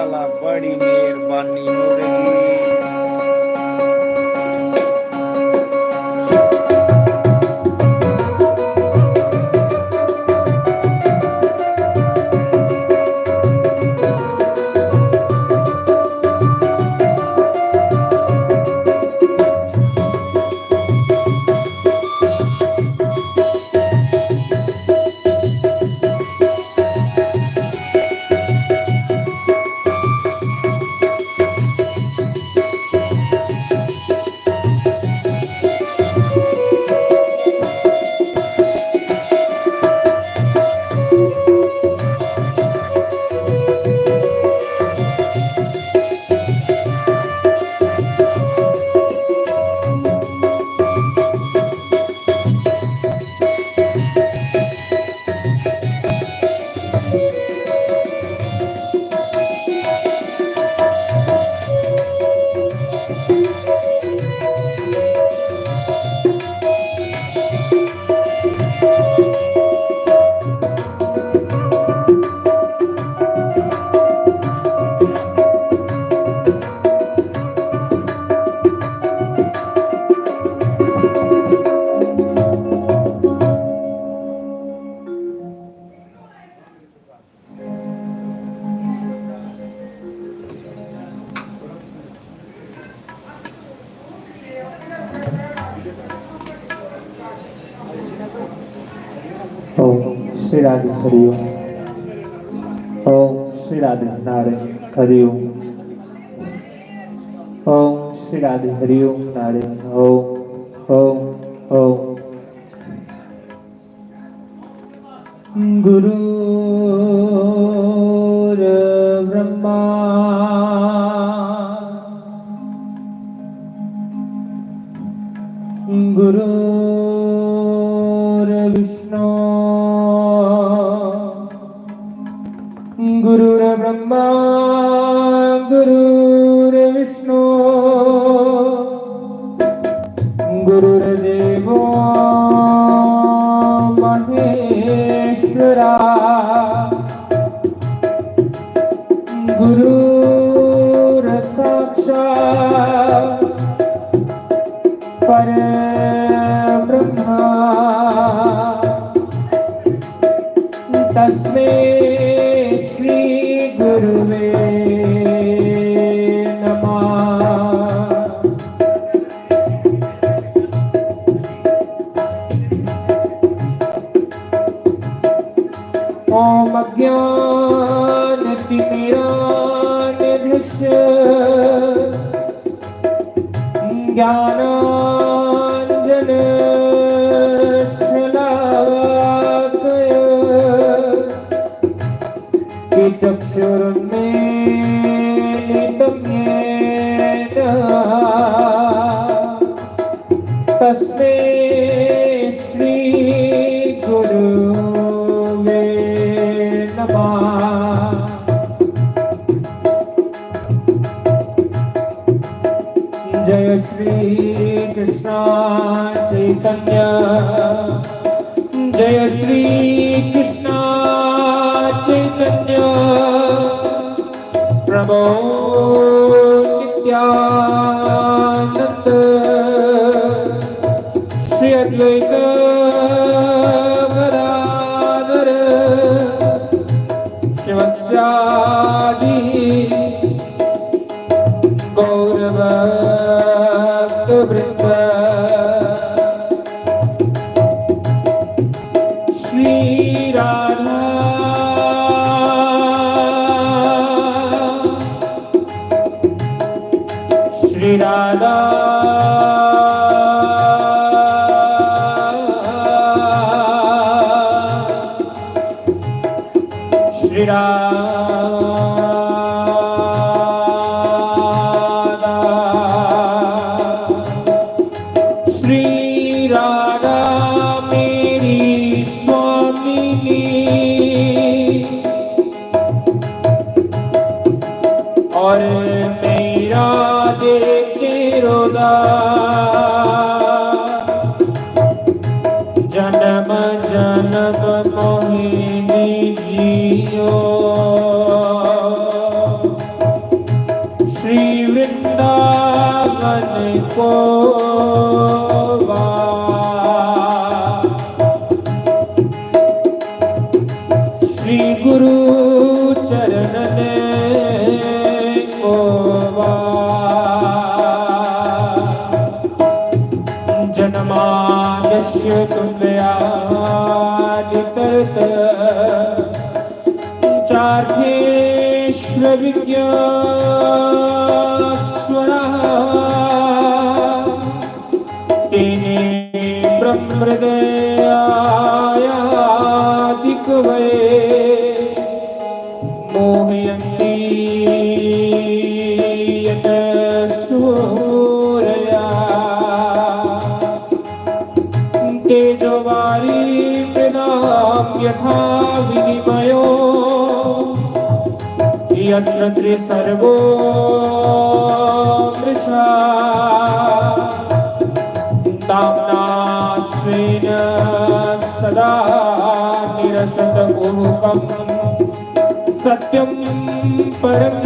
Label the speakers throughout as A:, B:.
A: वाला बड़ी मेहरबानी हो रही।
B: श्री राधे हरिओम। ओम श्री राधे नारायण हरिओम। ओम श्री राधे हरिओम नारायण। ओम ओम ओम। गुरुर् ब्रह्मा गुरुर्विष्णु गुरुर्ब्रह्मा गुरुर्विष्णु गुरुर्देवो महेश्वरा गुरुर्साक्षात् परब्रह्मा तस्मै श्री गुरुवे नमः। ओम अज्ञानतिमिरान्धस्य ज्ञानाञ्जनशलाकया चक्षुरुन्मीलितं येन तस्मै श्री गुरुवे नमः। जय श्री कृष्ण चैतन्य जय श्री कृष्ण चैतन्य प्रभो नित्यानंद श्री अद्वैत गदाधर शिवस्यादि गौरभक्तवृन्द श्री राधा श्री राधा श्री राधा श्री राधा मेरी स्वामिनी और मेरा देखे रोदा जन्म जन्म मोहिनी जियो को श्री गुरु चरणन को जन्माद्यस्य तुल्यादितरत चार्थेश्वर विज्ञस्वरः तेने ब्रह्महृदयादिकवये मोहयन्ति यत सूरया तेजोवारी मृदां यथा विनिमयो यत्र त्रिसर्गो मृषा दाम्ना स्वेन सदा निरशतकुहकं सत्यं परं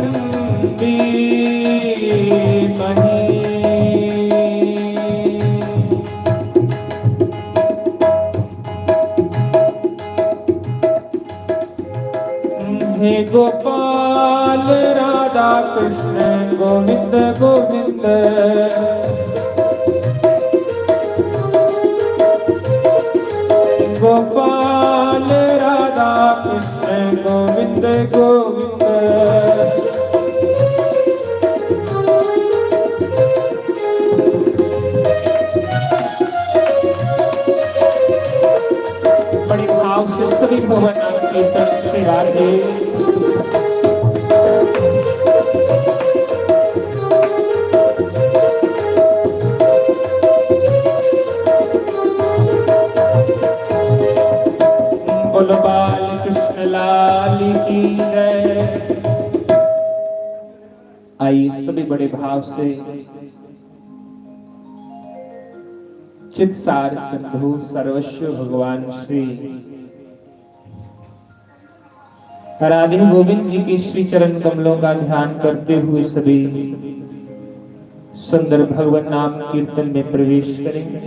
B: धीमहि। हे गोपाल राधा कृष्ण गोविंद गोविंद गोपाल राधा कृष्ण गोविंद गोविंद बड़ी भाव से सभी भवन कीर्तन श्री राधे बोलो बाल कृष्ण लाल की जय। आइए सभी बड़े भाव से चित्सार सिंधु सर्वस्व भगवान श्री राधे गोविंद जी के श्री चरण कमलों का ध्यान करते हुए सभी सुंदर भगवान नाम कीर्तन में प्रवेश करेंगे।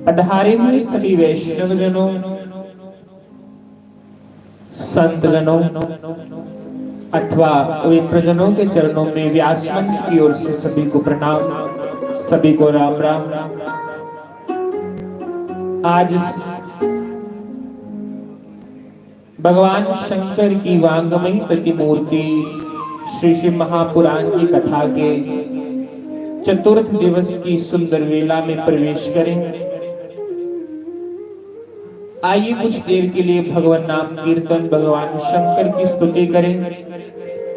B: पधारे हुए सभी वैष्णव जनों, संत जनों अथवा विप्रजनों के चरणों में व्यास मंच की ओर से सभी को प्रणाम, सभी को राम राम। आज भगवान शंकर की वांगमयी प्रतिमूर्ति श्री शिव महापुराण की कथा के चतुर्थ दिवस की सुंदर वेला में प्रवेश करें। आइए कुछ देर के लिए भगवान नाम कीर्तन भगवान शंकर की स्तुति करें।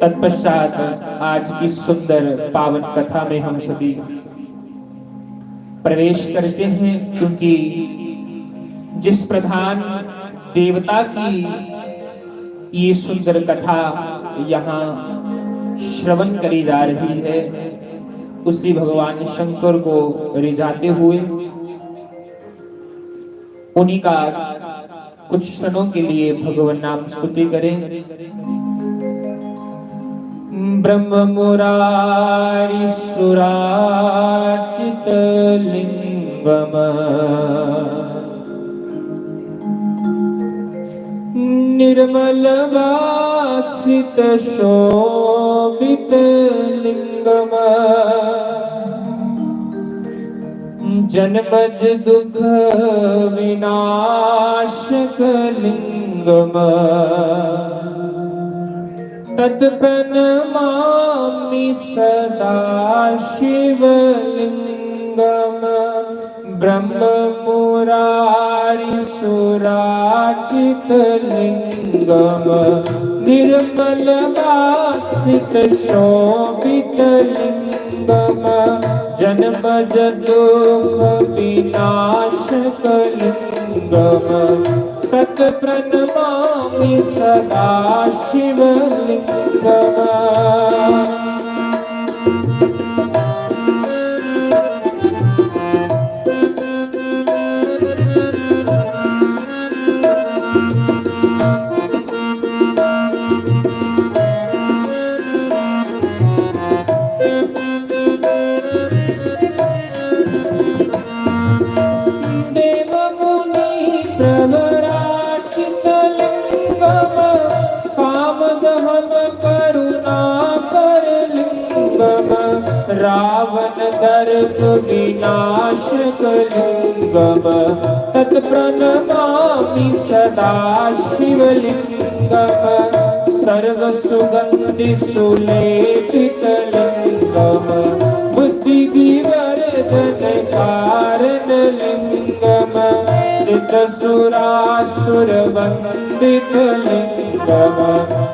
B: तत्पश्चात आज की सुंदर पावन कथा में हम सभी प्रवेश करते हैं, क्योंकि जिस प्रधान देवता की ये सुंदर कथा यहाँ श्रवण करी जा रही है, उसी भगवान शंकर को रिझाते हुए उन्हीं का कुछ क्षणों के लिए भगवान नाम स्तुति करें। ब्रह्म मुरारी सुराचित लिंगम निर्मल वासित शोभित लिंगम जन्मज दुख विनाशक लिंगम तत्प्रणमामि सदा शिवलिंगम ब्रह्म मुरारी सुराचित लिंगम निर्मल वासित शोभित लिंगम जन्मज दुख विनाशक लिंगम तत्प्रणमामि सदा शिवलिंगम। हम करुणा कर लिंगम रावण दर्प विनाश लिंगम तत्प्रणमामि सदा शिवलिंगम सर्व सुगंधि सुलेपित लिंगम बुद्धि विवर्धन कारण लिंगम सिद्ध सुरासुर वंदित लिंगम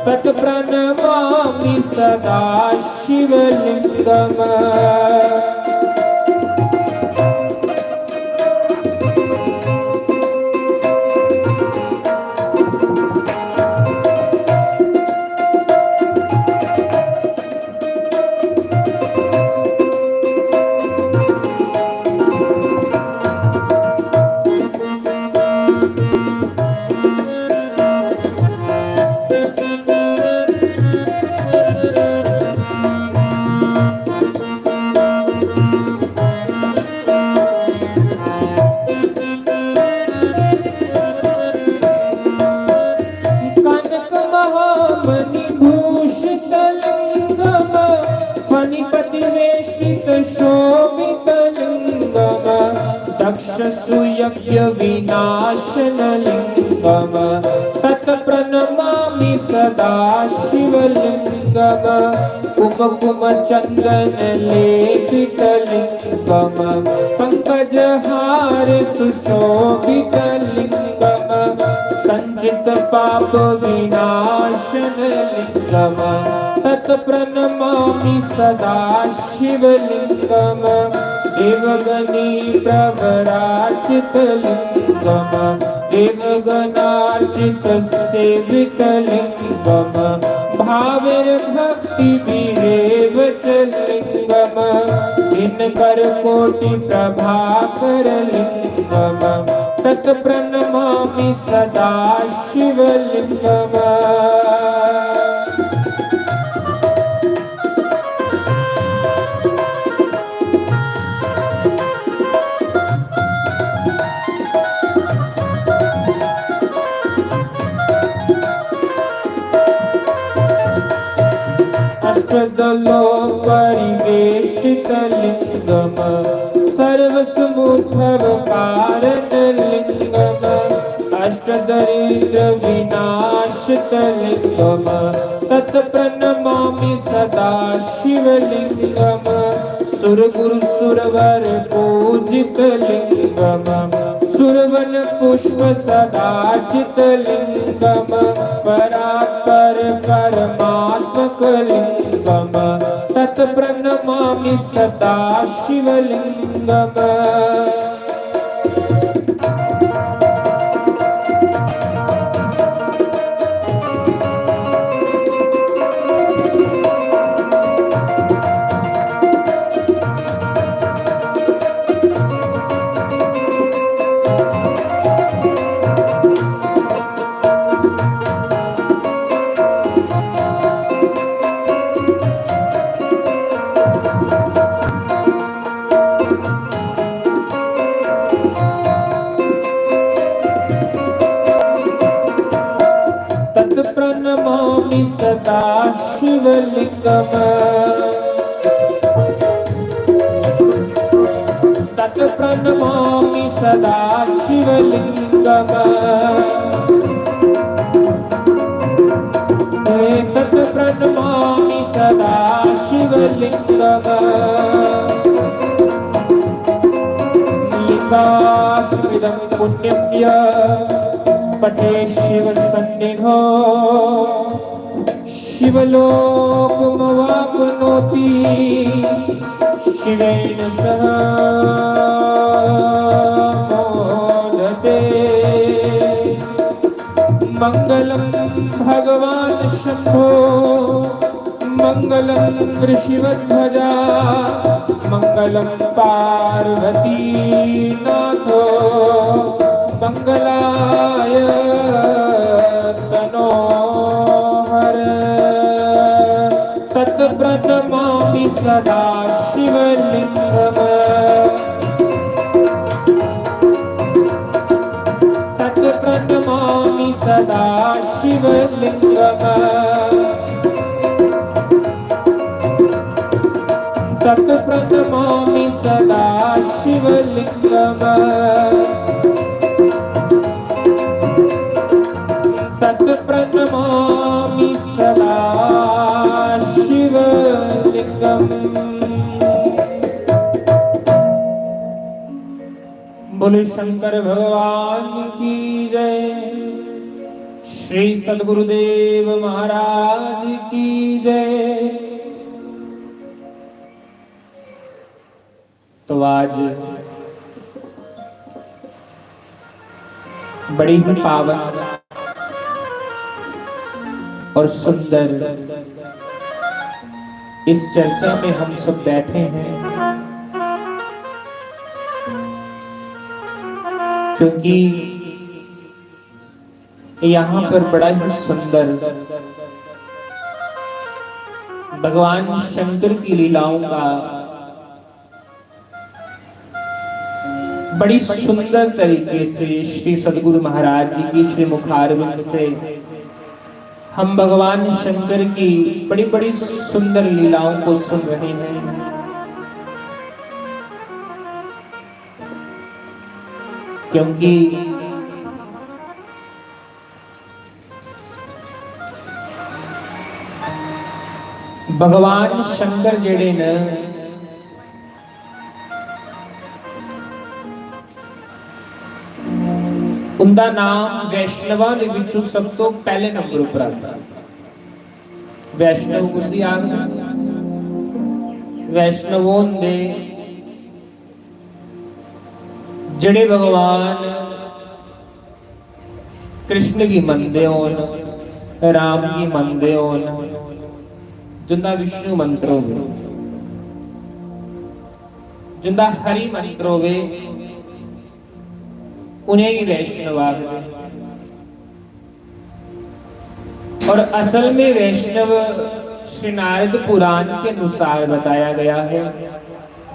B: तत्प्रणमामि सदा शिवलिंगम दक्षसुयज्ञ विनाशन लिंगम तत्प्रणमामि सदा शिवलिंगम कुमकुम चंदन लेपित लिंगम पंकजहार सुशोभित लिंगम संचित पाप विनाशन लिंगम तत्प्रणमामि सदा शिवलिंगम देवगणी प्रवराचित लिंगम देवगणार्चित सेवित लिंगम भावेर भक्ति विरेव च लिंगम दिनकर कोटि प्रभाकर लिंगम तत्प्रणमामि सदा शिवलिंगम अष्टदलो परिवेष्टित लिंगम सर्वसमुद्भव कारण लिंगम अष्टदरिद्र विनाशित लिंगम तत्प्रणमामि सदा शिवलिंगम सुरगुरु सुरवर पूजित लिंगम सुरवन पुष्प सदाचित लिंगम परापर परमात्मक लिंगम तत्प्रणमामि सदा शिवलिंगम तत्प्रणमामि सदा शिवलिंगम तत्प्रणमामि सदा शिवलिंगम तत्प्रणमामि सदा शिवलिंगम लिंगाष्टमिदं पुण्यं पठे शिव सन्निधो शिवलोकमवाप्नोति शिवेन सह मोदते मंगलम भगवान शंभो मंगलम ऋषिवध्वजा मंगलम पार्वती नाथो मंगलाय तनोहर तत्प्रणमामि सदा शिवलिंगम तत्प्रणमामि सदा शिवलिंगम तत्प्रणमामि सदा शिवलिंगम तत्प्रणमामि सदा शिवलिंगम। बोले शंकर भगवान की जय। श्री सद्गुरुदेव महाराज की जय। तो आज बड़ी ही पावन और सुंदर इस चर्चा में हम सब बैठे हैं, क्योंकि यहाँ पर बड़ा ही सुंदर भगवान शंकर की लीलाओं का बड़ी सुंदर तरीके से श्री सद्गुरु महाराज जी की श्री मुखारविंद से हम भगवान शंकर की बड़ी बड़ी सुंदर लीलाओं को सुन रहे हैं। क्योंकि भगवान शंकर जेड़े ने उनका नाम वैष्णवा दे विचों सब तो पहले नंबर पर आता। वैष्णव कुसी आ वैष्णवों दे जड़े भगवान कृष्ण की मनदे होन, राम की मनदे होन, जिंदा विष्णु मंत्र होवे, जिंदा हरि मंत्र होवे, उन्हें ही वैष्णव आखदे। और असल में वैष्णव श्री नारद पुराण के अनुसार बताया गया है।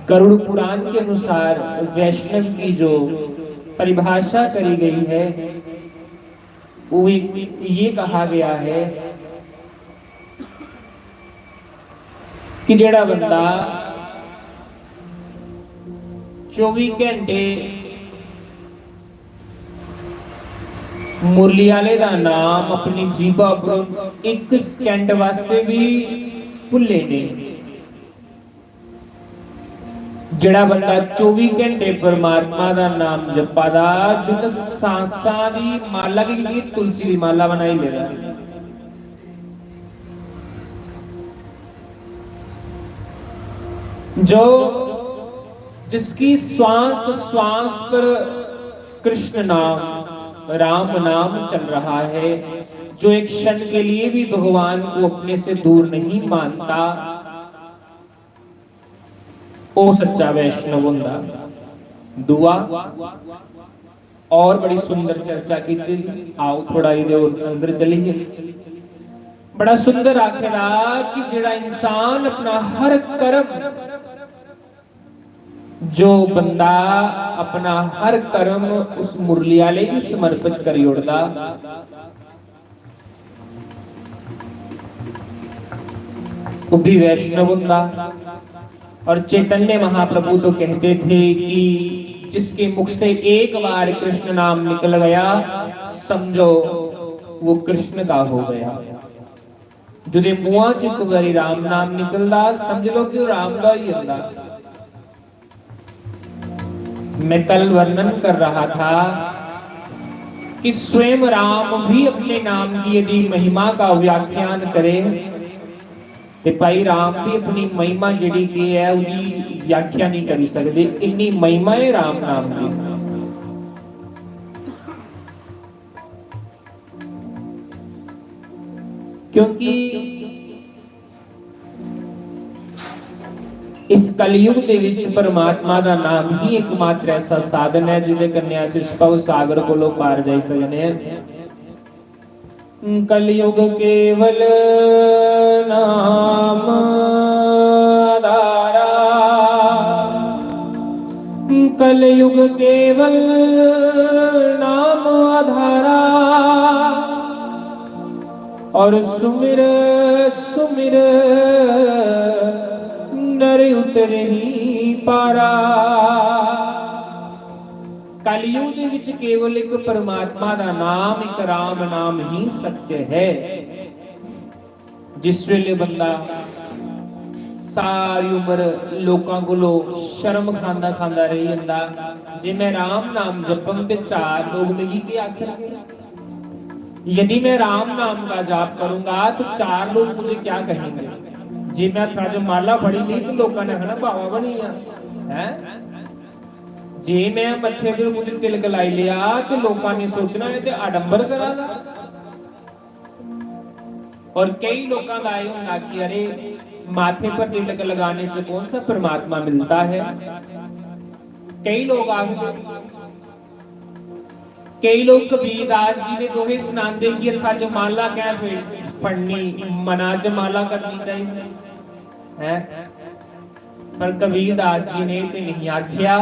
B: गरुड़ पुराण के अनुसार वैष्णव की जो परिभाषा करी गई है वो ये कहा गया है कि जेड़ा बंदा 24 घंटे मुरली वाले दा नाम अपनी जीभा पर एक सेकंड वास्ते भी भुले नहीं। जेड़ा बंदा 24 घंटे परमात्मा दा नाम जपा दा जिन सांसां दी माला की तुलसी दी माला बनाई लेदा। जो जिसकी श्वास श्वास पर कृष्ण नाम राम नाम चल रहा है, जो एक क्षण के लिए भी भगवान को अपने से दूर नहीं मानता, वो सच्चा वैष्णव होंदा। दुआ और बड़ी सुंदर चर्चा की थी, आओ थोड़ा इधर अंदर चलेंगे। बड़ा सुंदर आखिरा कि जेड़ा इंसान अपना हर कर्म, जो बंदा अपना हर कर्म उस मुरली वाले ही समर्पित कर योड़दा, वो भी वैष्णव होंदा। और चैतन्य महाप्रभु तो कहते थे कि जिसके मुख से एक बार कृष्ण नाम निकल गया समझो वो कृष्ण का हो गया। जिदे मुंह च एक बारी राम नाम निकलदा समझ लो कि राम का ही होंदा। मैं कल वर्णन कर रहा था कि स्वयं राम भी अपने नाम की यदि महिमा का व्याख्यान करे तो भाई राम भी अपनी महिमा जिहड़ी की है उसकी व्याख्या नहीं कर सकते। इतनी महिमा है राम नाम की। क्योंकि इस कलयुग दे विच परमात्मा दा नाम ही एकमात्र ऐसा साधन है जिहदे कन्ने असीं भव सागर कोलों पार जाई सकदे हैं। कलयुग केवल नाम आधारा, कलयुग केवल नाम आधारा, और सुमिर सुमिर नर उतरही पारा। कलयुग ਦੇ ਵਿੱਚ ਕੇਵਲ ਇੱਕ ਪਰਮਾਤਮਾ ਦਾ ਨਾਮ, ਇੱਕ ਰਾਮ ਨਾਮ ਹੀ ਸੱਚ ਹੈ। ਜਿਸ ਵੇਲੇ ਬੰਦਾ ਸਾਰੀ ਉਮਰ ਲੋਕਾਂ ਕੋਲੋਂ ਸ਼ਰਮ ਖਾਂਦਾ ਖਾਂਦਾ ਰਹੀ ਜਾਂਦਾ, ਜੇ मैं राम नाम जपूं तो चार लोग मुझे क्या आखेंगे, यदि मैं राम नाम का जाप करूंगा तो चार लोग मुझे क्या कहेंगे। जे मैं था जो माला फड़ी ली तो लोगों ने कहना बाबा बनी है। जे मैं मत्थे पे मुझे तिलक लाई लिया तो लोगों ने सोचना है ते आडंबर करागा। और कई लोगों का ये होगा कि अरे माथे पर तिलक लगाने से कौन सा परमात्मा मिलता है। कई लोग कबीरदास जी ने दोहे सुनाते कि अथा जो माला क्या फड़नी मना च माला करनी चाहिए है। पर कबीरदास जी ने तो नहीं आख्या,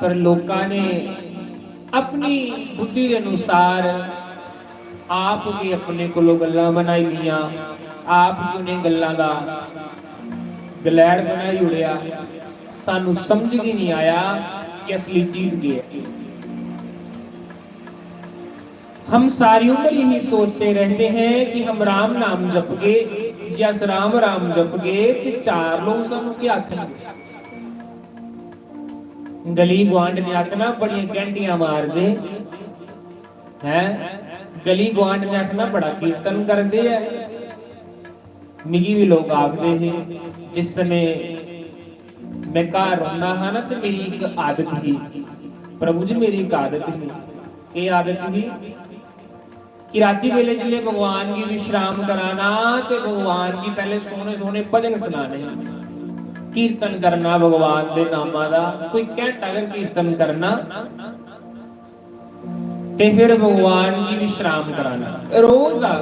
B: पर लोगों ने अपनी बुद्धि के अनुसार आप के अपने को गल्लां बनाई लिया, आप की उन्हें गल्लां दा गलैड़ बनाई उड़िया। सानू समझ ही नहीं आया कि असली चीज क्या है। हम सारी उम्र यही सोचते रहते हैं कि हम राम नाम जप गए, जस राम राम जप गए तो चार लोग सानू क्या आखेंगे। गली गुआंढ ने आखना बड़ी घंटियां मार दे हैं, गली गुआंढ ने आखना बड़ा कीर्तन कर दे है। मिगी भी लोग आखते हैं, जिस समय मैं घर रोना हाँ ना तो मेरी एक आदत थी, प्रभु जी मेरी एक आदत थी। ये आदत थी कि राती वेले जिले भगवान की विश्राम कराना तो भगवान की पहले सोने सोने भजन सुनाने, कीर्तन करना भगवान दे नामा दा। कोई घंटा अगर कीर्तन करना ते फिर भगवान की विश्राम कराना रोज दा।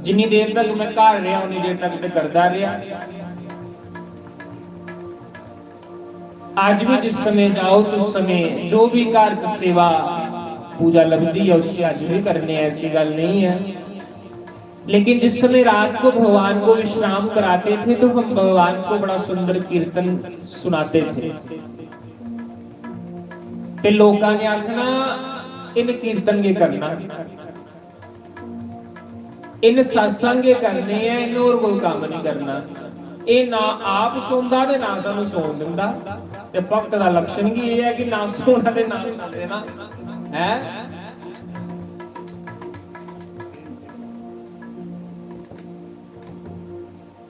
B: जिन्नी देर तक मैं घर रहा उन्नी देर तक तो करता रहा। आज भी जिस समय जाओ तो उस समय जो भी कार्य सेवा पूजा लगती है उससे आज भी करने, ऐसी गल नहीं है। लेकिन जिस समय रात को भगवान को विश्राम कराते थे तो हम भगवान को बड़ा सुंदर कीर्तन सुनाते थे। ते लोगों ने आखना इन कीर्तन के करना, इन सत्संग करने हैं, इन और कोई काम नहीं करना। ये ना आप सुनता ते ना सानू सुन दिंदा। ते भगत का लक्षण ही ये है कि ना सुनना ते ना सुन देना है।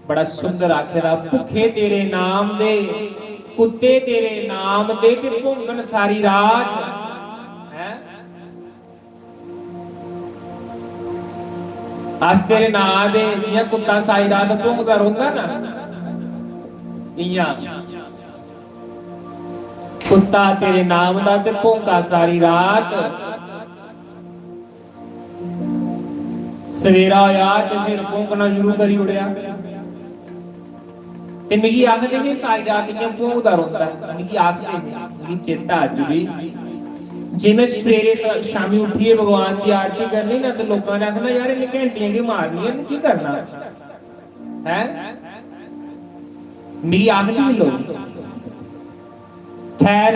B: बड़ा सुंदर आखेरा, भुखे तेरे नाम दे कुत्ते तेरे नाम दे ते भौंकन सारी रात है। अस तेरे ना दे जियां कुत्ता सारी रात भौंकदा रहुंदा ना, इयां कुत्ता तेरे नाम दा ते भौंका सारी रात। सवेरा होया ते फिर भौंकना शुरू करी उड़िया। ते मिगी आखदे कि सारी रात इयां भौंकदा रौंदा, मिगी आखदे मिगी चेता अज भी। जे मैं सवेरे शामी उठिए भगवान की आरती करनी ना तो लोगों ने आखना यार इन्हें घंटियां की मारनी है, की करना है। मिगी आखदे लोग। खैर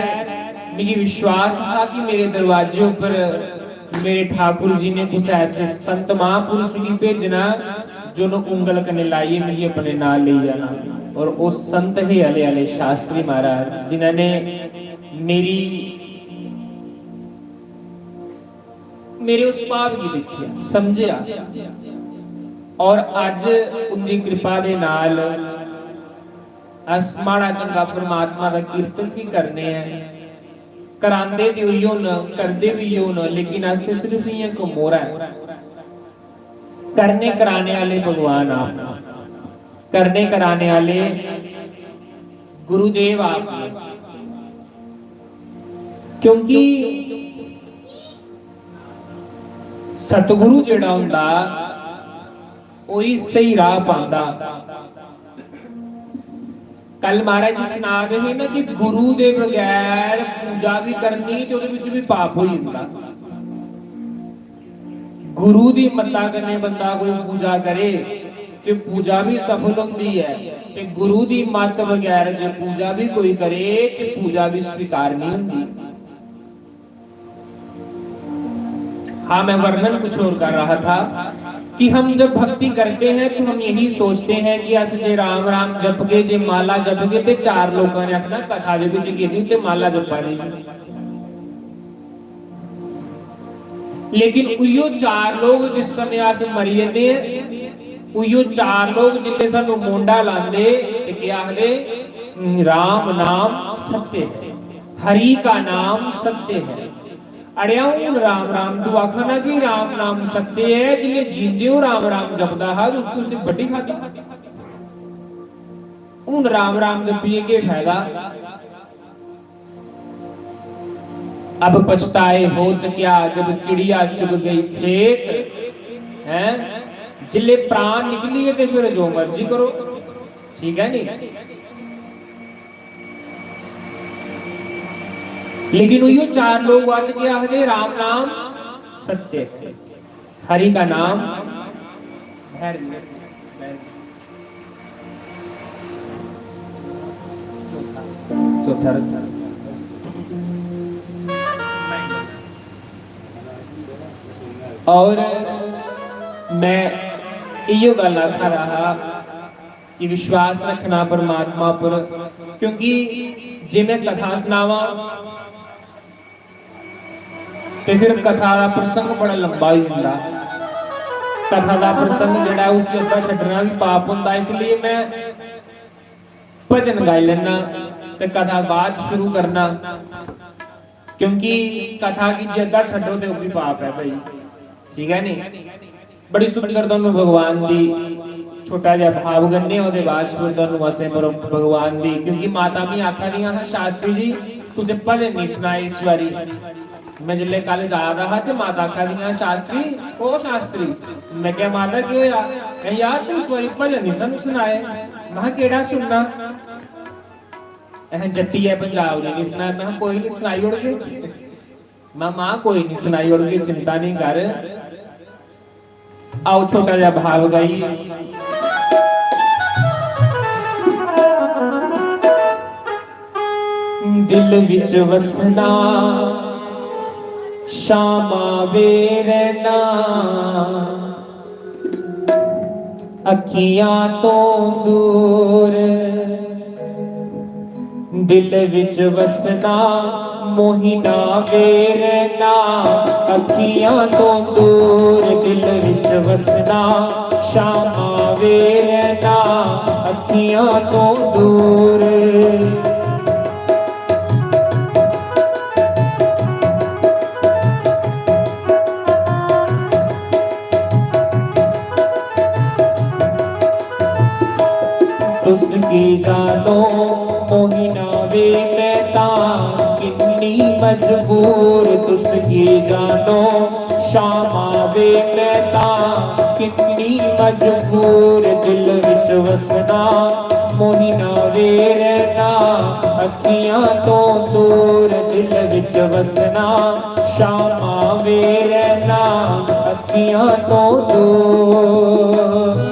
B: मिगी विश्वास था कि मेरे दरवाजे ऊपर मेरे ठाकुर जी ने कुछ ऐसे संत महापुरुष भी भेजना जो उंगल कने लाइए मिगी अपने नाल ले जाना। और उस संत है अले अले शास्त्री महाराज जिन्होंने मेरे उस पाप की देखिया समझिया और अज उनकी कृपा दे नाल अस माड़ा चंगा परमात्मा का कीर्तन भी करने हैं, करांदे ते उइयो न करदे भी उइयो न, लेकिन अस ते सिर्फ इयां को मोरा है। करने कराने वाले भगवान आप, करने कराने वाले गुरुदेव आप, क्योंकि सतगुरु जिहड़ा हुंदा ओही सही राह पांदा। कल महाराज जी सुना रहे ना कि गुरु दे बगैर पूजा भी करनी तो उहदे विच भी पाप हो जांदा। गुरु दी मत्ता कन्ने बंदा कोई पूजा करे ਤੇ ਪੂਜਾ ਵੀ ਸਫਲ ਹੁੰਦੀ ਹੈ ਤੇ ਗੁਰੂ ਦੀ ਮੱਤ ਬਗੈਰ ਜੇ ਪੂਜਾ ਵੀ ਕੋਈ ਕਰੇ ਤੇ ਪੂਜਾ ਵੀ स्वीकार नहीं ਹੁੰਦੀ। हाँ, मैं वर्णन कुछ और कर रहा था कि हम जब भक्ति करते हैं तो हम यही सोचते हैं कि अस जे राम राम जप के जे माला जप के ते चार लोगों ने अपना कथा दे विच कीती ते माला जपा दी, लेकिन उहियो चार लोग जिस समय अस मरी जंदे उहियो चार लोग जिन्ने सानू मोंडा लांदे ते क्या आखदे राम नाम सत्य है, हरि का नाम सत्य है। अड़ियाऊ राम राम तू आखा ना कि राम नाम सत्य है, जिन्हें जींदे हो राम राम जपदा है उसको सिर्फ बड़ी खाती। उन राम राम जपिए के फायदा, अब पछताए होत क्या जब चिड़िया चुग गई खेत है, जिले प्राण निकली है तो फिर जो मर्जी करो, ठीक है नहीं। लेकिन वो चार लोग आज क्या आखते राम नाम सत्य, हरि का नाम चौथा। और मैं यो गल आखा रहा कि विश्वास रखना परमात्मा पर, क्योंकि जे मैं कथा सुनावा ते फिर कथा का प्रसंग बड़ा लंबा ही हुंदा, कथा का प्रसंग जिहड़ा उस अद्धा छड्डना भी पाप हुंदा, इसलिए मैं भजन गाई लेना ते कथा बाद शुरू करना, क्योंकि कथा की जे अद्धा छड्डो ते वो भी पाप है भाई, ठीक है नहीं। बड़ी सुंदर तुहानू भगवान दी छोटा जिहा भाव गन्ने ओहदे बाद फिर तुहानू असें भगवान दी, क्योंकि माता भी आखा दियां हां शास्त्री जी तुसीं भजन नहीं सुनाए इस बारी। मैं जिले कल जा रहा तो माता आखा दियां शास्त्री ओ शास्त्री, मैं क्या माता की होया, मैं यार तू इस बारी भजन नहीं सानू सुनाए, मैं केड़ा सुनना, जट्टी है पंजाब ने नहीं सुनाया, मैं कोई नहीं सुनाई उड़गे, मैं मां कोई नहीं सुनाई उड़गे, चिंता नहीं कर। आओ छोटा जिहा भाव गाई। दिल विच वसना शामा वेरना, अखियां तो दूर दिल विच वसना मोहिना वेरना, अखियां तो दूर दिल विच वसना शामा वेरना, अखियां तो दूर। उसकी जानो मोहिना वे मैं किन्नी मजबूर, तुसकी जानो शामा वे मैं किन्नी मजबूर, दिल विच वसना मोहिना वे रहना, अखियां तो दूर दिल विच वसना शामा वे रहना, अखियां तो दूर।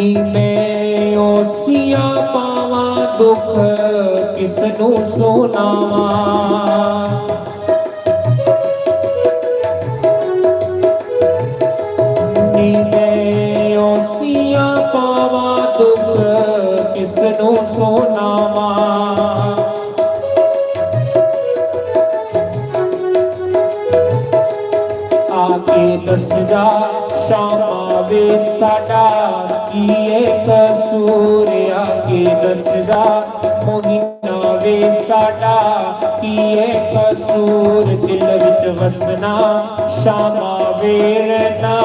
B: मैं ओसिया पावा दुख किसनू सुनावा, मैं ओसिया पावा दुख किसनू सुनावा, आके दस जा शामा वे साडा किए कसूर, आके दस जा मोहिना वे साडा किए कसूर, दिल विच वसना शामा वे रहना,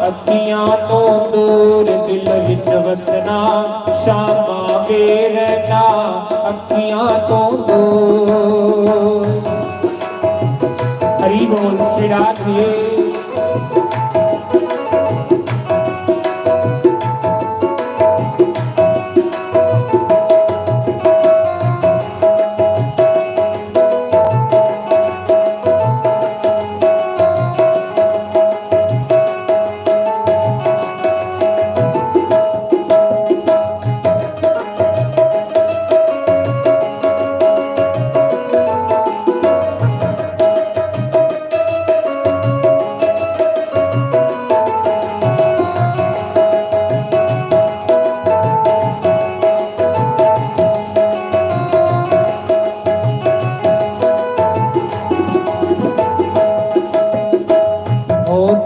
B: अखियां तो दूर दिल विच वसना शामा वे रहना, अखियां तो दूर। हरि बोल श्री राधे।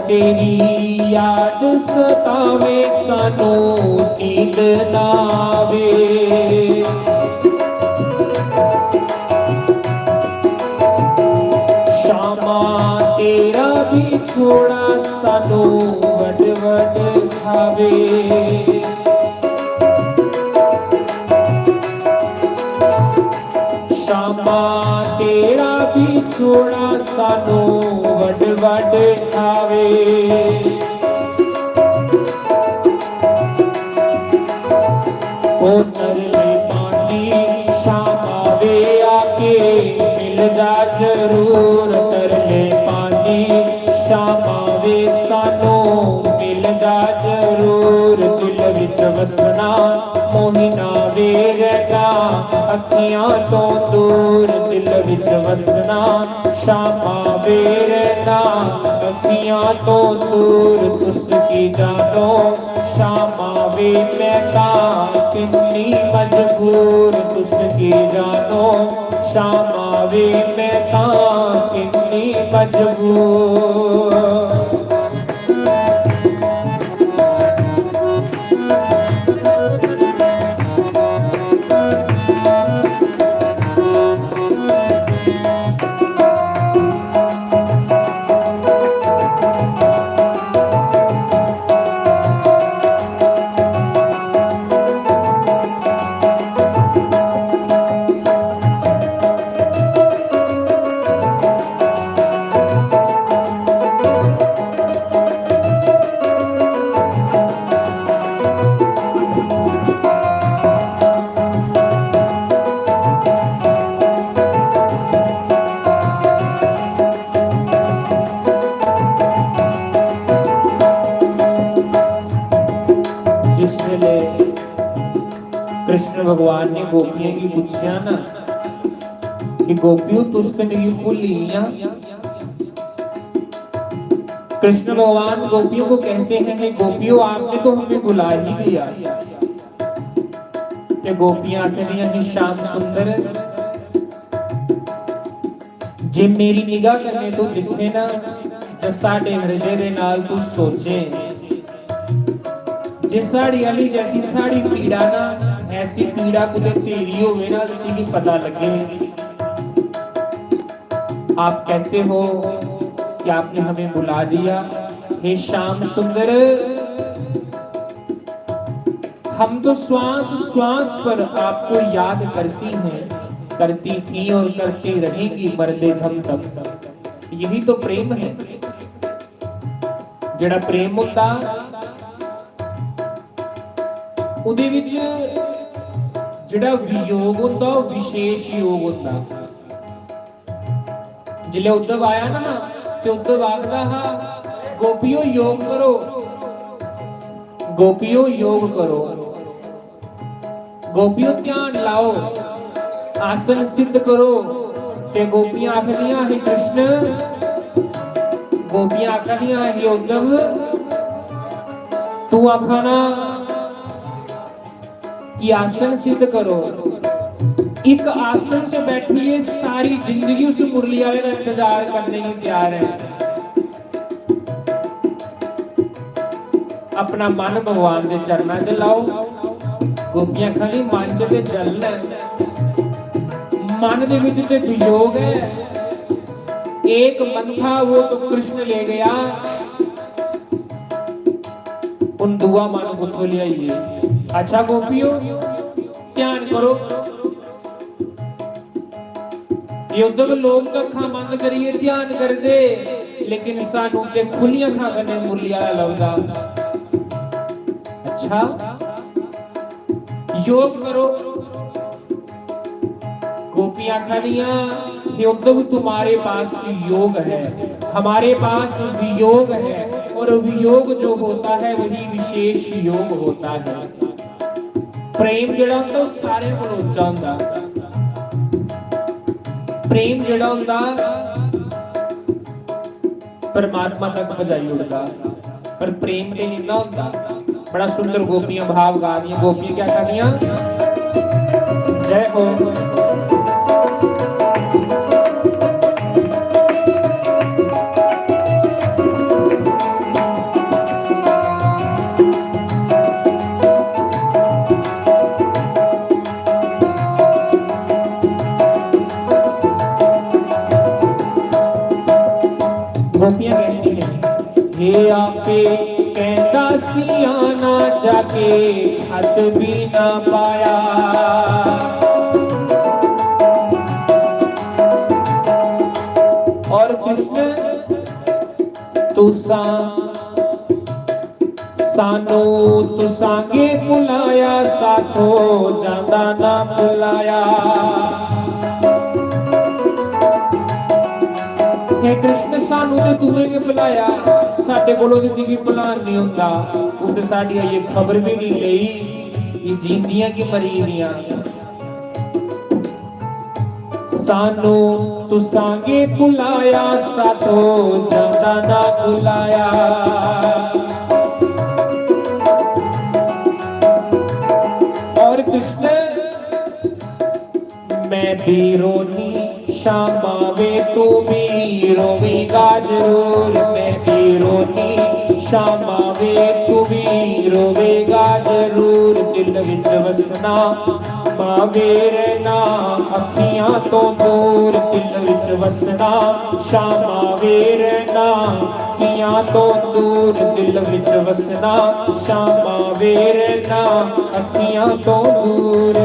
B: तेरी याद सतावे सानू नींद नावे। शामा तेरा भी छोड़ा सानू वड वड खावे। शामा तेरा भी छोड़ा सानू वड वड खावे। ओ तरले पानी शामा वे आके मिल जा जरूर। तरले पानी शामा वे सानू मिल जा जरूर। दिल विच वसना मोहिना वे रहना अखियां तो दूर। दिल विच वसना शामा वे रहना अखियां तो दूर। तुसकी जानो शामा वे मैं कितनी मजबूर। तुसकी जानो शामा वे मैं कितनी मजबूर। कृष्ण भगवान ने गोपियों की पूछा ना कि गोपियों तुझ तो नहीं भूली। कृष्ण भगवान गोपियों को कहते हैं कि गोपियों आपने तो हमें बुला ही दिया। ते गोपियां कहदियां कि श्याम सुंदर जे मेरी निगाह करने तो दिखे ना जे साडे हृदय दे नाल तू सोचे। जे साड़ी अली जैसी साड़ी पीड़ा ना ऐसी पीड़ा कुछ तेरी होवे ना कि पता लगे। आप कहते हो कि आपने हमें बुला दिया। हे श्याम सुंदर हम तो श्वास श्वास पर आपको याद करती हैं, करती थी और करती रहेगी मरदे दम तक। यही तो प्रेम है। जेड़ा प्रेम होता उदे विच जेड़ा वियोग होता विशेष योग होता। जिले उद्धव आया ना ते उद्धव आखदा हा गोपियों योग करो, गोपियों योग करो, गोपियों ध्यान लाओ, आसन सिद्ध करो। ते गोपियां आखदियां हे कृष्ण, गोपियां आखदियां हे उद्धव तू आखाना कि आसन सिद्ध करो। एक आसन से बैठिए सारी जिंदगी उस मुरली वाले का इंतजार करने की तैयार है। अपना मन भगवान के चरणों च लाओ। गोपियां खाली मन च ते जलना, मन दे विच ते वियोग है। एक मन था वो तो कृष्ण ले गया, उन दुआ मन को तो ले आइए। अच्छा गोपियों ध्यान करो, युद्ध लोग तो अखा बंद करिए ध्यान कर दे, लेकिन सानू ते खुलियां अखा करने मुरली वाला लभदा। अच्छा योग करो। गोपियां खड़ियां युद्ध तुम्हारे पास योग है, हमारे पास वियोग है, और वियोग जो होता है वही विशेष योग होता है। प्रेम जड़ा होता सारे को उच्चा होता, प्रेम जड़ा होता परमात्मा तक पहुंचाई उड़ता, पर प्रेम ते नहीं ना होता। बड़ा सुंदर गोपियां भाव गा दियां। गोपियां क्या कर दियां? जय हो गोपियां कहती हैं, हे आपे कहता सियाना जाके हाथ भी ना पाया। और कृष्ण तुसा सानू तुसांगे बुलाया, साथो जांदा ना बुलाया। हे कृष्ण सानू ते तूने के बुलाया, साडे कोलों ते की बुलान नहीं हुंदा। उते साडी ये खबर भी नहीं लई कि जींदियां कि मरी दियां। सानू तुसांगे बुलाया, साथो जांदा ना बुलाया। और कृष्ण मैं भी रोनी शाम आवे तू भी रोवेगा जरूर। मैं भी रोनी शाम आवे तू भी रोवेगा जरूर। दिल विच वसना मावे रहना अखियां तो दूर। दिल विच वसना शाम आवे रहना अखियां तो दूर। दिल विच वसना शाम आवे रहना अखियां तो दूर।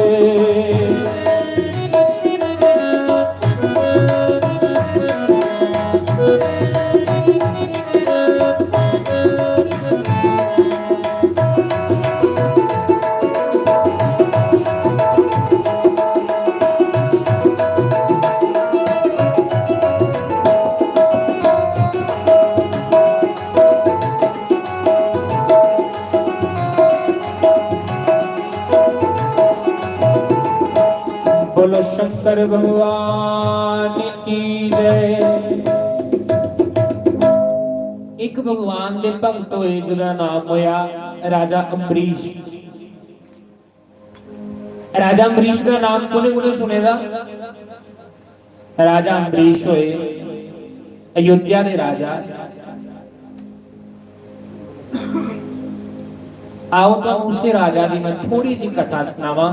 B: बोलो शंकर भगवान की जय। एक भगवान दे भगत होए जिहदा नाम होया राजा अम्बरीश। राजा अम्बरीश का नाम कुने कुने सुनेगा? राजा अम्बरीश होए अयोध्या दे राजा। आओ तो उसे राजा दी मैं थोड़ी जी कथा सुनावा।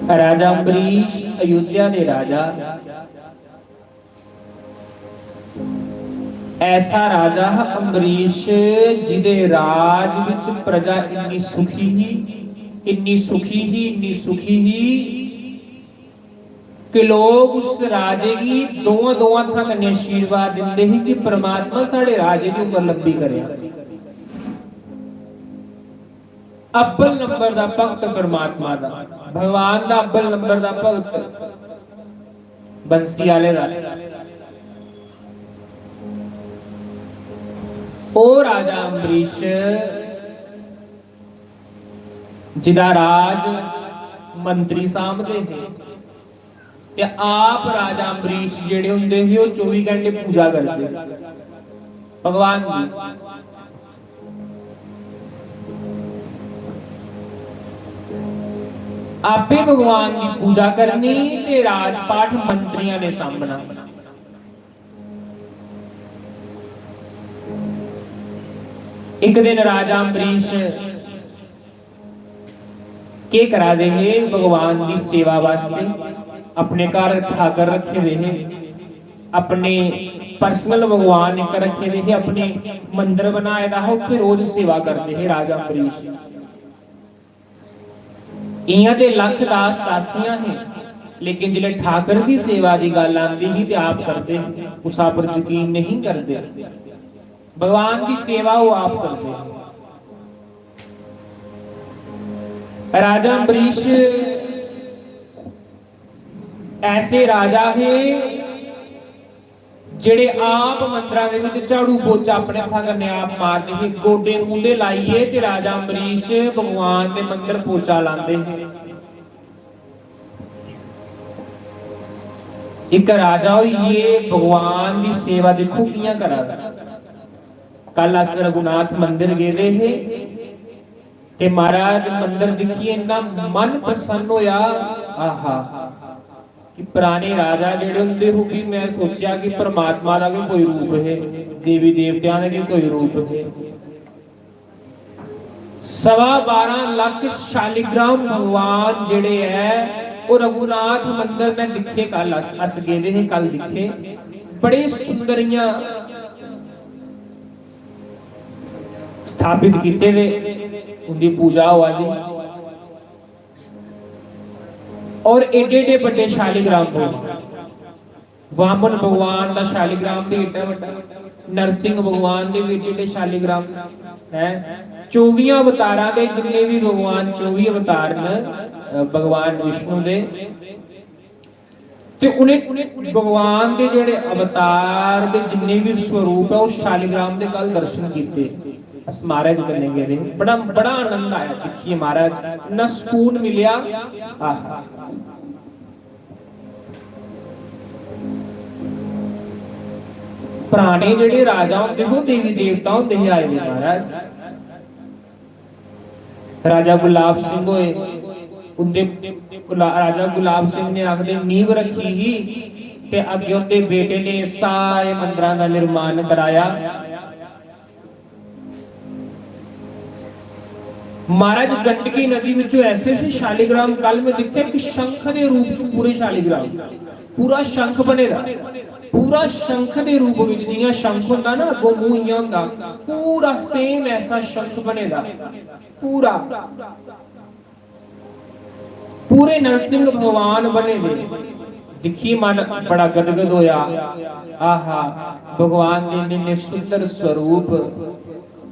B: राजा अम्बरीश अयोध्या दे राजा। ऐसा राजा अम्बरीश जिदे राज विच प्रजा इन्नी सुखी ही, इन्नी सुखी ही, इन्नी सुखी ही कि लोग उस राजे की दोवां था कन्या आशीर्वाद दिंदे ही कि परमात्मा साडे राजे दी उम्र लंबी करे। अब्बल नंबर दा भगत परमात्मा दा, भगवान दा अब्बल नंबर दा भगत बंसी वाले दा। ओ राजा अम्बरीश जिदा राज मंत्री सामने थे ते आप राजा अम्बरीश जेड़े हुंदे ही वो 24 घंटे पूजा करते भगवान की। आपे भगवान की पूजा करनी ते राजपाठ मंत्रियों ने सामना। एक दिन राजा अम्बरीश के करा देंगे भगवान की सेवा वास्ते अपने घर ठाकर रखे रहे, अपने पर्सनल भगवान एक रखे रहे, अपने मंदिर बनाए दा हो कि रोज सेवा करते हैं राजा अम्बरीश। इयां दे लख दास दासियां हैं, लेकिन जिले ठाकर की सेवा की गल आती ही ते आप करते, उस पर यकीन नहीं करते। भगवान की सेवा वो आप करते। राजा अम्बरीश ऐसे राजा है जेड़े आप मंदिरां दे विच झाड़ू पोचा अपने हत्थां कन्नै आप मारदे हे, गोडे मूंडे लाइए ते राजा अम्बरीश भगवान दे मंदिर पोचा लांदे हे। एक राजा होइए भगवान दी सेवा देखो कियां करा। कल अस रघुनाथ मंदिर गए हे ते महाराज मंदिर दिखिए इन्ना मन प्रसन्न होया। आहा कि पुराने राजा जेड़े हुंदे हो भी मैं सोचिया कि परमात्मा दा भी कोई रूप है, देवी देवतियां दा भी कोई रूप है। 12.25 लाख शालिग्राम भगवान जेड़े है वो रघुनाथ मंदिर में दिखे। कल अस गए थे, कल दिखे बड़े सुंदरियां स्थापित किते थे, उनकी पूजा हुआ दी। और एडे एडे बड़े शालिग्राम भगवान, वामन भगवान का शालिग्राम भी एडा बड़ा, नरसिंह भगवान के भी एडे एडे शालिग्राम है। 24 अवतारां दे जिन्ने भी भगवान 24 अवतार न भगवान विष्णु दे, ते उन्हें भगवान दे जेड़े अवतार दे जिन्ने भी स्वरूप है उस शालिग्राम दे कल दर्शन कीते। अस महाराज कन्ने गए, बड़ा बड़ा आनंद आया देखिए महाराज, इतना सुकून मिलिया। आहा पुराने जेड़े राजा होंदे हो देवी देवता होंदे ही आए ने महाराज। राजा गुलाब सिंह होए, उनदे राजा गुलाब सिंह ने आखदे नींव रखी ही ते अगे उनदे बेटे ने सारे मंदिरां दा निर्माण कराया। महाराज गंडकी नदी विचों ऐसे ऐसे शालिग्राम कल में दिखे कि शंख दे रूप च पूरे शालिग्राम, पूरा शंख बनेदा, पूरा शंख दे रूप विच, जियां शंख हुंदा ना अगों मूंह इयां हुंदा, पूरा सेम ऐसा शंख बनेदा पूरा। पूरे नरसिंह भगवान बने दे दिखी मन बड़ा गदगद होया। आहा भगवान दे इन्ने सुंदर स्वरूप,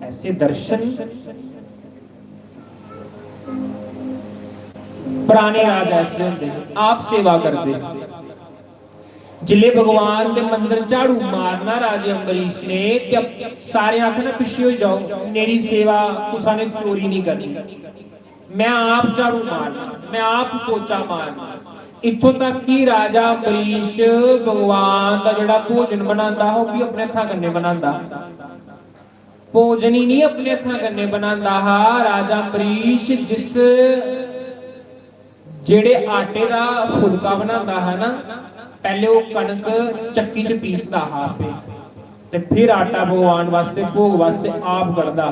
B: ऐसे दर्शन पुराने राजा ऐसे होंदे, आप सेवा करते। जिले भगवान के मंदिर झाड़ू मारना राजे अम्बरीश ने, सारे आखना पिछे हो जाओ, मेरी सेवा तुसा ने चोरी नहीं करनी, मैं आप झाड़ू मारना, मैं आप पोचा मारना। इत्थों तक कि राजा अम्बरीश भगवान का जिहड़ा भोजन बनांदा हो भी अपने हत्थां कन्नै बनांदा, भोजन ही नहीं अपने हत्थां कन्नै बनांदा हा। राजा अम्बरीश जिस जेड़े आटे का फुलका बनांदा है ना, पहले वो कणक चक्की च पीसदा हा ते फिर आटा भगवान वास्ते भोग वास्ते आप कढ़दा।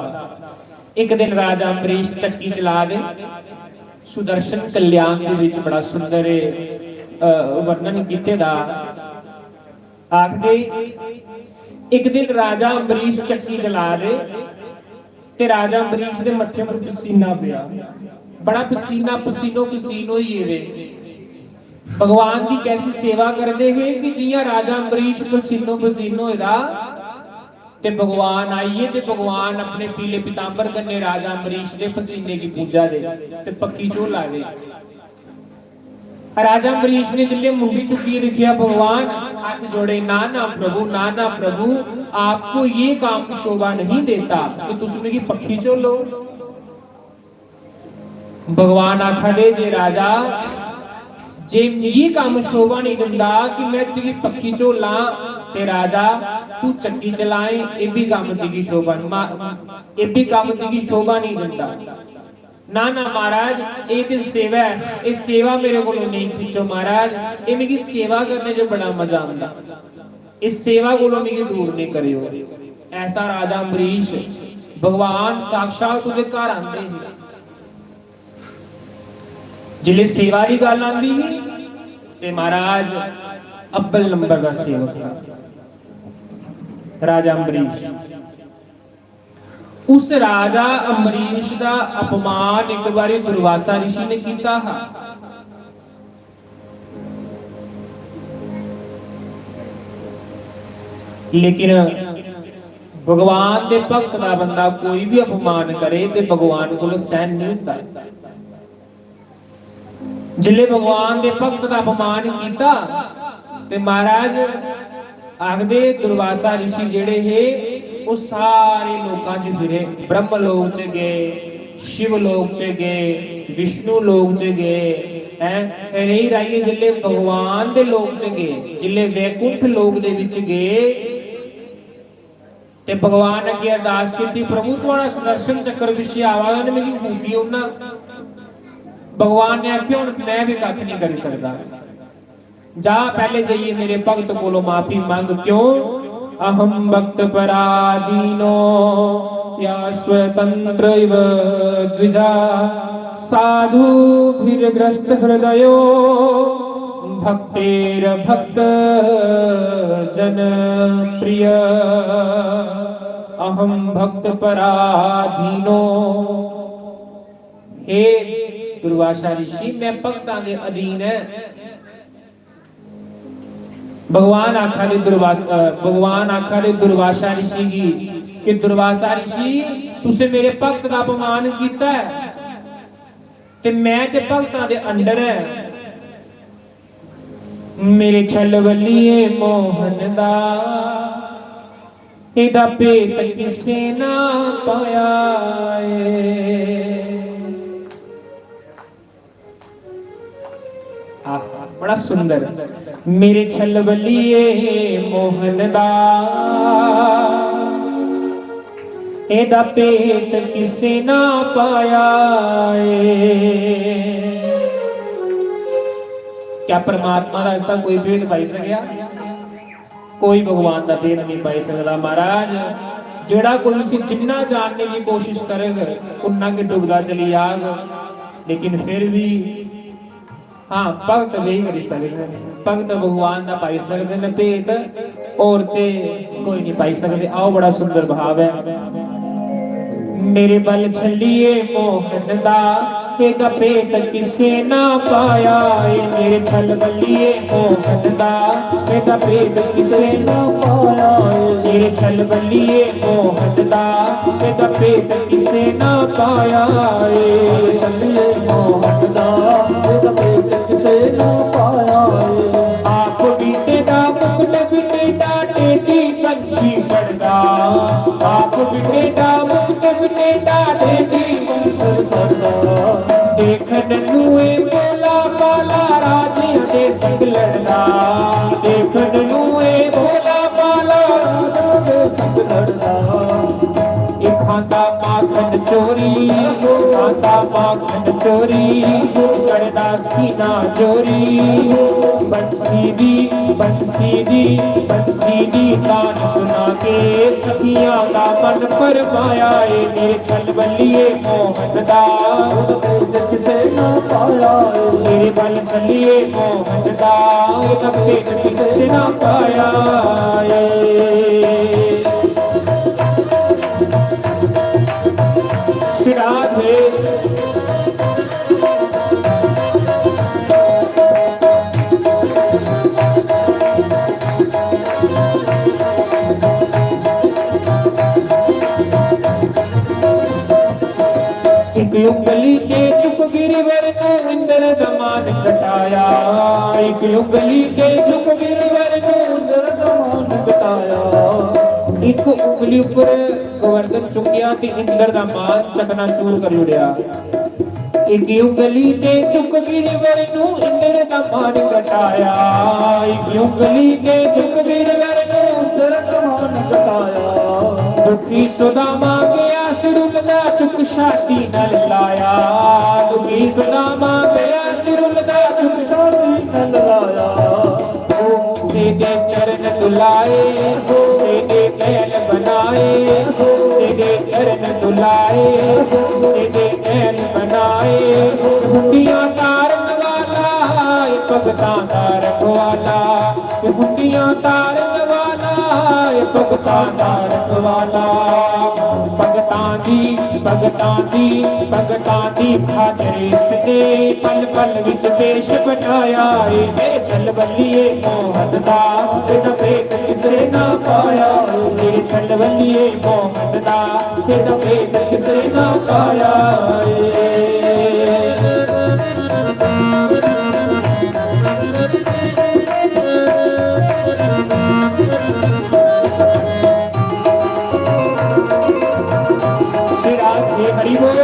B: एक दिन राजा अम्बरीश चक्की चला दे, सुदर्शन कल्याण दे विच बड़ा सुंदर वर्णन कीते दा आखदे, एक दिन राजा अम्बरीश चक्की चला दे ते राजा अम्बरीश दे मत्थे पर पसीना पिया, बड़ा पसीना पसीनो पसीन होइए वे। भगवान की कैसी सेवा करते हैं कि जियां राजा अम्बरीश पसीनो पसीन होएगा ते भगवान आइए ते भगवान अपने पीले पीतांबर कन्ने राजा अम्बरीश दे पसीने की पूजा दे ते पक्की झोला दे। राजा अम्बरीश ने जिले मुंडी चुकी देखिया भगवान हाथ जोड़े, ना ना प्रभु, ना ना प्रभु, आपको ये काम शोभा नहीं देता कि तुम मेरी पक्की झोलो। भगवान आखा दे जे राजा जे ये काम शोभा नहीं दिंदा कि मैं तेरी पक्की झोला ते राजा तू चक्की चलाए, ये भी काम तेरी शोभा, ये भी काम तेरी शोभा नहीं दिंदा। ना ना महाराज ये तो सेवा है, ये सेवा मेरे को नहीं खींचो महाराज, ये मेरी सेवा करने जो बड़ा मजा आता, इस सेवा को मेरी दूर नहीं करियो। ऐसा राजा अम्बरीश भगवान साक्षात उहदे घर आंदे हैं। जिले सेवा की गल आती है ते महाराज अव्वल नंबर का सेवक राजा अम्बरीश। उस राजा अमरीश का अपमान एक बारी दुर्वासा ऋषि ने किया। लेकिन भगवान के भक्त का बंदा कोई भी अपमान करे तो भगवान को सहन नहीं होता। जिले भगवान के भक्त का अपमान किया ते महाराज आखदे दुर्वासा ऋषि जेड़े है वो सारे लोकां च फिरे, ब्रह्म लोक च गए, शिव लोक च गए, विष्णु लोक च गए हैं। रही राइए जिले भगवान दे लोक च गए, जिले वैकुंठ लोक दे विच गए ते भगवान अगे अरदास की, प्रभु थोड़ा सुदर्शन चक्र विषय आवाज ने मेरी खूबी होना। भगवान ने आखिया हुण मैं भी कख नहीं कर सकता, जा पहले जाइए मेरे भक्त कोलों माफी मांग। क्यों? अहम भक्त पराधीनो या स्वतंत्र इव द्विजा साधु भीरग्रस्त हृदयो भक्तेर भक्त जन प्रिय। अहम भक्त पराधीनो, हे दुर्वासा ऋषि मैं भक्तां दे अधीन है। भगवान आखा दे दुर्वासा ऋषि की कि दुर्वासा ऋषि तुसे मेरे भक्त का अपमान किया है ते मैं ते भक्तां दे अंडर है। मेरे छल वलिए मोहन दा एदा पेट किसे ना पाया बड़ा सुंदर। मेरे छल वलिए मोहन दा एदा पेट किसे ना पाया। क्या परमात्मा का अज तक कोई भेद पाई सकया? कोई भगवान का भेद नहीं पाई सकता। महाराज जेड़ा कोई उसे जिन्ना जानने की कोशिश करेगा उन्ना के डूबदा चली जाएगा। लेकिन फिर भी हाँ भगत भी करी सकते, भगत भगवान का पाई सकते हैं भेद, औरतें कोई नहीं पाई सकते। आओ बड़ा सुंदर भाव है। मेरे बल छलिए मोहन दा एदा पेट किसे ना पाया। मेरे छल बलिए मोहन दा एदा पेट किसे ना पाया। मेरे छल बलिए मोहन दा एदा पेट किसे ना पाया। छलिए मोहन दा एदा पेट किसे ना पाया। आप बीते दा मुकुट बीते दा टेटी पंछी पड़दा। आप बीते दा मुकुट बीते दा टेटी पंछी पड़दा। देखन नूए भोला बाला राजियां दे संग लड़दा। देखन नूए भोला बाला राजियां दे संग लड़दा। एक खांदा माखन चोरी, खांदा माखन चोरी, करदा सीना चोरी। बंसी दी तान सुना के सखियां दा मन परमाया। मेरे छल बलिए मोहन दा किसे ना पाया। मेरे बल छलिए मोहन दा पेट किसे ना पाया। श्राद्धे एक उंगली के चुप गिरवर को इंद्र दमान घटाया। एक उंगली के चुप गिरवर को इंद्र दमान घटाया। एक उंगली ऊपर गोवर्धन चुकिया ते इंद्र दा मान चकनाचूर कर उड़िया। एक उंगली ते चुक गिरवर को इंद्र दा मान घटाया। एक उंगली के चुक गिरवर को इंद्र दा मान घटाया। दुखी सुदामा गया सिरुलदा चुक छाती नल लाया। दुखी सुदामा गया सिरुलदा चुक छाती नल लाया। सीधे चरण दुलाए, सीधे नैन बनाए। सीधे चरण दुलाए, सीधे नैन बनाए। हुंडियां तारन वाला भगतां दा रखवाला। हुंडियां तारन वाला भगतां दा रखवाला। भगतां भगतां दी खातर इसने पल पल विच वेश बनाया है। मेरे छल बल्लिए मोहन दा तेरा भेद किसे ना पाया। मेरे छल बल्लिए मोहन दा तेरा भेद किसे ना पाया। हरि बोल।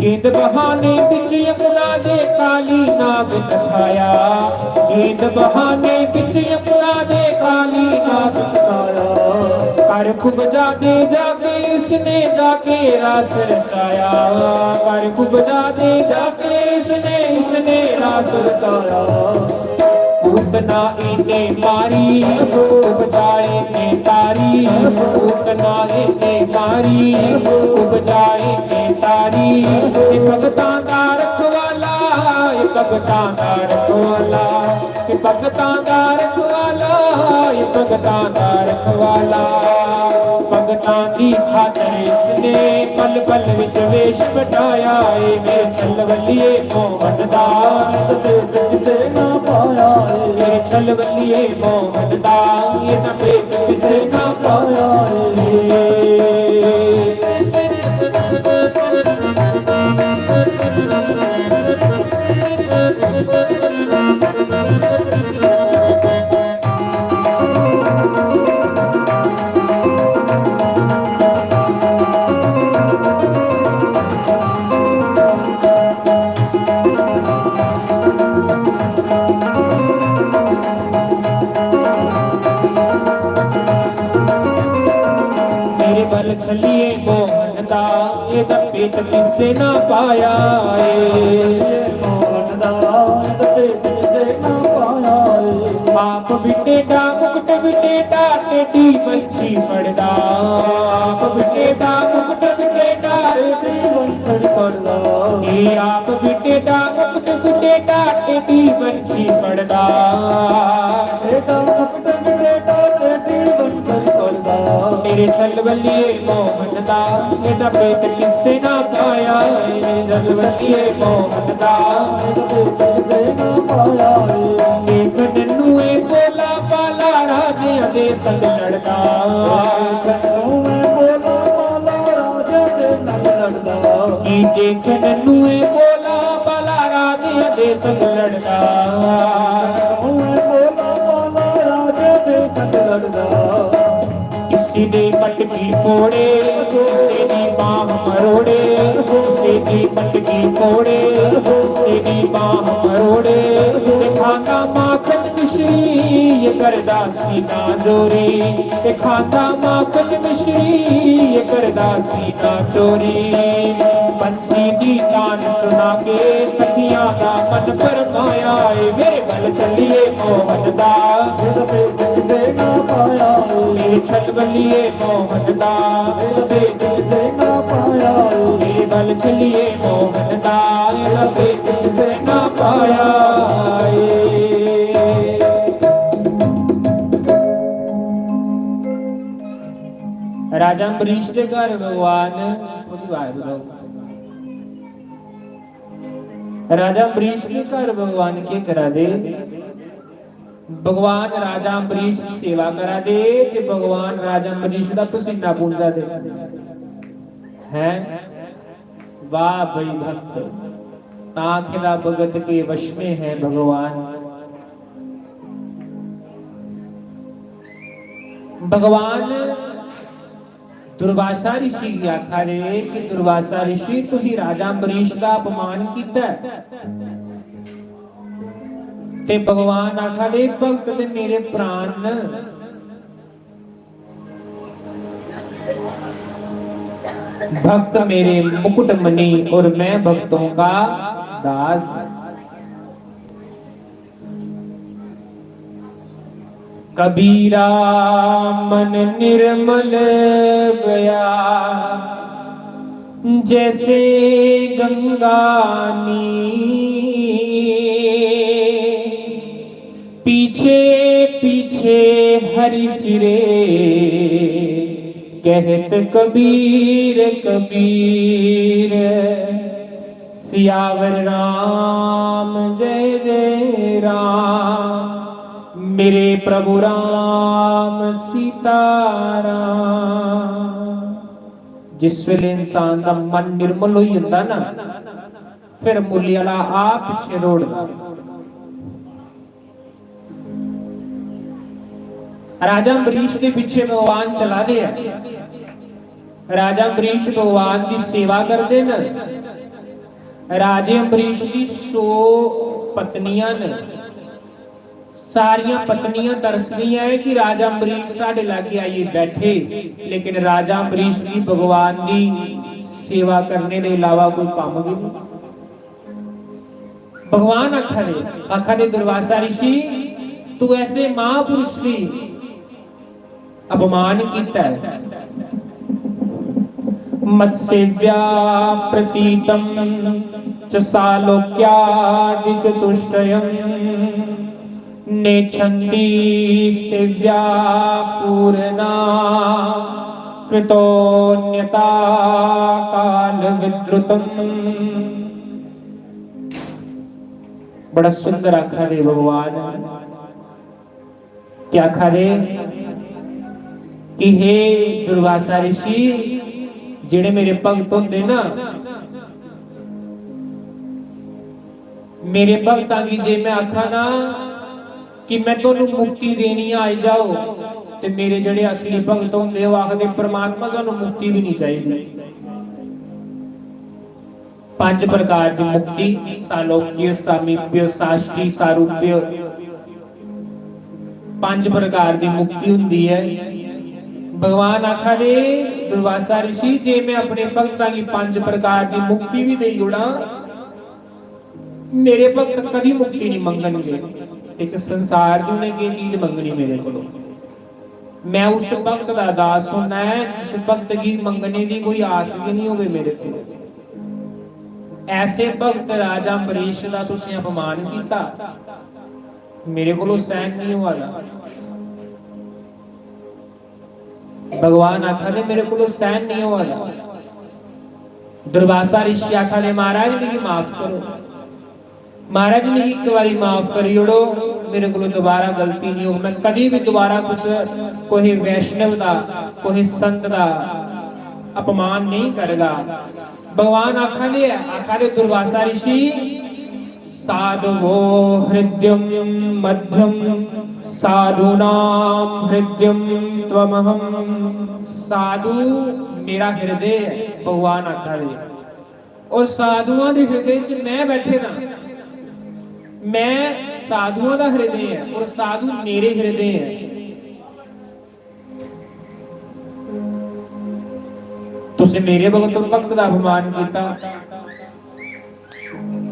B: गेंद बहाने बिच यमुना दे काली नाग नठाया। गेंद बहाने बिच यमुना दे काली नाग नठाया। कर कुबजा दे जाके इसने जाके रास रचाया। कर कुबजा दे जाके इसने रास रचाया। पूतना इने मारी उपजाए ने तारी। पूतना इने मारी उपजाए ने तारी। भगतां दा रखवाला भगतां दा रखवाला भगतां दा रखवाला भगतां दा रखवाला। भगतां दी खातर इसने पल पल विच वेश बटाया है। मेरे छल बल्लिए मोहन दा किसे ना पाया। मेरे छल बल्लिए मोहन दा ये ना भेद किसे ना पाया। छलिए मोहन दा ये पेट किसे ना पाया। मोहन दा पेट किसे ना पाया। आप बिटे दा मुकुट बिटे दा टेडी बंसी फड़दा। आप बिटे दा मुकुट बिटे दा टेडी बंसी फड़दा। ये आप बिटे दा मुकुट बिटे दा टेडी बंसी फड़दा। बेटा मुकुट बिटे दा टेडी बंसी फड़दा। मेरे छल बल्लिए मोहन दा एदा पेट किसे ना पाया। मेरे छल बल्लिए मोहन दा एदा पेट किसे ना पाया। देख नन्नुए बोला पाला राजिया दे संग लड़दा। नन्नुए बोला पाला राजिया दे संग लड़दा। की देख नन्नुए बोला पाला राजिया दे संग लड़दा। नन्नुए बोला पाला राजिया दे संग लड़दा। किसी दी पटकी फोड़े किसी दी बाह मरोड़े। किसी दी पटकी फोड़े किसी दी बाह मरोड़े। खाना माखन मिश्री ये करदा सीना जोरी। खाना माखन मिश्री ये करदा सीना चोरी। बंसी दी तान सुना के सखियां दा मन फरमाया। मेरे गल चलिए मोहन दा किसे ना पाया। मेरे छल बल्लिए मोहन दा भेद किसे ना पाया। मेरे गल चलिए मोहन दा भेद किसे ना पाया। राजा अम्बरीश दे घर भगवान राजा अम्बरीश के घर भगवान के करा दे। भगवान राजा अम्बरीश सेवा करा दे ते भगवान राजा अम्बरीश दा पसीना पूंजा दे हैं। वाह भाई भक्त आखिला भगत के वश में है भगवान। भगवान दुर्वासा ऋषि की आखा रे कि दुर्वासा ऋषि तू ही राजा अम्बरीश का अपमान किया। ते भगवान आखा दे भक्त ते मेरे प्राण भक्त मेरे मुकुट मणि और मैं भक्तों का दास। कबीरा मन निर्मल गया जैसे गंगा पीछे पीछे हरि फिरे, कहत कबीर कबीर, सियावर राम जय जय राम, मेरे प्रभु राम सीताराम। जिस वेले इंसान का मन निर्मल हो जाता ना, फिर मुरली वाला आप पिछे रोड़दा। राजा अम्बरीश के पीछे भगवान चला दिया। राजा अम्बरीश भगवान की सेवा करते न। राजे अम्बरीश की 100 पत्नियां ने, सारिया पत्नियां तरस रही है कि राजा अम्बरीश साढ़े लागे आइए बैठे, लेकिन राजा अम्बरीश की भगवान की सेवा करने के अलावा कोई काम भी नहीं। भगवान आखा दे दुर्वासा ऋषि, तू ऐसे महापुरुष की अपमान किया है। मत्सेव्या प्रतीतम च सालोक्यादिचतुष्टयम्, नेच्छन्ति सेव्या पूर्णा कृतोन्यता काल विद्रुतम्। बड़ा सुंदर आखा दे भगवान। क्या आखा दे कि हे दुर्वासा ऋषि, जेड़े मेरे भगत होंदे ना, मेरे भगतां की जे मैं आखा ना कि मैं तुहानू मुक्ति देनी आई जाओ, ते मेरे जेड़े असली भगत होंदे वो आखदे परमात्मा सानू मुक्ति भी नहीं चाहिए। 5 प्रकार की मुक्ति, सालोक्य, सामीप्य, साष्टी, सारूप्य, 5 प्रकार की मुक्ति हुंदी है। भगवान आखा दे दुर्वासा ऋषि, जे मैं अपने भक्तां की 5 प्रकार की मुक्ति भी दे उड़ा, मेरे भक्त कभी मुक्ति नहीं मंगणगे। इस संसार की उन्हें ये चीज मंगनी मेरे को। मैं उस भक्त का दास होना है जिस भक्त की मंगने की कोई आस भी नहीं होवे मेरे को। ऐसे भक्त राजा अम्बरीश का तुसीं अपमान किया, मेरे को सहन नहीं हुआ। भगवान आखा दे मेरे को सहन नहीं हुआ। दुर्वासा ऋषि आखा दे महाराज मेरी माफ करो, महाराज मेरी एक बारी माफ करी ओड़ो, मेरे को दोबारा गलती नहीं हो, मैं कभी भी दोबारा कुछ कोई वैष्णव का कोई संत का अपमान नहीं करेगा। भगवान आखा दे दुर्वासा ऋषि, साधुवो हृदयम मध्यम साधुनाम हृदयम त्वमहम्। साधु मेरा हृदय है, भगवान आखा दे, और साधुओं के हृदय च मैं बैठे ना। मैं साधुओं का हृदय है और साधु मेरे हृदय है। तुसीं मेरे भक्त का अपमान किया।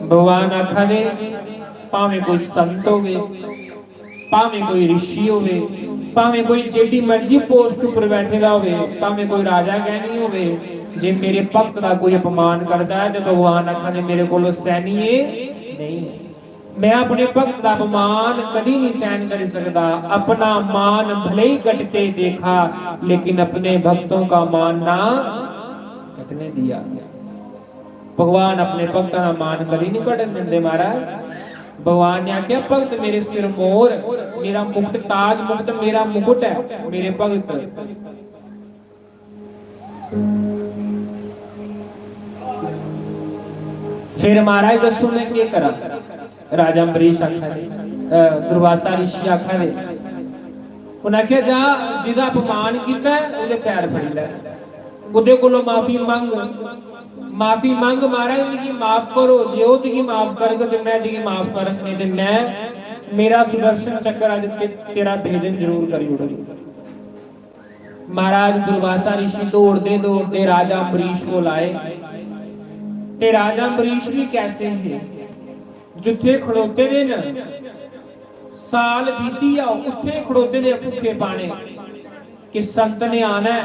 B: भगवान आखा दे भावें कोई संत होवे, भावें कोई ऋषि होवे, भावें कोई जेडी मर्जी पोस्ट पर बैठे दा होवे, भावें कोई राजा कहनी होवे, जे मेरे भक्त का कोई अपमान करता है तो भगवान आखा दे मेरे को सहनीय नहीं। मैं अपने भक्त का अपमान कभी नहीं सहन कर सकता। अपना मान भले ही कटते देखा, लेकिन अपने भक्तों का मान ना कटने दिया। भगवान अपने भक्तों का मान कभी नहीं कटने देंगे महाराज। भगवान ने आख्या भगत मेरे सिर मोर, मेरा मुकुट ताज मुकुट मेरा मुकुट है मेरे भगत। फिर महाराज दसो मैं क्या करा। राजा अम्बरीश आखा दे, दुर्वासा ऋषि आखा दे, उन्हें आख्या जा जिदा अपमान किया उहदे पैर फड़ी लै, उहदे कोलों माफी मंग, माफी मंग महाराज मिगी माफ करो। जे ओ तिगी माफ करगे ते मैं तिगी माफ करंग, नहीं ते मैं मेरा सुदर्शन चक्र अज तेरा भेदन जरूर करी उड़ूंगी। महाराज दुर्वासा ऋषि दौड़ते दौड़ते राजा अम्बरीश को लाए, ते राजा अम्बरीश भी कैसे थे, जिथे खड़ोते दे न साल बीती आओ, उथे खड़ोते दे भुखे पाने कि संत ने आना है,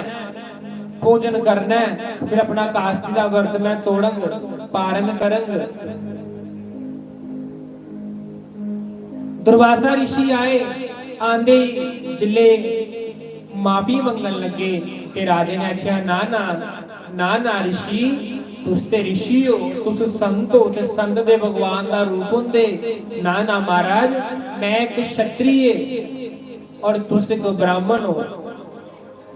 B: भोजन करना है, फिर अपना कास्ती का व्रत मैं तोड़ंग, पारण करंग। दुर्वासा ऋषि आए, आंदे जिले माफी मंगन लगे ते राजे ने आख्या ना ना ना ना ऋषि, तुस ते ऋषि हो, तुस संत हो ते संत दे भगवान दा रूप हुंदे। ना ना महाराज, मैं एक क्षत्रिय और तुस एक ब्राह्मण हो,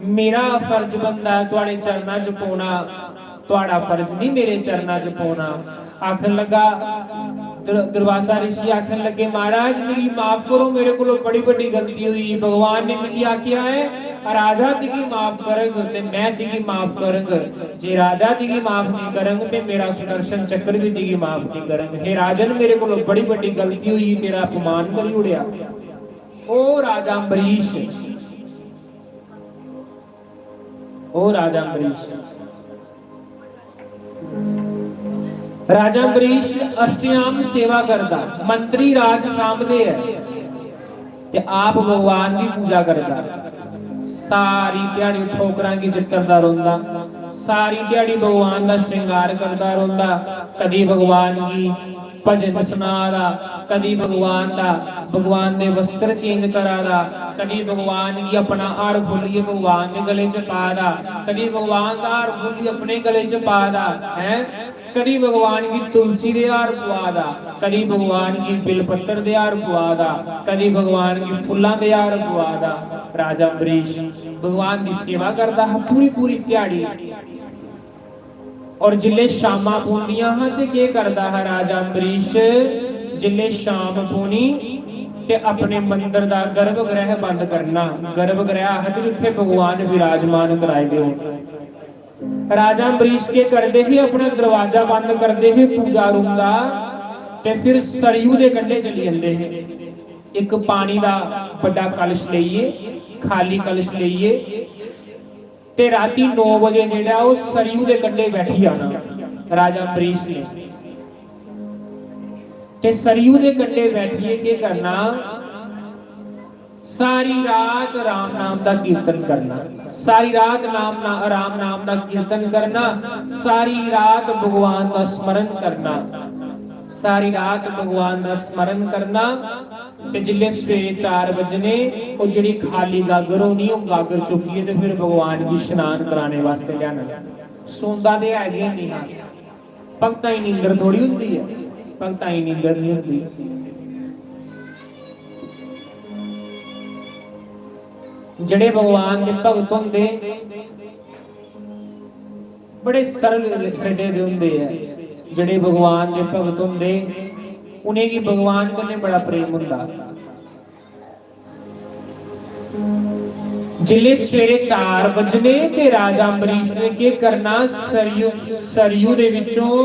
B: मेरा फर्ज बनदा तुहाडे चरणां च पौना, तुहाडा फर्ज नहीं मेरे चरणां च पौना। आखन लगा दुर्वासा ऋषि आखन लगे महाराज मेरी माफ करो, मेरे को बड़ी बड़ी गलती हुई, भगवान ने मिगी आख्या है राजा तिगी माफ करंग ते मैं तिगी माफ करंग, जे राजा तिगी माफ नहीं करंग ते मेरा सुदर्शन चक्र भी तिगी माफ नहीं करंग। हे राजन मेरे को बड़ी बड़ी गलती हुई, तेरा अपमान करी उड़िया। ओ राजा अम्बरीश, ओ राजा अम्बरीश, राजा अम्बरीश अष्टयाम सेवा करता, मंत्री राज सामने है ते आप भगवान की पूजा करता। सारी दिहाड़ी ठोकरां की चित्रदा रोंदा, सारी दिहाड़ी भगवान का श्रृंगार करता रोंदा, कदी भगवान की भजन सुनादा, कदी भगवान दे वस्त्र चेंज करादा, कदी भगवान की अपना हार खोलिए भगवान के गले च पादा, कदी भगवान का हार खोलिए अपने गले च पादा है, कदी भगवान की तुलसी दे हार पवादा, कदी भगवान की बिलपत्र दे हार पवादा, कदी भगवान की फुल्लां दे हार पवादा। राजा अम्बरीश भगवान की सेवा करता है पूरी पूरी दिहाड़ी। और जिले शामा पूंदियां हैं ते के करदा है राजा अम्बरीश, जिले शाम पूनी ते अपने मंदिर दा गर्भगृह बंद करना। गर्भगृह है जिथे भगवान विराजमान कराए दे। राजा अम्बरीश के करदे ही अपना दरवाजा बंद करदे ही पूजा रूम दा, ते फिर सरयू दे कंढे चली जांदे है। एक पानी दा बड़ा कलश लईए, खाली कलश लईए ते राती 9 बजे जेड़ा वो सरयू दे कंढे बैठी जाना राजा अम्बरीश ने। ते सरयू दे कंढे बैठिए के करना, सारी रात राम नाम दा कीर्तन करना, सारी रात राम नाम दा कीर्तन करना, सारी रात भगवान दा स्मरण करना, सारी रात भगवान दा स्मरण करना। ते जिले सवेरे 4 बजने वो जिहड़ी खाली गागर होनी वो गागर चुकिए ते फिर भगवान की स्नान कराने वास्ते लियाना। सोंदा दे है नहीं, हाँ भगतां ही नींदर थोड़ी हुंदी है, भगतां ही नींदर नहीं हुंदी। जिहड़े भगवान दे भगत हुंदे बड़े सरल हृदय दे हुंदे है, जिहड़े भगवान दे भगत हुंदे उन्हें की भगवान कन्ने बड़ा प्रेम हुंदा। जिले सवेरे 4 बजने ते राजा अम्बरीश ने के करना, सरयू दे विचों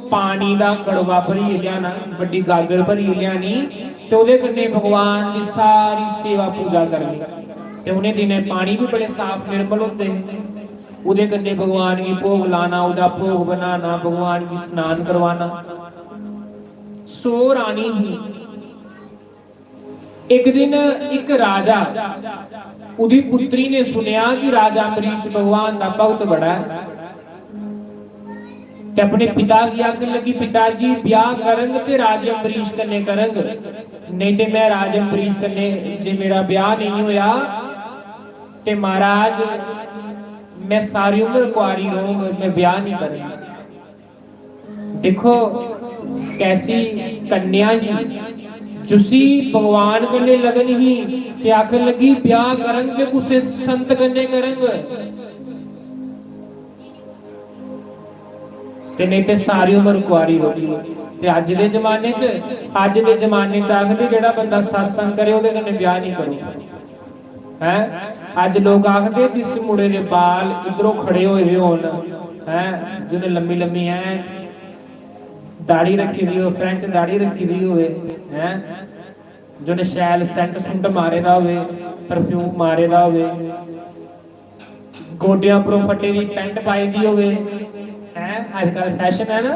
B: पानी दा कड़वा भरी लियाना, बड़ी गागर भरी लियानी ते ओदे कन्ने भगवान दी सारी सेवा पूजा करनी। ते उन्हें दिने पानी भी बड़े साफ निर्मल होंदे, उदे कन्ने भगवान की भोग लाना, उदा भोग बनाना, भगवान की स्नान करवाना। सो रानी ही एक दिन एक राजा उदी पुत्री ने सुनिया कि राजा अम्बरीश भगवान दा भगत बड़ा है, ते अपने पिता की आखन लगी पिताजी ब्याह करंग ते राजे अम्बरीश कन्ने करंग, नहीं ते मैं राजे अम्बरीश कन्ने जे मेरा ब्याह नहीं होया ते महाराज मैं सारी उम्र कुआरी रहूंगा, मैं ब्याह नहीं करूंगा। देखो कैसी कन्या ही जुसी भगवान कन्ने लगन ही ते आखन लगी ब्याह करंग ते कुसे संत कन्ने करंग, ते नहीं ते सारी उम्र कुआरी होगी। ते अज दे जमाने च आखदे जेड़ा बंदा सत्संग करे ओदे कन्ने ब्याह नहीं करो है। अज लोग आखदे जिस मुड़े दे बाल इधरों खड़े होए होन है, जिन्हें लंबी लंबी है दाढ़ी रखी दी हो, फ्रेंच दाढ़ी रखी दी होवे है, जिन्हें शैल सेंट सुंट मारे दा होवे, परफ्यूम मारे दा होवे, गोडियां उपरों फटे दी पैंट पाई दी होवे है, आजकल फैशन है ना,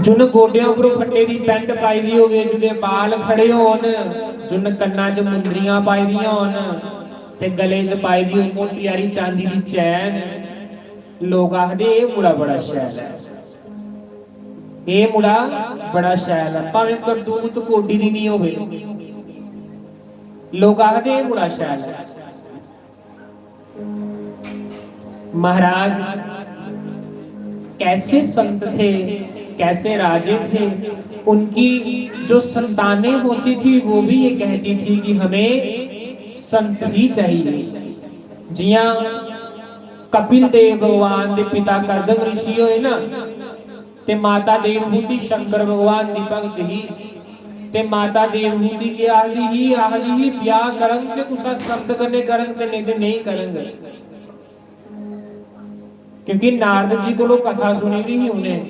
B: जिन गोडियां उपरों फटे दी पैंट पाई दी होवे, जिहदे बाल खड़े होन, जिन कन्नां च मुंदरियां पाई दियां होन ते गले च पाई दी मोटी यारी चांदी दी चैन। लोग आखदे ये मुड़ा बड़ा शैल है, ये मुड़ा बड़ा शैल है, भावें करतूत कोडी दी नहीं होवे, लोग आखदे ये मुड़ा शैल है। महाराज कैसे संत थे, कैसे राजे थे, उनकी जो संतानें होती थी वो भी ये कहती थी कि हमें संत ही चाहिए। जियां कपिल देव भगवान के पिता करदम ऋषि होए ना, ते माता देवहूति शंकर भगवान की भगत ही, ते माता देवहूति के आखदी ही ब्याह करन ते कुछ संत कने करन ते नहीं करन, क्योंकि नारद जी को कथा सुनी थी उन्हें,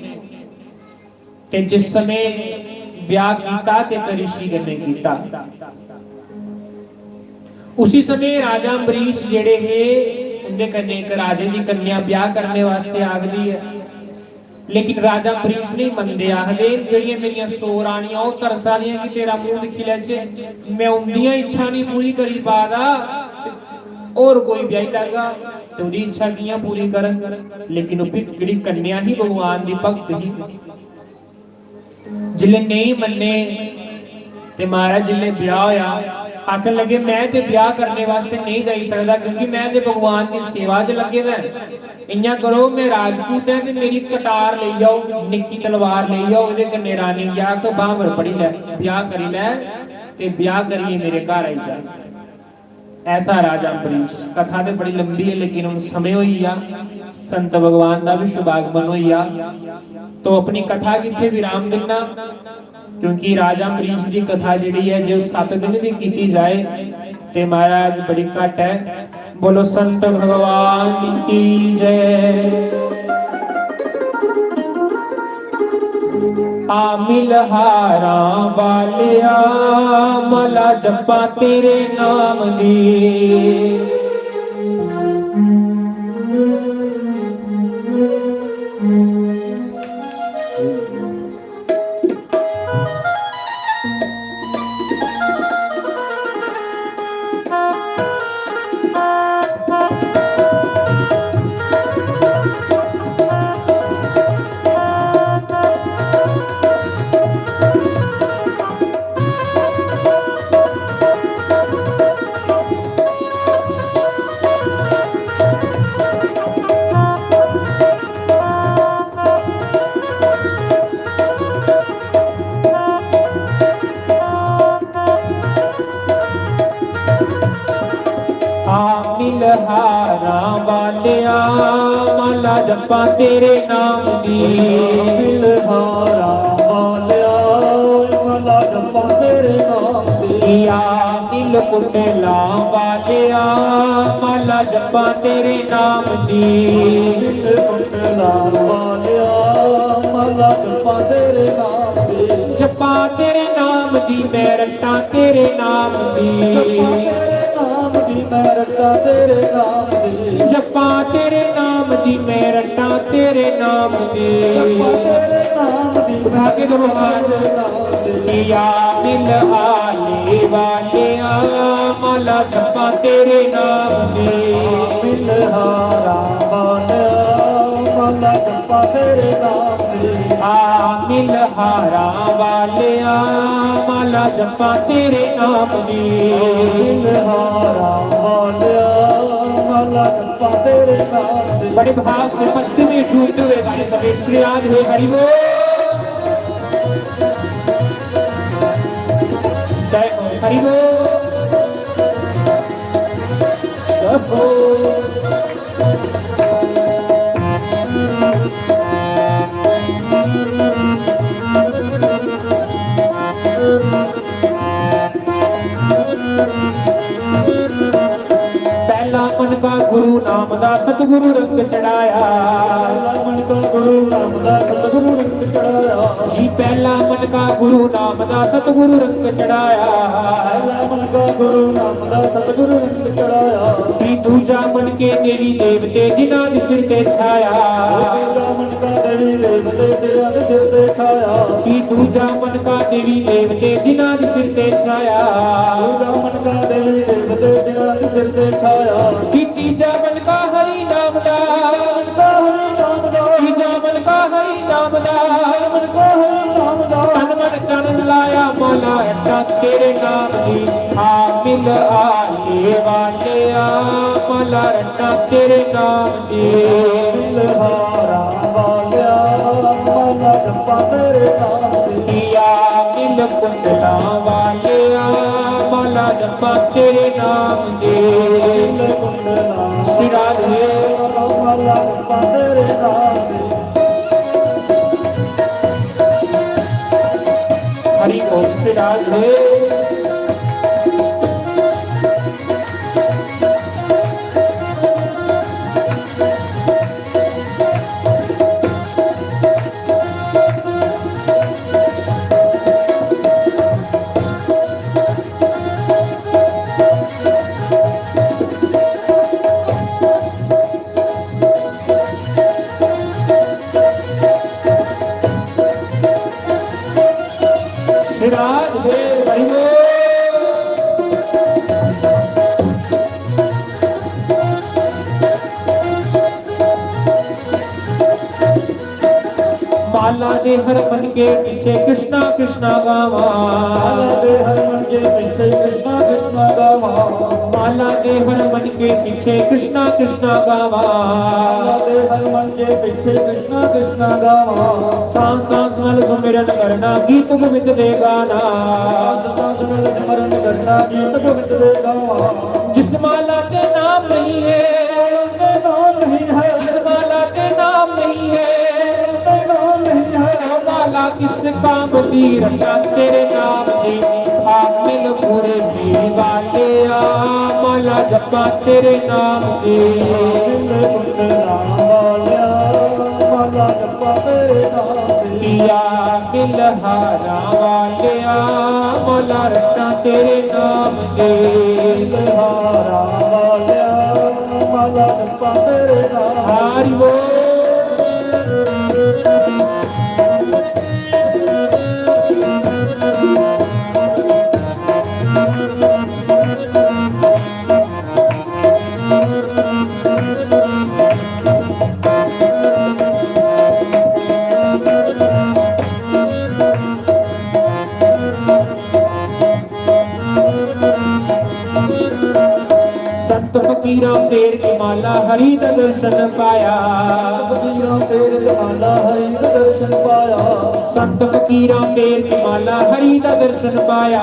B: ते जिस समय ब्याह कीता ते ऋषि कन्ने कीता, उसी समय राजा अम्बरीश जेड़े है उनके कन्ने एक राजे की कन्या ब्याह करने वास्ते आगदी है, लेकिन राजा अम्बरीश नहीं मनदे, आखदे जेड़ियां मेरियां 100 रानियां ओ तरस आलियां कि तेरा मुंह दिखी लैचे, मैं उंदियां इच्छा नहीं पूरी करी पादा और कोई ब्याही लगा तो उदी इच्छा कियां पूरी करन। लेकिन उहदी कन्या ही भगवान दी भगत ही, जिले नहीं मन्ने ते महाराज जिले ब्याह होया, आखन लगे मैं ते ब्याह करने वास्ते नहीं जाई सकदा, क्योंकि मैं ते भगवान की सेवा च लगे दा। इयां करो मैं राजपूत है ते मेरी कटार ले जाओ, निक्की तलवार ले जाओ, इहदे कन्ने रानी जाके बाहर पड़ी लै, ब्याह करी लै ते ब्याह करिए मेरे घर आई जा। ऐसा राजा अम्बरीश। कथा तो बड़ी लंबी है लेकिन हम समय होई आ, संत भगवान का भी शुभागमन होई आ, तो अपनी कथा किथे विराम देना, क्योंकि राजा अम्बरीश की कथा जिहड़ी है जो 7 दिन भी की जाए ते महाराज बड़ी घट है। बोलो संत भगवान की जय। आमिल हारा वालिया मला जपा तेरे नाम दी, हारा वालिया माला जपा तेरे नाम दी,
C: हारा वालिया माला जपा तेरे नाम दी,
B: मिल कुंडला वालिया माला जपा तेरे नाम दी,
C: मिल कुंडला वालिया माला जपा तेरे नाम दी,
B: जपा तेरे नाम दी मैं रटा तेरे नाम दी,
C: मैं रटा तेरे नाम दी,
B: जपा तेरे नाम दी मैं रटा तेरे नाम दी,
C: तेरे नाम दी
B: भाग्य या मिल आले वाले माला जपा तेरे नाम दी,
C: मिल हारा वालिया माला जपा तेरे नाम दी,
B: मिल हारा वालिया माला जपा तेरे नाम दी,
C: मिल हारा वालिया माला जपा तेरे नाम दी।
B: बड़े भाव से मस्ती में झूमते हुए गाने सभी श्री राधे हरि बोल। जय हो हरि बोल। पहला मन का गुरु नाम दा सतगुरु रंग चढ़ाया,
C: मन का गुरु नाम दा सतगुरु रंग चढ़ाया,
B: जी पहला मन का गुरु नाम दा सतगुरु रंग चढ़ाया,
C: मन का गुरु नाम दा सतगुरु रंग चढ़ाया,
B: ती दूजा मन के तेरी देवते जिन्हां दे सिर ते छाया,
C: दूजा मन का तेरी देवते सिर ते छाया,
B: कि दूजा मन का देवी देवते जिन्हां दे सिर ते छाया,
C: ਦੂਜਾ ਮਨ ਕਾ ਦੇਵੀ ਦੇਵਤੇ ਜਿਨ੍ਹਾਂ ਦੇ ਸਿਰ ਤੇ ਛਾਇਆ,
B: कि तीजा मन का हरि नाम दा,
C: ਮਨ ਕਾ ਹਰੀ ਨਾਮ ਦਾ,
B: तीजा मन का हरि नाम दा,
C: ਮਨ ਕਾ ਹਰੀ ਨਾਮ ਦਾ,
B: तन मन चरण लाया मौला अड्डा तेरे नाम दी, हामिल आले वाले मौला अड्डा तेरे नाम दी,
C: ਮਿਲਹਾਰਾ ਵਾਲਿਆ ਮਾਲਾ ਜਪਾ ਤੇਰੇ ਨਾਮ ਦੀ,
B: किया मिल कुंडला वाले मौला जपा तेरे नाम दे,
C: ਮਿਲ ਕੁੰਡਲਾ
B: सिरा दे
C: ਮਾਲਾ ਜਪਾ ਤੇਰੇ ਨਾਮ ਦੀ,
B: हरि ओम सिरा दे सिराज दे हरि माला ने हर मन के पीछे कृष्णा कृष्णा गावा,
C: ਮਾਲਾ ਦੇ ਹਰ ਮਨ ਕੇ ਪਿੱਛੇ ਕ੍ਰਿਸ਼ਨਾ ਕ੍ਰਿਸ਼ਨਾ ਗਾਵਾ,
B: माला ने हर मन के पीछे कृष्णा कृष्णा गावा,
C: ਮਾਲਾ ਦੇ ਹਰ ਮਨ ਕੇ ਪਿੱਛੇ ਕ੍ਰਿਸ਼ਨਾ ਕ੍ਰਿਸ਼ਨਾ ਗਾਵਾ,
B: सांस सांस मल सुमिरन करना गीत गोविंद दे गाना,
C: ਸਾਸ ਸਾਸ ਮਿਲ ਸਿਮਰਨ ਕਰਨਾ ਗੀਤ ਗੋਬਿੰਦ ਦੇ ਗਾਵਾ,
B: जिस माला के नाम नहीं है,
C: ਉਸਦੇ ਨਾਮ ਨਹੀਂ ਹੈ,
B: जिस माला के नाम नहीं है,
C: ਉਸਦੇ ਨਾਮ ਨਹੀਂ ਹੈ,
B: वो माला किस काम की रखा तेरे नाम की, हामिल पूरे भी वाले माला जपा तेरे नाम की,
C: ਮਿਲ ਕੁੰਡਲਾ ਵਾਲਿਆ ਮਾਲਾ ਜਪਾ ਤੇਰੇ ਨਾਮ ਦੀ,
B: किया मिलहारा वाले मौला रखा तेरे नाम दे,
C: ਮਿਲਹਾਰਾ ਵਾਲਿਆ ਮਾਲਾ ਜਪਾ ਤੇਰੇ ਨਾਮ ਦੀ,
B: हरि बोल संत फकीरा फेर के माला हरि दा दर्शन पाया,
C: ਫਕੀਰਾਂ ਤੇਰੇ ਜਮਾਲਾ ਹਰੀ ਦਾ ਦਰਸ਼ਨ ਪਾਇਆ,
B: संत फकीरा फेर के माला हरि दा दर्शन पाया,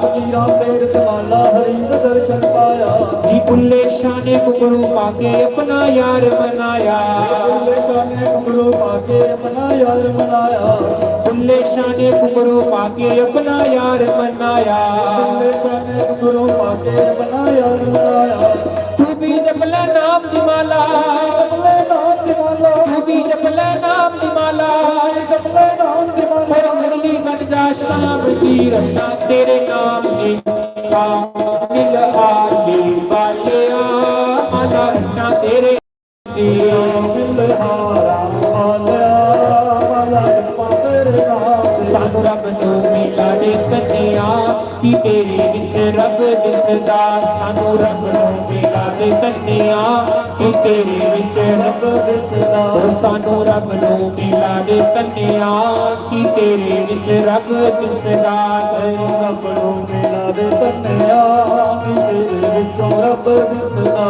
C: ਫਕੀਰਾਂ ਤੇਰੇ ਜਮਾਲਾ ਹਰੀ ਦਾ ਦਰਸ਼ਨ ਪਾਇਆ,
B: जी बुल्ले शाह ने कुकरू पाके अपना यार मनाया,
C: ਬੁੱਲੇ ਸ਼ਾਹ ਨੇ ਘੁੰਗਰੂ ਪਾ ਕੇ ਆਪਣਾ ਯਾਰ ਮਨਾਇਆ,
B: बुल्ले शाह ने कुकरू पाके अपना यार मनाया,
C: ਬੁੱਲੇ ਸ਼ਾਹ ਨੇ ਘੁੰਗਰੂ ਪਾ ਕੇ ਆਪਣਾ ਯਾਰ ਮਨਾਇਆ,
B: तू भी जपला नाम दी माला,
C: ਜਪਲੇ ਨਾਮ ਦੀ ਮਾਲਾ,
B: तू भी जपला नाम दी माला,
C: ਜਪਲੇ ਨਾਮ ਦੀ ਮਾਲਾ,
B: और मुरली बन जा शाम की रखना तेरे नाम की, मिल आले वाले माला रखना तेरे नाम की,
C: ਮਿਲਹਾਰਾ ਵਾਲਿਆ ਮਾਲਾ ਜਪਾ ਤੇਰੇ ਨਾਮ ਦੀ,
B: सानू रब नू मिला दे कन्या की तेरे विच रब दिसदा, सानू रब नू मिला दे कन्या की तेरे विच रब दिसदा, सानू रब नू मिला दे कन्या की तेरे विच रब दिसदा,
C: ਰੱਬ ਨੂੰ ਮਿਲਾ ਦੇ ਤੰਨਿਆ ਕਿ ਤੇਰੇ ਵਿੱਚੋਂ ਰੱਬ ਦਿਸਦਾ,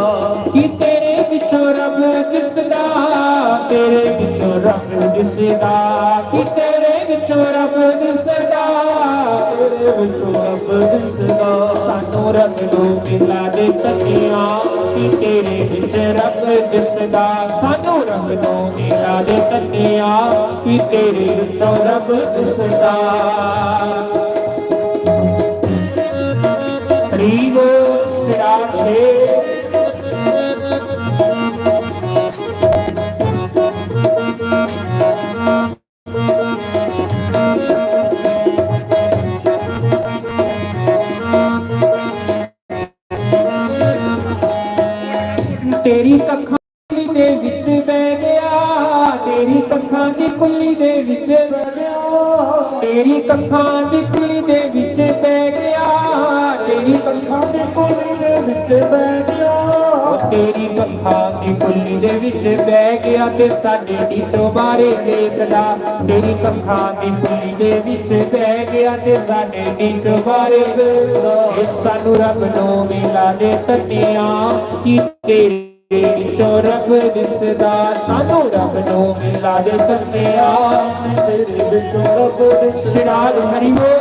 B: कि तेरे विचों रब दिसदा, तेरे विचों रब दिसदा, कि तेरे विचों रब दिसदा,
C: ਤੇਰੇ ਵਿੱਚੋਂ ਰੱਬ ਦਿਸਦਾ,
B: सानू रब नू मिला दे कन्या कि तेरे विच रब दिसदा, सानू रब नू मिला दे कन्या कि तेरे विचों रब दिसदा, हरि बोल सिरा दे तेरी कखां दे विच बह गया, तेरी कखां दी खुली दे विच तेरी कखां दी कुली दे विच बह गया, तेरी कखां दी कुली दे विच बह गया, तेरी कखां दी कुली दे विच बह गया ते साडे दी चौबारे देखदा, तेरी कखां दी कुली दे विच बह गया ते साडे दी चौबारे देखदा। सानू रब नू मिला दे तन्निया कि तेरे विचों रब दिसदा, सानू रब नू मिला दे तन्निया तेरे विचों रब दिसदा। हरि बोल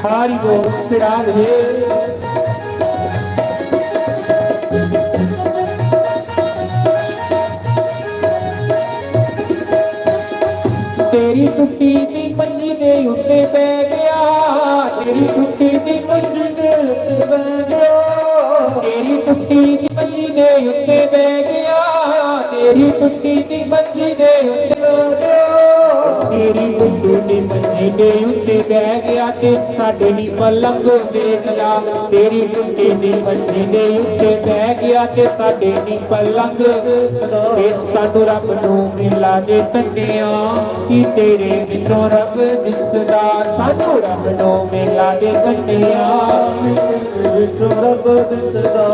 B: हरि बोल सिराज है। तेरी टुटी दी मंजी दे उत्ते बह गया, तेरी टुटी दी मंजी दे उत्ते बह गया, तेरी टुटी दी मंजी दे उत्ते बह गया, तेरी टुटी दी मंजी दे उत्ते बह गया, तेरी टुटी दी मंजी दे उत्ते बह गया ते साडे दी पलंग देख ला, तेरी टुटी दी मंजी दे उत्ते बह गया ते साडे दी पलंग ते सानू रब नू मिला दे तन्निया कि तेरे विचों रब दिसदा, सानू रब नू मिला दे तन्निया तेरे विचों रब दिसदा।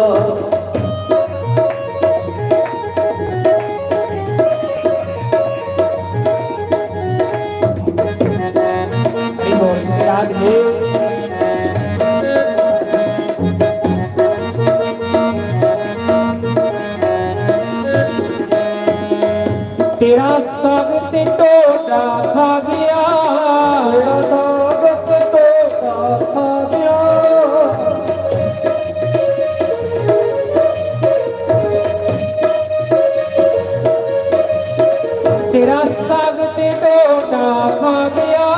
B: तेरा साग ते टोडा खा गया, तेरा साग ते टोडा खा गया, तेरा साग ते टोडा खा गया,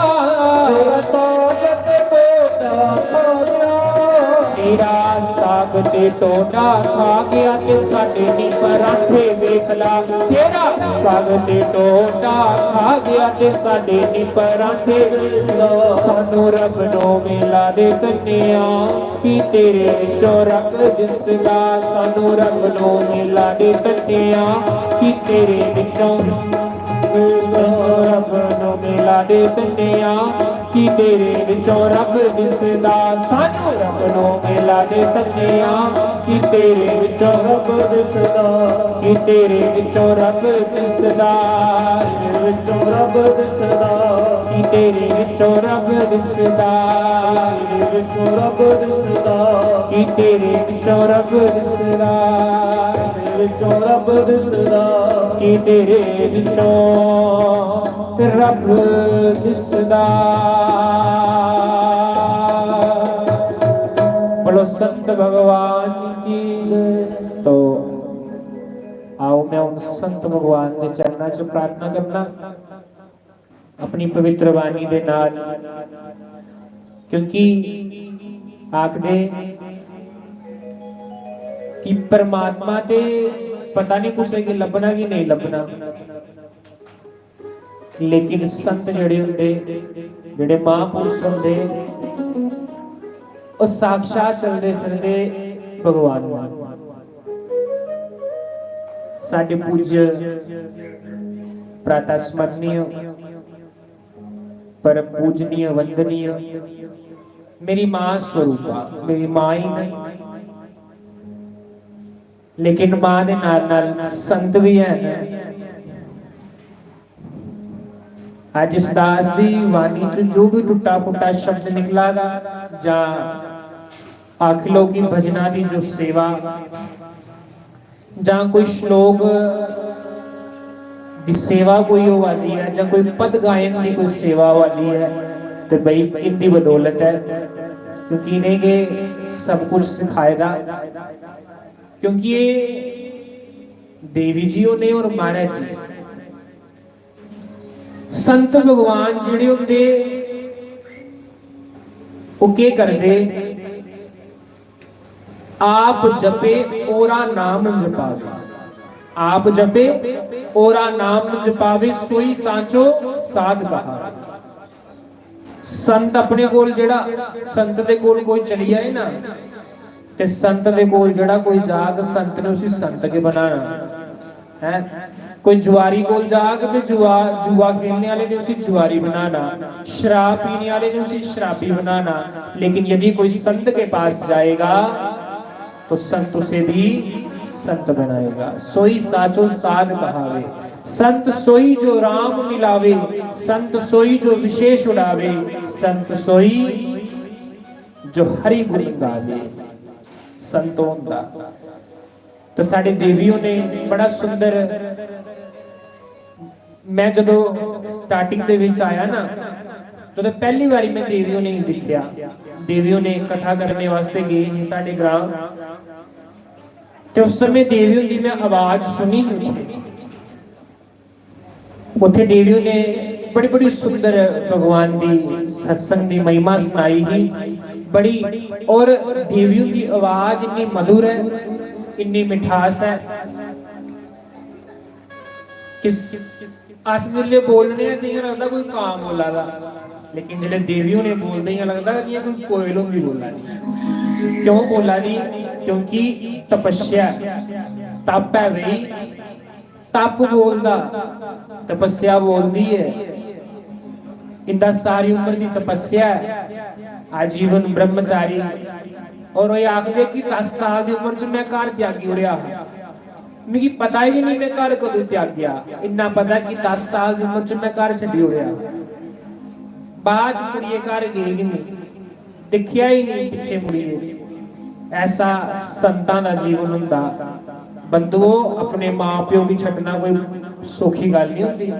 B: तेरा साग ते टोडा खा गया, तेरा साग ते टोडा खा गया ते साडे नी पराठे वेख ला, तेरा साग ते टोडा खा गया ते साडे नी पराठे वेख ला। सानू रब नू मिला दे तन्निया कि तेरे विचों रब दिसदा, सानू रब नू मिला दे तन्निया कि तेरे विचों रब नू मिला दे तन्निया कि तेरे विचों रब दिसदा, सानू रब नू मिला दे तन्निया कि तेरे विचों रब दिसदा, कि तेरे विचों रब दिसदा, तेरे विचों रब दिसदा, कि तेरे विचों रब दिसदा, तेरे विचों रब दिसदा, कि तेरे विचों रब दिसदा, तेरे विचों रब दिसदा, कि तेरे विचों रब दिसदा। बोलो संत भगवान की। तो आओ मैं उन संत भगवान के चरणों च प्रार्थना करना अपनी पवित्र बाणी दे नाल, क्योंकि आखदे कि परमात्मा ते पता नहीं कुछ कि लभना कि नहीं लभना, लेकिन संत जिहड़े हुंदे, जिहड़े महापुरुष हुंदे, ਉਹ ਸਾਖਸ਼ਾਤ ਚਲਦੇ ਫਿਰਦੇ ਭਗਵਾਨ ਨਾਲ। ਸਾਡੇ ਪੂज्य प्रातः स्मरणीय परम पूजनीय वंदनीय मेरी मां स्वरूपा, मेरी मां ही नहीं लेकिन मां दे नाल नाल संत भी है ना। आज इस दास दी वाणी च जो भी टुटा फुटा शब्द निकलागा जा आख लो कि भजना की जो सेवा ਜਾਂ कोई श्लोक की सेवा कोई हो वाली है, ਜਾਂ कोई पद गायन की कोई सेवा वाली है, तो भाई इनकी बदौलत है, क्योंकि इन्हें के सब कुछ सिखाएगा। क्योंकि ये देवी जी ने और महाराज जी संत भगवान जिहड़े हुंदे वो के करदे, आप जपे ओरा नाम जपावे, आप जपे ओरा नाम जपावे सोई सांचो साध कहा। संत अपने कोल जेड़ा संत दे कोल कोई चली आए ना, ते संत दे कोल जड़ा कोई जाग संत ने उसी संत के बनाना है। कोई जुआरी कोल जाग ते जुआ खेलने वाले ने उसी जुआरी बनाना, शराब पीने वाले ने उसी शराबी बनाना। लेकिन यदि कोई संत के पास जाएगा तो संत उसे भी संत बनाएगा। सोई साचो साध कहावे, संत सोई जो राम मिलावे, संत सोई जो विशेष उड़ावे, संत सोई जो हरि गुण गावे। संतों दा तो साढ़े देवियों ने बड़ा सुंदर, मैं जो स्टार्टिंग दे विच आया ना, तो पहली बारी मैं देवियों ने दिखिया। देवियों ने कथा करने वास्ते गए साढ़े ग्राम, तो उस समय देवियों की मैं आवाज सुनी हुई थी। उथे देवियों ने बड़ी बड़ी सुंदर भगवान की सत्संग की महिमा सुनाई ही बड़ी, और देवियों की आवाज इतनी मधुर है, इतनी मिठास है कि अस जिले बोलने जियां लगता कोई काम बोला दा, लेकिन जिले देवियों ने बोलते हैं लगता जियां कोई कोयल होंगी बोला नहीं। क्यों बोला नहीं? क्योंकि तपस्या, तप है भाई, तप बोलदा, तपस्या बोलती है। इंदा सारी उम्र की तपस्या है, आजीवन ब्रह्मचारी। और वही आखदे कि 10 साल की उम्र च मैं घर त्यागी उड़िया, मिगी पता ही नहीं मैं घर कदों त्यागया। इन्ना पता कि 10 साल की उम्र च मैं घर छड्डी उड़िया, बाद मुड़िए घर गए ही नहीं, दिखिया ही नहीं पिछे मुड़िए। ऐसा संतां दा जीवन हुंदा। बंदुओ अपने मां प्यो की छड्डना कोई सौखी गल नहीं होती।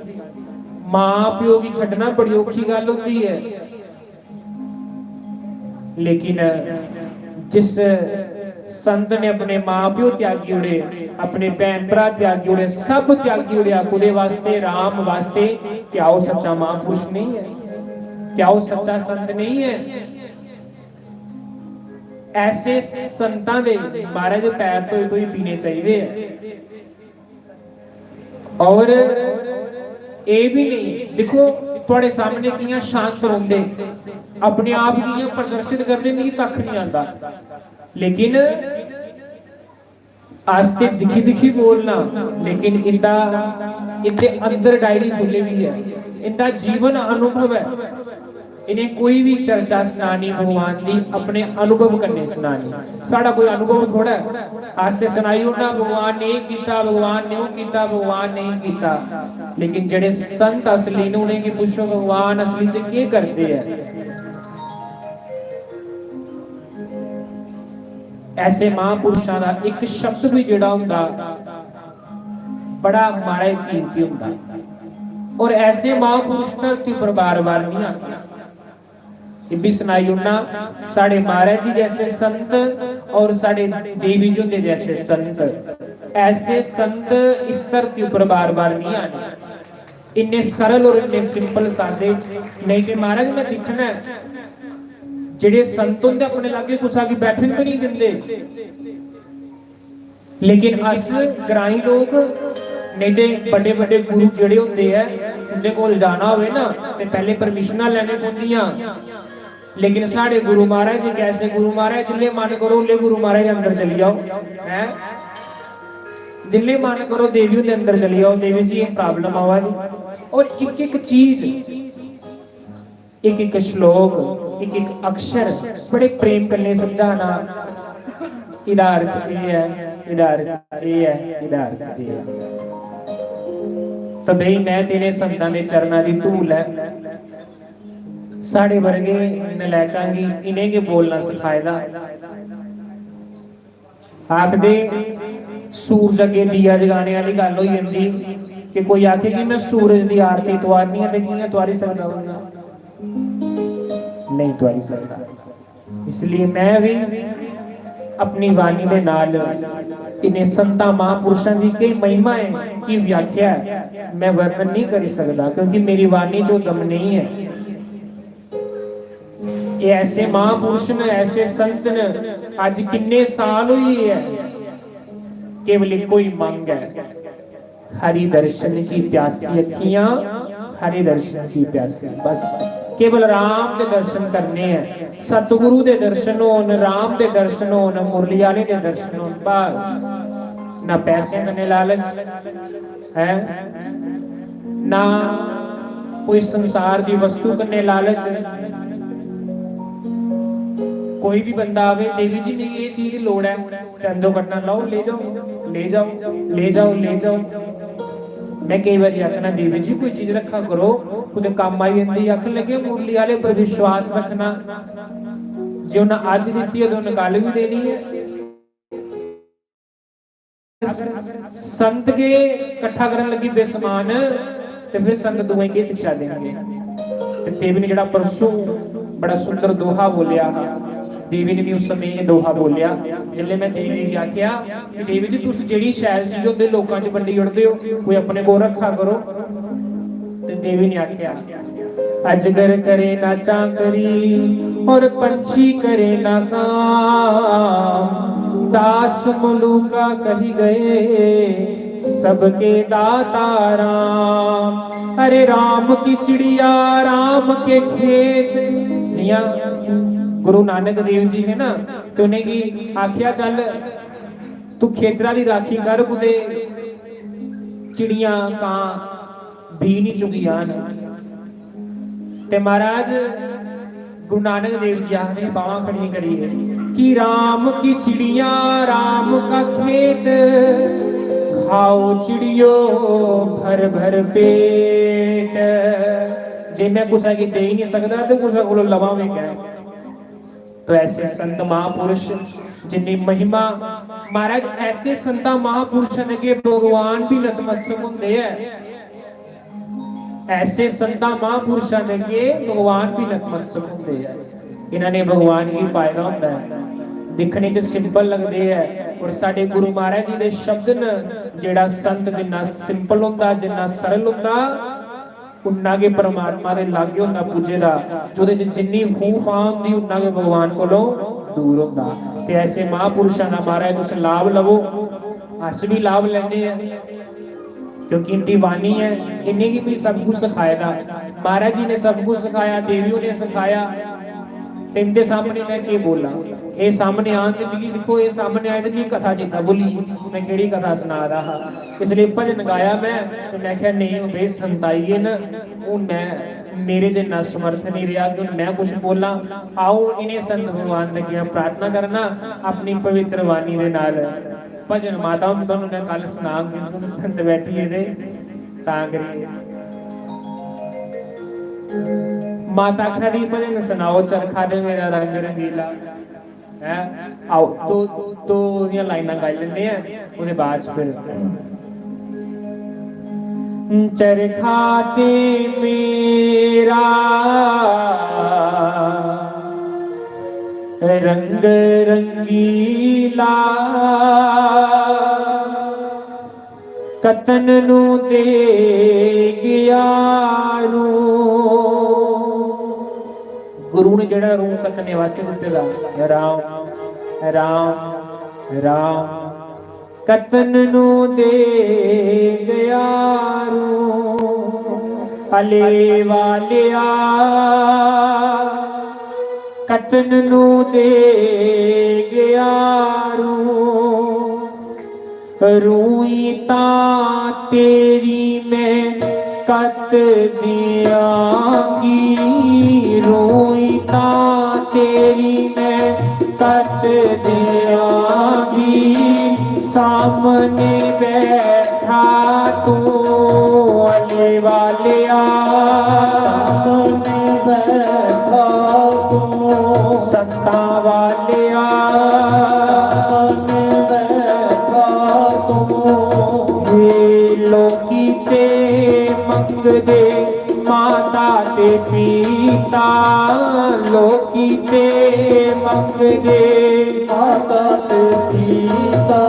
B: मां प्यो की छड्डना बड़ी औखी गल होती है। लेकिन जिस संत ने अपने मां प्यो त्यागी उड़े, अपने भैन भरा त्यागी उड़े, सब त्यागी उड़िया कुदे वास्ते? राम वास्ते। क्या वो सच्चा महापुरुष नहीं है? क्या वो सच्चा संत नहीं है? ऐसे संतां दे महाराज पैर तो ही पीने चाहिए। और ये भी नहीं, देखो थोड़े सामने कियां शांत रोंदे, अपने आप कियां प्रदर्शित करते, मिगी तक नहीं आता। लेकिन आस्ते दिखी दिखी बोलना, लेकिन इंदा इनके अंदर डायरी खुली हुई है, इनका जीवन अनुभव है। इन्हें कोई भी चर्चा सुनानी भगवान की, अपने अनुभव करने सुनानी। साड़ा कोई अनुभव थोड़ा है आस्ते सुनाई होना भगवान ने किया, भगवान ने किया, भगवान ने किया। लेकिन जेडे संत असली ने उन्हें की पूछो भगवान असली च क्या करते हैं? ऐसे महापुरुषों का एक शब्द भी जिहड़ा हुंदा बड़ा माड़ा कीमती हुंदा। और ऐसे महापुरुष धरती पर बार बार नहीं आते। भी सुनाई होना साढ़े महाराज जी जैसे संत और साढ़े देवी जी के जैसे संत, ऐसे संत इस धरती पर बार बार नहीं आने। इन्ने सरल और इन्ने सिंपल सादे नहीं कि महाराज मैं दिखना है। जेडे संत होंदे अपने लागे कुछ आके बैठन भी नहीं देंदे, लेकिन अस ग्राई लोग नहीं ते बड़े बड़े गुरु जेडे होंदे है उनके कोल जाना होवे ना ते पहले परमिशनां लेने पौंदियां। लेकिन साढ़े गुरु महाराज जी कैसे गुरु महाराज जिले मन करो उले गुरु महाराज अंदर चली जाओ है, जिले मन करो देवी के अंदर चली जाओ, देवी जी एक प्रॉब्लम आवा दी। और एक एक चीज, एक एक श्लोक, एक एक अक्षर बड़े प्रेम करने समझाना। इदा अर्थ ये है, इदा अर्थ ये है, इदा अर्थ ये है। तो भाई मैं तेरे संतां दे चरणां दी धूल है। साढ़े वर्गे नलैकां गी इन्हें के बोलना सिखाएदा। आखदे सूरज अगे दिया जगाने वाली गल होई जंदी कि कोई आखे कि मैं सूरज दी आरती तवारनी है ते कियां तवारी सकदा होगा? नहीं तवारी सकदा। इसलिए मैं भी अपनी वाणी दे नाल इन्हें संतां महापुरुषां दी कई महिमाएं की व्याख्या मैं वर्णन नहीं कर सकदा, क्योंकि मेरी वाणी जो दम नहीं है। ये ऐसे महापुरुष ने, ऐसे संत ने आज कितने साल हुई है, केवल एक कोई मांग है, हरि दर्शन की प्यासी अखियां, हरि दर्शन की प्यासी, बस। केवल राम के दर्शन करने हैं, सतगुरु के दर्शन होन, राम के दर्शन होन, मुरली वाले के दर्शन होन, बस। ना पैसे कने लालच है, ना कोई संसार की वस्तु कने लालच। कोई भी बंदा आवे, देवी जी ने ये चीज की लोड़ है, टंडो कटना लाओ, ले जाओ ले जाओ ले जाओ ले जाओ। मैं कई बार आखना देवी जी कोई चीज रखा करो, कुछ काम आई जाती। आखन लगे मुरली वाले पर विश्वास रखना, जो ना अज दी है तो कल भी देनी है। संत के इकट्ठा करने लगी बेसमान, तो फिर संत दुए की शिक्षा देंगे। देवी ने जड़ा परसों बड़ा सुंदर दोहा बोलिया, देवी ने भी उस समय ये दोहा बोलिया। जिले मैं देवी ने आख्या कि देवी जी तुम जी शैल चीज होते लोगों च वंडी उड़ते हो, कोई अपने को रखा करो। तो देवी ने आख्या अजगर करे ना चाकरी और पंछी करे ना काम, दास मलूका कही गए सबके दाता राम। अरे राम की चिड़िया राम के खेत, जिया गुरु नानक देव जी है ना, तो उन्हें की आख्या चल तू खेतरा की राखी कर, कुते चिड़िया कां भी नहीं चुकी आन। ते महाराज गुरु नानक देव जी आखने बावां खड़ी करी है कि राम की चिड़िया राम का खेत, खाओ चिड़ियो भर भर पेट। जे मैं कुछ की दे ही नहीं सकता तो कुछ को लवा में क्या है। तो ऐसे संत महापुरुष जिनकी महिमा, महाराज ऐसे संता महापुरुषों के भगवान भी नतमस्तक होंदे हैं। ऐसे संता महापुरुषों के भगवान भी नतमस्तक होंदे हैं। इन्होंने भगवान ही पाया होता है, दिखने च सिंपल लगते हैं। और साडे गुरु महाराज जी के शब्द न, जेड़ा संत जिन्ना सिंपल होंदा, जिन्ना सरल होंदा, उन्ना के परमात्मा दे लागे होंदा पुजेदा। जोदे च जिन्नी खूफ आंदी उन्ना के भगवान कोलों दूर होंदा। ते ऐसे महापुरुषां दा महाराज तुस लाभ लवो, अस भी लाभ लेंदे हैं क्योंकि इनकी वाणी है, इन्हें की भी सब कुछ सिखाया। महाराज जी ने सब कुछ सिखाया, देवियों ने सिखाया। इनके सामने मैं क्या बोला, ये सामने आने भी देखो, ये सामने आए तो कथा चेता भुली मैं केड़ी कथा सुना रहा, इसलिए भजन गाया मैं। तो मैं क्या नहीं भाई संताइए न, मैं मेरे जिन्ना समर्थ नहीं रहा कि मैं कुछ बोला। आओ इन्हें संत भगवान ने किया प्रार्थना करना अपनी पवित्र वाणी के नाल। भजन माता तो मैं कल सुना संत बैठी है माता खरी भजन सुनाओ, चरखा दे मेरा रंग रंगीला है। आओ तो लाइना गा लेंगे हैं, उसके बाद फिर चरखा दे मेरा रंग रंगीला, कतन नू दे यारू। गुरु ने जड़ा रूह कतने वास्ते दिता, राम राम राम कतन नू दे यारू। अले वालिया कतन नू दे यारू। रूई ता तेरी मैं कत दियांगी, रूई ता तेरी मैं कत दियांगी। सामने बैठा तू अले वालिया, सामने बैठा तू संता वालिया, सामने बैठा तू। हे लोकी ते मंगदे माता ते पिता, लोकी ते मंगदे माता ते पिता।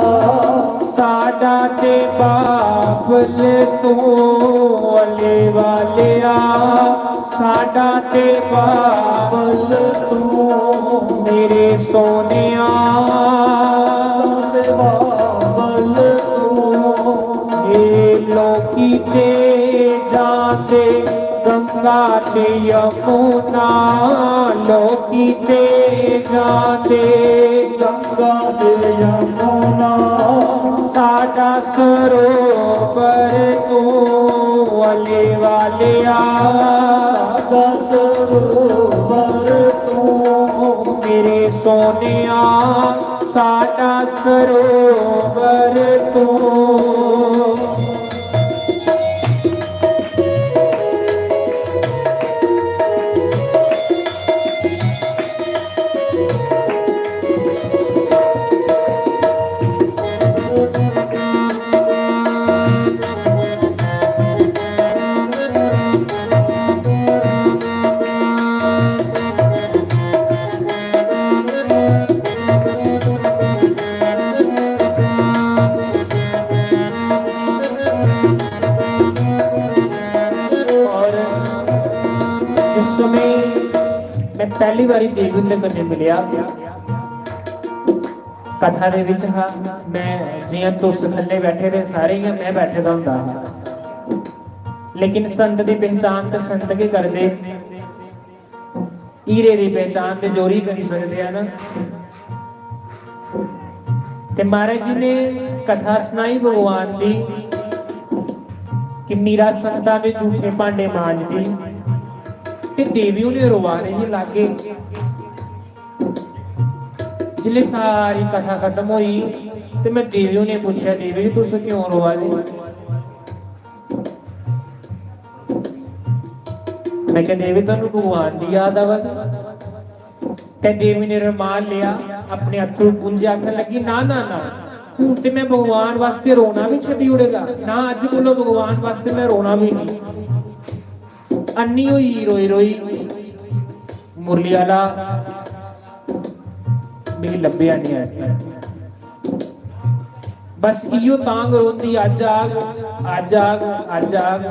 B: साडा ते बाबल तू अले वालिया, साडा ते बाबल तू। मेरे सोनिया ते बाबल तू। हे लोकी ते जाते गंगा गंगा ते यमुना लोकी ते जाते,
C: गंगा ते यमुना
B: साडा सरोवर तू अले वालिया,
C: साडा सरोवर तू
B: मेरे सोनिया साडा सरोवर तू। मैं पहली बारी देवी दे कन्ने मिलिया कथा दे विच हां, मैं जियां तुस थल्ले बैठे दे सारे ही मैं बैठे दा हुंदा हां, लेकिन संत दी पहचान ते संत के करदे, हीरे दी पहचान ते जोरी करी सकदे आ ना। ते महाराज जी ने कथा सुनाई भगवान दी कि मीरा संतां दे झूठे भांडे मांजदी ते देवी उन्हें रोवा रही लागे। जिले सारी कथा खत्म हुई ते मैं देवी उन्हें पूछा, देवी जी तुस क्यों रोवा दे? मैं क्या देवी तुहानू भगवान दी याद आवा? ते देवी ने रुमाल लिया, अपने अथरू पूंजे, आखन लगी ना ना ना हूं ते मैं भगवान वास्ते रोना भी छड्डी उड़ेगा ना, अज कोलो भगवान वास्ते मैं रोना भी नहीं। अन्नी हुई रोई रोई मुरली आला मेरी लब्बे नहीं है इसमें, बस इयो तांग रोती अज आग अज आग अज आग।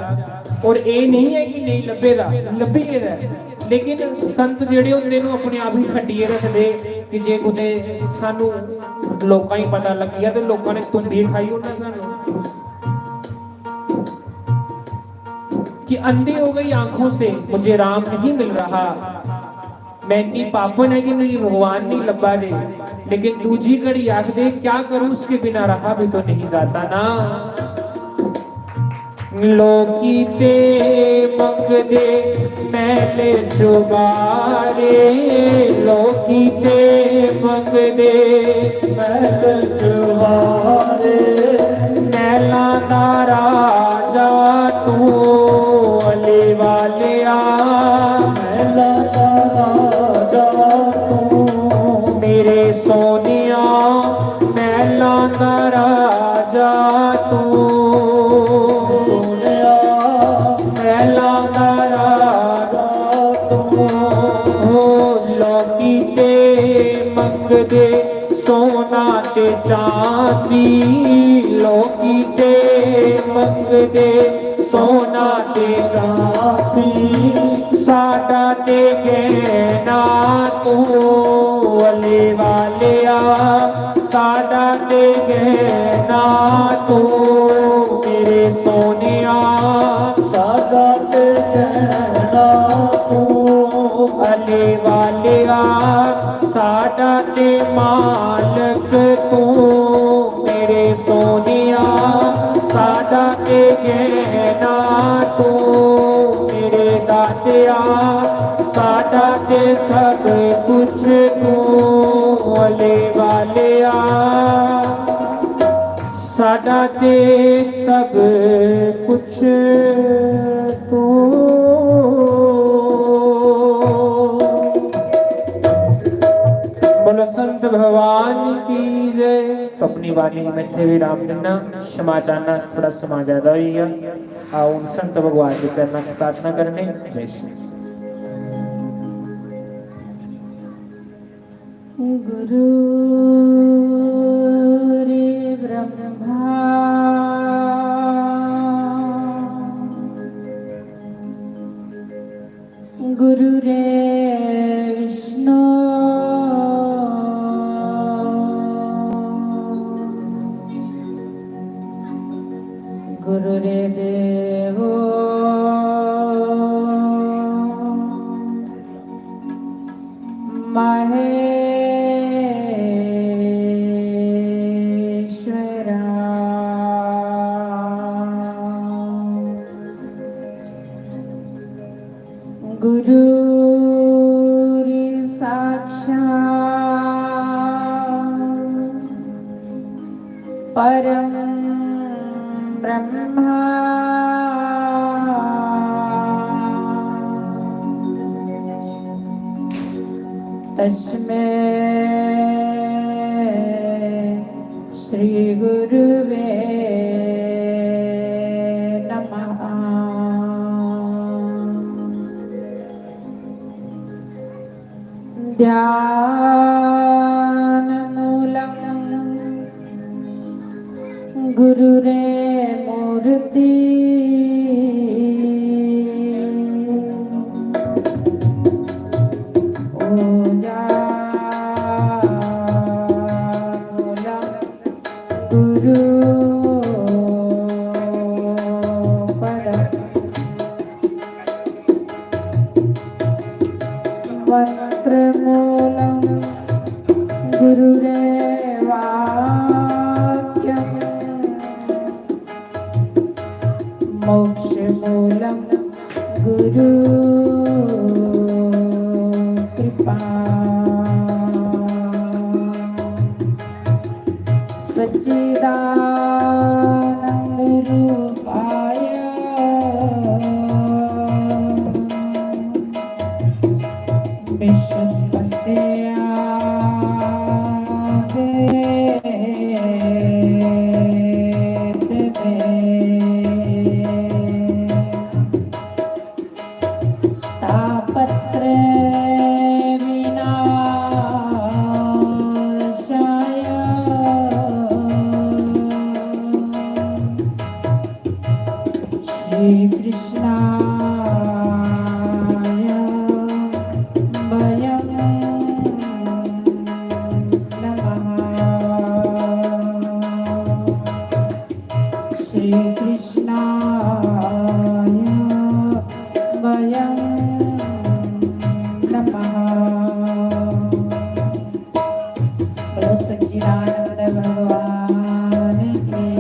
B: और ये नहीं है कि नहीं लब्बेगा, लब्भी गेदा, लेकिन संत जेड़े होंदे ने अपने आप ही खड्डिए रखदे कि जे कुते सानू लोकां ही पता लग गया तो लोकां ने तुंबी खाई होना सानू कि अंधी हो गई आंखों से मुझे राम नहीं मिल रहा, मैं इतनी पापन है कि मुझे भगवान नहीं लब्बा दे। लेकिन दूजी घड़ी आख दे क्या करूं उसके बिना रहा भी तो नहीं जाता ना। लोकी ते मंग दे मैले चुबारे, लोकी ते मंग दे
C: मैले चुबारे,
B: मैला दा राजा तू अले वालिया,
C: मैला दा राजा तू
B: मेरे सोनिया मैला दा राजा तू,
C: सोनिया
B: मैला दा राजा तू। लोकी ते मंग दे सोना ते चांदी, लोकी ते मंग दे सोना ते चांदी, साडा ते गहना तू अले वालिया, साडा ते गहना तू मेरे सोनिया,
C: साडा ते गहना तू
B: अले वालिया, साडा ते मालक तू मेरे सोनिया, साडा ते गहना तू मेरे दातिया, साडा ते सब कुछ तू अले वालिया, साडा ते सब कुछ तू। बोलो संत भगवान की जय। तो अपनी वाणी में थे विराम देना, क्षमा चाहना थोड़ा समा ज्यादा हुई है। आओ उन संत भगवान के चरणों की प्रार्थना करने। जय श्री
D: गुरु रे ब्रह्मा गुरु रे विष्णु गुरु रे देवो ब्रह्मा तस्मै श्री गुरुवे नमः। ध्यानमूलं गुरुरे मूर्ति गुरु पद मंत्रमूलं गुरुरेवाक्यं मोक्षमूलं गुरु कृपा। सच्चिदानंद रूपाय तापत्र विनाशाय श्री कृष्णाय वयं नमः। श्री कृष्णाय वयं नमः। बोलो सच्चिदानंद भगवान की,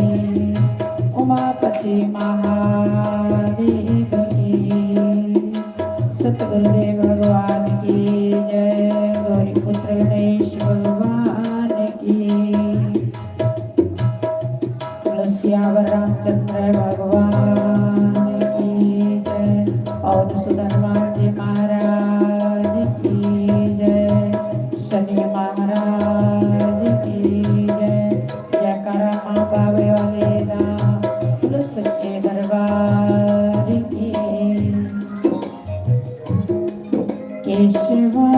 D: उमापति महादेव की, सतगुरुदेव भगवान की जय। गौरी पुत्र गणेश भगवान की। बोलो सियावर रामचंद्र भगवान की जय। और सुधर्मान जी महाराज की जय। शनि महाराज की जय। जयकारा माँ बाबे वाले दा। बोलो सच्चे दरबार की। केशवा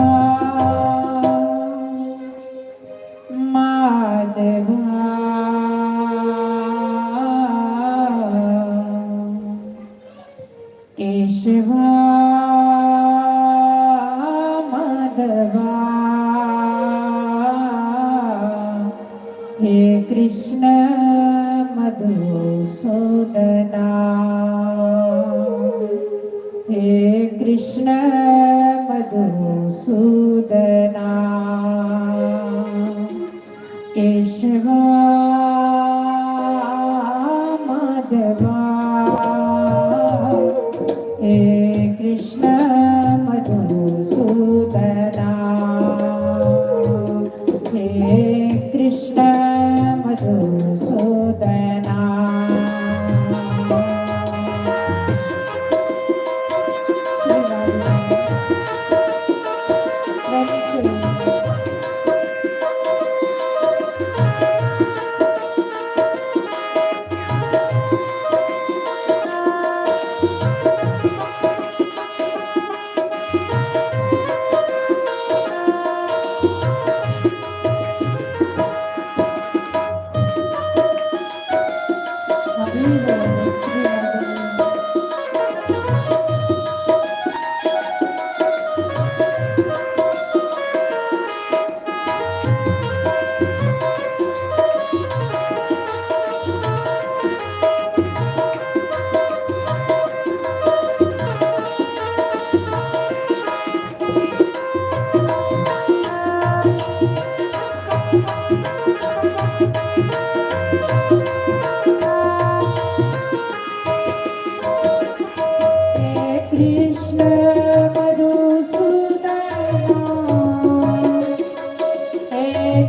D: माधवा केशवा माधवा हे कृष्ण मधुसूदना। हे कृष्ण मधुसूदना। केशवा माधवा हे कृष्ण मधुसूदना। हे कृष्ण मधुसूदना।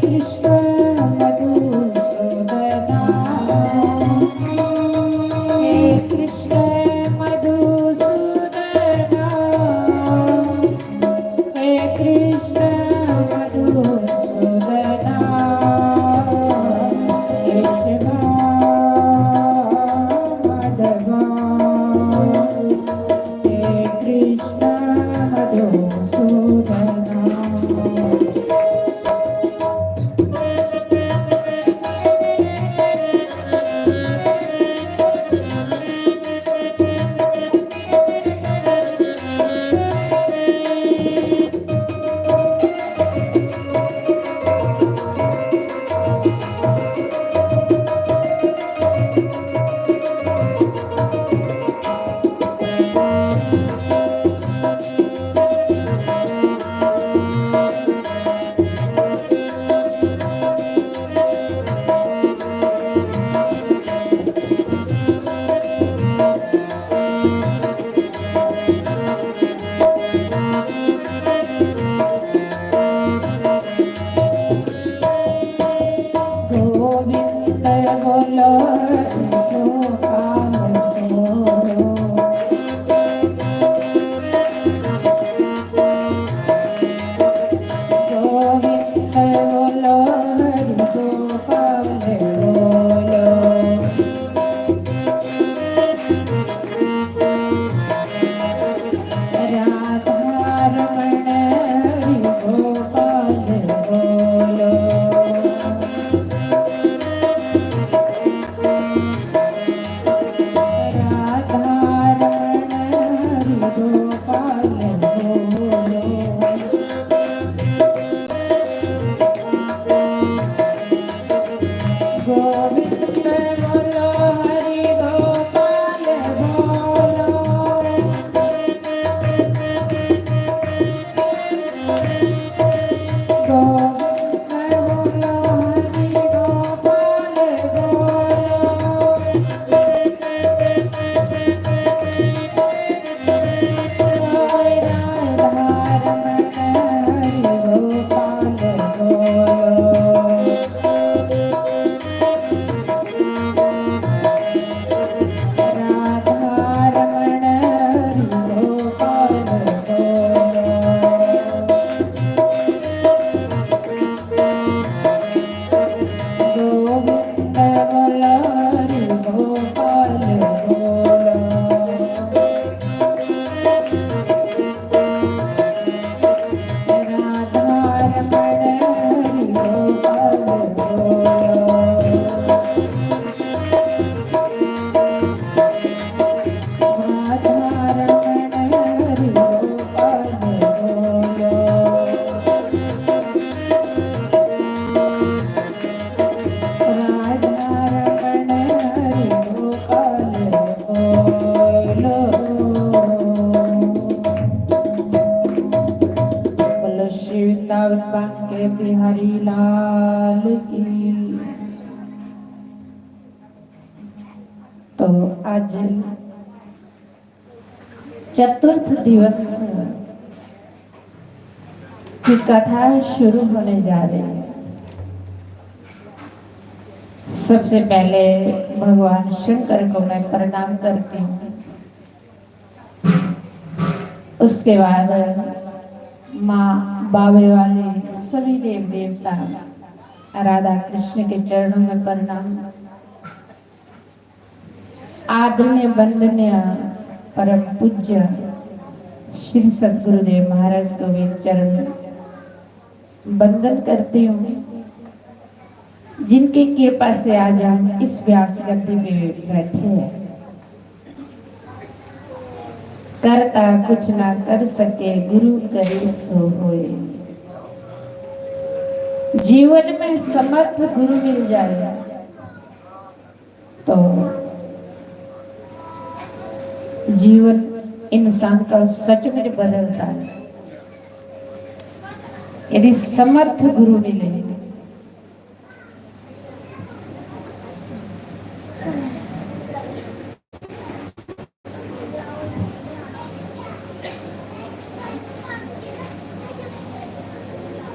D: कृष्ण मधुसूदना हे कृष्ण मधुसूदन हे कृष्ण मधुसूदन केशव माधव हे कृष्ण मधुसूदन गोविंद बोलो गोपाल बोलो गोविंद बोलो गोपाल बोलो राधा रमण गोपाल बोलो गोविंद बोलो हरि गोपाल बोलो गोविंद बोलो हरि गोपाल बोलो राधा रमण हरि गोपाल बोलो राधा रमण हरि गोपाल गोविंद बोलो हरि गोपाल बोलो राधा रमण हरि गोपाल बोलो राधा रमण हरि गोपाल बोलो राधा रमण हरि गोपाल बोलो बोलो श्री वृंदावन बांके बिहारी लाल की। तो आज चतुर्थ दिवस की कथा शुरू होने जा रही है। सबसे पहले भगवान शंकर को मैं प्रणाम करती हूँ। उसके बाद माँ बाबे वाले सभी देव देवता राधा कृष्ण के चरणों में प्रणाम। आदरणीय वंदनीय परम पूज्य श्री सद्गुरुदेव महाराज को भी चरण वंदन करती हूँ, जिनकी कृपा से आज हम इस व्यास गद्दी में बैठे हैं। करता कुछ ना कर सके गुरु करे सो होए। जीवन में समर्थ गुरु मिल जाए तो जीवन इंसान का सचमुच बदलता है। यदि समर्थ गुरु मिले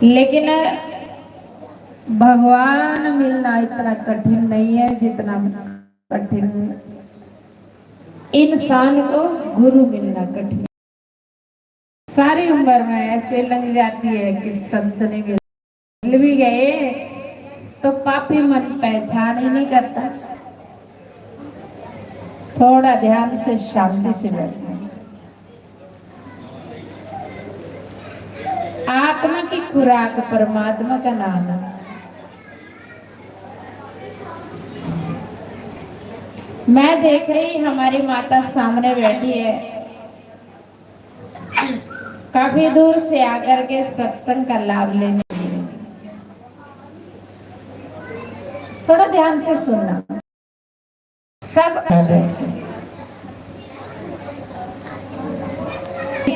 D: लेकिन भगवान मिलना इतना कठिन नहीं है जितना कठिन इंसान को गुरु मिलना कठिन। सारी उम्र में ऐसे लग जाती है कि संत नहीं मिल भी गए तो पापी मन पहचान ही नहीं करता। थोड़ा ध्यान से शांति से बैठना। आत्मा की खुराक परमात्मा का नाम है। मैं देख रही हमारी माता सामने बैठी है, काफी दूर से आकर के सत्संग का लाभ लेने। थोड़ा ध्यान से सुनना। सब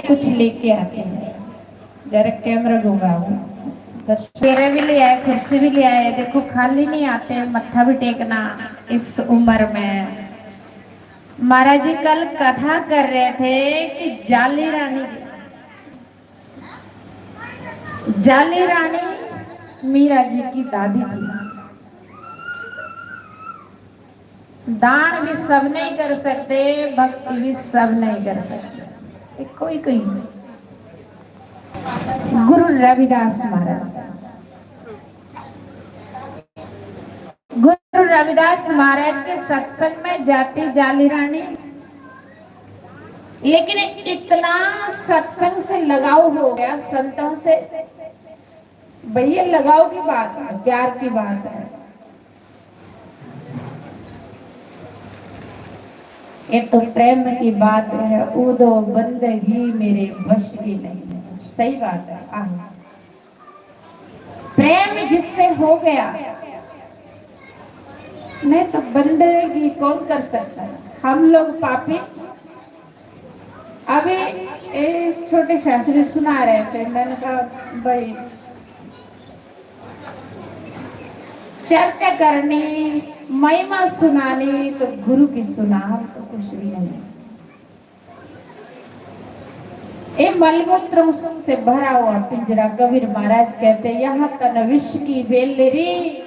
D: कुछ लेके आते हैं। जरा कैमरा घुमाओ। दशहरा भी ले आए, कुर्सी भी ले आए। देखो खाली नहीं आते, मत्था भी टेकना इस उम्र में। महाराज जी कल कथा कर रहे थे कि जाली रानी मीरा जी की दादी थी। दान भी सब नहीं कर सकते, भक्ति भी सब नहीं कर सकते, कोई कोई। गुरु रविदास महाराज, गुरु रविदास महाराज के सत्संग में जाती जाली रानी, लेकिन इतना सत्संग से लगाव हो गया संतों से। भैया लगाव की बात है, प्यार की बात है। ये तो प्रेम की बात है। उदो बंदगी मेरे वश की नहीं है। सही बात है। प्रेम जिससे हो गया नहीं तो बंदगी कौन कर सकता है। हम लोग पापी। अभी छोटे शास्त्री सुना रहे थे, मैंने कहा भाई चर्चा करनी, महिमा सुनानी तो गुरु की सुना, तो कुछ भी नहीं। ये मलमूत्र से भरा हुआ पिंजरा। कबीर महाराज कहते यहाँ तन विष की बेलरी,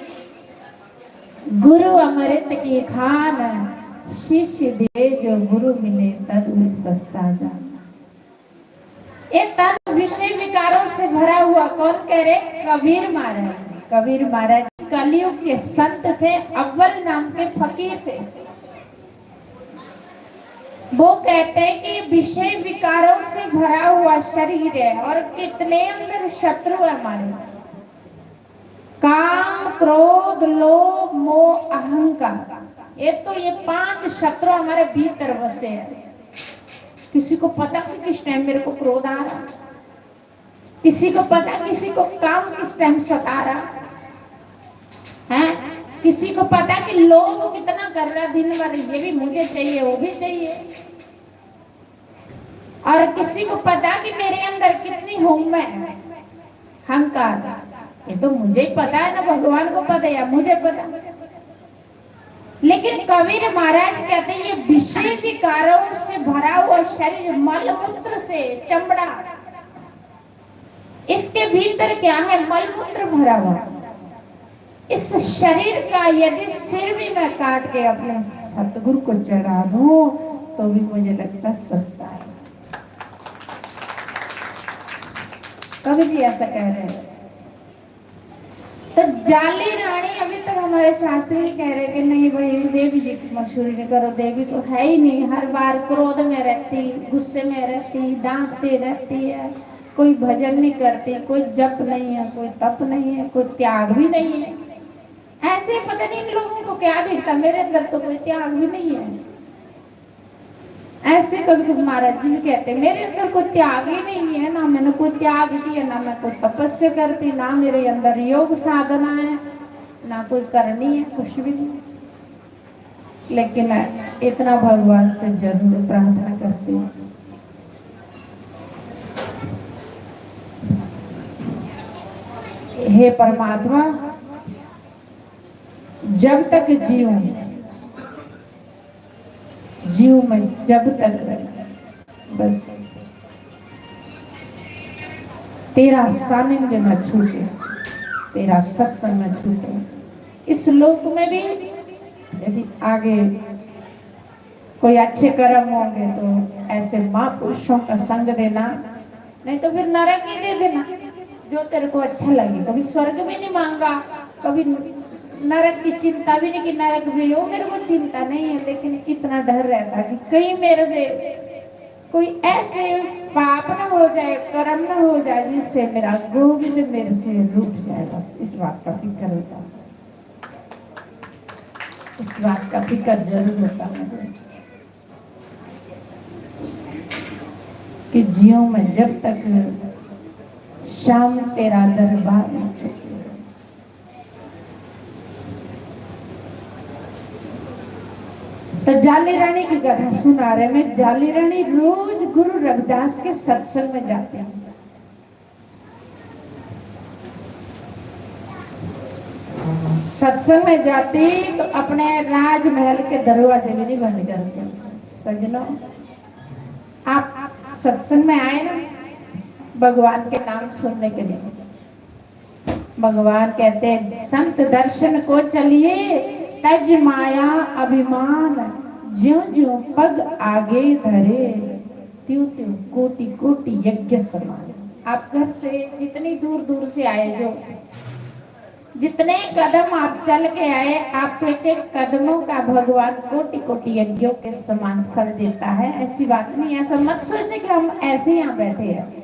D: गुरु अमृत की खान, शिष्य दे जो गुरु मिले तद में सस्ता जान। ये तन विषय विकारों से भरा हुआ। कौन कह रहे? कबीर महाराज। कबीर महाराज कलयुग के संत थे, अव्वल नाम के फकीर थे। वो कहते हैं कि विषय विकारों से भरा हुआ शरीर है और कितने अंदर शत्रु है हमारे। काम, क्रोध, लोभ, मोह, अहंकार। ये 5 शत्रु हमारे भीतर बसे हैं। किसी को पता कि किस टाइम मेरे को क्रोध आ रहा, किसी को पता किसी को काम किस टाइम सता रहा है, किसी को पता कि लोभ कितना कर रहा दिन भर, ये भी मुझे चाहिए वो भी चाहिए। और किसी को पता कि मेरे अंदर कितनी होम है, अहंकार। ये तो मुझे ही पता है ना, भगवान को पता है या मुझे पता। लेकिन कबीर महाराज कहते हैं ये विषय विकारों से भरा हुआ शरीर, मल मूत्र से, चमड़ा, इसके भीतर क्या है? मल मूत्र भरा हुआ। इस शरीर का यदि सिर भी मैं काट के अपने सतगुरु को चढ़ा दूं तो भी मुझे लगता सस्ता है। कबीर जी ऐसा कह रहे हैं। तो जाली रानी, अभी तक हमारे शास्त्री कह रहे कि नहीं भाई देवी जी की मशहूरी नहीं करो, देवी तो है ही नहीं। हर बार क्रोध में रहती, गुस्से में रहती, डांटती रहती है, कोई भजन नहीं करती, कोई जप नहीं है, कोई तप नहीं है, कोई त्याग भी नहीं है। ऐसे पता नहीं इन लोगों को क्या दिखता, मेरे अंदर तो कोई त्याग भी नहीं है। ऐसे कभी महाराज जी भी कहते मेरे अंदर कोई त्याग ही नहीं है, ना मैंने कोई त्याग किया, ना मैं कोई तपस्या करती, ना मेरे अंदर योग साधना है, ना कोई करनी है, कुछ भी नहीं। लेकिन इतना भगवान से जरूर प्रार्थना करती हूँ, हे परमात्मा जब तक जीव में जब तक बस तेरा सानिध्य न छूटे, तेरा सत्संग न छूटे। इस लोक में भी यदि आगे कोई अच्छे कर्म होंगे तो ऐसे महापुरुषों का संग देना, नहीं तो फिर नरक ही दे देना जो तेरे को अच्छा लगे। कभी स्वर्ग भी नहीं मांगा, कभी नरक की चिंता भी नहीं कि नरक भी हो, मेरे को चिंता नहीं है, लेकिन इतना डर रहता कि कहीं मेरे से कोई ऐसे पाप ना हो जाए, कर्म ना हो जाए जिससे मेरा गोविंद मेरे से रूठ जाए। बस इस बात का फिक्र होता, इस बात का फिक्र जरूर होता मुझे कि जियो में जब तक शाम तेरा दरबार न छूटे। तो जाली रानी की कथा सुना रहे। मैं जाली रानी रोज गुरु रविदास के सत्संग में जाती हूँ। सत्संग में जाती तो अपने राजमहल के दरवाजे भी नहीं बंद करती। सजनों, आप सत्संग में आए ना भगवान के नाम सुनने के लिए। भगवान कहते हैं संत दर्शन को चलिए, तज माया अभिमान, ज्यों ज्यों पग आगे धरे, त्यों त्यों कोटि कोटि यज्ञ समान। आप घर से जितनी दूर दूर से आए, जो जितने कदम आप चल के आए, आपको एक एक कदमों का भगवान कोटि कोटि यज्ञों के समान फल देता है। ऐसी बात नहीं, ऐसा मत सोचते कि हम ऐसे यहाँ बैठे हैं।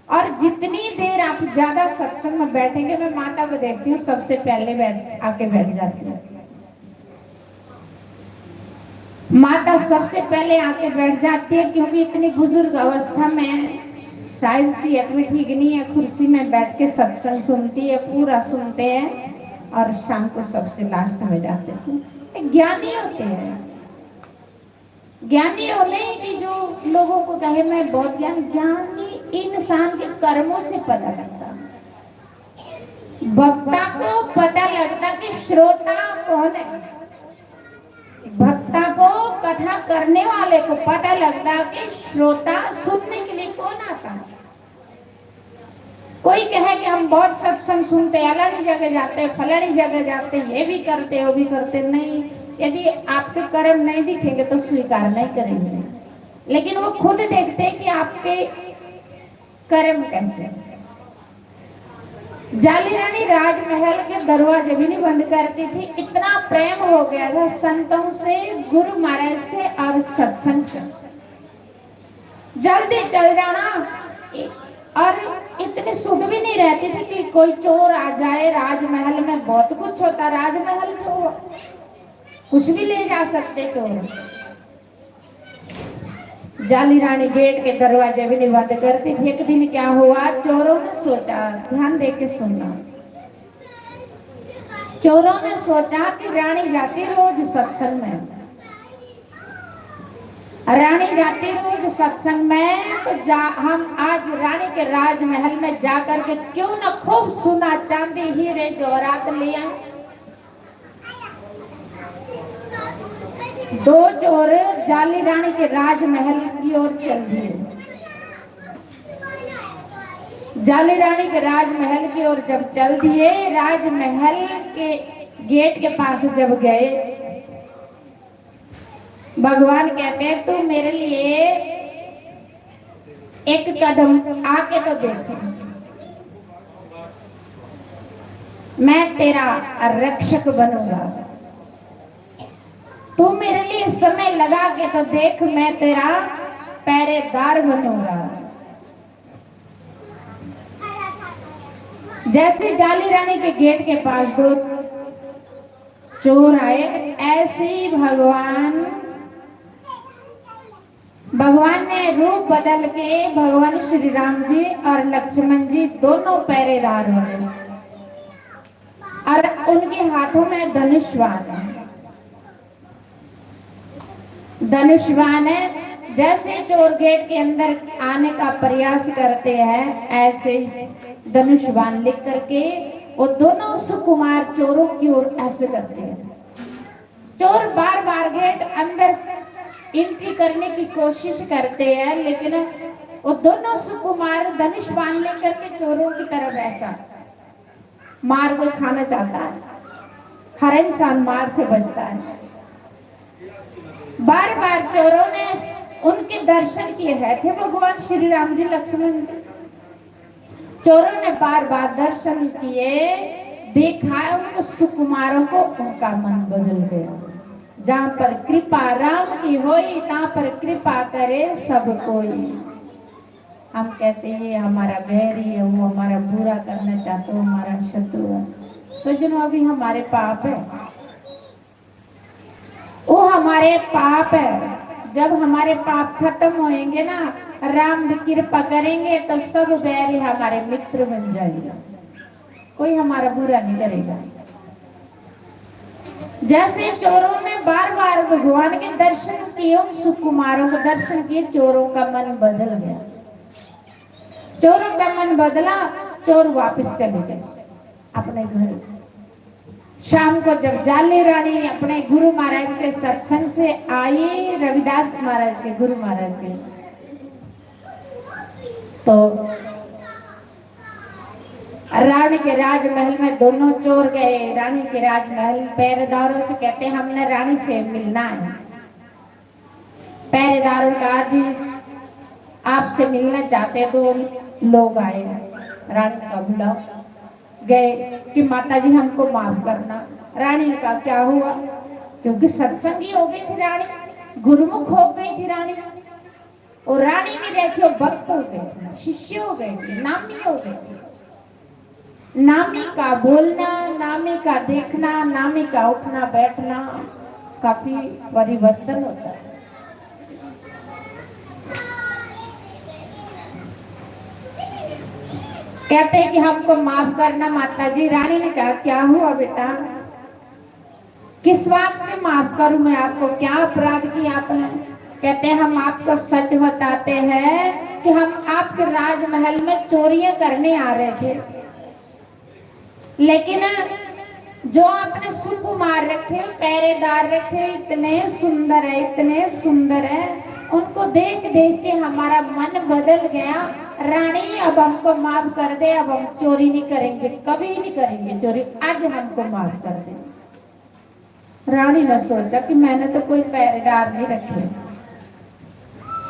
D: और जितनी देर आप ज्यादा सत्संग में बैठेंगे, मैं माता को देखती हूँ सबसे पहले आके बैठ जाती है। माता सबसे पहले आके बैठ जाती है, क्योंकि इतनी बुजुर्ग अवस्था में शायद सेहत में ठीक नहीं है, कुर्सी में बैठ के सत्संग सुनती है, पूरा सुनते हैं और शाम को सबसे लास्ट में जाते हैं। ज्ञानी होते हैं, ज्ञानी होने कि जो लोगों को कहे मैं बहुत ज्ञानी इंसान के कर्मों से पता लगता। वक्ता को पता लगता कि श्रोता कौन है, भक्ता को कथा करने वाले को पता लगता कि श्रोता सुनने के लिए कौन आता है। कोई कहे कि हम बहुत सत्संग सुनते, अलग जगह जाते, फलानी जगह जाते, ये भी करते वो भी करते, नहीं, यदि आपके कर्म नहीं दिखेंगे तो स्वीकार नहीं करेंगे। लेकिन वो खुद देखते कि आपके कर्म कैसे। जाली रानी राजमहल के दरवाजे भी नहीं बंद करती थी, इतना प्रेम हो गया था संतों से, गुरु महाराज से और सत्संग से। जल्दी चल जाना, और इतनी सुध भी नहीं रहती थी कि कोई चोर आ जाए। राजमहल में बहुत कुछ होता, राजमहल जो कुछ भी ले जा सकते चोर। जाली रानी गेट के दरवाजे भी नहीं बंद करती थी। एक दिन क्या हुआ, चोरों ने सोचा, ध्यान दे के सुनना, चोरों ने सोचा कि रानी जाती रोज सत्संग में, रानी जाती रोज सत्संग में, तो हम आज रानी के राजमहल में जाकर के क्यों न खूब सोना चांदी हीरे जवाहरात ले आए। दो चोर जाली रानी के राजमहल की ओर चल दिए। जाली रानी के राजमहल की ओर जब चल दिए, राजमहल के गेट के पास जब गए, भगवान कहते हैं तू मेरे लिए एक कदम आके तो देख, मैं तेरा रक्षक बनूंगा। तू मेरे लिए समय लगा के तो देख, मैं तेरा पहरेदार बनूंगा। जैसे जाली रानी के गेट के पास दो चोर आए, ऐसे ही भगवान ने रूप बदल के भगवान श्री राम जी और लक्ष्मण जी दोनों पहरेदार हो गए, और उनके हाथों में धनुष्वान है। धनुष्वान है। जैसे चोर गेट के अंदर आने का प्रयास करते हैं, ऐसे धनुष्वान लिख करके वो दोनों सुकुमार चोरों की ओर ऐसे करते हैं। चोर बार बार गेट अंदर एंट्री करने की कोशिश करते हैं, लेकिन वो दोनों सुकुमार धनुष्वान लेकर के चोरों की तरफ ऐसा मार को खाना चाहता है, हर इंसान मार से बचता है। बार बार चोरों ने उनके दर्शन किए हैं, थे भगवान श्री राम जी लक्ष्मण जी। चोरों ने बार बार दर्शन किए, देखा है उनको सुकुमारों को, उनका मन बदल गया। जहां पर कृपा राम की होई, तहां पर कृपा करे सब कोई। हम कहते हैं ये हमारा बैरी है, वो हमारा बुरा करना चाहता है, हमारा शत्रु है। सजनों, अभी हमारे पाप है, वो हमारे पाप है। जब हमारे पाप खत्म होएंगे ना, राम भी कृपा करेंगे तो सब बैरी हमारे मित्र बन जाएंगे, कोई हमारा बुरा नहीं करेगा। जैसे चोरों ने बार बार भगवान के दर्शन किए, उन सुकुमारों के दर्शन किए, चोरों का मन बदल गया। चोरों का मन बदला, चोर वापस चले गए अपने घर। शाम को जब जाली रानी अपने गुरु महाराज के सत्संग से आई, रविदास महाराज के गुरु महाराज के, तो रानी के राजमहल में दोनों चोर गए। रानी के राजमहल पहरेदारों से कहते हमने रानी से मिलना है। पहरेदारों का जी आपसे मिलना चाहते, तो लोग आए, रानी का बुलाओ। गए कि माता जी हमको माफ करना। रानी ने कहा क्या हुआ, क्योंकि सत्संगी हो गई थी रानी, गुरुमुख हो गई थी रानी, और रानी भी देखियो भक्त हो गई थी, शिष्य हो गई थी, नामी हो गई थी। नामी का बोलना, नामी का देखना, नामी का उठना बैठना काफी परिवर्तन होता है। कहते हैं कि हमको माफ करना माता जी। रानी ने कहा क्या हुआ बेटा, किस बात से माफ करूं मैं आपको, क्या अपराध किया आपने? कहते हैं हम आपको सच बताते हैं कि हम आपके राजमहल में चोरियां करने आ रहे थे, लेकिन जो आपने सुकुमार रखे, पहरेदार रखे, इतने सुंदर है, इतने सुंदर है, उनको देख देख के हमारा मन बदल गया। रानी अब हमको माफ कर दे, अब हम चोरी नहीं करेंगे, कभी नहीं करेंगे चोरी, आज हमको माफ कर दे। रानी ने सोचा कि मैंने तो कोई पहरेदार नहीं रखे,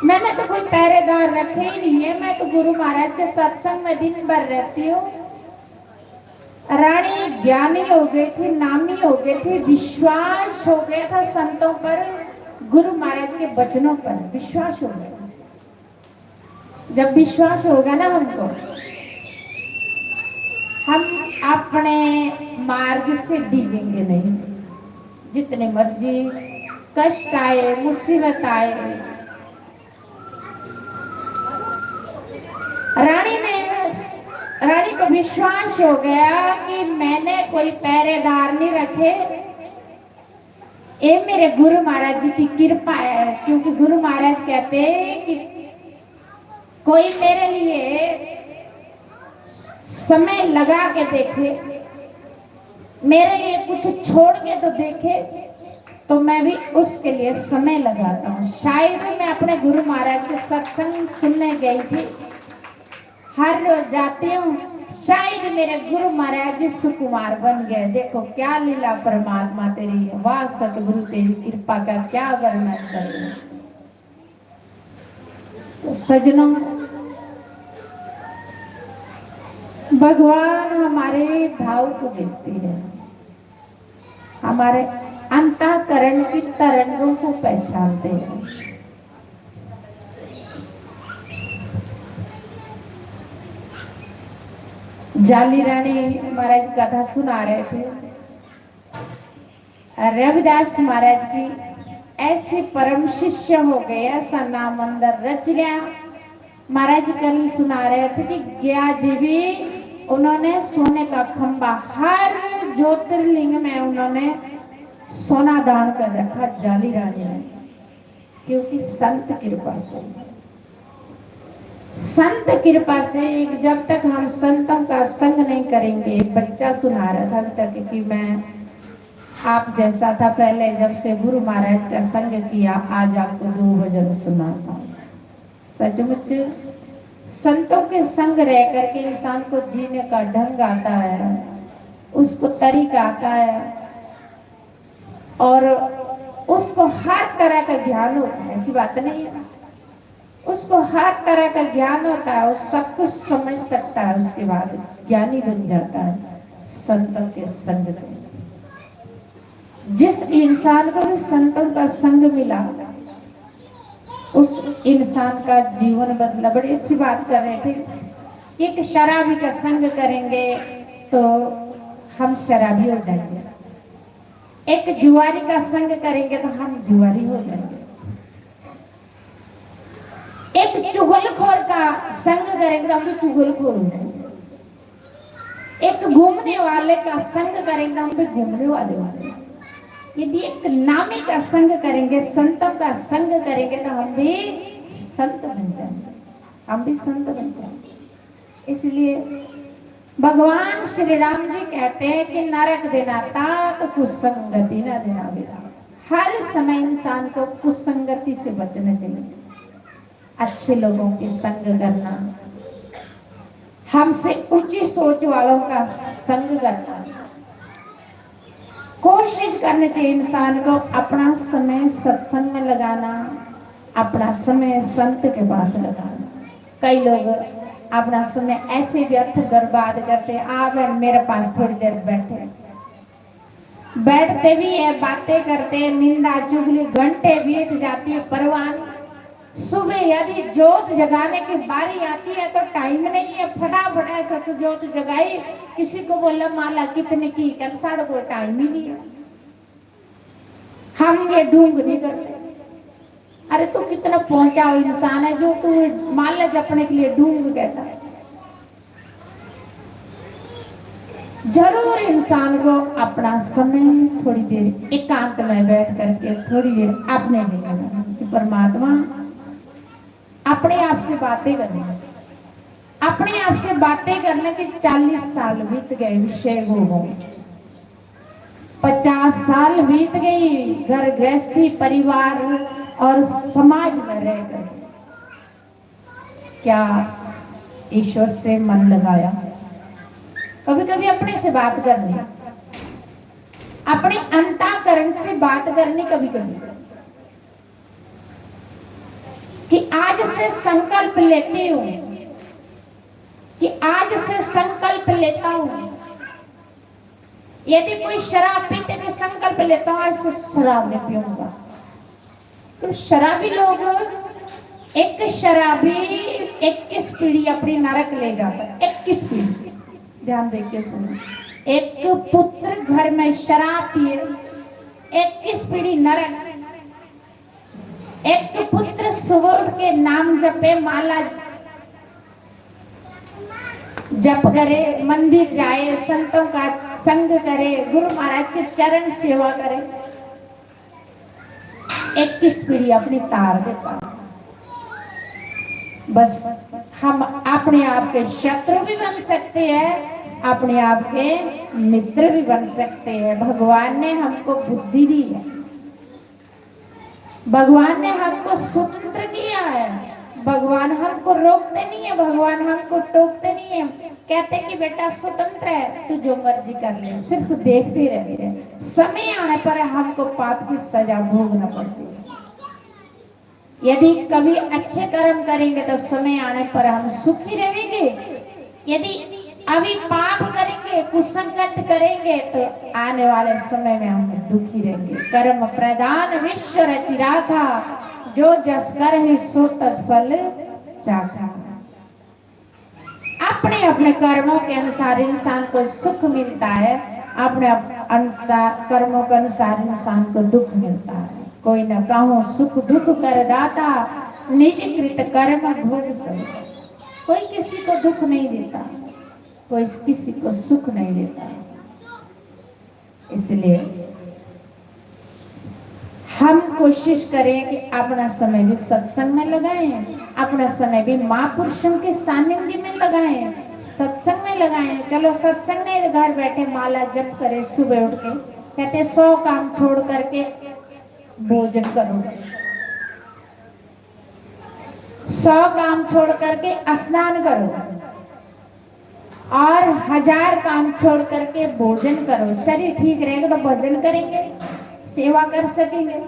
D: मैंने तो कोई पहरेदार रखे ही नहीं है, मैं तो गुरु महाराज के सत्संग में दिन भर रहती हूँ। रानी ज्ञानी हो गई थी, नामी हो गई थी, विश्वास हो गया था संतों पर, गुरु महाराज के वचनों पर विश्वास हो गया। जब विश्वास होगा ना हमको, हम अपने मार्ग से डिगेंगे नहीं। जितने मर्जी कष्ट आए, मुसीबत आए, रानी को विश्वास हो गया कि मैंने कोई पहरेदार नहीं रखे, ये मेरे गुरु महाराज जी की कृपा है। क्योंकि गुरु महाराज कहते हैं कि कोई मेरे लिए समय लगा के देखे, मेरे लिए कुछ छोड़ के तो देखे, तो मैं भी उसके लिए समय लगाता हूँ। शायद मैं अपने गुरु महाराज के सत्संग सुनने गई थी, हर रोज जाती हूँ, शायद मेरे गुरु महाराज जी सुकुमार बन गए। देखो क्या लीला परमात्मा तेरी है, वाह सतगुरु तेरी कृपा का क्या वर्णन करें। तो सजनों, भगवान हमारे भाव को देखते हैं, हमारे अंतःकरण की तरंगों को पहचानते हैं। जाली रानी महाराज कथा सुना रहे थे, रविदास महाराज की ऐसे परम शिष्य हो गए, ऐसा नाम अंदर रच गया। महाराज कल सुना रहे थे कि गया जी भी उन्होंने सोने का खंबा, हर ज्योतिर्लिंग में उन्होंने सोना दान कर रखा जाली रानी ने, क्योंकि संत कृपा से, संत कृपा से। जब तक हम संतों का संग नहीं करेंगे, बच्चा सुना रहा था अभी तक कि मैं आप जैसा था पहले, जब से गुरु महाराज का संग किया, आज आपको 2 भजन सुनाता हूँ। सचमुच संतों के संग रह करके इंसान को जीने का ढंग आता है। उसको तरीका आता है और उसको हर तरह का ज्ञान होता है, ऐसी बात नहीं है। उसको हर तरह का ज्ञान होता है, वो सब कुछ समझ सकता है, उसके बाद ज्ञानी बन जाता है संतों के संग से। जिस इंसान को भी संतों का संग मिला उस इंसान का जीवन बदला। बड़ी अच्छी बात कर रहे थे कि एक शराबी का संग करेंगे तो हम शराबी हो जाएंगे, एक जुआरी का संग करेंगे तो हम जुआरी हो जाएंगे, एक चुगलखोर का संग करेंगे तो हम भी चुगलखोर हो जाएंगे, एक घूमने वाले का संग करेंगे तो हम भी घूमने वाले हो जाएंगे। यदि एक नामी का संग करेंगे, संतों का संग करेंगे तो हम भी संत बन जाएंगे, हम भी संत बन जाएंगे। इसलिए भगवान श्री राम जी कहते हैं कि नरक देना तात कुसंगति न देना विदा। हर समय इंसान को कुसंगति से बचना चाहिए, अच्छे लोगों के संग करना, हमसे ऊंची सोच वालों का संग करना। कोशिश करनी चाहिए इंसान को अपना समय सत्संग में लगाना, अपना समय संत के पास लगाना। कई लोग अपना समय ऐसे व्यर्थ बर्बाद करते, आप मेरे पास थोड़ी देर बैठते भी है, बातें करते, निंदा चुगली घंटे बीत जाती है, परवाह नहीं। सुबह यदि जोत जगाने की बारी आती है तो टाइम नहीं है, फटाफट ऐसा से जोत जगाई, किसी को बोला माला कितने की, साढ़े को टाइम ही नहीं है। हम ये ढूंढ नहीं करते। अरे तू कितना पहुंचा हुआ इंसान है जो तू माला जपने के लिए ढूंढ कहता है। जरूर इंसान को अपना समय थोड़ी देर एकांत में बैठ करके थोड़ी देर अपने लिए लगाना कि परमात्मा अपने आप से बातें करने, अपने आप से बातें करने के 40 साल बीत गए, विषय हो गए, 50 साल बीत गई घर गृहस्थी परिवार और समाज में रहकर, क्या ईश्वर से मन लगाया? कभी कभी अपने से बात करनी, अपने अंतःकरण से बात करनी, कभी कभी कि आज से संकल्प लेती हूं, कि आज से संकल्प लेता हूं। यदि कोई शराब पीते हुए संकल्प लेता हूं आज से शराब नहीं पीऊंगा, तो शराबी लोग, एक शराबी 21 पीढ़ी अपनी नरक ले जाता है। 21 पीढ़ी, ध्यान देख के सुनो। एक पुत्र घर में शराब पिए, 21 पीढ़ी नरक। एक पुत्र सुबह उठ के नाम जपे, माला जप करे, मंदिर जाए, संतों का संग करे, गुरु महाराज के चरण सेवा करे, 21 पीढ़ी अपनी तार देता। बस हम अपने आप के शत्रु भी बन सकते हैं, अपने आप के मित्र भी बन सकते हैं। भगवान ने हमको बुद्धि दी है, भगवान ने हमको स्वतंत्र किया है। भगवान हमको रोकते नहीं है, भगवान हमको टोकते नहीं है, कहते कि बेटा स्वतंत्र है, तू जो मर्जी कर ले, सिर्फ देखते रहते हैं। समय आने पर हमको पाप की सजा भोगना पड़ती है। यदि कभी अच्छे कर्म करेंगे तो समय आने पर हम सुखी रहेंगे, यदि अभी पाप करेंगे, कुसंगत करेंगे तो आने वाले समय में हम दुखी रहेंगे। कर्म प्रधान विश्व रचि राखा, जो जस कर ही सो तस फल चाखा। अपने अपने कर्मों के अनुसार इंसान को सुख मिलता है, अपने अनुसार कर्मों के अनुसार इंसान को दुख मिलता है। कोई न कहो सुख दुख कर दाता, निज कृत कर्म भोग सब। कोई किसी को दुख नहीं देता, कोई किसी को सुख नहीं देता। इसलिए हम कोशिश करें कि अपना समय भी सत्संग में लगाएं, अपना समय भी महापुरुषों के सानिध्य में लगाएं, सत्संग में लगाएं। चलो सत्संग नहीं, घर बैठे माला जप करें, सुबह उठ के कहते 100 काम छोड़ करके भोजन करो, 100 काम छोड़ करके स्नान करो, और 1000 काम छोड़ करके भोजन करो। शरीर ठीक रहेगा तो भोजन करेंगे, सेवा कर सकेंगे।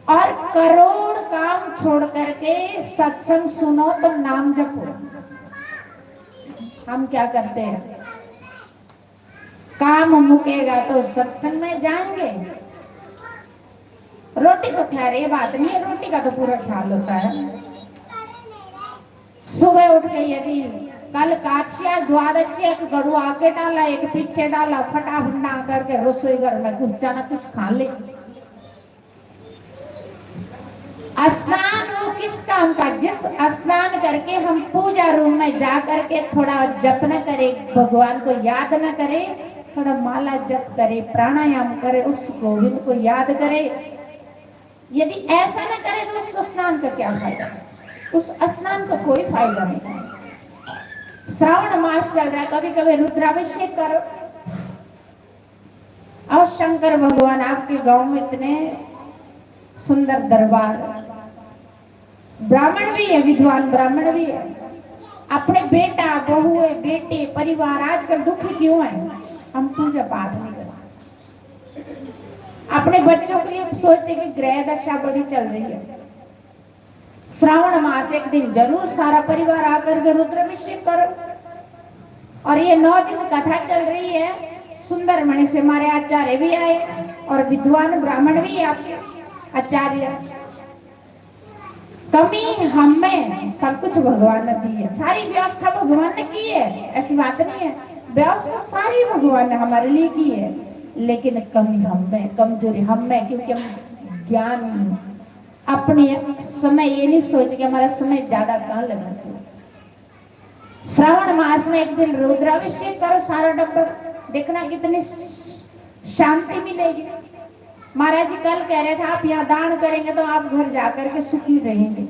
D: और करोड़ काम छोड़ करके सत्संग सुनो तो नाम जपो। हम क्या करते हैं, काम मुकेगा तो सत्संग में जाएंगे। रोटी तो खैर ये बात नहीं है, रोटी का तो पूरा ख्याल होता है। सुबह उठ के यदि कल काशिया द्वादशी एक गड़ू आगे डाला, एक पीछे डाला, फटाफट ना करके रसोई घर में घुस जाना, कुछ खा ले। स्नान वो किस काम का, जिस स्नान करके हम पूजा रूम में जा करके थोड़ा जप न करे, भगवान को याद न करे, थोड़ा माला जप करे, प्राणायाम करे, उस गोविंद को याद करे। यदि ऐसा न करे तो उस स्नान का क्या फायदा, उस स्नान का कोई फायदा नहीं। श्रावण मास चल रहा है, कभी कभी रुद्राभिषेक करो। और शंकर भगवान आपके गांव में इतने सुंदर दरबार, ब्राह्मण भी है, विद्वान ब्राह्मण भी है। अपने बेटा बहुए बेटे परिवार आजकल दुखी क्यों है, हम पूजा पाठ नहीं करते। अपने बच्चों के लिए सोचते कि ग्रह दशा बड़ी चल रही है। श्रावण मास एक दिन जरूर सारा परिवार आकर के रुद्राभिषेक करो। और ये 9 दिन कथा चल रही है, सुंदर मणि से हमारे आचार्य भी आए और विद्वान ब्राह्मण भी है आपके आचार्य। कमी हमें, सब कुछ भगवान ने दी है, सारी व्यवस्था भगवान ने की है, ऐसी बात नहीं है। व्यवस्था सारी भगवान ने हमारे लिए की है, लेकिन कमी हमें, कमजोरी हमें, क्योंकि हम ज्ञान अपने समय ये नहीं सोचते कि हमारा समय ज्यादा कहाँ लगना चाहिए। श्रावण मास में एक दिन रुद्राभिषेक करो सारा डब्बा, देखना कितनी शांति मिलेगी। महाराज जी कल कह रहे थे आप यहाँ दान करेंगे तो आप घर जाकर के सुखी रहेंगे।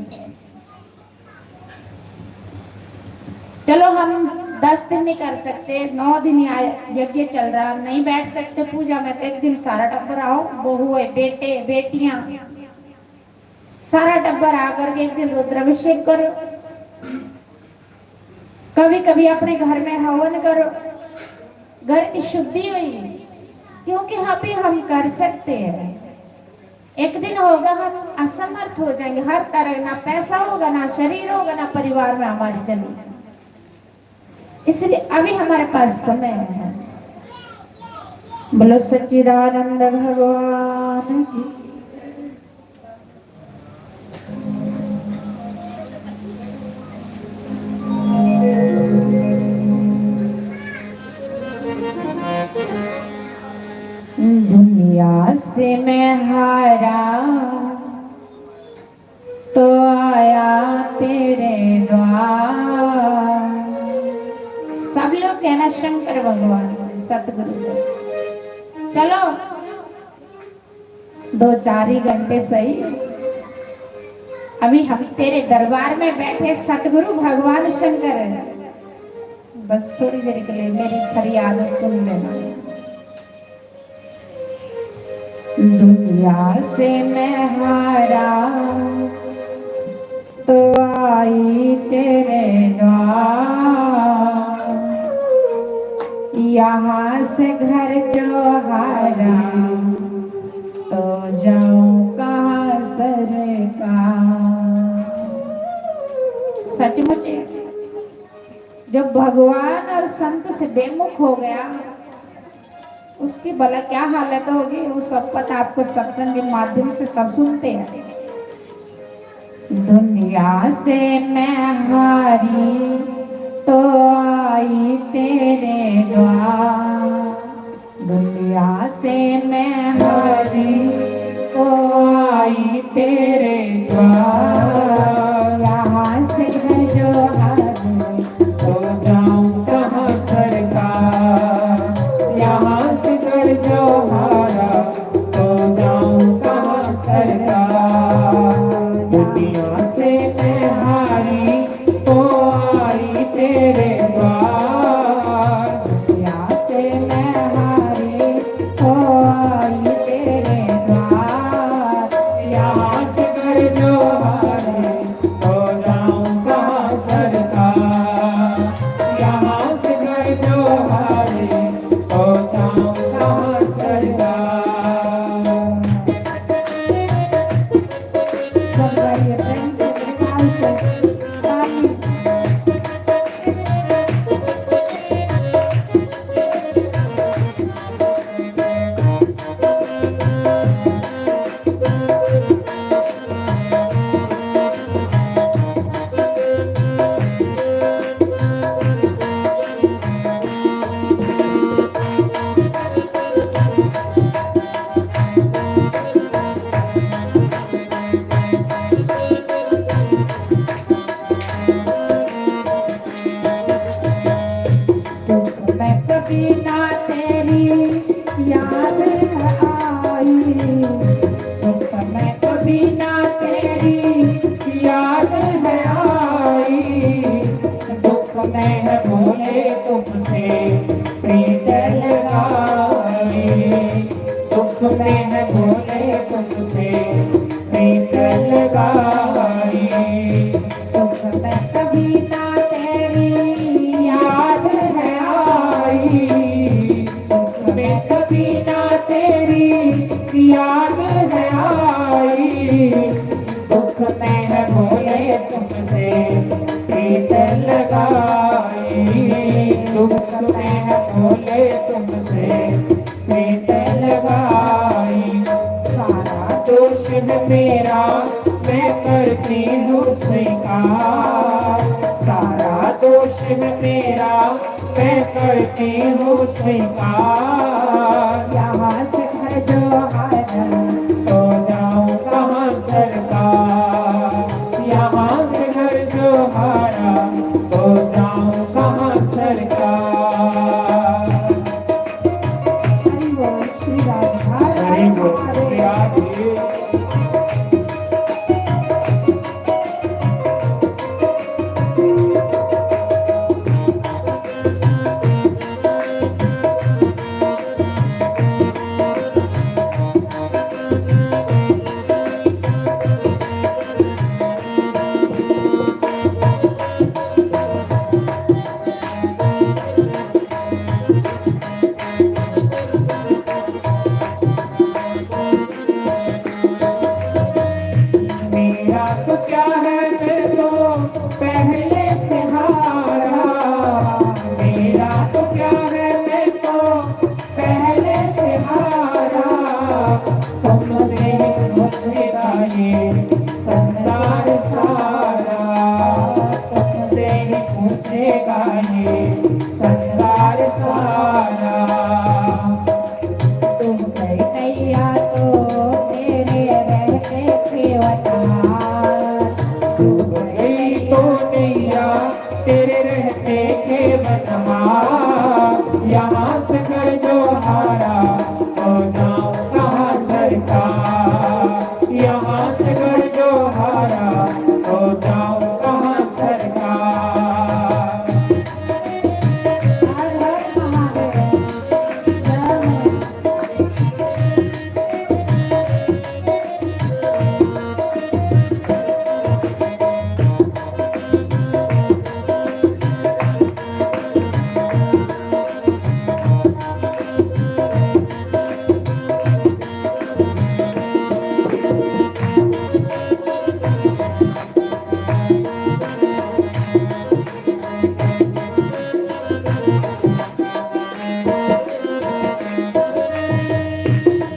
D: चलो हम 10 दिन नहीं कर सकते, 9 दिन यज्ञ चल रहा, नहीं बैठ सकते पूजा में, तो एक दिन सारा टब्बर आओ, बहुए बेटे बेटियां सारा टब्बर आकर के एक दिन रुद्राभिषेक करो। कभी कभी अपने घर में हवन करो, घर की शुद्धि हुई, क्योंकि अभी हम कर सकते हैं। एक दिन होगा हम असमर्थ हो जाएंगे, हर तरह, ना पैसा होगा, ना शरीर होगा, ना परिवार में हमारी चलेगी। इसलिए अभी हमारे पास समय है। बोलो सच्चिदानंद भगवान की। दुनिया से मैं हारा तो आया तेरे द्वार। सब लोग कहना शंकर भगवान से, सतगुरु से। चलो 2-4 ही घंटे सही, अभी हम तेरे दरबार में बैठे सतगुरु भगवान शंकर है। बस थोड़ी देर के लिए मेरी फरियाद सुन लेना। दुनिया से मैं हारा तो आई तेरे द्वार, यहाँ से घर जो हारा तो जाऊं कहाँ सरकार। सचमुच जब भगवान और संत से बेमुख हो गया, उसकी भला क्या हालत होगी, वो सब पता आपको सत्संग के माध्यम से सब सुनते हैं। दुनिया से मैं हारी तो आई तेरे द्वार, दुनिया से मैं हारी तो आई तेरे द्वार, यहाँ से जो हारी तो जाऊं कहाँ सरकार, यहाँ से घर जो हारा तो जाऊं कहाँ सरकार। दुनिया से मैं हारी तो आई तेरे द्वार, दुनिया से मैं हारी तो आई तेरे द्वार, यहाँ से घर जो हारा
B: बोले तुमसे प्रीत लगाई। सारा दोष है मेरा मैं करती हूँ स्वीकार। सारा दोष है मेरा मैं करती हूँ स्वीकार।
D: यहाँ से घर जो हारा
B: तो जाऊँ कहाँ सरकार। यहाँ से घर जो हारा तो जाऊँ कहाँ सरकार।
D: हरि बोल श्री राधा
B: हरि बोल श्री राधे। मेरा तो क्या है मैं तो पहले से हारा। मेरा तो क्या है मैं तो पहले से हारा। तुमसे पूछेगा ये संसार सारा। तुमसे ही पूछेगा ये संसार सारा।
D: तुम गई नैया तो तेरे रहते खेवतार। तुम
B: गई तो नैया तेरे रहते थे बनहार। यहाँ से घर जो हारा तो जाऊँ कहाँ सरकार। यहाँ से घर जो हारा तो जाऊँ कहाँ सरकार।
D: हर हर महादेव जय हो।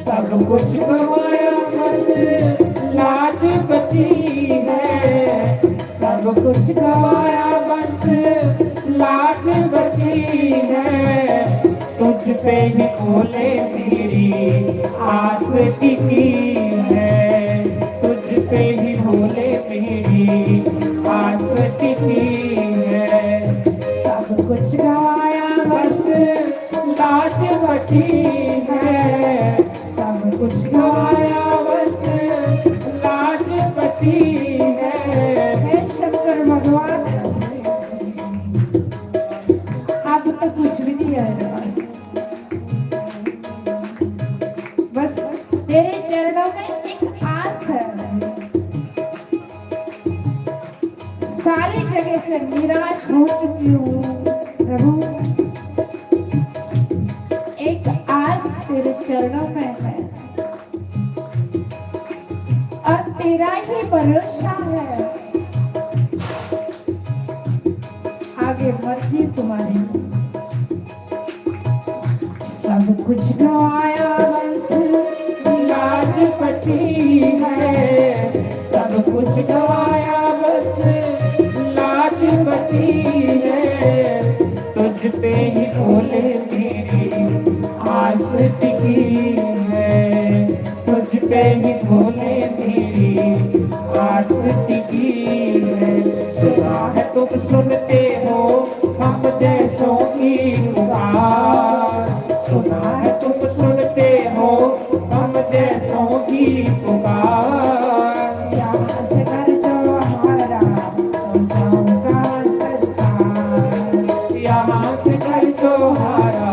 B: सब कुछ गवाया बस लाज बची है। सब कुछ गवाया बस लाज बची है। तुझ पे ही बोले मेरी आस टिकी है। तुझ पे ही बोले मेरी आस टिकी है।
D: सब कुछ गवाया
B: बस लाज बची है। सब कुछ गवाया बस लाज बची है।
D: हे शंकर भगवान अब तो कुछ भी नहीं है मेरे पास। बस तेरे चरणों में एक आस है। सारी जगह से निराश हो चुकी हूँ प्रभु। एक आस तेरे चरणों में है और तेरा ही भरोसा है। आगे मर्जी तुम्हारी। सब कुछ गवाया बस
B: लाज बची है। सब कुछ गवाया बस लाज बची है। तुझ पे ही बोले मेरी आस टिकी है। तुझ पे ही बोले मेरी आस टिकी है। सुना है तुम सुनते हो हम जैसों की पुकार। सुना है तुम सुनते हो हम जैसों की पुकार।
D: यहाँ से घर जो हमारा तो जाऊंगा सरकार।
B: यहाँ से घर जो हारा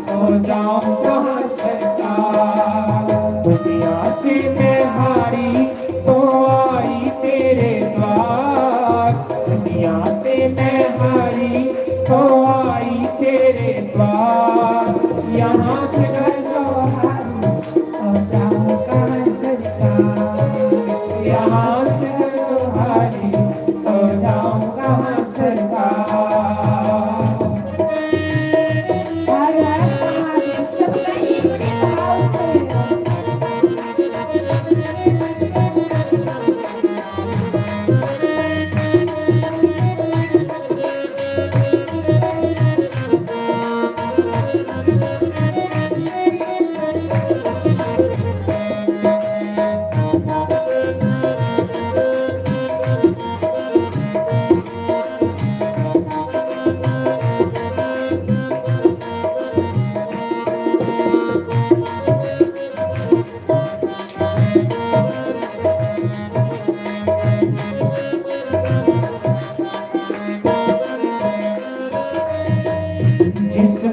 B: तो जाऊँ कहाँ सरकार। दुनिया से मैं हारी तो आई तेरे द्वार। दुनिया से मैं हारी तो आई तेरे द्वार। यहाँ से घर जो हारी
D: तो जाऊंगा सरकार।
B: यहाँ से घर जो हारी तो जाऊँ कहाँ सरकार।
D: हर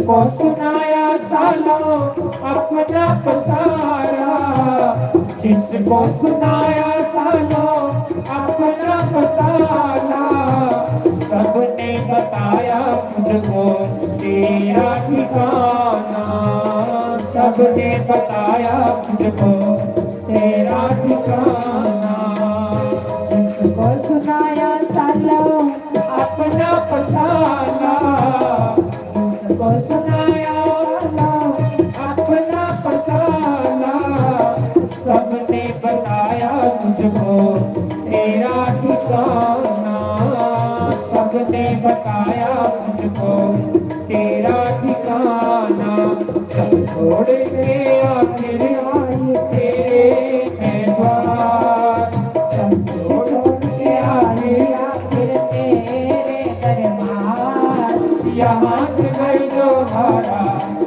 B: जिसको सुनाया सालों अपना पसारा, जिसको सुनाया सालों अपना पसारा, सबने बताया मुझको तेरा ठिकाना, सबने बताया मुझको तेरा ठिकाना।
D: जिसको सुनाया सालों
B: अपना पसारा,
D: जिसको सुनाया सालों
B: अपना पसारा, सबने बताया मुझको तेरा ठिकाना, सबने बताया मुझको तेरा ठिकाना। सब छोड़ के आखिर आई तेरे द्वार, सब छोड़ के आए
D: आखिर तेरे दरबार।
B: यहाँ से घर जो हारा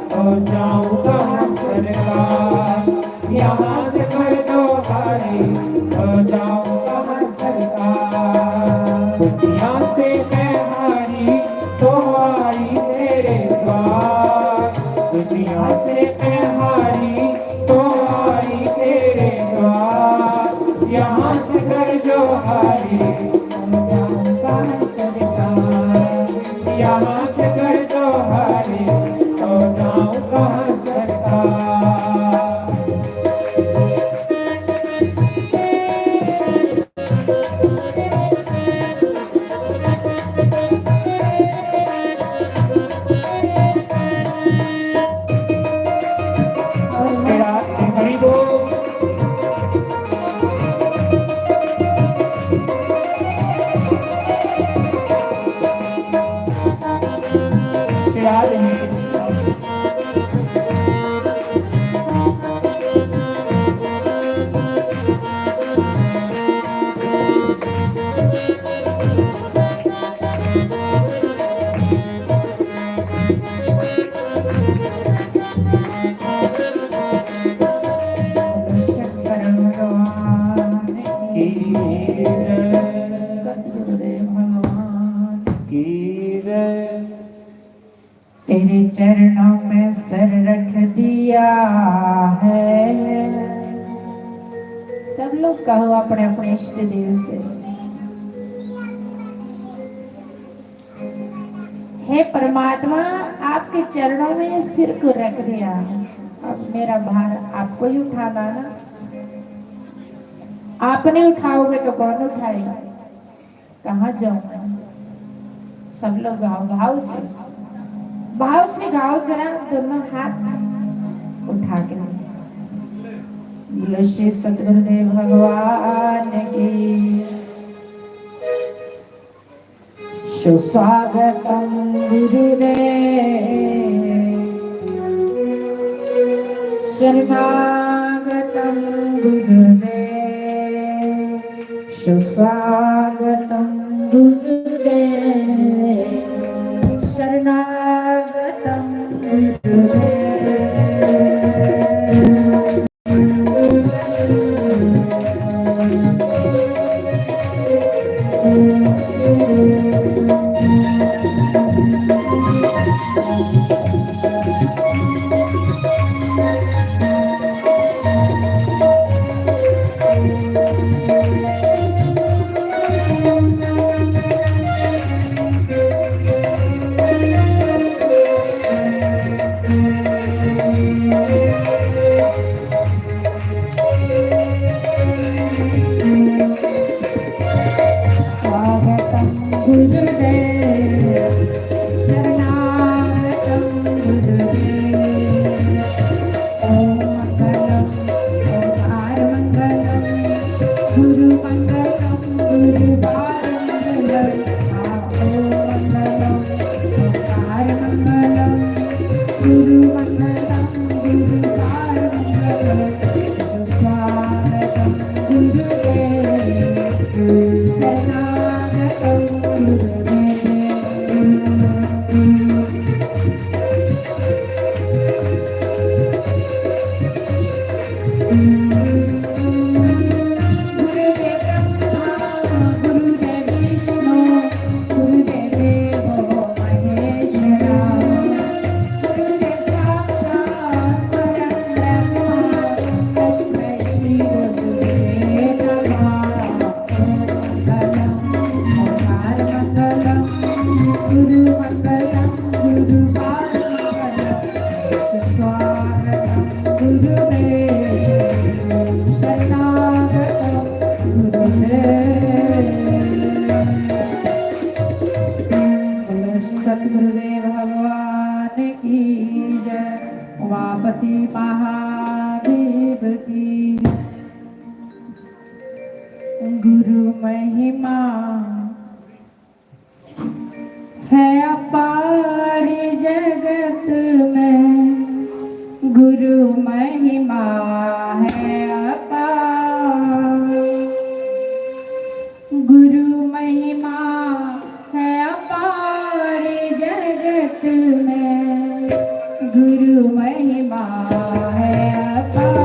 B: तो जाऊँ कहाँ सरकार, यहाँ से घर जो हारे तो जाऊँ कहाँ सरकार। दुनिया से मैं हारी तो आई तेरे द्वार, दुनिया से मैं हारी तो आई तेरे द्वार। यहाँ से घर जो हारे
D: जाऊं कहाँ सरकार,
B: यहाँ से घर जो हारे तो जाऊं कहाँ सरकार। हरि बोल।
D: शंकर भगवान
B: की जय,
D: सतगुरुदेव भगवान
B: की जय।
D: तेरे चरणों में सर रख दिया है। सब लोग कहो अपने अपने इष्ट देव से, हे परमात्मा आपके चरणों में ये सिर को रख दिया, अब मेरा भार आपको ही उठाना ना। आप नहीं उठाओगे तो कौन उठाएगा, कहाँ जाऊंगा। सब लोग गाओ, भाव से गाओ जरा, दोनों हाथ उठा के। बोलो श्री सतगुरुदेव भगवान की। सुस्वागतम गुरुदेव, शरणागतम गुरुदेव, सुस्वागतम गुरुदेव, शरणागतम गुरुदेव। गुरु महिमा है अपार जगत में, गुरु महिमा है अपार, गुरु महिमा है अपार जगत में, गुरु महिमा है अपार।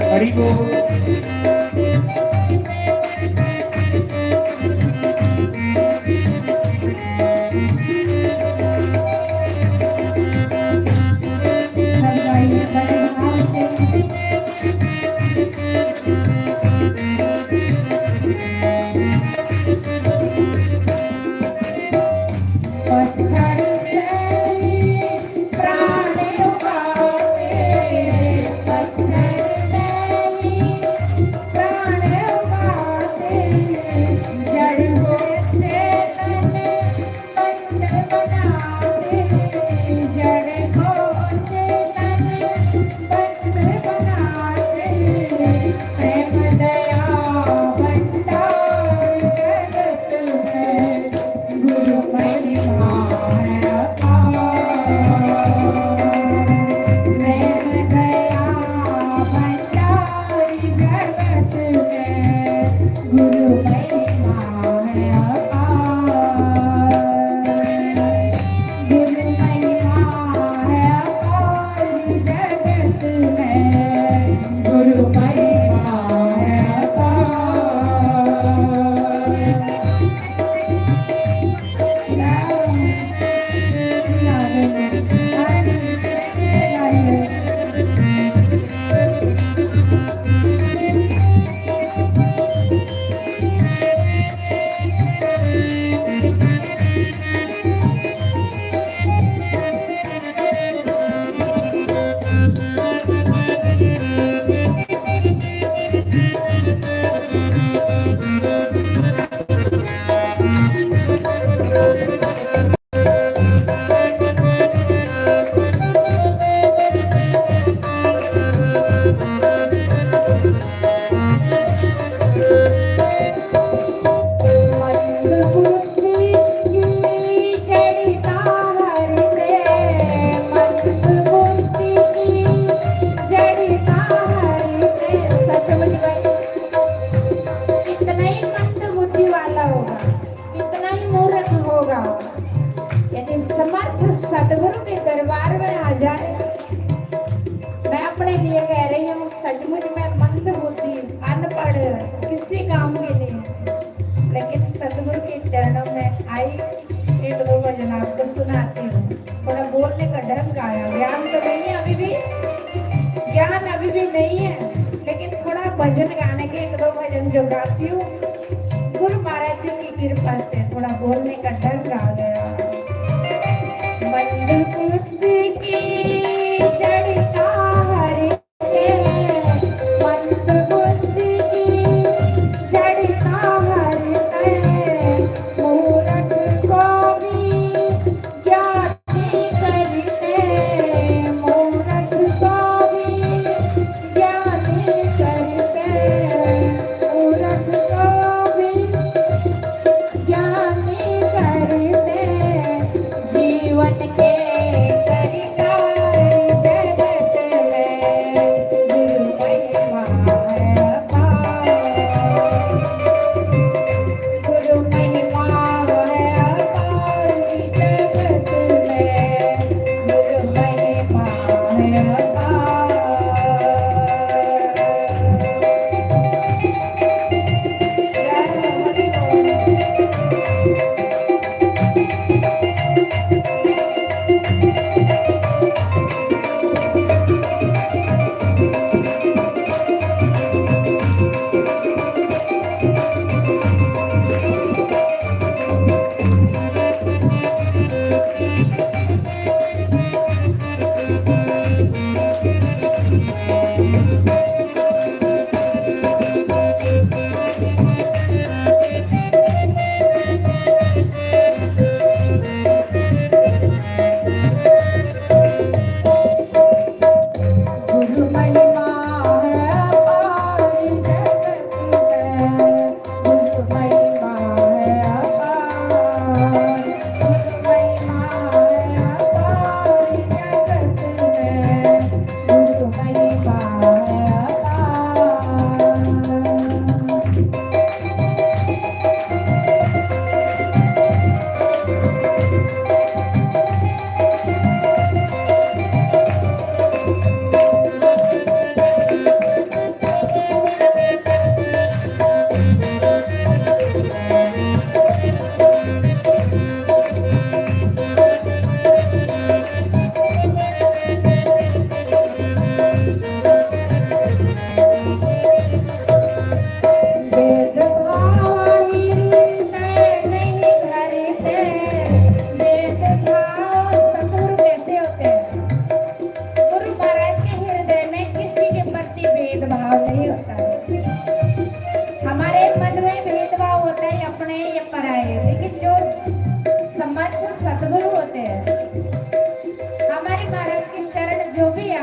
B: हरि बोल।
D: सतगुरु के दरबार में आ जाए। मैं अपने लिए कह रही हूँ, सचमुच में मंद बुद्धि अनपढ़ किसी काम के नहीं, लेकिन सतगुरु के चरणों में आई, एक दो भजन आपको सुनाती हूँ। थोड़ा बोलने का ढंग आया, ज्ञान तो नहीं है अभी भी, ज्ञान अभी भी नहीं है, लेकिन थोड़ा भजन गाने के एक दो भजन जो गाती हूँ, गुरु महाराज जी की कृपा से थोड़ा बोलने का ढंग आ गया। मंद बुद्धि की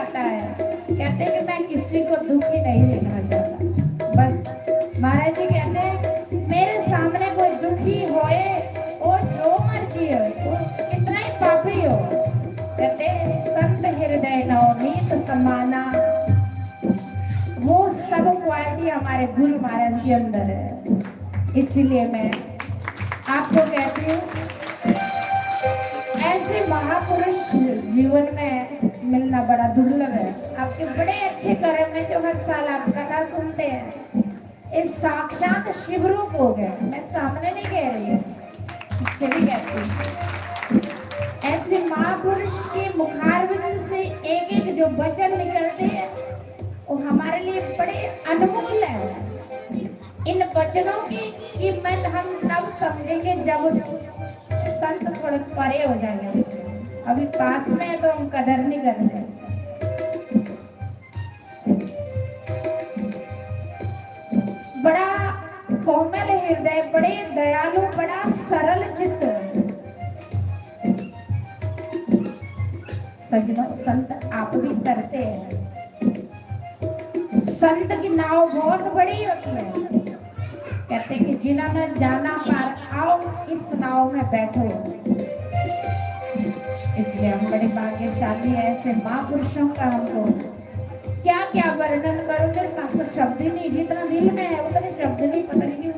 D: आता है, कहते कि मैं किसी को दुखी नहीं देखना चाहता। बस महाराज जी कहते हैं मेरे सामने कोई दुखी होए, वो जो मर्जी हो, वो कितना ही पापी हो, कहते संत हृदय नवनीत समाना, वो सब क्वालिटी हमारे गुरु महाराज के अंदर है। इसीलिए मैं आपको कहती हूँ ऐसे महापुरुष जीवन में मिलना बड़ा दुर्लभ है। आपके बड़े अच्छे कर्म है जो हर साल आप कथा सुनते हैं, इस साक्षात शिव रूप हो गए। मैं सामने नहीं कह रही हूँ, पीछे भी कहती हूँ। ऐसे महापुरुष के मुखारविंद से एक एक जो वचन निकलते हैं वो हमारे लिए बड़े अनमोल है। इन वचनों की कीमत हम तब समझेंगे जब संत थोड़े परे हो जाएंगे हमसे। अभी पास में है तो हम कदर नहीं कर रहे। बड़ा कोमल हृदय, बड़े दयालु, बड़ा सरल चित्त सज्जनों, संत आप भी करते हैं। संत की नाव बहुत बड़ी होती है। कहते कि जिन्होंने जाना पार आओ इस नाव में बैठो। इसलिए हम बड़े भाग्यशाली है। ऐसे महापुरुषों का हमको क्या क्या वर्णन करूं, मेरे पास तो शब्द ही नहीं, जितना दिल में है उतने शब्द नहीं, पता नहीं क्यों।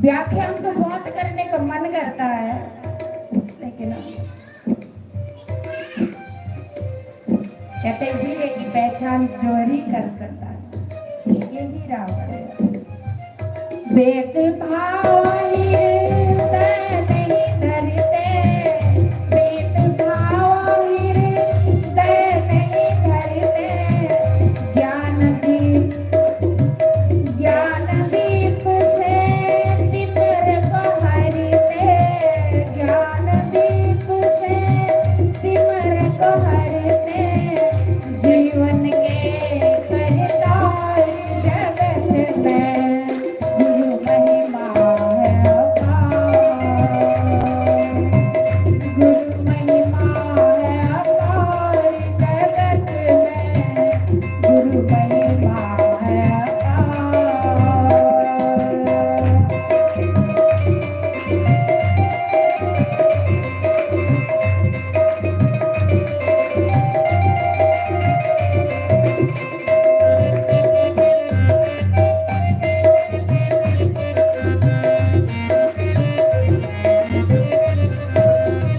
D: व्याख्यान तो बहुत करने का मन करता है, लेकिन कहते हीरे की पहचान चोरी कर सकता है, ये हीरा वेद भाव हृदय नहीं धरते, वेद भाव हृदय नहीं धरते, ज्ञान दीप से तिमिर को हरते, ज्ञान दीप से तिमिर को हरते, जीवन के करतार जगत में गुरु महिमा है अपार, गुरु महिमा है अपार, जगत में गुरु महिमा है अपार।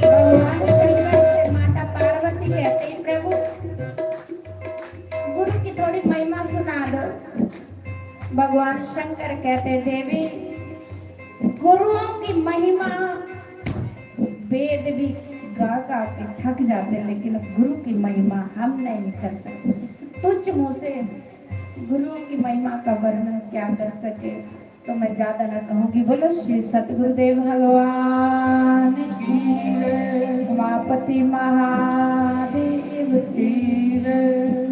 D: भगवान शंकर से माता पार्वती कहते हैं प्रभु गुरु की थोड़ी महिमा सुना दो। भगवान शंकर कहते देवी गुरुओं की महिमा वेद भी गा गा के थक जाते हैं, लेकिन गुरु की महिमा हम नहीं कर सकते। इस तुच्छ मुंह से गुरुओं की महिमा का वर्णन क्या कर सके, तो मैं ज्यादा ना कहूंगी। बोलो श्री सतगुरुदेव भगवान की जय, उमापति महादेव की जय।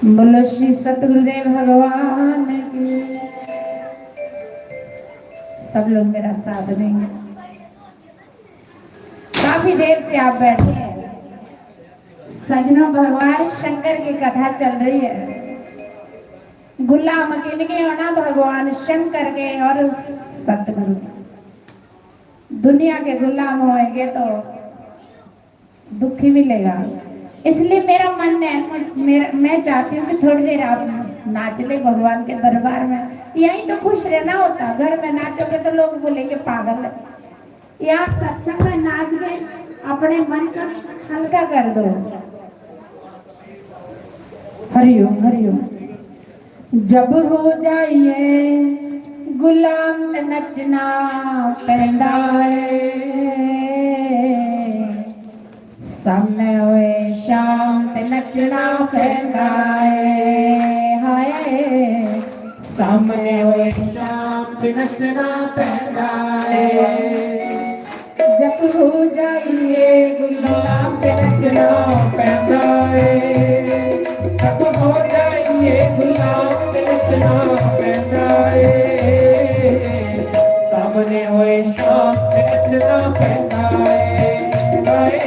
D: बोलो श्री सतगुरुदेव भगवान की। सब लोग मेरा साथ देंगे। काफी देर से आप बैठे हैं सजनों, भगवान शंकर की कथा चल रही है। गुलाम किनके होना, भगवान शंकर के और सतगुरु के। दुनिया के गुलाम होंगे तो दुखी मिलेगा। इसलिए मेरा मन है, मैं चाहती हूँ कि थोड़ी देर आप नाच ले भगवान के दरबार में। यहीं तो खुश रहना होता, घर में नाचोगे तो लोग बोलेंगे पागल है। यहाँ सत्संग में नाच के अपने मन को हल्का कर दो। हरिओम हरिओम। जब हो जाइए गुलाम नचना पैंदा है, सामने होए शाम ते नचना पैंदा है। हाय सामने होए शाम ते नचना पैंदा है। जब हो जाइए गुलाम ते नचना पैंदा है, जब हो जाइए गुलाम ते नचना पैंदा है।
B: सामने होए शाम नचना पैंदा है हाय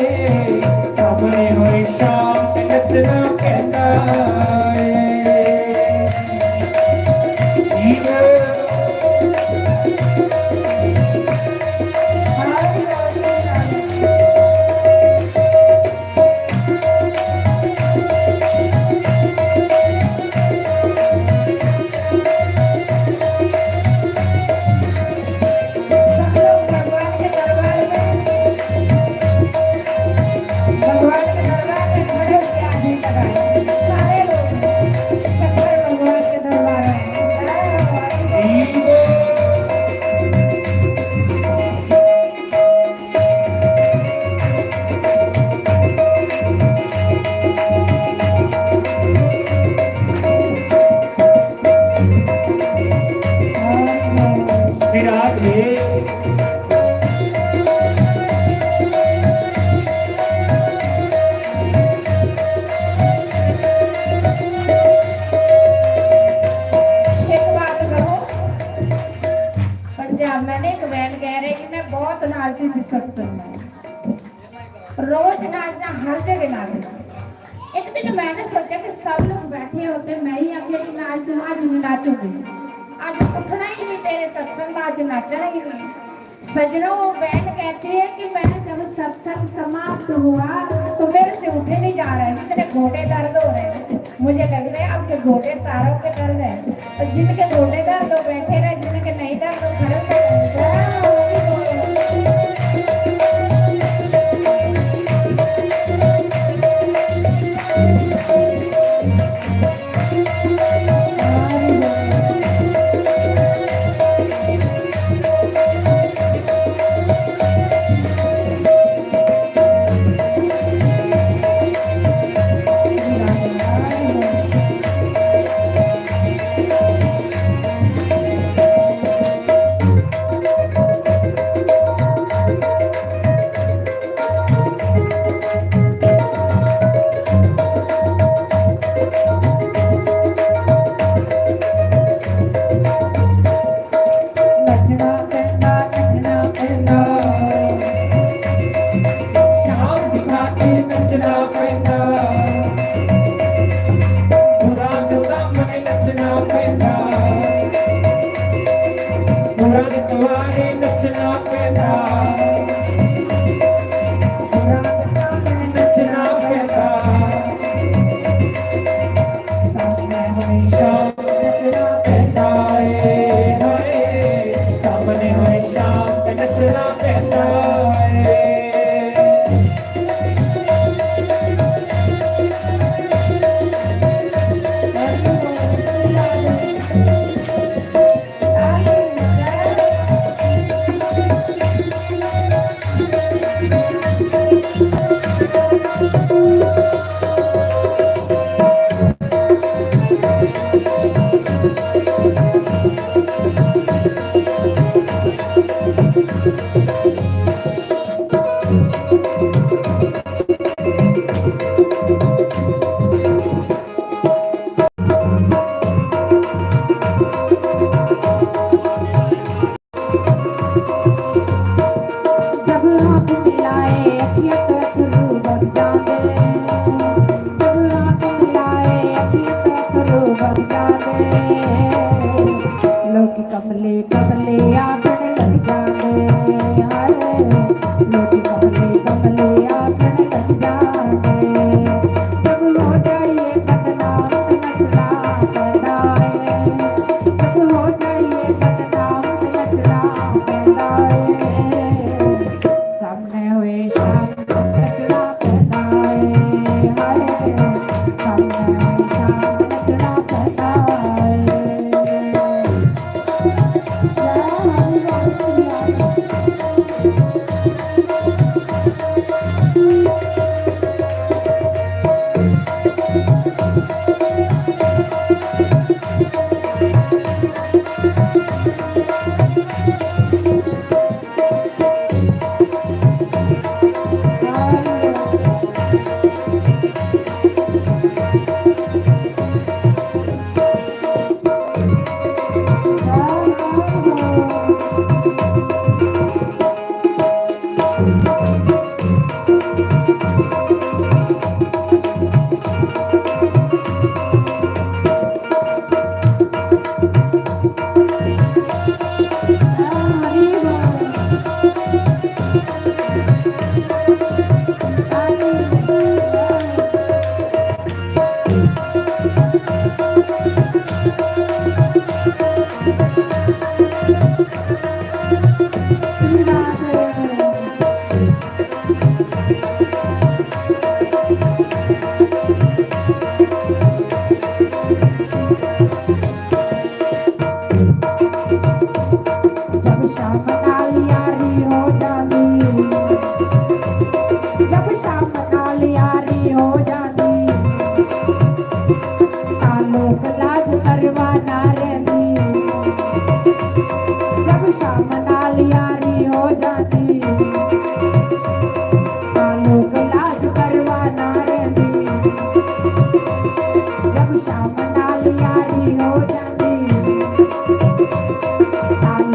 B: सामने होए शाम नचना पैंदा है
D: सब लोग भगवान के दरबार में खड़े होके आदमी लगाए सारे लोग शंकर भगवान के दरबार में
B: विराट है
D: एक बात कहो पर जब मैंने एक बहन कह रही कि मैं बहुत नाचती थी सत्संग में रोज नाचना हर जगह नाचना एक दिन मैंने सोचा कि सब लोग बैठे होते मैं ही अकेली नाच दूं आज नहीं नाचूंगी आज उठना ही नहीं तेरे सत्संग में आज नाचना ही नहीं सजनों वो बहन कहती है कि मैं जब सत्संग समाप्त हुआ तो मेरे से उठे नहीं जा रहे इतने घोटे दर्द हो रहे हैं मुझे लग रहा है आपके घोटे सारों के दर्द है तो जिनके घोटे दर्द हो बैठे रहे जिनके नहीं दर्द हो खड़े हो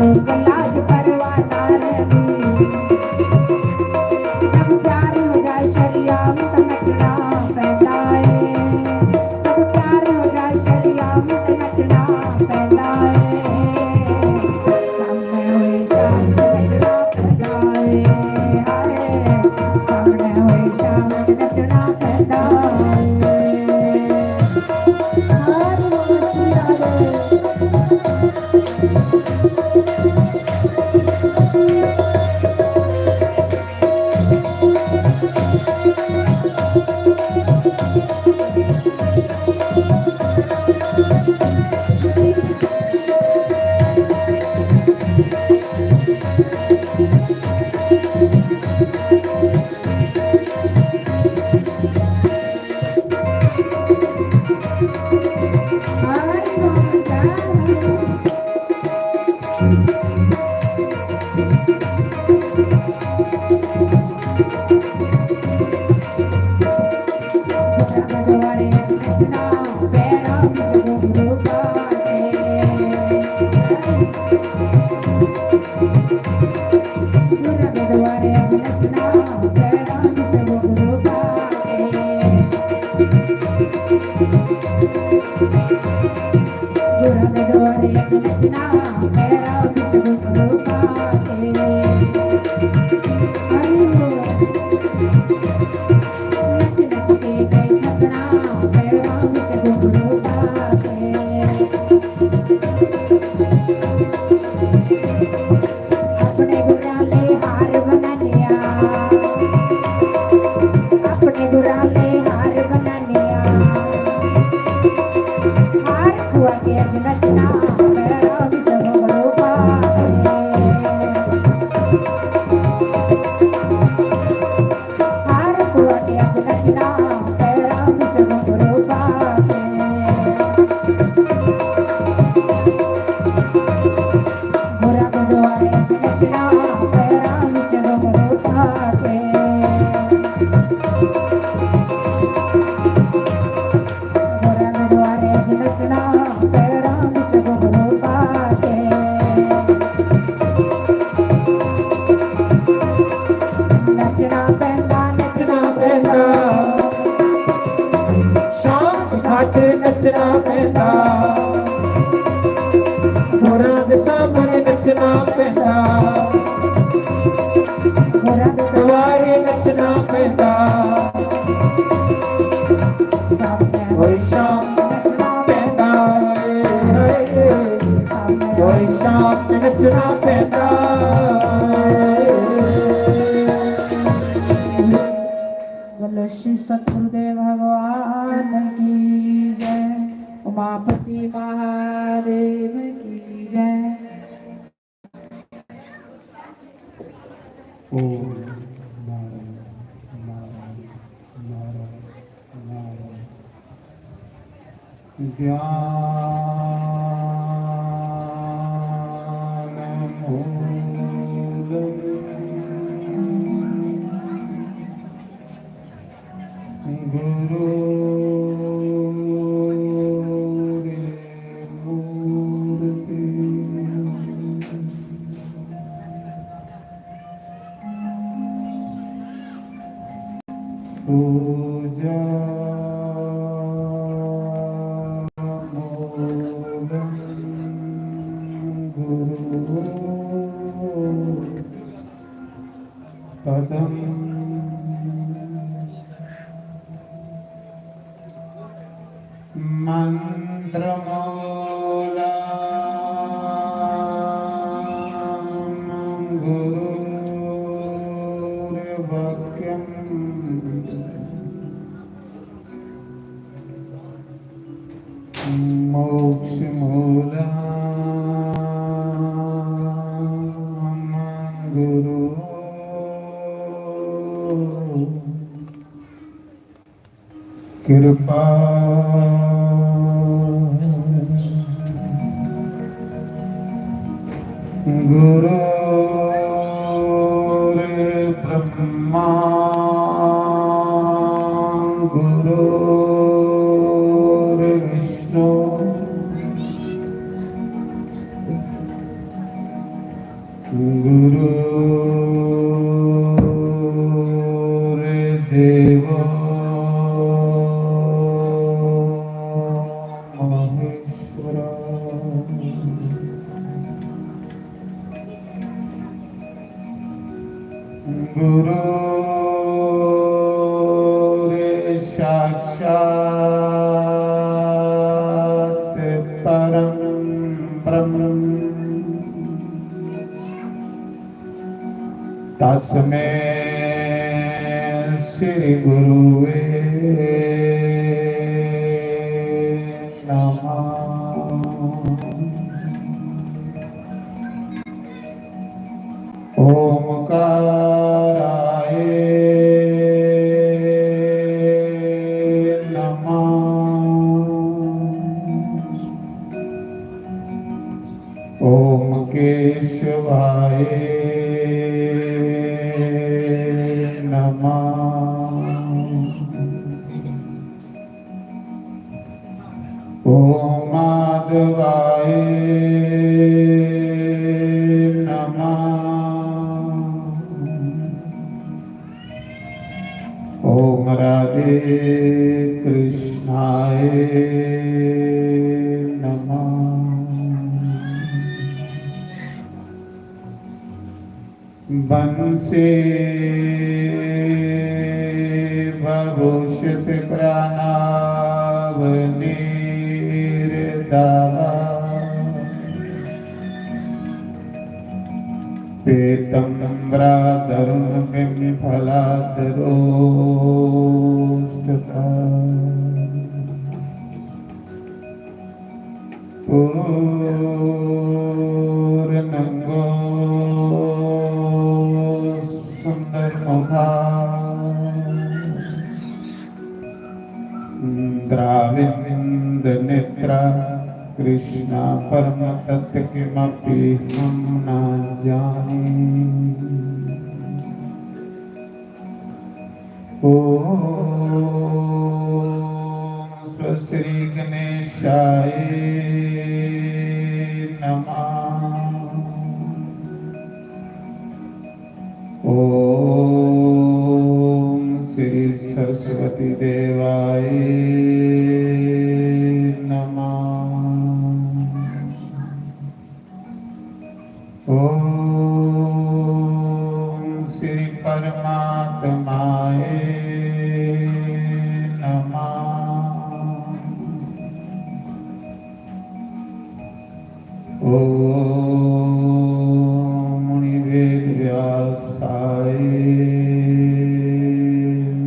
D: लोग लाज परवाह ना रही। जब प्यार हो जाए शरिया में तो नचना पैदा है। जब प्यार हो जाए शरिया में तो नचना पैदा है। सामने हुई शाम में नचना पैदा है। हाय सामने हुई शाम में नचना पैदा है।
B: नचना पैदा होरां दे सामने नचना पैदा होरां दे दुआरे नचना पैदा सामने होई शाम नचना पैदा होई शाम नचना पैदा। बोलो श्री सतगुरुदेव भगवान की जय। उमापति महादेव की जय।
C: ओम कृपा गुरु ब्रह्मा गुरु विष्णु गुरुर्देव महेश्वर गुरुर् साक्षात् परं ब्रह्म तस्मै श्री गुरुवे नमः। ओमकाराय नमः। ओम केशवाय ओम माधवाय नमः। ओम राधे कृष्णाय नमः। बंसे भभूषित कृष्णावनीर्दावा पीतम्बराधरुं बिम्फलाधरोष्टता पूर्णंगो सुंदरमुखा द्राविन्द नेत्रा कृष्णा परम तत्व किमपि हम न जाने। ओम स्वश्री गणेशाय नमः। ओम श्री सरस्वती देवाय ओम श्री परमात्माय नमः। ओम मुनिवेद व्यासाय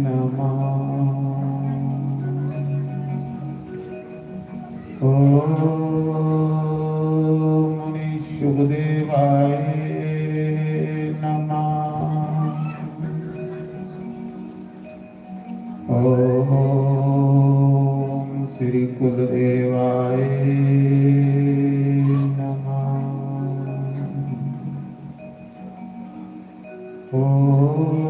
C: नमः। शुभदेवाय नमः। ओम श्री कुलदेवाय नमः। ओम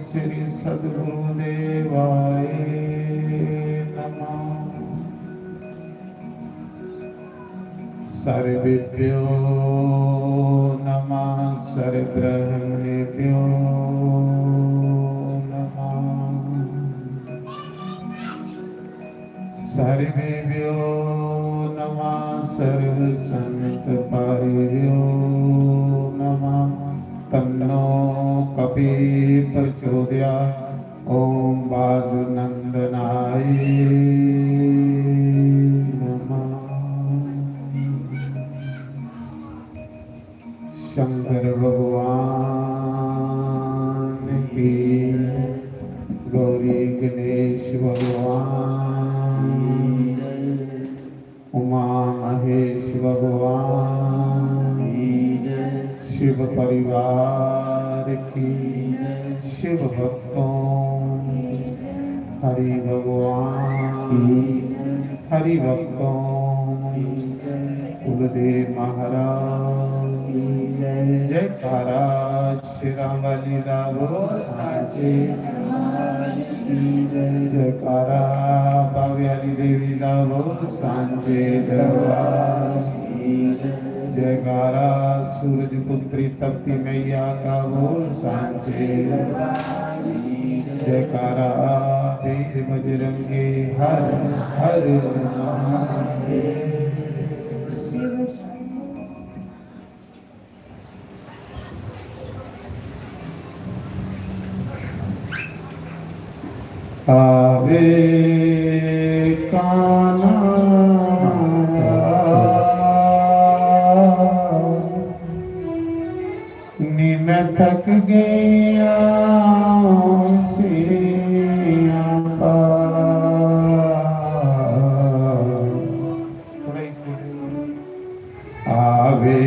C: श्री सद्गुरुदेवाय सर्वेभ्यो नमः। सर्वब्रह्मण्येभ्यो नमः। सर्वेभ्यो नमः। सर्वसंतपारिभ्यो नमः। तन्नो कपि प्रचोदयात्। ओम वाजुनंदनाय शंकर भगवान की, गौरी गणेश भगवान, उमा महेश भगवान, शिव परिवार की, शिव भक्तों, हरि भगवान, हरि भक्तों, कुलदेव महाराज जयकारा। श्री राम वाली दावो साचे जयकारा। बाव्याली देवी दावो सांचे दरबार।
A: जयकारा सूरज पुत्री तपती मैया का बोल सांचे जयकारा वीर बजरंगे हर हर महादेव। आवे कान्हा नीन थक गया सिया आवे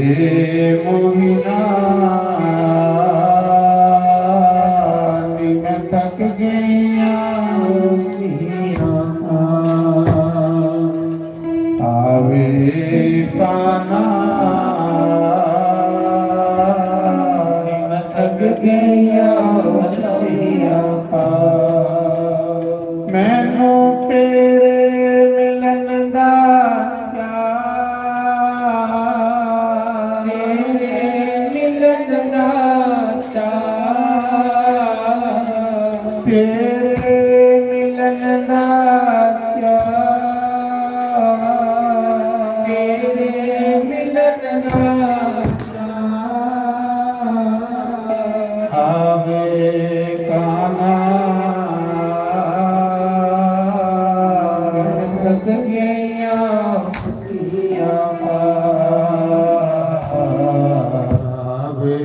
A: मोहिना नीन थक गया आवे कान्हा
C: थक गया सिया
A: मैनू तेरे मिलन दा
C: मिलन दा
A: तेरे मिलन दा
C: मिलन दा
A: आवे कान्हा
C: थक गया सिया
A: आवे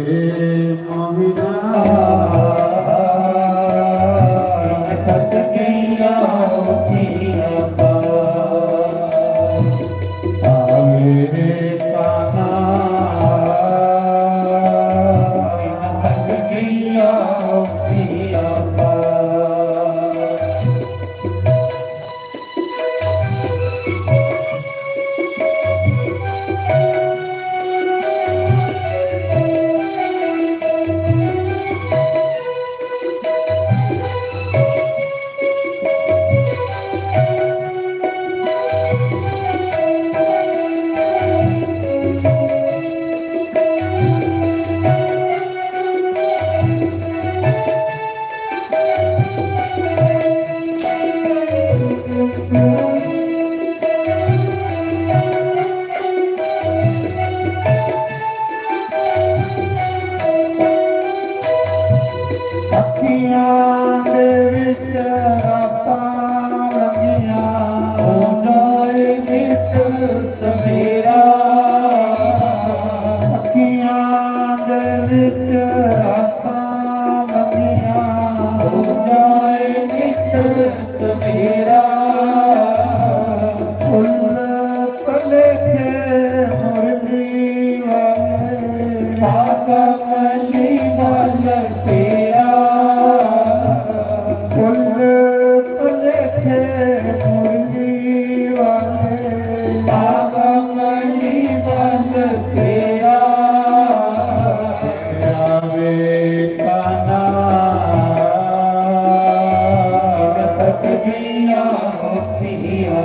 A: मोहिना
C: थक गया सिया
A: आवे कान्हा
C: थक गया सिया
A: ਅੱਖੀਆਂ ਦੇ ਵਿੱਚ ਰਾਤਾਂ ਲੰਘੀਆਂ
C: ਹੋ ਜਾਏ ਨਿਤ ਸਵੇਰਾ
A: ਅੱਖੀਆਂ ਦੇ ਵਿੱਚ ਰਾਤਾਂ ਲੰਘੀਆਂ
C: ਹੋ ਜਾਏ ਨਿਤ ਸਵੇਰਾ
A: ਫੁੱਲ ਭਲੇਖੇ ਮੁਰਲੀ ਵਾਲੇ
C: ਕਮਲੀ ਵੱਲ ਤੇਰਾ
A: ਫੁੱਲ ਭਲੇਖੇ ਮੁਰਲੀ ਵਾਲੇ
C: ਕਮਲੀ ਵੱਲ ਤੇਰਾ
A: ਆਵੇ ਕਾन्हा
C: ਥਕ ਗਿਆ ਸਿਆ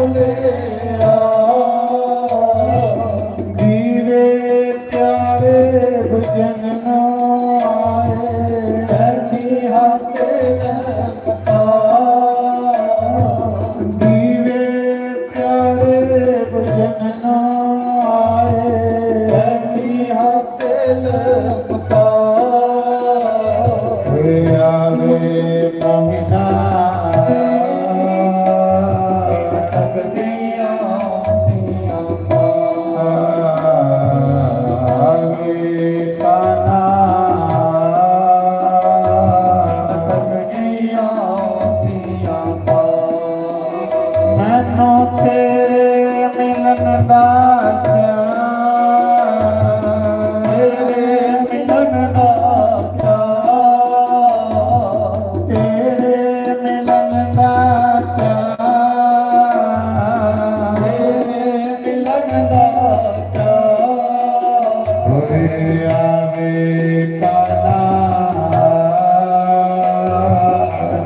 C: ਲਿਆ
A: ਦੀਵੇ ਪਿਆਰੇ ਭਜਨ ਆਏ
C: ਐਸੀ ਹੱਥ ਲਪਟਾ
A: ਦੀਵੇ ਪਿਆਰੇ ਭਜਨ ਆਏ
C: ਐਸੀ ਹੱਥ ਲਪਟਾ
A: ਆਵੇ ਮੋਹਿਨਾ
C: ਤਕਦੀਆਂ ਸੀਆਂ
A: ਆਵੇ ਕਾਨਾ
C: ਤਕਦੀਆਂ ਸੀਆਂ
A: ਮੈਨੂੰ ਤੇਰੇ ਮਿਲਨ ਦਾ
C: ਤੇਰੇ ਮਿਲਨ ਦਾ
A: ਤੇਰੇ ਮਿਲਨ ਦਾ
C: ਤੇਰੇ ਮਿਲਨ ਦਾ
A: ਹੋਏ ਆਵੇ ਕਾਨਾ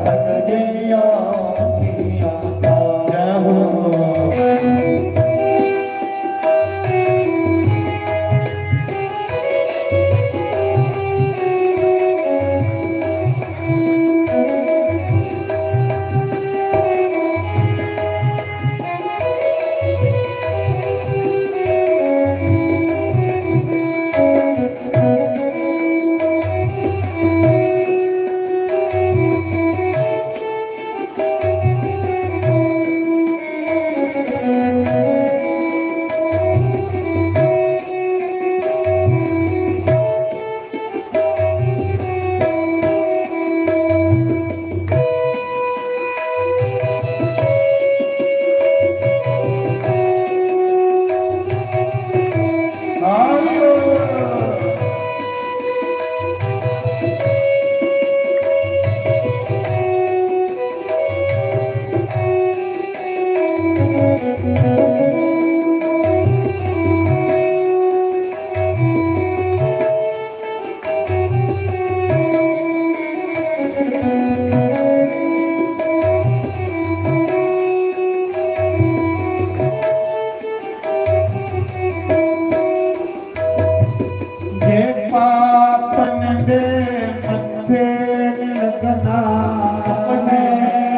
C: ਤਕਦੀਆਂ ਸੀਆਂ
A: ਜੈ ਹੋ ਜੇ ਪਾਪਨ ਦੇ ਮੱਥੇ ਨੀ ਲੱਗਣਾ
C: ਆਪਣੇ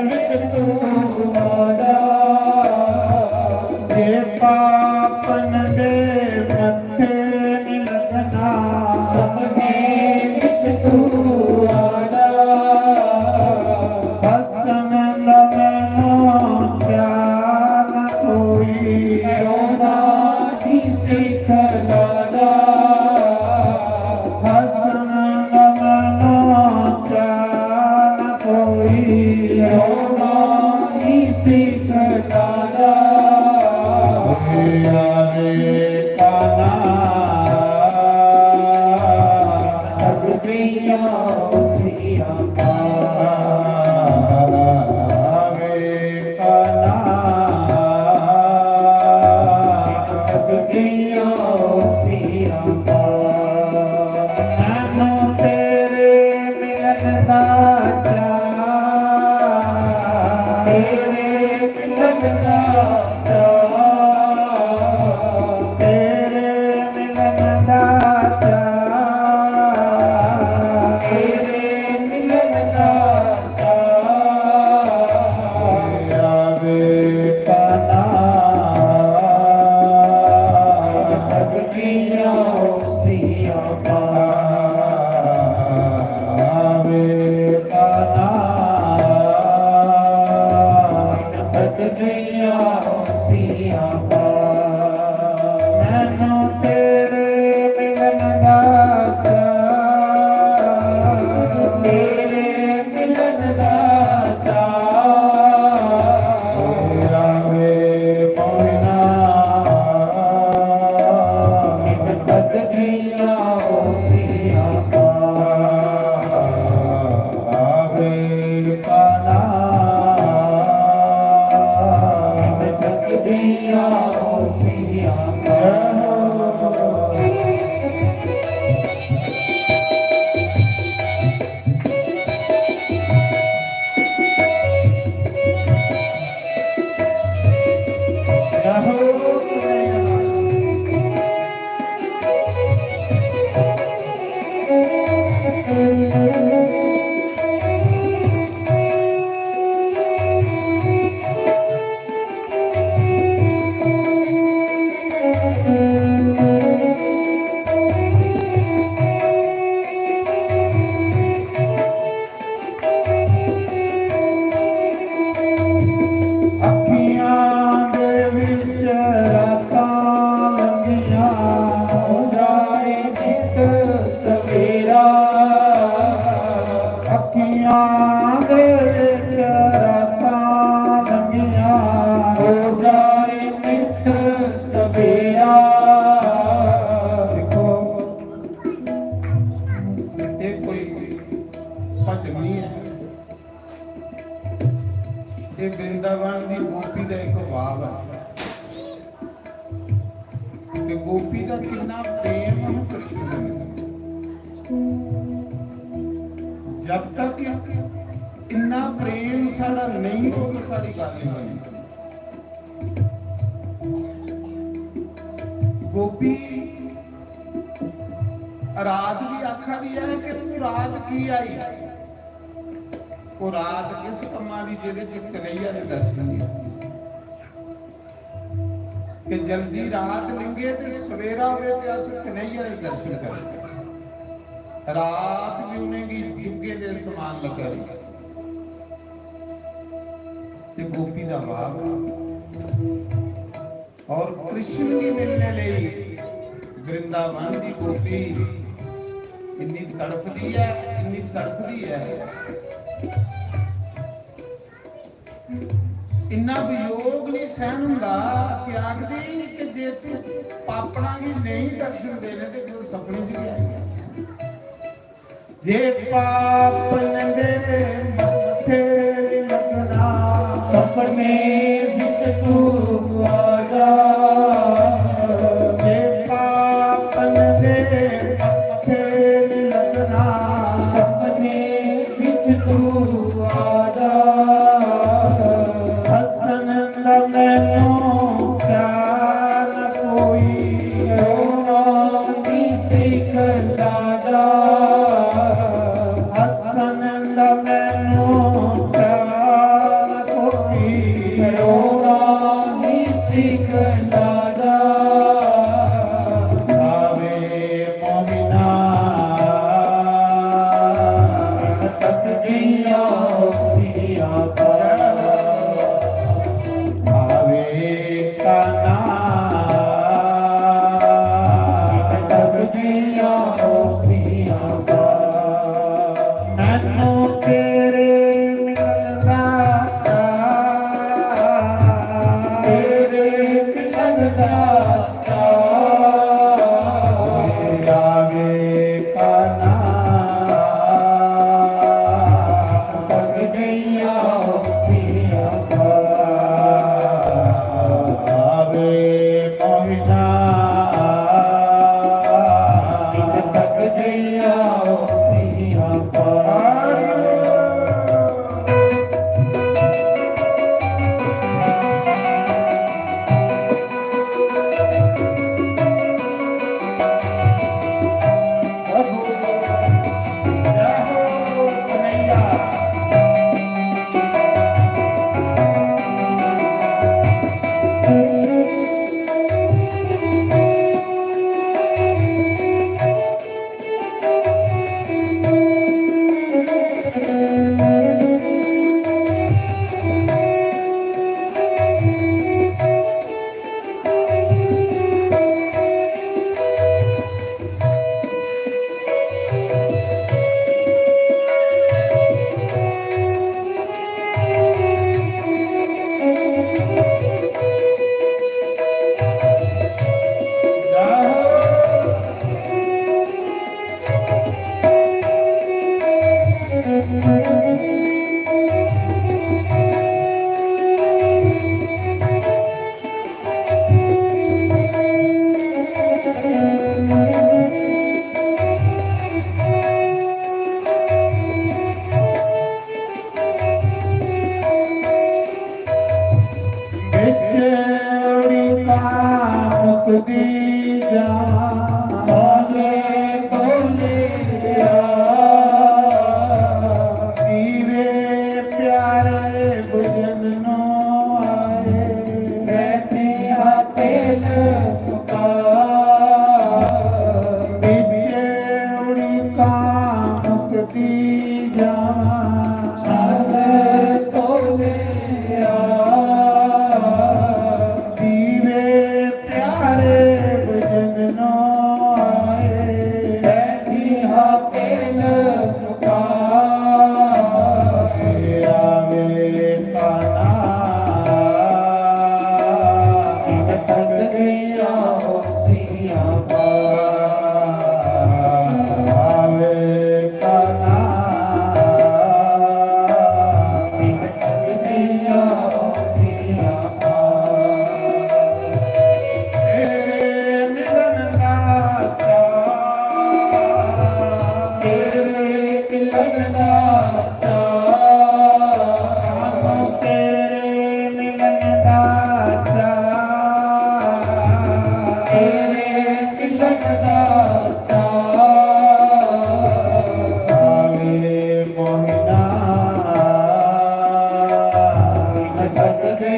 C: ਵਿੱਚ ਤੂੰ ਆਇਆ
A: ਜੇ ਪਾਪਨ ਦੇ ਮੱਥੇ ਨੀ ਲੱਗਣਾ
C: ਆਪਣੇ ਵਿੱਚ ਤੂੰ ਆਇਆ
A: ਹਸਨ ਦਾ ਮੈਨੂੰ ਜਾਨ ਕੋਈ
C: ਰੋਣਾ ਹੀ ਸਿੱਖ ਲਾਦਾ
A: ਹਸਨ ਦਾ ਮੈਨੂੰ ਜਾਨ ਕੋਈ
C: ਰੋਣਾ ਹੀ ਸਿੱਖ ਲਾਦਾ
A: ਆਵੇ ਕਾਨਾ
C: ਤਕਦੀਆਂ ਸੀਆਂ
A: ਆਵੇ ਕਾਨਾ
C: ਤਕਦੀਆਂ ਸੀਆਂ
A: ਮੈਨੂੰ ਤੇਰੇ ਮਿਲਨ ਦਾ ਚਾਅ
C: ਤੇਰੇ ਮਿਲਨ ਦਾ
A: ਤੇਰੇ ਮਿਲਨ ਦਾ ਚਾਅ
C: ਤੇਰੇ ਮਿਲਨ ਦਾ
A: ਆਵੇ ਕਾਨਾ
C: ਤਕਦੀਆਂ ਸੀਆਂ
A: ਆਵੇ ਕਾਨਾ
C: ਤਕਦੀਆਂ ਸੀਆਂ
A: ਮੈਨੂੰ ਤੇਰੇ ਮਿਲਨ ਦਾ ਚਾਅ
C: ਤੇਰੇ
A: ਦੁਨੀਆ ਦੇ ਵਿੱਚ ਰਾਤਾਂ ਲੰਘੀਆਂ
C: ਹੋ ਜਾਏ ਨਿਤ ਸਵੇਰਾ।
A: ਦੇਖੋ ਇਹ ਕੋਈ ਭਜਨ ਨਹੀਂ ਹੈ, ਇਹ ਬ੍ਰਿੰਦਾਵਨ ਦੀ ਗੋਪੀ ਦਾ ਇੱਕ ਭਾਵ ਹੈ ਕਿ ਗੋਪੀ ਦਾ ਕਿੰਨਾ ਪ੍ਰੇਮ ਹੈ ਕ੍ਰਿਸ਼ਨ ਦੇ ਨਾਲ। जब तक इन्ना प्रेम साड़ा नहीं होगा साड़ी गल नहीं होनी। गोपी रात की आखा दी है कि तू रात की आई, वो रात किस कमा दी जेदे च कन्हैया दे दर्शन कि जल्दी रात लंघे ते सवेरा होवे ते अस कन्हैया दे दर्शन करें। रात भी उन्हें जुगे दे समान लगा ये गोपी का भाव और कृष्ण की मिलने लिए वृंदावन की गोपी इन्नी तड़फदी है, इन्नी तड़फदी है, इन्ना वियोग नहीं सहन हुंदा कि आखदी कि जे तू पापड़ा की नहीं दर्शन देने ते कोई सपने च भी आई जे पापन दे मत्थे लगना
C: सपने विच तू आ जा।
A: जे पापन दे मत्थे लगना
C: सपने विच तू आ जा।
A: हसन दा मैनू चाह न कोई
C: रोना दी सिखदा जा।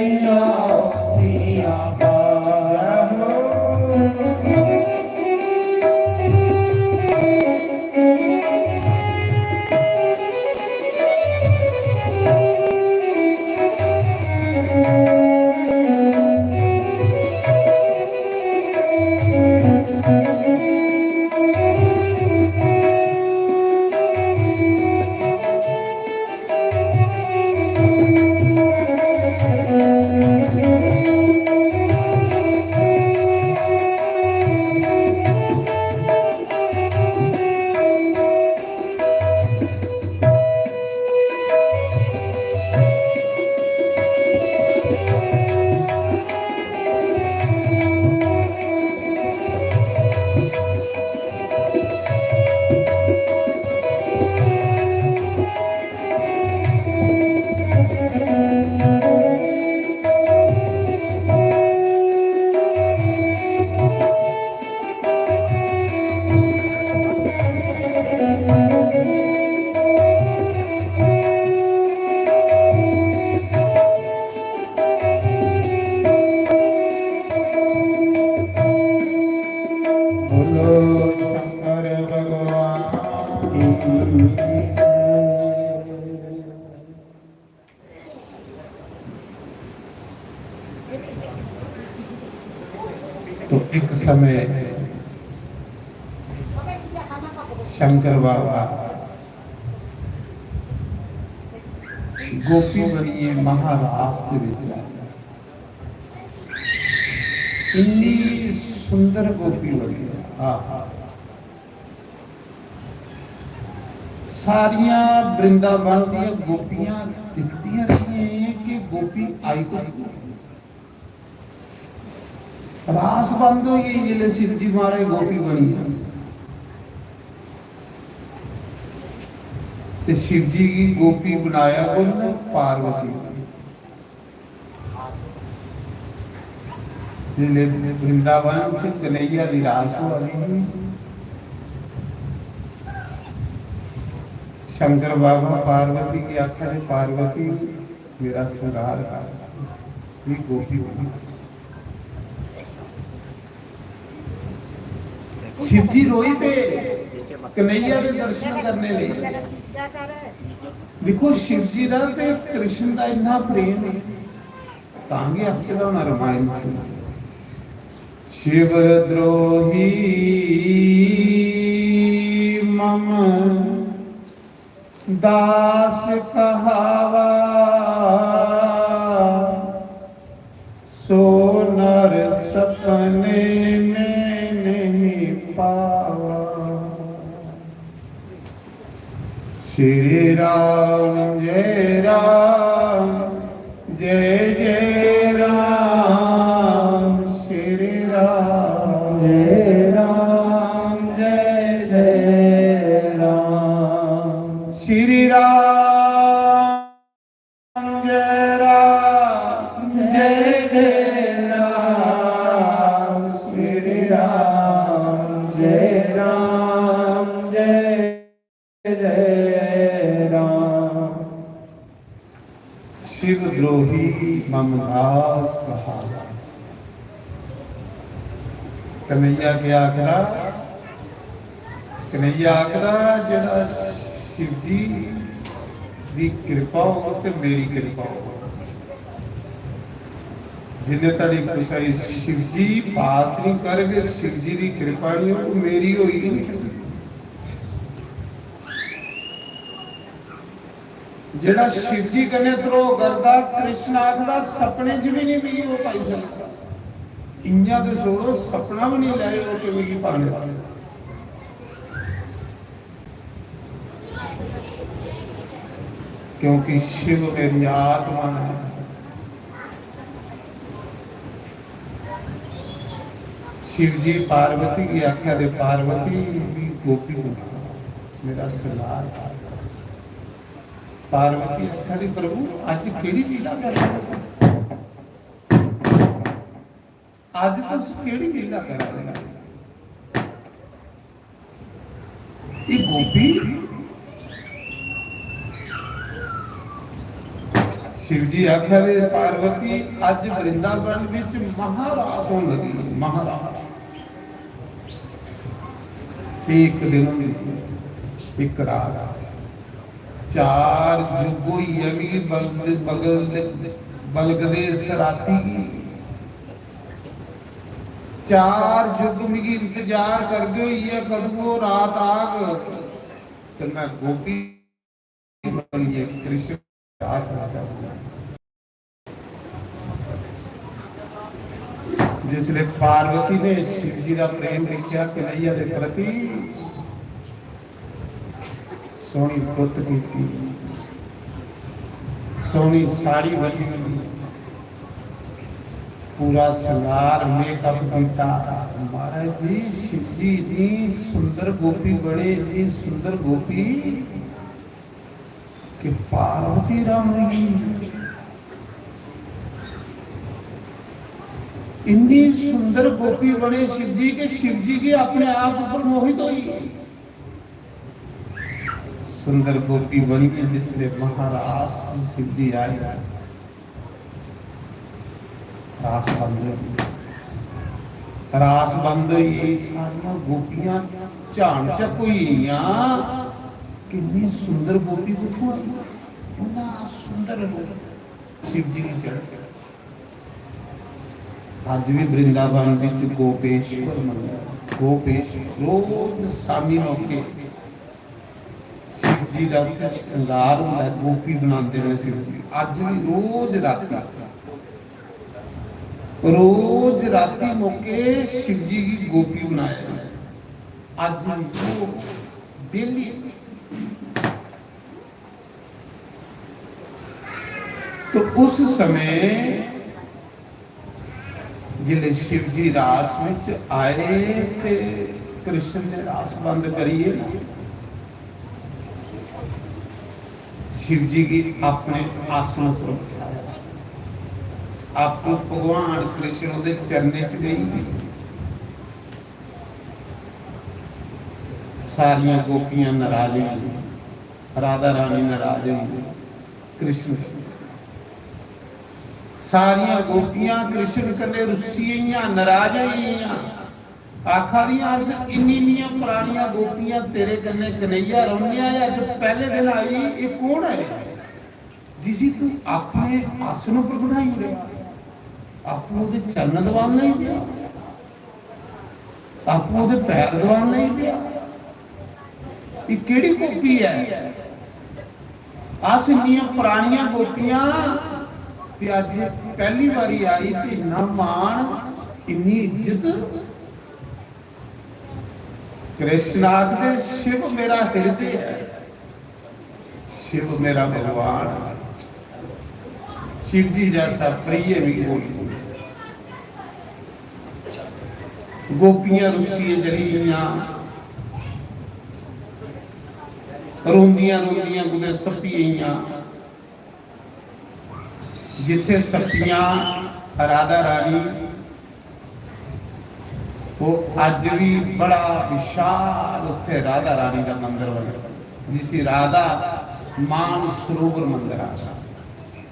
C: कन्हैया सिया पार
A: तो एक समय शंकर बाबा गोपी बनिए महारास के विच इन्नी सुंदर गोपी बनी सारिया वृंदावन दी गोपियां दिखदियां रही कि गोपी आई को रास बंद हो गई जिले शिव जी महाराज गोपी बनी ते शिव जी की गोपी बनाया कौन पार्वती जिले वृंदावन से कन्हैया दी रास हो रही शंकर बाबा पार्वती की आखिर पार्वती मेरा श्रृंगार कर ये गोपी बनी शिव जी रोई पे कन्हैया के दर्शन करने लिए देखो शिव जी का ते कृष्ण का इतना प्रेम है तांगे अक्षर होना रामायण शिव द्रोही मम दास कहावा सो नर सपने में नहीं पावा श्री राम जय जय राम श्री राम
C: जय राम जय जय राम
A: श्री राम जय जय राम श्री राम
C: जय राम जय जय राम
A: शिव द्रोही ममदास कहावा कन्हैया के आखरा जरा शिव जी दी कृपा हो ते मेरी कृपा हो जिन्हें तड़ी कुछ शिव जी पास नहीं करके शिव जी दी कृपा नहीं हो मेरी होई ही नहीं सकती जेड़ा शिव जी कने द्रोह करदा कृष्ण आखदा सपने च भी नहीं मिली वो पाई सकता इन्या दे छोड़ो सपना भी नहीं लाए हो के मिली पाने वाले क्योंकि शिव मेरी आत्मा है शिव जी पार्वती की आख्या दे पार्वती भी गोपी बना मेरा सरदार पार्वती आख्या दे प्रभु आज केड़ी लीला कर रहे हो आज तुस केड़ी लीला कर रहे हो ये गोपी शिव जी आख्या दे पार्वती अज वृंदावन विच महारास होने लगी। महारास एक दिन एक रात 4 जुगो यमी बलगदे सराती 4 जुग मिगी इंतजार कर दो ये कदू रात आग तो मैं गोपी बनिए कृष्ण दास राजा जिसने पार्वती ने शिव जी का प्रेम लिखा कन्हैया के प्रति सोनी पुत की सोनी साड़ी बनी पूरा श्रृंगार मेकअप किया। महाराज जी शिव जी इतनी सुंदर गोपी बड़े इतनी सुंदर गोपी कि पार्वती राम जी इतनी सुंदर गोपी बने शिव जी के शिव जी के अपने आप ऊपर मोहित हुई। सुंदर गोपी बनी जिसने महारास शिव जी आए रास बंद रास बंद ये सारिया गोपियां झान चक हुई कितनी सुंदर गोपी कितों आई इतना सुंदर शिव जी की चढ़ आज भी वृंदावन विच गोपेश्वर मंदिर गोपेश्वर रोज शामी मौके शिव जी का उत्थे श्रृंगार होंदा गोपी बनाते हैं शिव जी अज भी रोज राती मौके शिव जी की गोपी बनाया अज भी डेली। तो उस समय जिले शिव जी रास में आए थे कृष्ण ने रास बंद करिए शिव जी की अपने आसन पर उठाया आपको भगवान कृष्ण उहदे चरने च गई सारियां गोपियां नाराज हुई राधा रानी नाराज हुई कृष्ण सारियां गोपियां कृष्ण कन्ने रुसी नाराज हुई आखा दियां अस इन्नियां पुरानियां गोपियां तेरे कन्ने कन्हैया रौंदियां अज पहले दिन आई ये कौन है जिसी तू अपने आसन पर बिठाई उड़े आपू उहदे चरण दबान नहीं पिया आपू उहदे पैर दबान नहीं पिया ये केड़ी गोपी है अस इन्नियां पुरानियां गोपियां ते अज पहली बारी आई ते इन्ना मान इन्नी इज्जत कृष्ण आखदे शिव मेरा हृदय है शिव मेरा भगवान शिव जी जैसा प्रिय भी कोई गोपियां रुसी जड़ियां रोंदियां रोंदियां कुदे सप्पियां जिथे सप्पियां राधा रानी वो अज भी बड़ा विशाल उत्थे राधा रानी का मंदिर बना जिसी राधा मान सरोवर मंदिर आ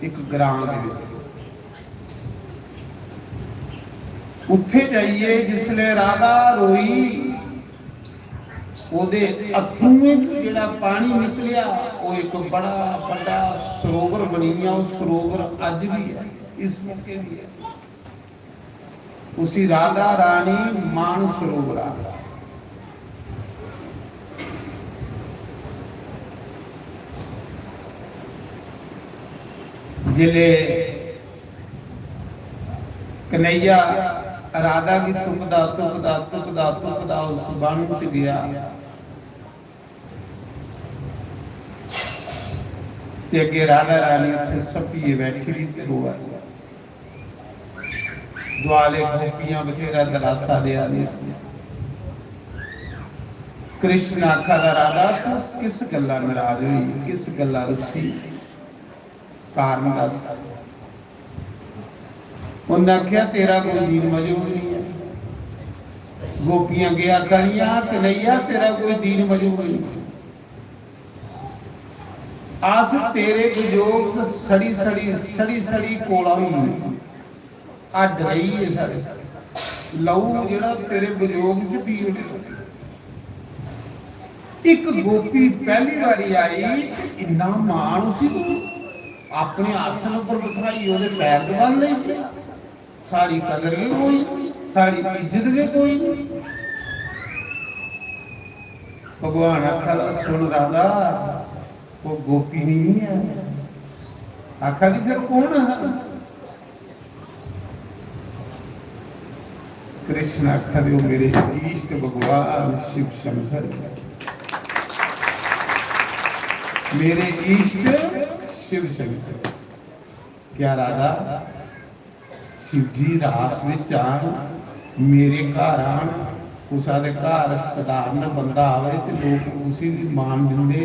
A: एक ग्राम दे विच उत्थे जाइए जिसले राधा रोई ओदे अथूए जेड़ा पानी निकलिया वो एक बड़ा बड़ा सरोवर बनी गया वो सरोवर अज भी है इस मौके भी है उसी राधा रानी मान सरोवर आ जिले कन्हैया राधा की तुकदा तुकदा तुकदा तुकदा उस बन च गया ते अगे राधा रानी उत्थे सप्पीए बैठी रही ते रोआ दुआले गोपियां बथेरा दलासा दिया कृष्ण आखा दा राधा तू किस गल्ला नाराज हुई किस गल्ला रुसी कारण दस उन्हें आख्या तेरा कोई दीन मजूद नहीं है गोपियां गया करिया कन्हैया तेरा कोई दीन मजूद नहीं आस तेरे वियोग से सड़ी सड़ी सड़ी सड़ी कोला हुई अड रही है सारे लहू जेड़ा तेरे वियोग च पी एक गोपी पहली बारी आई इन्ना मान उसी अपने आसन पर बिठाई ओदे पैर दबान ले गया साड़ी कदर भी कोई साड़ी इज्जत भी कोई भगवान आखा सुन राधा वो गोपी नहीं है आखा दी फिर कौन है कृष्ण आखा दी वो मेरे इष्ट भगवान शिव शंकर मेरे इष्ट शिव शंकर क्या राधा शिव जी रास में आन मेरे घर आन कुसा दे घर साधारण बंदा आवे ते लोग उसी भी मान दिंदे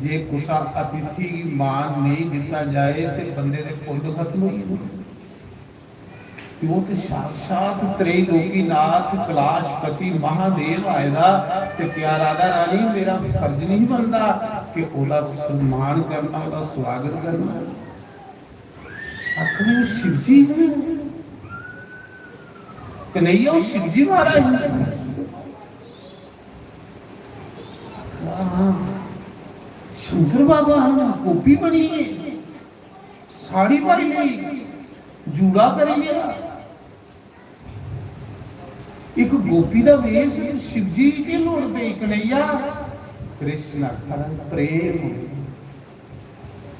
A: जे कुसा अतिथि की मान नहीं दिता जाए ते बंदे दे पुण्य खत्म हो जांदे ते वो ते साक्षात त्रैलोकीनाथ कैलाशपति महादेव आएगा ते क्या राधा रानी मेरा फर्ज नहीं बनता कि ओला सम्मान करना ओला स्वागत करना आखिर शिव जी कन्हैया शिव जी महाराज शंकर बाबा गोपी बनी साड़ी पाई ली जूड़ा कर लिया एक गोपी का वेश शिव जी की लोड़ पे कन्हैया कृष्ण प्रेम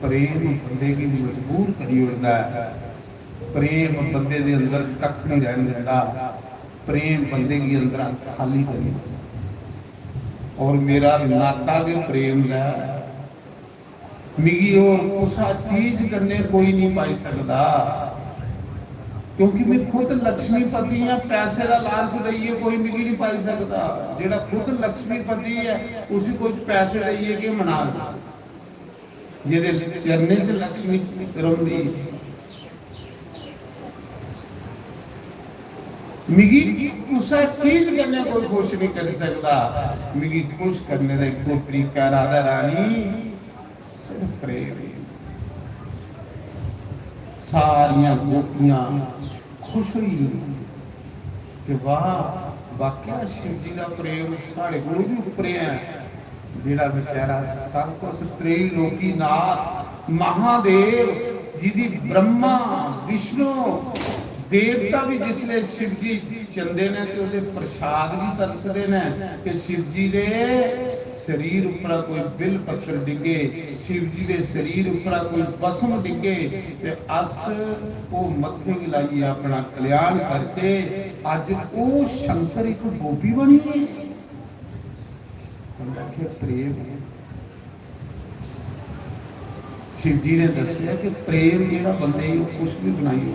A: प्रेम बंदे की मजबूर करी उड़ता है प्रेम बंदे दे अंदर कख नहीं रहन देता प्रेम बंदे के अंदर खाली करी और मेरा नाता के प्रेम का मिगी और उसा चीज करने कोई नहीं पाई सकता क्योंकि मैं खुद लक्ष्मीपति हाँ पैसे का लालच दईए कोई मिगी नहीं पाई सकता जेड़ा खुद लक्ष्मीपति है उसी कुछ पैसे दईए के मना जिहदे चरने च लक्ष्मी रौंदी मिगी उसा चीज करने कोई खुश नहीं कर सकता मिगी खुश करने का एक तरीका राधा रानी सिर्फ प्रेम सारियां गोपियां खुश हुई कि वाह वाकया शिव जी का प्रेम साढ़े कोल भी उपरे है जेड़ा बेचारा सब कुछ त्रैलोकीनाथ महादेव जिदी ब्रह्मा विष्णु देवता भी जिसले शिव जी चंदे ने ते उहदे प्रसाद भी तरसदे ने कि शिव जी दे शरीर ऊपर कोई बिल पत्थर डिगे शिव जी दे शरीर ऊपर कोई बसम डिगे ते अस वो मत्थे लाइए अपना कल्याण करचे अज वो शंकर एक गोपी बनी है प्रेम शिव जी ने दसिया कि प्रेम जेड़ा बंदे कुछ भी बनाई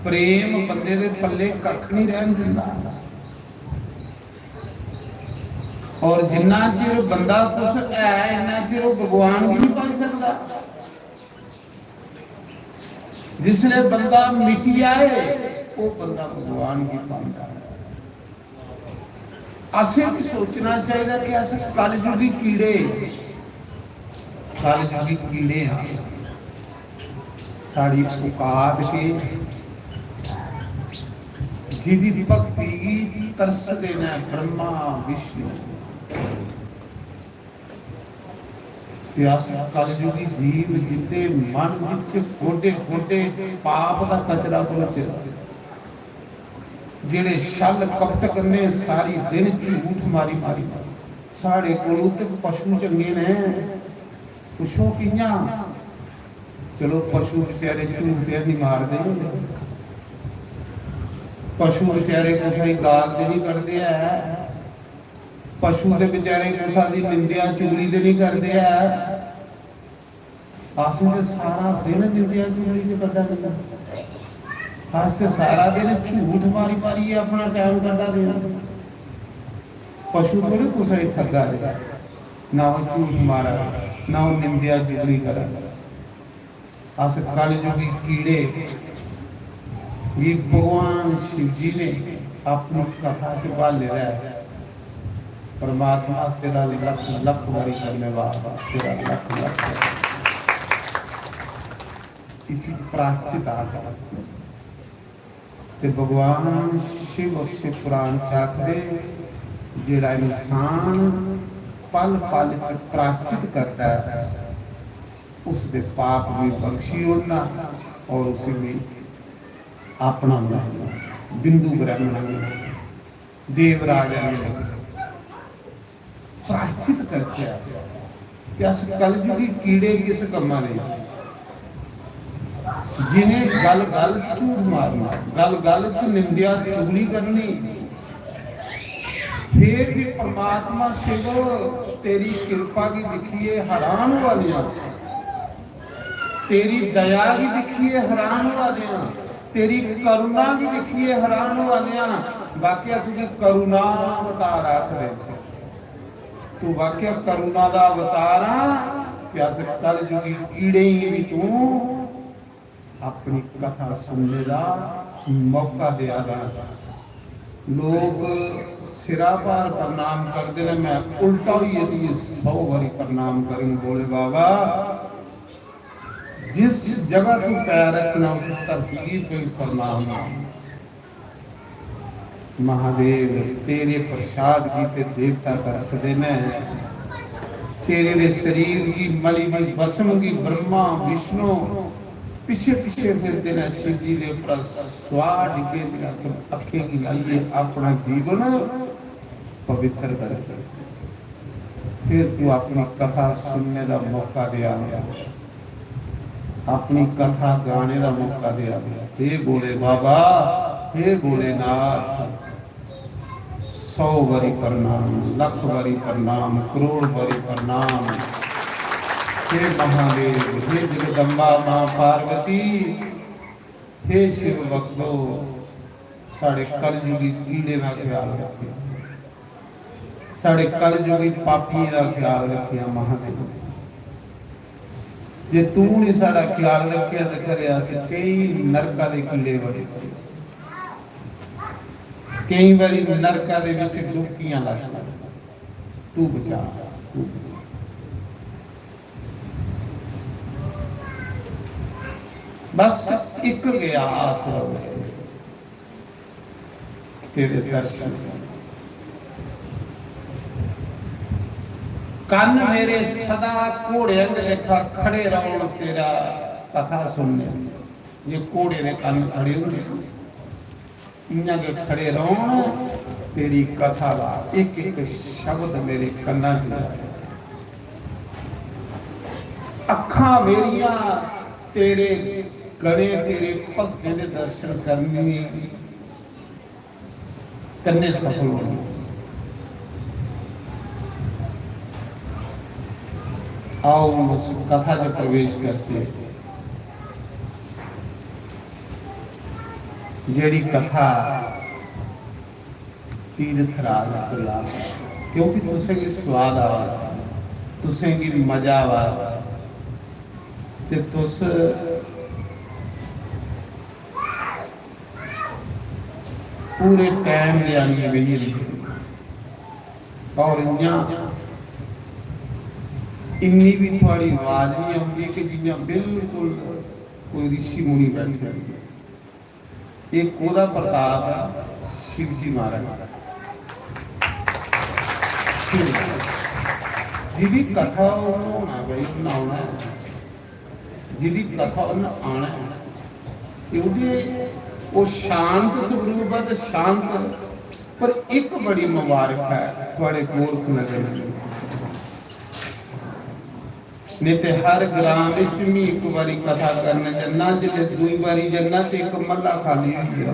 A: प्रेम बंदे दे पल्ले कख नहीं रहन दिंदा और जिन्ना चिर बंदा कुछ है इन्ना चिर वो भगवान भी नहीं पाई सकता जिसने बंदा मिटी आए वो बंदा भगवान भी पाता असें भी सोचना चाहिए कि अस कलयुगी कीड़े हाँ साड़ी औकात के जिदी भक्ति की तरस देना ब्रह्मा विष्णु कलयुगी जीव जिते मन विच गोडे गोडे पाप का कचरा पहुंचे जेड़े छल कपट करने सारी दिन झूठ मारी मारी साढ़े कोल ते पशु चंगे ने पुछो कियां चलो पशु बेचारे झूठ नहीं मारदे पशु बेचारे कुछ गाल ते नहीं कढ़दे है पशु दे बेचारे कुछ दी निंदिया चुगली ते नहीं करदे है असें ते सारा दिन निंदिया चुगली च कड्ढा देना अस ते सारा दिन झूठ मारी मारी अपना टाइम कड्ढा देना पशु थोड़े कुछ ठगा दे ना वो झूठ मारा ना वो निंदिया चुगली करा अस कलयुगी कीड़े ये भगवान शिव जी ने अपनी कथा च भाले परमात्मा तेरा लख लख बारी धन्यवाद, तेरा लख लख। इसी प्राश्चित आकर ते भगवान शिव से पुराण चाखदे जेड़ा इंसान पल पल च प्राश्चित करता है उसके पाप भी बख्शी होना और उसे भी अपना बिंदु ब्राह्मण देवराज प्राश्चित करके कलयुगी कीड़े किस कम्मा ने जिन्हें गल गल च झूठ मारना, गल गल च निंदिया चुगली करनी, फिर भी परमात्मा शिव तेरी कृपा की दिखिए हैरान वालियां, तेरी दया की दिखिए हैरान वालियां, तेरी करुणा की दिखिए हैरान वालियां। वाकया तुझे करुणा अवतार आखदे, तू वाकया करुणा दा अवतार प्यास कलयुगी कीड़े ही भी तू अपनी कथा सुनने का मौका दिया रहा। लोग सिरा पार प्रणाम करते हैं, मैं उल्टा ही ये 100 बारी प्रणाम करूं। बोले बाबा जिस जगह तू पैर रखना उस तरतीब पे प्रणाम। महादेव तेरे प्रसाद की ते देवता कर सदे ने, तेरे दे शरीर की मली दी भस्म की ब्रह्मा विष्णु पीछे पीछे फिरते हैं। शिव जी के ऊपर स्वाद के दिया सब अखे की लाइए अपना जीवन पवित्र कर, फिर तू अपनी कथा सुनने का मौका दिया, अपनी कथा गाने का मौका दिया। हे बोले बाबा, हे भोलेनाथ 100 बारी प्रणाम, लख बारी प्रणाम, करोड़ बारी प्रणाम। हे महादेव, हे जगदम्बा मां पार्वती, हे शिव भक्तो साढ़े कलयुगी कीड़े का ख्याल रखिया, साढ़े कलयुगी पापियों का ख्याल रखिया। महादेव जे तू नहीं साड़ा ख्याल रखिया तो खरिया से कई नरका दे कीड़े बड़े, कई बारी नरका दे विच डुबकियां लग सकदी। तू बचा, तू बचा। बस एक गया आसरा तेरे दर्शन, कान मेरे सदा घोड़े लेखा खड़े रहो तेरा कथा सुनने। ये घोड़े ने कान खड़े होंगे इन्हां के खड़े रहो तेरी कथा ला एक एक शब्द मेरे कन्ना च जाए। अखा मेरिया तेरे गड़े तेरे भक्तों के दर्शन करने कन्ने सफल होने। आओ उस कथा च प्रवेश करते, जेड़ी कथा तीर्थ राज प्रहलाद, क्योंकि तुसें की स्वाद आवा, तुसें की मजा आवा ते तुस पूरे टाइम दे आनी वही और इन्नी भी थोड़ी आवाज नहीं आती कि जिन्ना बिल्कुल कोई ऋषि मुनि बैठे। एक ओदा प्रताप है शिव जी महाराज, जिदी कथा होना भाई आना, जिदी कथा आना वो शांत स्वरूप है, शांत पर एक बड़ी मुबारक है थोड़े गोरख नगर नहीं तो हर ग्राम में एक बारी कथा करने जाना, जिले दूई बारी जाना तो एक महला खाली हो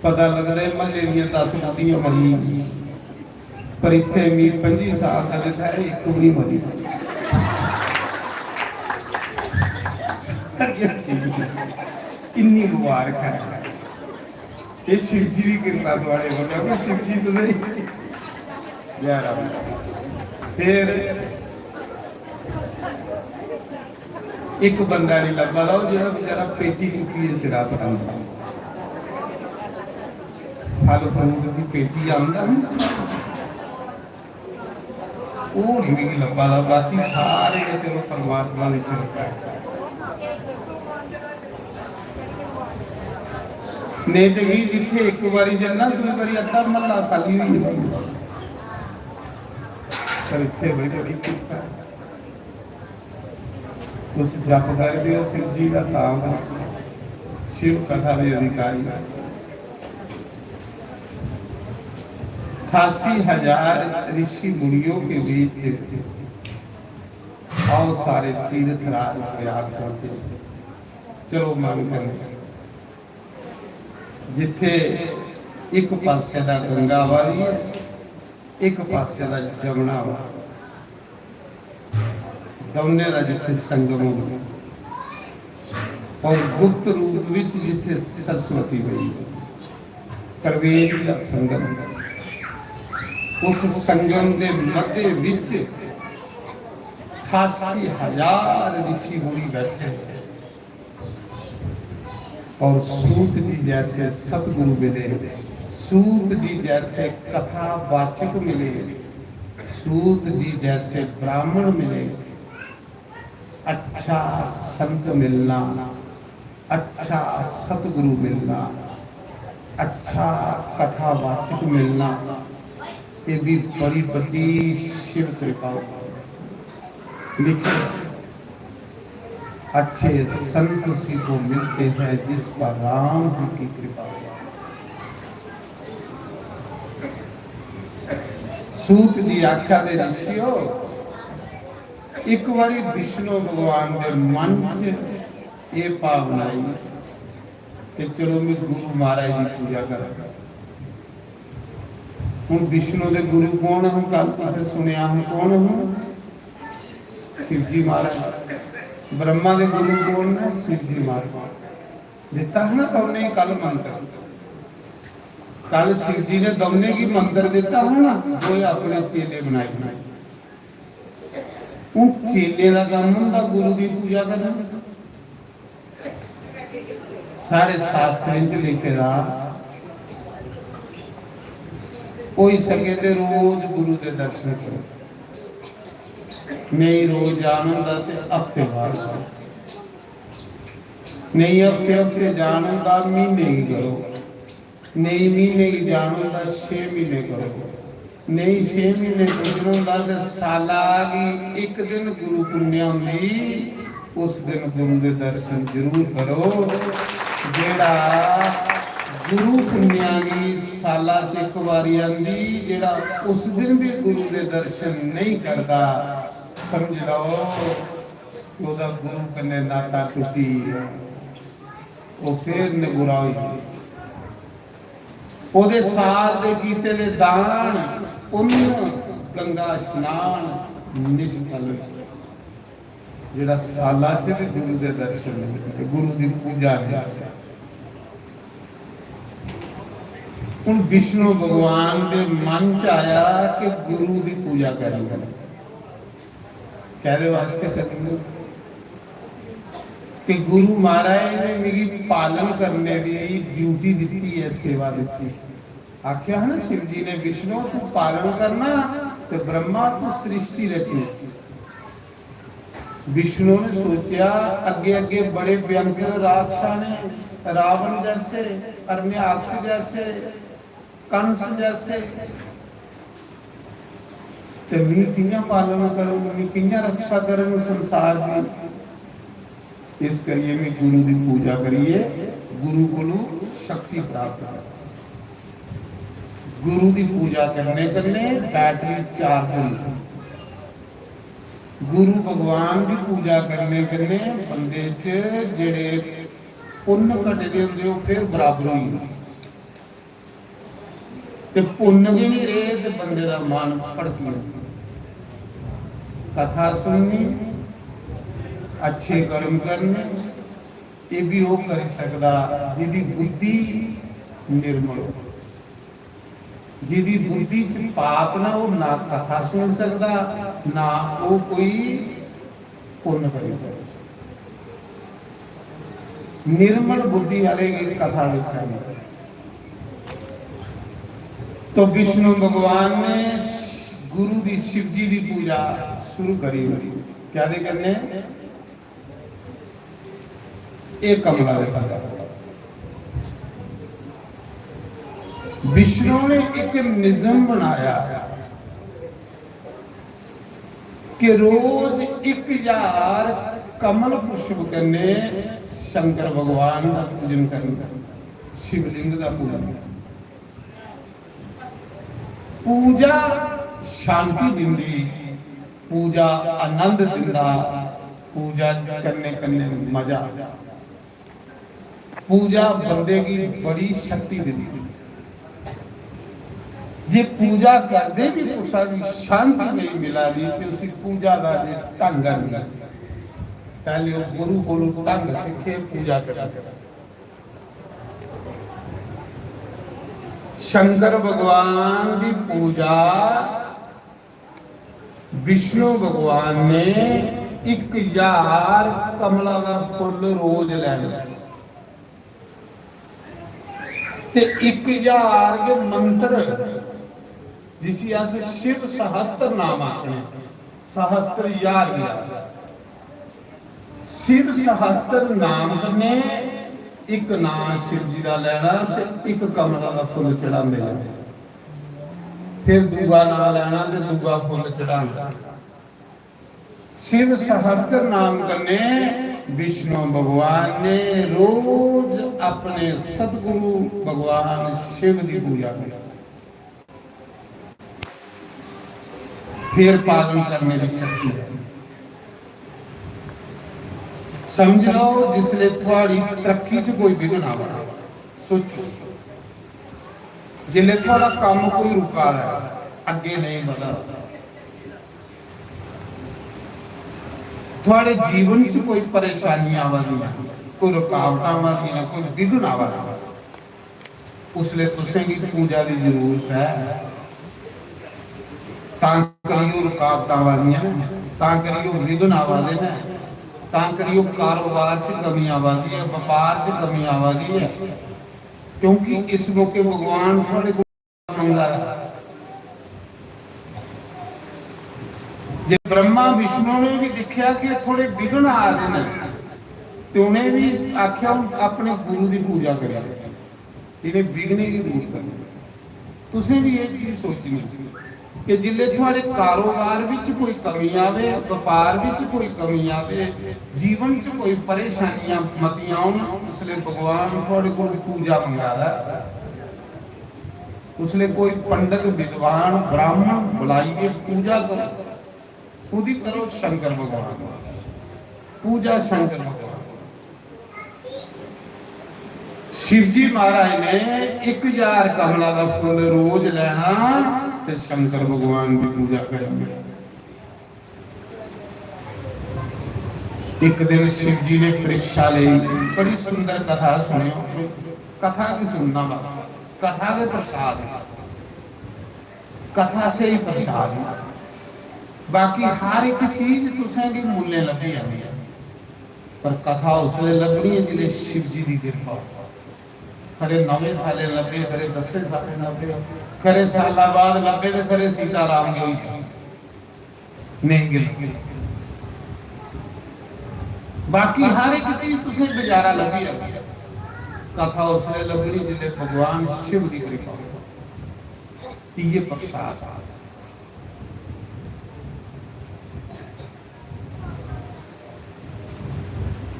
A: पता लगता है महल्ले दियां 10 बुढ़ियां मरी, पर इतने भी 25 साल का था एक भी मरी। इन्नी मुबारक है ये शिव जी की कृपा द्वारे बोलो शिव जी तो सही। फिर एक बंदा नहीं लभा जो बेचारा पेटी चुकी है सिरा पर, फल फ्रूट की पेटी आंदा नहीं सी वो नहीं भी लब्बा ला बाकी सारे चलो परमात्मा की कृपा है नहीं तो भी जिथे एक बारी जाना दूसरी बारी अद्धा महला खाली हुई पर इतने बड़ी कृपा उस जप करते हो शिव जी का नाम शिव कथा के अधिकारी 88,000 ऋषि मुनियों के बीच आओ सारे तीर्थ राज प्रयाग चलते चलो मन करें जिथे एक पासे दा गंगा वाली है एक पासे दा जमुना वा दोने दा जिथे संगम हो और गुप्त रूप विच जिथे सरस्वती हुई प्रवेश दा संगम उस संगम के मध्य विच 88,000 ऋषि मुनि बैठे और सूत जी जैसे सतगुरु मिले सूत जी जैसे कथा वाचक मिले सूत जी जैसे ब्राह्मण मिले अच्छा संत मिलना अच्छा सतगुरु मिलना अच्छा कथा वाचक मिलना ये भी बड़ी बड़ी शिव कृपा लिखे अच्छे संत उसी को मिलते हैं जिस पर राम जी की कृपा सूत जी आख्या दे ऋषियों एक बारी विष्णु भगवान के मन च ये भावना आई कि चलो मैं गुरु महाराज की पूजा करा हूँ विष्णु के गुरु कौन हम कल तुझे सुनिया हम कौन हूँ शिव जी महाराज ब्रह्मा के गुरु कौन है शिव जी महाराज दिता है ना तुमने कल मंत्र कल शिव जी ने दमने की मंत्र दिता है ना वो अपने चेले बनाए उन चेले का काम होंगे गुरु की पूजा करना साढ़े शास्त्र लिखेगा कोई सके तो रोज गुरु के दर्शन करो नहीं रोज जाना हफ्ते बाद नहीं हफ्ते हफ्ते जाना महीने की करो नहीं महीने की जाना 6 महीने करो नहीं 6 महीने गुजरना तो साला की एक दिन गुरु पुण्य होंगी उस दिन गुरु के दर्शन जरूर करो जेड़ा गुरु पुण्या की साला च एक बारी आंदी जेड़ा उस दिन भी गुरु के दर्शन नहीं करता समझ लो ओदा गुरु कन्ने नाता टूटी वो फिर निगुरा हुई ओदे साल दे कीते दे दान पुण्य गंगा स्नान निष्फल जेड़ा साला च भी गुरु के दर्शन नहीं गुरु की पूजा नहीं उन विष्णु भगवान के मन च आया कि गुरु की पूजा करेंगे कहते वास्ते करेंगे कि गुरु महाराज ने मेरी पालन करने की ड्यूटी दी है सेवा दी आख्या है ना शिव जी ने विष्णु तू पालन करना तो ब्रह्मा तू सृष्टि रची विष्णु ने सोचा अगे अगे बड़े भयंकर राक्षसा ने रावण जैसे अरण्याक्ष जैसे कंस जैसे ते मैं किया पालन करूंगा मैं किया रक्षा करूंगा संसार की इस करिए मैं गुरु की पूजा करिए गुरु को शक्ति प्राप्त कर गुरु की पूजा करने करने बैटरी चार्ज होगी गुरु भगवान की पूजा करने करने बंदे च जेड़े पुण्य घटे होंगे फिर बराबर होंगे ते पुण्य भी नहीं रहे तो बंदे का मन भड़की कथा सुननी अच्छे कर्म करने ये भी वो कर सकता जिदी बुद्धि निर्मल हो जिदी बुद्धि च पाप ना वो ना कथा सुन सकता ना वो कोई पुण्य कर सकता निर्मल बुद्धि वाले की कथा तो विष्णु भगवान ने गुरु दी शिव जी दी पूजा शुरू करी। क्या दे करने एक कमला दे करना। विष्णु ने एक निज़म बनाया कि रोज 1000 कमल पुष्प करने शंकर भगवान का पूजन करना, शिवलिंग का पूजन। पूजा शांति दिंदी, पूजा आनंद दिंदा, पूजा करने करने मजा, पूजा बंदे की बड़ी शक्ति दिंदी। जे पूजा करते भी कुसा की शांति नहीं मिला दी तो उसी पूजा का ढंग नहीं। पहले वो गुरु को ढंग सीखे पूजा कर। शंकर भगवान की पूजा विष्णु भगवान ने 1000 कमला का फुल रोज लेना ते 1000 के मंत्र जिसी अस शिव सहस्त्र नाम आखने, सहस्त्र यार शिव सहस्त्र नाम करने एक नाम शिव जी का लेना ते एक कमला का फुल चढ़ाते जाने, फिर दूआ नाम लेना ते दूआ फुल चढ़ाना। शिव सहस्त्र नाम करने विष्णु भगवान ने रोज अपने सतगुरु भगवान शिव की पूजा की, फिर पालन करने की शक्ति है। समझ लो जिसले थोड़ी तरक्की च कोई विघन आवा, सोचो जिले थोड़ा काम कोई रुका है, अगे नहीं बढ़ा, थोड़े जीवन च कोई परेशानी आवादी, कोई रुकावट आवादी, कोई विघन आवादा, उसले तुसें की पूजा की जरूरत है। तां करियो रुकावट आवादियां, तां करियो विघन आवादे ने, तां करियो कारोबार च कमी आवादी है, व्यापार च कमी आवादी है, क्योंकि इस मौके भगवान थोड़े को मंगा है। जे ब्रह्मा विष्णु ने भी देखा कि थोड़े विघन आ रहे हैं तो उन्हें भी आख्या अपने गुरु की पूजा करें, इन्हें विघ्ने की दूर करनी। तुसें भी ये चीज सोचनी कि जिले थोड़े कारोबार विच कोई कमी आवे, व्यापार विच कोई कमी आवे, जीवन च कोई परेशानियां मतियां आउन, उसले भगवान थोड़े को पूजा मंगादा। उसले कोई पंडित विद्वान ब्राह्मण बुलाइए, पूजा करो, खुद ही करो शंकर भगवान पूजा। शंकर भगवान शिव जी महाराज ने 1000 कमला का फूल रोज लेना ते शंकर भगवान की पूजा करेंगे। एक दिन शिव जी ने परीक्षा ली, बड़ी सुंदर कथा सुनियो, कथा की सुनना बस, कथा के प्रसाद, कथा से ही प्रसाद, बाकी हर एक चीज तुसें की मूल्य लभी आनी है, पर कथा उसले लभनी है जिले शिव जी की कृपा। खरे 9 साले लभे, खरे 10 साले लभे, खरे साला बाद लभे तो खरे सीताराम के नहीं गिल, बाकी हर एक चीज तुसें गुजारा लभी है, कथा उसले लभनी जिले भगवान शिव की कृपा। ये प्रसाद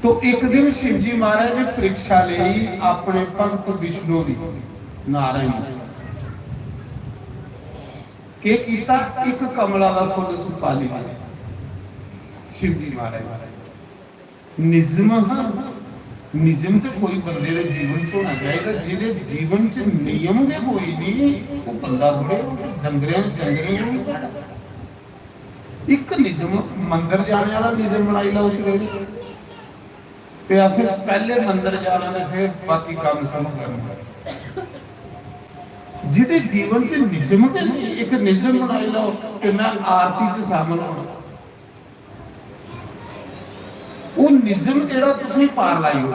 A: तो एक दिन शिव जी महाराज ने परीक्षा ली अपने भगत विष्णु की, नारायण के कीता, एक कमला का फुल सुपाली शिव जी महाराज। निजम निजम तो कोई बंदे के जीवन च होना चाहिए, जिहदे जीवन च नियम के कोई नहीं वो बंदा थोड़े डंगरे एक निजम। मंदिर जाने वाला निजम बनाई लो उस पे अस पहले मंदिर जाना ते फिर बाकी काम शुरू करना। जिहदे जीवन च निजम ते नहीं, एक निजम बनाई लो कि मैं आरती च शामिल होना, वो निजम जेड़ा तुसीं पार लाई हो,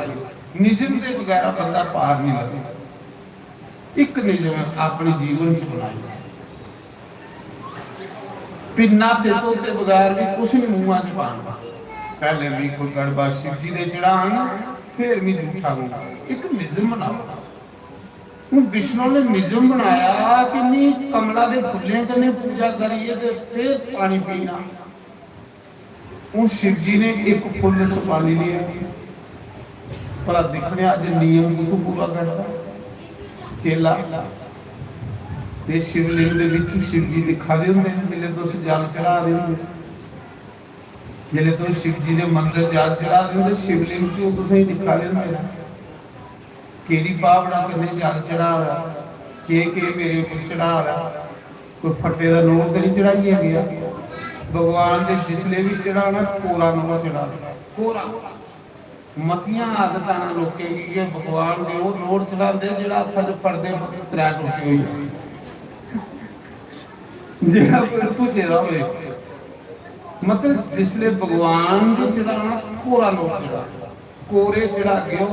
A: निजम के बगैर बंदा पार नहीं लगता। ਇੱਕ ਨਿਯਮ ਆਪਣੇ ਜੀਵਨ ਚ ਬਣਾਇਆ, ਪਿੰਨਾ ਤੇ ਤੋਂ ਤੇ ਬਗੈਰ ਵੀ ਕੁਛ ਨਹੀਂ ਮੂੰਹਾਂ ਚ ਪਾਣਾ। ਪਹਿਲੇ ਵੀ ਕੋਈ ਗੜਬਾ ਸ਼ਿਵ ਜੀ ਦੇ ਚੜਾਣ, ਫਿਰ ਵੀ ਝੂਠਾ ਮੂੰਹ। ਇੱਕ ਨਿਯਮ ਬਣਾਓ। ਹੁਣ ਵਿਸ਼ਨੂੰ ਨੇ ਨਿਯਮ ਬਣਾਇਆ ਕਿ ਨਹੀਂ ਕਮਲਾ ਦੇ ਫੁੱਲਿਆਂ ਕਨੇ ਪੂਜਾ ਕਰੀਏ ਤੇ ਫਿਰ ਪਾਣੀ ਪੀਣਾ। ਹੁਣ शिव जी ने एक फुल सुपारी लिया, भला दिखने अज नियम को पूरा करता चेला ते शिवलिंग दे विच शिव जी दिखा दे हुंदे ने। जिले तुस जल चढ़ा रहे होंगे, जिले तुस शिव जी दे मंदिर जल चढ़ा रहे होंगे, शिवलिंग च तुसें दिखा दे हुंदे ने केड़ी पावड़ा कन्ने जल चढ़ा रहा, के मेरे ऊपर चढ़ा रहा। कोई फट्टे दा नोट ते नहीं चढ़ाइया गया। भगवान दे जिसले भी चढ़ाना कोरा नवा चढ़ा, कोरा। मतियां आदतां ना लोकें की भगवान दे वो नोट चढ़ाते जिहड़ा हत्थ च फड़दे त्रै टुटी होई जिहड़ा कोई तुझे दा होवे। मतलब जिसले भगवान दे चढ़ाना कोरा नोट चढ़ा, कोरे चढ़ा के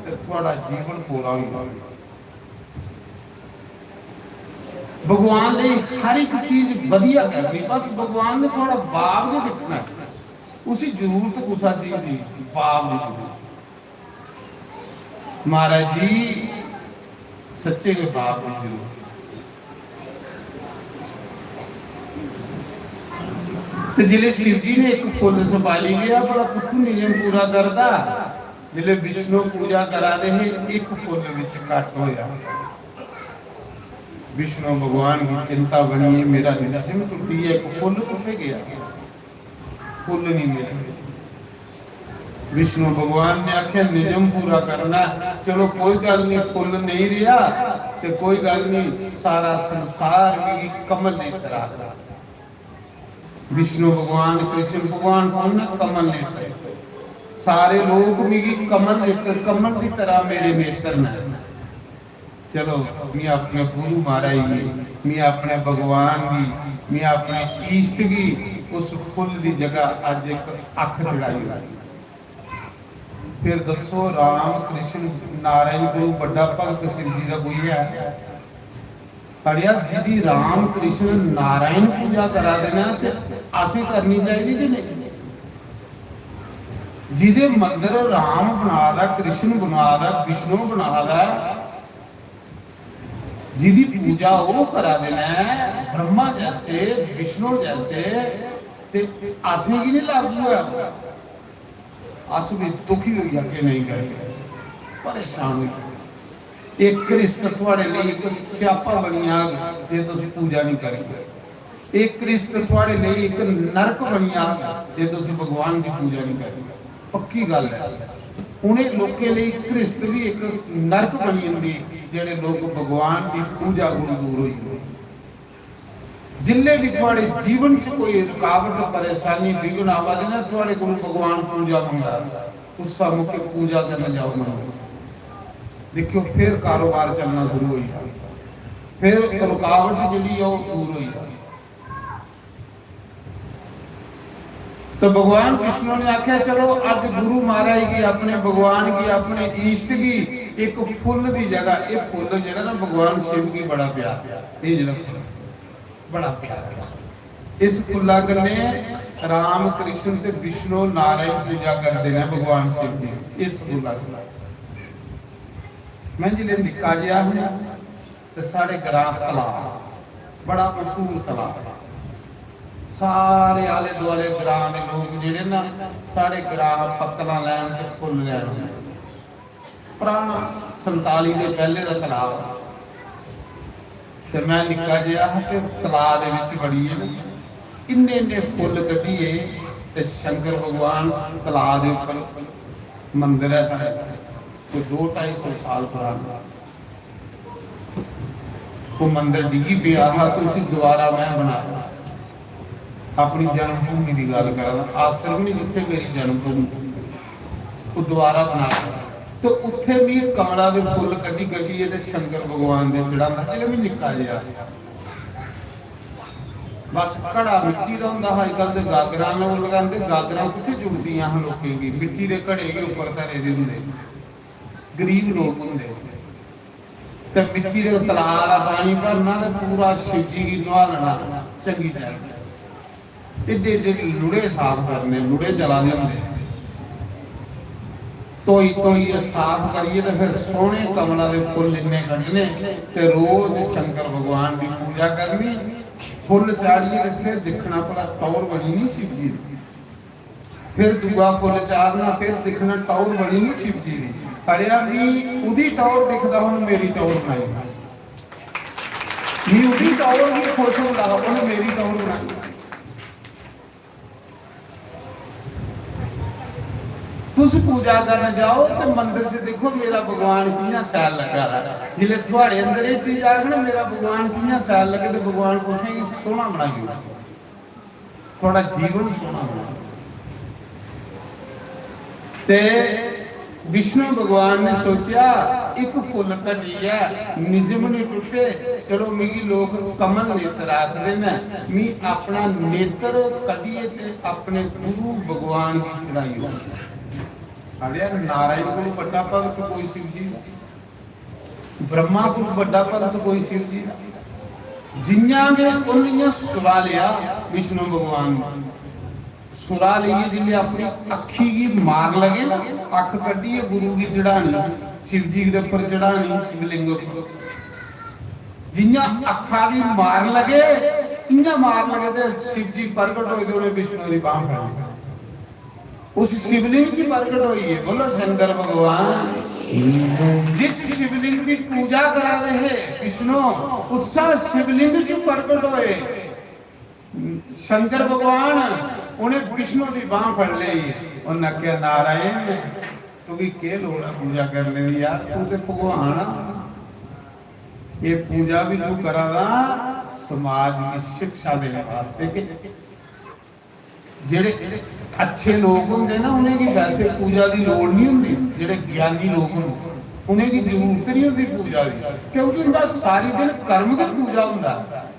A: ते थोड़ा जीवन कोरा होगा। भगवान ने हर एक चीज बढ़िया करनी, बस भगवान ने थोड़ा बाप नहीं दिखना, उसी जरूरत कुसा चीज की बाप नहीं जरूरत। महाराज जी सच्चे के बाप नहीं जरूरत। जिले शिव जी ने एक फुल संभाली लिया, बड़ा कुछ नियम पूरा करता। जिले विष्णु पूजा करा रहे एक फुल विच कट होया। विष्णु भगवान की चिंता बनी है, मेरा नियम टूटी है, फुल किथे गया, फुल नहीं मिला। विष्णु भगवान ने आख्या नियम पूरा करना, चलो कोई गल नहीं, फुल नहीं रहा तो कोई गल नहीं, सारा संसार भी कमल नेत्र आ। विष्णु भगवान कृष्ण भगवान कौन ना कमल नेत्र, सारे लोग भी कमल नेत्र, कमल की तरह मेरे नेत्र ने। चलो मैं अपने गुरु महाराज की, मैं अपने भगवान की, मैं अपने ईष्ट की उस फुल की जगह अज एक अख चढ़ाई। फिर दसो राम कृष्ण नारायण गुरु बड़ा भगत शिव जी का कोई है पढ़िया जिदी राम कृष्ण नारायण पूजा करा देना असें करनी चाहिए कि नहीं। जिदे मंदिर राम बना दा, कृष्ण बना दा, विष्णु बना दा, जिदी पूजा वो करा देना है ब्रह्मा जैसे विष्णु जैसे, ते असें की नहीं लागू है। अस भी दुखी हो गया कि नहीं करके परेशान हो। एक कृष्ण थोड़े लिए एक स्यापा बनिया जे तुसी पूजा नहीं करेंगे, एक कृष्ण थोड़े लिए एक नरक बनिया जे तुसी भगवान की पूजा नहीं करेंगे। पक्की गल है, उन्हें लोगों लिए कृष्ण भी एक नरक बनी होंगी जेडे लोग भगवान की पूजा को दूर हुई। जिले भी थोड़े जीवन च कोई रुकावट परेशानी विघ्न आवा देना, थोड़े को भगवान पूजा मंगा गुस्सा मुके पूजा करने जाओ मंगा, देखियो फिर कारोबार चलना शुरू हो जाए, फिर रुकावट जी दूर हो जाए। तो भगवान विष्णु ने आख्या चलो आज गुरु महाराज की, अपने भगवान की, अपने इष्ट की एक फुल की जगह, ये फुल जो ना भगवान शिव की बड़ा प्यार, ये जो बड़ा प्यार है। इस फुला कन्ने राम कृष्ण ते विष्णु नारायण पूजा करते हैं भगवान शिव जी। इस फुला मैं जिले निक्का जिहा होया ते साढ़े ग्राम तलाब, बड़ा मशहूर तलाब, सारे आले दुआले ग्राम के लोग जिहड़े ना साढ़े ग्राम पत्तलां लैन ते फुल लैन, पुराना 47 के पहले का तलाब। ते मैं निक्का जिहा ते तलाब दे विच बड़ी इन्ने इन्ने फुल कड्ढिए ते शंकर भगवान तलाब दे उपर मंदिर है साढ़े, कोई 200-250 साल पुराना। वो मंदिर डिगी पिया था तो उसी दोबारा मैं बनाया। अपनी जन्मभूमि की गल करा, आश्रम नहीं जिथे मेरी जन्मभूमि, वो दोबारा बनाया। तो उत्थे भी कमला के फुल कड्ढी कड्ढिए ते शंकर भगवान दे चढ़ांदा, जिहड़ा भी निक्का जिहा बस घड़ा मिट्टी का होंदा। अजकल ते गागरां लोग लगांदे, गागरां कित्थे जुड़दियां हैं लोकें की, मिट्टी के घड़े के उपर धरे दे हुंदे, गरीब लोग हुंदे। ਤੇ ਮਿੱਟੀ ਦੇ ਤਲਾ ਵਾਲਾ ਪਾਣੀ ਭਰਨਾ ਤੇ ਪੂਰਾ शिव जी की नहा लेना चंगी तरह। एडे एडे लुड़े साफ करने, लुड़े जला दे होंदे ਧੋਈ साफ करिए तो फिर सोहने कमलों के फुल इन्ने कढ़ने ते रोज शंकर भगवान की पूजा करनी, फुल चाड़िए तो फिर दिखना भला टौर बनी नहीं शिव जी की। फिर दूआ फुल चाड़ना, फिर दिखना टौर बनी नहीं शिव जी की। अड़िया भी उदी टौर दिखदा हुण मेरी टौर बनाई, भी उदी टौर भी खुश होंदा हुण मेरी टौर बनाई। तुस पूजा करने जाओ तो मंदिर च देखो मेरा भगवान कितना सैल लगा है। जिले थोड़े अंदर ये चीज आ गई ना मेरा भगवान कितना सैल लगे तो भगवान पूछेंगे सोना बनाइए, थोड़ा जीवन सोना बनाओ। ते विष्णु भगवान ने सोचा एक फुल घटी है, निजम नहीं टूटे, चलो मिगी लोग कमल नेत्र आखते हैं, मी अपना नेत्र कटिए ते अपने गुरु भगवान की चढ़ाई। अरे नारायण को बड़ा भगत कोई शिव जी, ब्रह्मा को बड़ा भगत कोई शिव जी, जिन्या ने उन्हें सुला लिया विष्णु भगवान सुरा लिए जिन्हें अपनी अखी की मार लगे ना, अख कटी है गुरु की चढ़ानी शिव जी के ऊपर चढ़ानी शिवलिंग पर, जिन्या अखा की मार लगे इन्या मार लगे तो शिव जी प्रकट होए तो उन्हें विष्णु की बांह फड़ उस शिवलिंग की प्रकट हुई है। बोलो शंकर भगवान। जिस शिवलिंग की पूजा करा रहे विष्णु उसका शिवलिंग की प्रकट हुए शंकर भगवान, उन्हें विष्णु की बांह फड़ ली और न क्या नारायण तू भी के लोड़ है पूजा करने दी यार, तू तो भगवान ये पूजा भी तू करा समाज की शिक्षा देने वास्ते के जेड़े अच्छे लोग होंगे ना उन्हें की वैसे पूजा की लोड़ नहीं होंगी, जेड़े ज्ञानी लोग होंगे उन्हें की जरूरत नहीं होती पूजा की, क्योंकि उनका सारी दिन कर्म की पूजा होंगे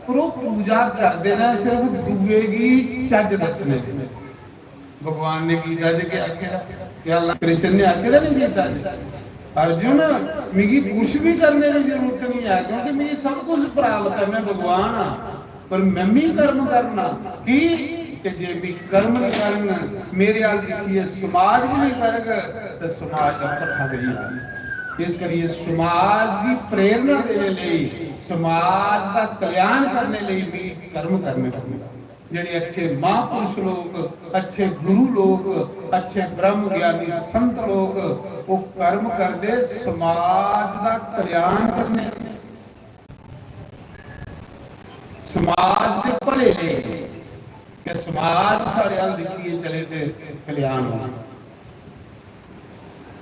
A: पर वो पूजा करते ना सिर्फ दुए की चज दसने। भगवान ने गीता जी के आख्या क्या कृष्ण ने आख्या नहीं गीता जी अर्जुन मिगी कुछ भी करने की जरूरत नहीं है क्योंकि मिगी सब कुछ प्राप्त है, मैं भगवान हाँ पर मैं भी कर्म करना की कि जे भी कर्म नहीं करना मेरे आल देखिए समाज भी नहीं करेगा तो समाज का पट्ठा देगी। इस करिए समाज की प्रेरणा देने लिए समाज का कल्याण करने लिए भी कर्म करने पड़ेगा। जेडे अच्छे महापुरुष लोग, अच्छे गुरु लोग, अच्छे ब्रह्म ज्ञानी संत लोग वो कर्म करते समाज का कल्याण करने, समाज के भले लिए कि समाज साढ़े हाल देखिए चले थे कल्याण हो।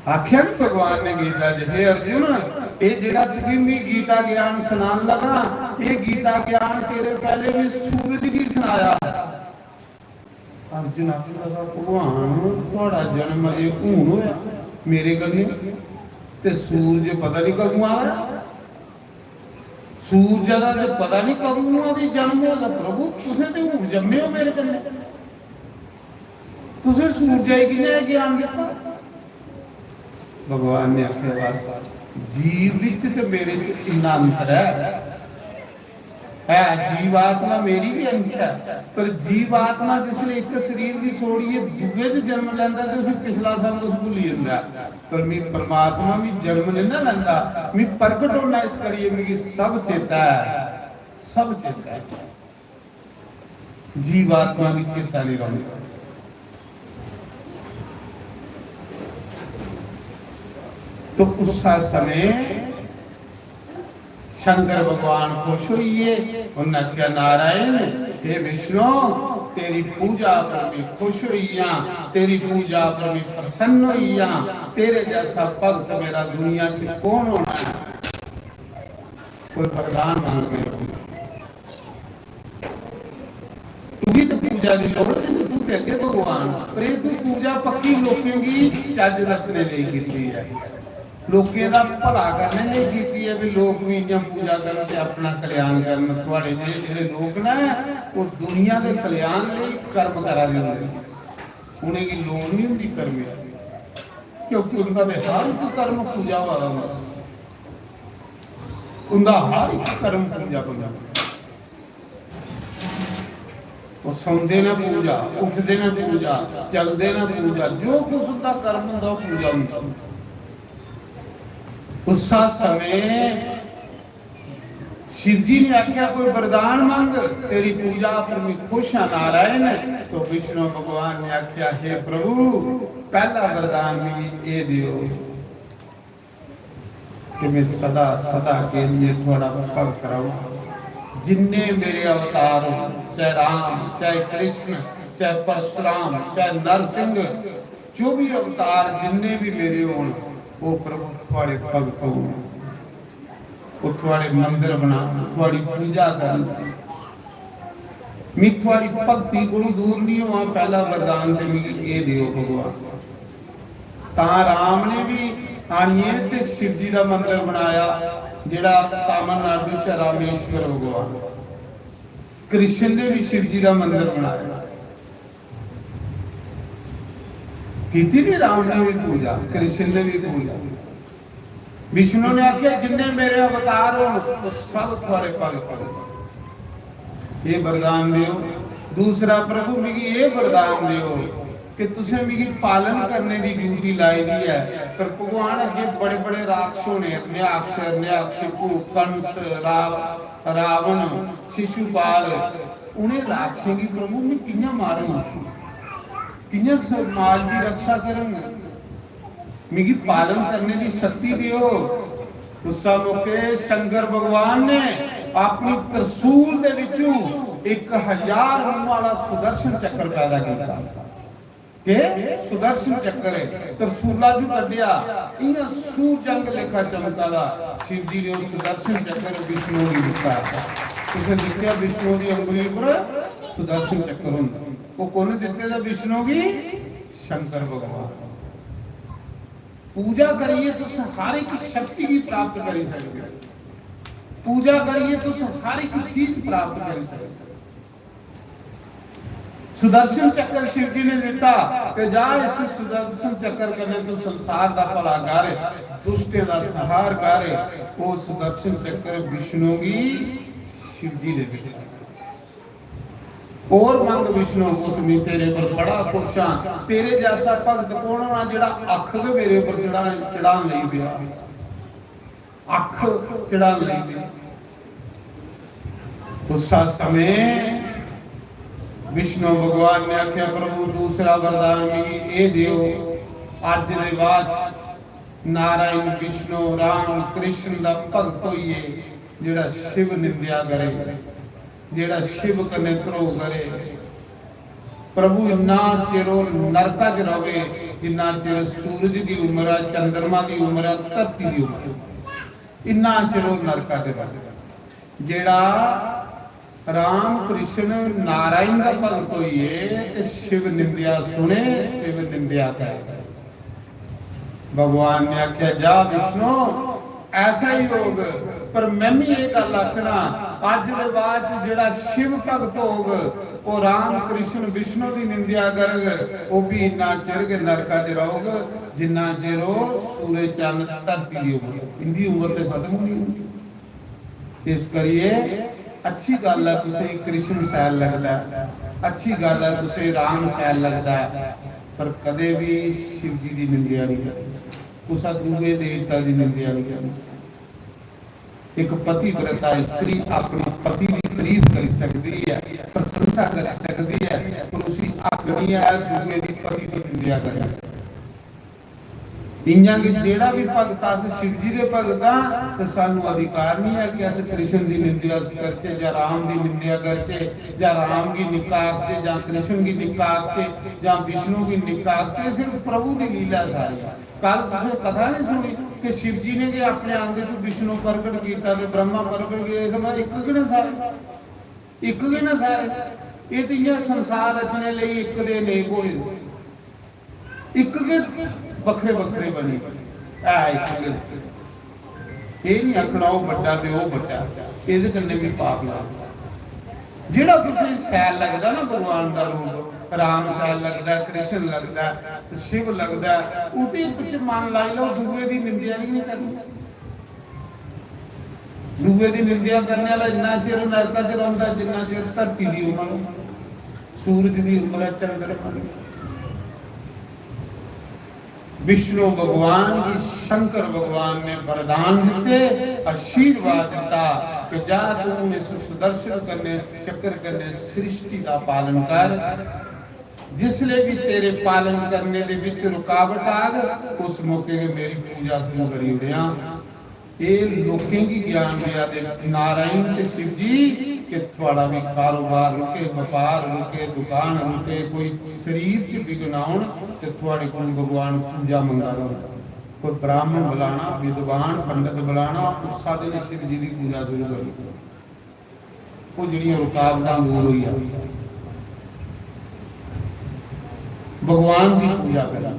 A: आख्या भगवान ने गीता जी हे अर्जुन ये जेड़ा तुझे गीता ज्ञान सुनान लगा ये गीता ज्ञान तेरे पहले भी सूरज की सुनाया। अर्जुन आखने लगा भगवान थोड़ा जन्म अजे हूं होया मेरे गले ते सूरज पता नहीं कदों आया, सूरज का तो पता नहीं कदों आदि जन्म होगा। प्रभु तुसे ते हूं जम्मे हो मेरे कन्ने, तुसे सूरज ही किने ज्ञान दिता। भगवान ने आख्या बस जीव विच ते मेरे च इन्ना अंतर है जीवात्मा मेरी भी अंश है पर जीवात्मा जिसले एक शरीर की छोड़िए दूए च जन्म लैंदा ते उसे पिछला सब कुछ भुली जांदा, पर मैं परमात्मा भी जन्म नहीं ना लैंदा, मैं प्रगट होना इस करिए मिगी सब चेता है, सब चेता है, जीवात्मा की चेता नहीं रही। तो उस समय शंकर भगवान खुश हुए, उन्हें क्या नारायण हे विष्णु तेरी पूजा पर भी खुश हुई, तेरी पूजा पर भी प्रसन्न हुई, तेरे जैसा भक्त मेरा दुनिया च कौन होना है, कोई वरदान मांग मेरे तू भी तो पूजा की लोड़ तू ते अगे भगवान पर तू पूजा पक्की लोगों की चज दसने लिए की है, लोगों का भला करने लिए की है भी लोग भी इं पूजा कर अपना कल्याण करन। थोड़े जेडे लोग ना वो दुनिया के कल्याण लिए कर्म करा दे उन्हें की लोड़ नहीं होंगी कर्म क्योंकि उनका हर एक कर्म पूजा वाला उनका हर एक कर्म पूजा बना। वो सौंदे ना पूजा, उठते ना पूजा, चलते ना पूजा, जो कुछ उनका कर्म होंदा पूजा होंदा। उस समय शिव जी ने आख्या कोई वरदान मांग, तेरी पूजा पर मैं खुश हाँ नारायण। तो विष्णु भगवान ने आख्या हे प्रभु पहला वरदान भी ये दियो कि मैं सदा सदा के लिए थोड़ा भक्त कराऊं। जिन्ने मेरे अवतार हो, चाहे राम चाहे कृष्ण चाहे परशुराम चाहे नरसिंह, जो भी अवतार जिन्ने भी मेरे हो वो प्रभु थोड़े भक्त हो, वो थोड़े मंदिर बना, थोड़ी पूजा कर, मैं थोड़ी भक्ति को दूर नहीं हुआ। पहला वरदान ते मैं ये दियो भगवान। ता राम ने भी आनिए ते शिव जी का मंदिर बनाया जेड़ा तमिलनाडु च रामेश्वर भगवान। कृष्ण ने भी शिव जी का मंदिर बनाया, की भी राम ने भी पूजा, कृष्ण ने भी पूजा। विष्णु ने आख्या जिन्ने मेरे अवतार हो वो सब थोड़े भगत हो, ये वरदान दियो। दूसरा प्रभु मिगी ये वरदान दियो कि तुसे मिगी पालन करने की ड्यूटी लाई दी है। पर भगवान अगे बड़े बड़े राक्षस होने, न्याक्षर न्याक्षिपु कंस रावण शिशुपाल, उन्हें राक्षसों की प्रभु मैं किन्या मारूंगा, किन्या समाज की रक्षा करूंगा, मिगी पालन करने की शक्ति दियो। उस मौके शंकर भगवान ने अपनी त्रिशूल दे विचों 1000 रंग वाला सुदर्शन चक्र पैदा किया के सुदर्शन चक्र है त्रिशूला जो कढ़िया इन्हें सूरजंग लेखा चमकदा। शिव जी ने सुदर्शन चक्र विष्णु की दिता, उसे दिखा विष्णु की उंगली पर सुदर्शन चक्र होंदा। वो कौन दिते दा विष्णु की? शंकर भगवान। पूजा करिए तो हर एक शक्ति भी प्राप्त कर सकते, पूजा करिए तो हर एक चीज प्राप्त कर सकते। सुदर्शन चक्र शिव जी ने दिता कि जा इस सुदर्शन चक्र करने तो संसार का भला कर, दुष्टे का संहार कर। वो सुदर्शन चक्र विष्णु की शिव जी ने दिता। और मंग विष्णु उस मैं तेरे पर बड़ा खुश हां, तेरे जैसा भगत कौन होना जेड़ा अख के मेरे ऊपर चढ़ान लई पिया, अख चढ़ान लई पिया। उस समय विष्णु भगवान ने आख्या प्रभु दूसरा वरदान भी ये दियो, अज दे बाद नारायण विष्णु राम कृष्ण दा भगत होइए जेड़ा शिव निंदिया करे, जेड़ा शिव कने द्रोह करे। प्रभु इन्ना चिरो नरका च रवे जिन्ना चिर सूरज की उम्र है, चंद्रमा की उम्र है, धरती की उम्र, इन्ना चिरो नरका च रवे। जेड़ा राम कृष्ण नारायण का भगत होइए ते शिव निंदिया सुने, शिव निंदिया करे। भगवान ने आख्या जा विष्णु ऐसा ही होग, पर मैं भी ये गल आखना अज दे बाद जेड़ा शिव भगत होग वो राम कृष्ण विष्णु की निंदिया करग, वो भी इन्ना चिर के नरका च रहोग जिन्ना चिर सूरज चंद धरती की उम्र, इनकी उम्र तो खत्म नहीं होगी। इस करिए अच्छी गल है तुसे कृष्ण सैल लगता है, अच्छी गल है तुसे राम सैल लगता है, पर कदे भी शिव जी की निंदिया नहीं करनी, कुसा दूसरे देवता की निंदिया नहीं करनी। एक पतिव्रता स्त्री अपने पति की तारीफ कर सकती है, प्रशंसा कर सकती है, पर उसी हक नहीं है दूसरे की पति की निंदिया करे। इंजा कि जेड़ा भी भगत अस शिव जी दे भगत हां ते सानू अधिकार नहीं है कि अस कृष्ण दी निंदिया करचे या राम दी निंदिया करचे या राम की निकाह चे या कृष्ण की निकाह चे या विष्णु की निकाह चे। सिर्फ प्रभु दी लीला सारी। कल तुसें कथा नहीं सुनी कि शिव जी ने जे अपने अंग च विष्णु प्रगट किया ते ब्रह्मा प्रगट किया, इस बार एक कि ना सारे, एक कि ना सारे। ये तो इयां संसार रचने लई एक दे नेक होए, एक के बखरे बखरे बने ये नहीं आखना वो बड़ा ते वो बड़ा, इहदे कन्ने भी पाप लगदा। जेड़ा तुसें सैल लगदा ना भगवान दा रूप, राम सैल लगदा, कृष्ण लगदा, शिव लगदा, उते कुछ मन लाई लो दूसरे दी निंदिया नहीं करनी। दूए की निंदा करने वाला इन्ना चिर अमेरिका च रहा जिन्ना चिर धरती की उम्र, सूरज की उम्र है, चंद्रमा की। विष्णु भगवान की शंकर भगवान ने वरदान दिते, आशीर्वाद दिता कि जा तू इस सुदर्शन करने चक्र करने सृष्टि का पालन कर। जिसले भी तेरे पालन करने दे विच रुकावट आ गई, उस मौके के मेरी पूजा शुरू करी उड़िया। ये लोकें की ज्ञान दिया दे नारायण ते शिव जी कि थोड़ा भी कारोबार रुके, व्यापार रुके, दुकान रुके, कोई शरीर च विघ्न आउण ते थोड़े को भगवान पूजा मंगा लो। कोई ब्राह्मण बुलाना, विद्वान पंडित बुलाना, उस दिन शिव जी की पूजा शुरू करो। वो जिहड़ियां रुकावटां दूर होई आ, भगवान की पूजा करें।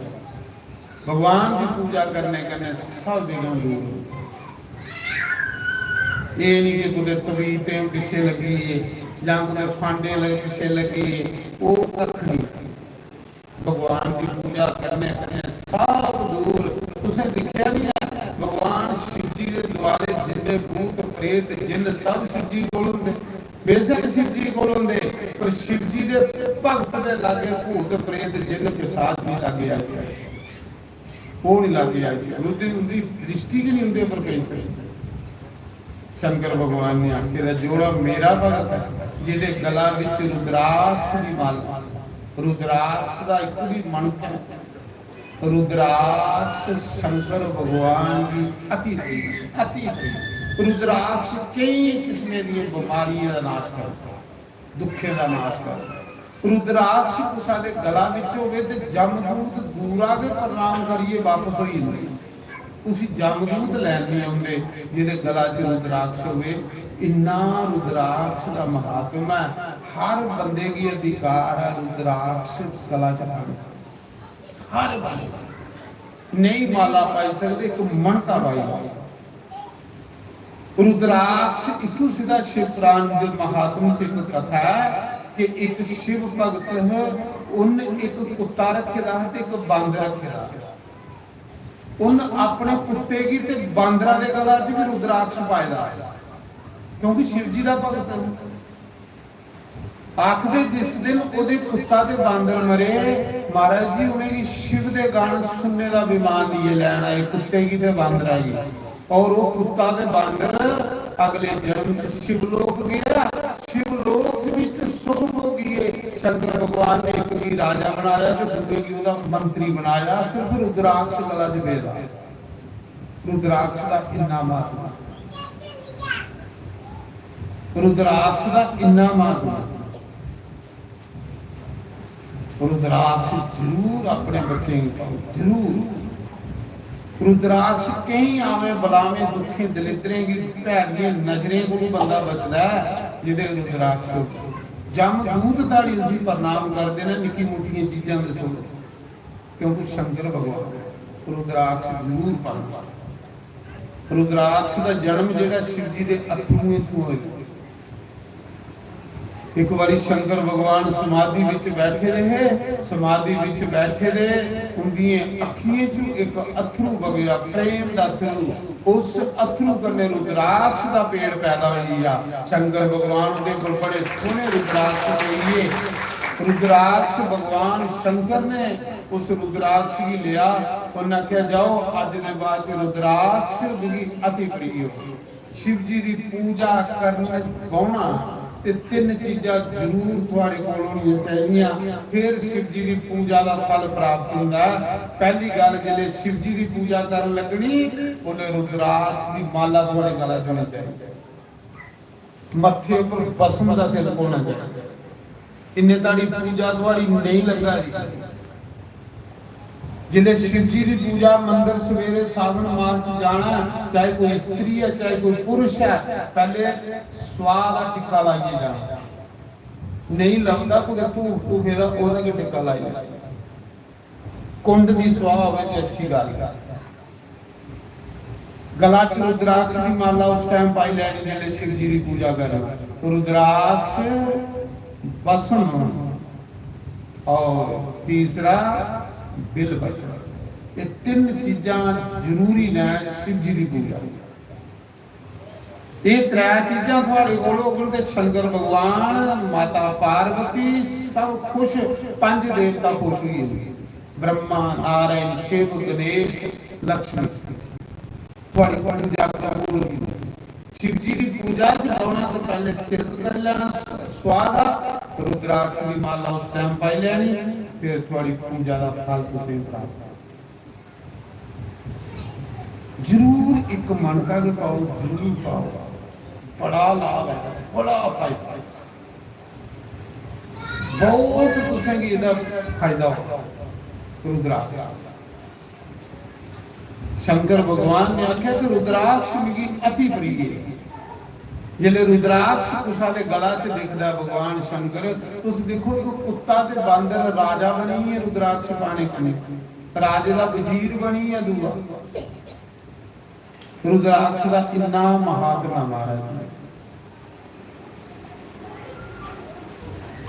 A: भगवान की पूजा करने करने सब विघ्न दूर हो। ये नहीं कि कुछ तवीतें पिछे लगी है या कुछ फांडे पिछे लगी है, वो कख नहीं। भगवान की पूजा करने करने सब दूर। तुसें दिखा नहीं है भगवान शिव जी के द्वारे जिन्ने भूत प्रेत जिन सब शिव जी कोल हुंदे, बेशक शिव जी कोल हुंदे, पर शिव जी के भगत दे लागे भूत प्रेत जिन पिशाच भी लागे आए सी, वो नहीं लागे आए सी। उनकी दृष्टि च नहीं हुंदे, पर कई सही शंकर भगवान ने आखे जोड़ा मेरा भगत है जिहदे गला विच रुद्राक्ष की माला, रुद्राक्ष का एक भी मणक है। रुद्राक्ष शंकर भगवान की अति प्रिय। रुद्राक्ष कई किस्म दी बीमारियां का नाश कर, दुखे का नाश कर। रुद्राक्ष साडे गला विच होवे ते जमदूत दूर आ के प्रणाम करिए वापस हो जांदे। उसी जमदूत लैन नहीं आते जिहदे गला च रुद्राक्ष होवे। इन्ना रुद्राक्ष का महात्मा है, हर बंदे की अधिकार है रुद्राक्ष गला च पाना। हर बंदे नहीं माला पाई सकते, एक मणका पाई। रुद्राक्ष इतू सीधा शिव पुराण के महात्म च एक कथा है कि एक शिव भगत है, उन एक कुत्ता रखे दा ते एक बंद रखे दा। उन अपने कुत्ते की ते बांदरा दे गला च भी रुद्राक्ष पाएदा, क्योंकि शिव जी का भगत है। आखदे जिस दिन ओदे कुत्ता ते बांदर मरे, महाराज जी उन्हें शिव दे गाने सुनने का विमान लिए लैन आए, कुत्ते की ते बांदरा की। और वो कुत्ता ते बांदर अगले जन्म च शिवलोक गया, शिवलोक विच सुख भोगी है। शंकर भगवान ने एक की राजा बनाया तो दूसरे की ओदा मंत्री बनाया, सिर्फ रुद्राक्ष गला च बेदा। रुद्राक्ष का इन्ना महत्व, रुद्राक्ष का इन्ना महत्व। रुद्राक्ष जरूर अपने बच्चे जरूर। रुद्राक्ष कहीं आवे बुलावे दुखे दलिद्रे की भैड़ियां नजरें को बंदा बचदा है जिहदे रुद्राक्ष। जमदूत ताड़ी उसी प्रणाम करते हैं निक्की मुठियां चीज़ों के सुन, क्योंकि शंकर भगवान रुद्राक्ष जरूर पाना। रुद्राक्ष का जन्म जिहड़ा शिव जी के अथरूएं चों होया। एक बारी शंकर भगवान समाधि विच बैठे रहे, समाधि विच बैठे रहे, उनकी अखियों चों एक अथरू बगया, प्रेम का अथरू। उस अथरू कन्ने रुद्राक्ष का पेड़ पैदा होया। शंकर भगवान दे कोल बड़े सोहने रुद्राक्ष चाहिए। रुद्राक्ष भगवान शंकर ने उस रुद्राक्ष की लिया, उन्हें क्या जाओ अज के बाद रुद्राक्ष की अति प्रिय हो। शिव जी की पूजा करना पाना ते तीन चीज़ां जरूर तुहाडे कोल होणियां चाहिदियां, फिर शिव जी की पूजा का फल प्राप्त होंदा। पहली गल जिहड़े शिव जी की पूजा करन लगनी, उन्हें रुद्राक्ष की माला तुहाडे गला च होनी चाहिए, मत्थे पर भस्म का तिलक होना चाहिए। इन्ने ताड़ी पूजा तुहाडी नहीं लगा जी। जिले शिव जी की पूजा मंदिर सवेरे सावन मास च जाना, चाहे कोई स्त्री है चाहे कोई पुरुष है, पहले स्वाह का टिक्का लाइए जाना। नहीं लगता कुछ धूप धूफे का ओदा के टिक्का लाइए, कुंड की स्वाह होवे ते अच्छी गल। गला च रुद्राक्ष की माला उस टाइम पाई लैनी जिले शिव जी की पूजा करना। रुद्राक्ष भस्म और तीसरा बिल पत्र, ये तीन चीज़ां जरूरी ने शिव जी की पूजा। ये त्रै चीजां थोड़े कोलों गुरु के शंकर भगवान माता पार्वती सब खुश, पंज देवता खुश हुए, ब्रह्मा नारायण शिव गणेश लक्ष्मी थोड़ी पूजा कबूल हुई। शिव जी की पूजा चढ़ाना तो पहले तिलक कर लेना स्वाहा, रुद्राक्ष की माला उस टाइम पाई लेनी, फिर थोड़ी पूजा का फल तुसीं प्राप्त जरूर एक मन का भी पाओ, जरूर पाओ, बड़ा लाभ है, बड़ा फायदा, बहुत तुसें इसदा फायदा होगा। रुद्राक्ष शंकर भगवान ने आख्या कि रुद्राक्ष मेरी अति प्रिय है। जिले रुद्राक्ष कुसा दे गला च दिखदा है भगवान शंकर, तुस देखो एक कुत्ता ते बांदर राजा बनी है रुद्राक्ष पाने कने, राजे दा वजीर बनी है दूआ। रुद्राक्ष का कितना महात्मा महाराज।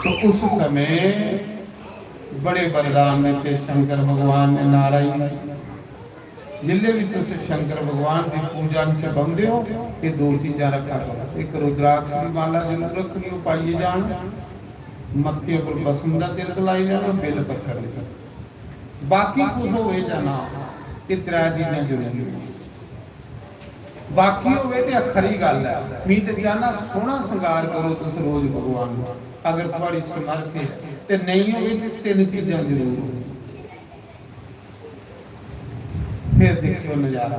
A: तो उस समय बड़े वरदान देते शंकर भगवान ने नारायण, जिले भी तुम शंकर भगवान की पूजा च बंदे हो, ये दो चीज़ां रखा करो, एक रुद्राक्ष की माला जरूर रखनी हो, पाइए जान, मत्थे पर बसम का तिलक लाई जाना, बेल पत्थर लिखा, बाकी कुछ हो जाना, ये त्रै चीज़ां जरूरी है। बाकी होवे ते अखरी गल है, मी ते चाहना सोहना श्रृंगार करो तुस रोज भगवान दा, अगर थोड़ी समर्थ है ते नहीं होवे ते तीन चीज़ां जरूर हो, फिर देखियो नजारा।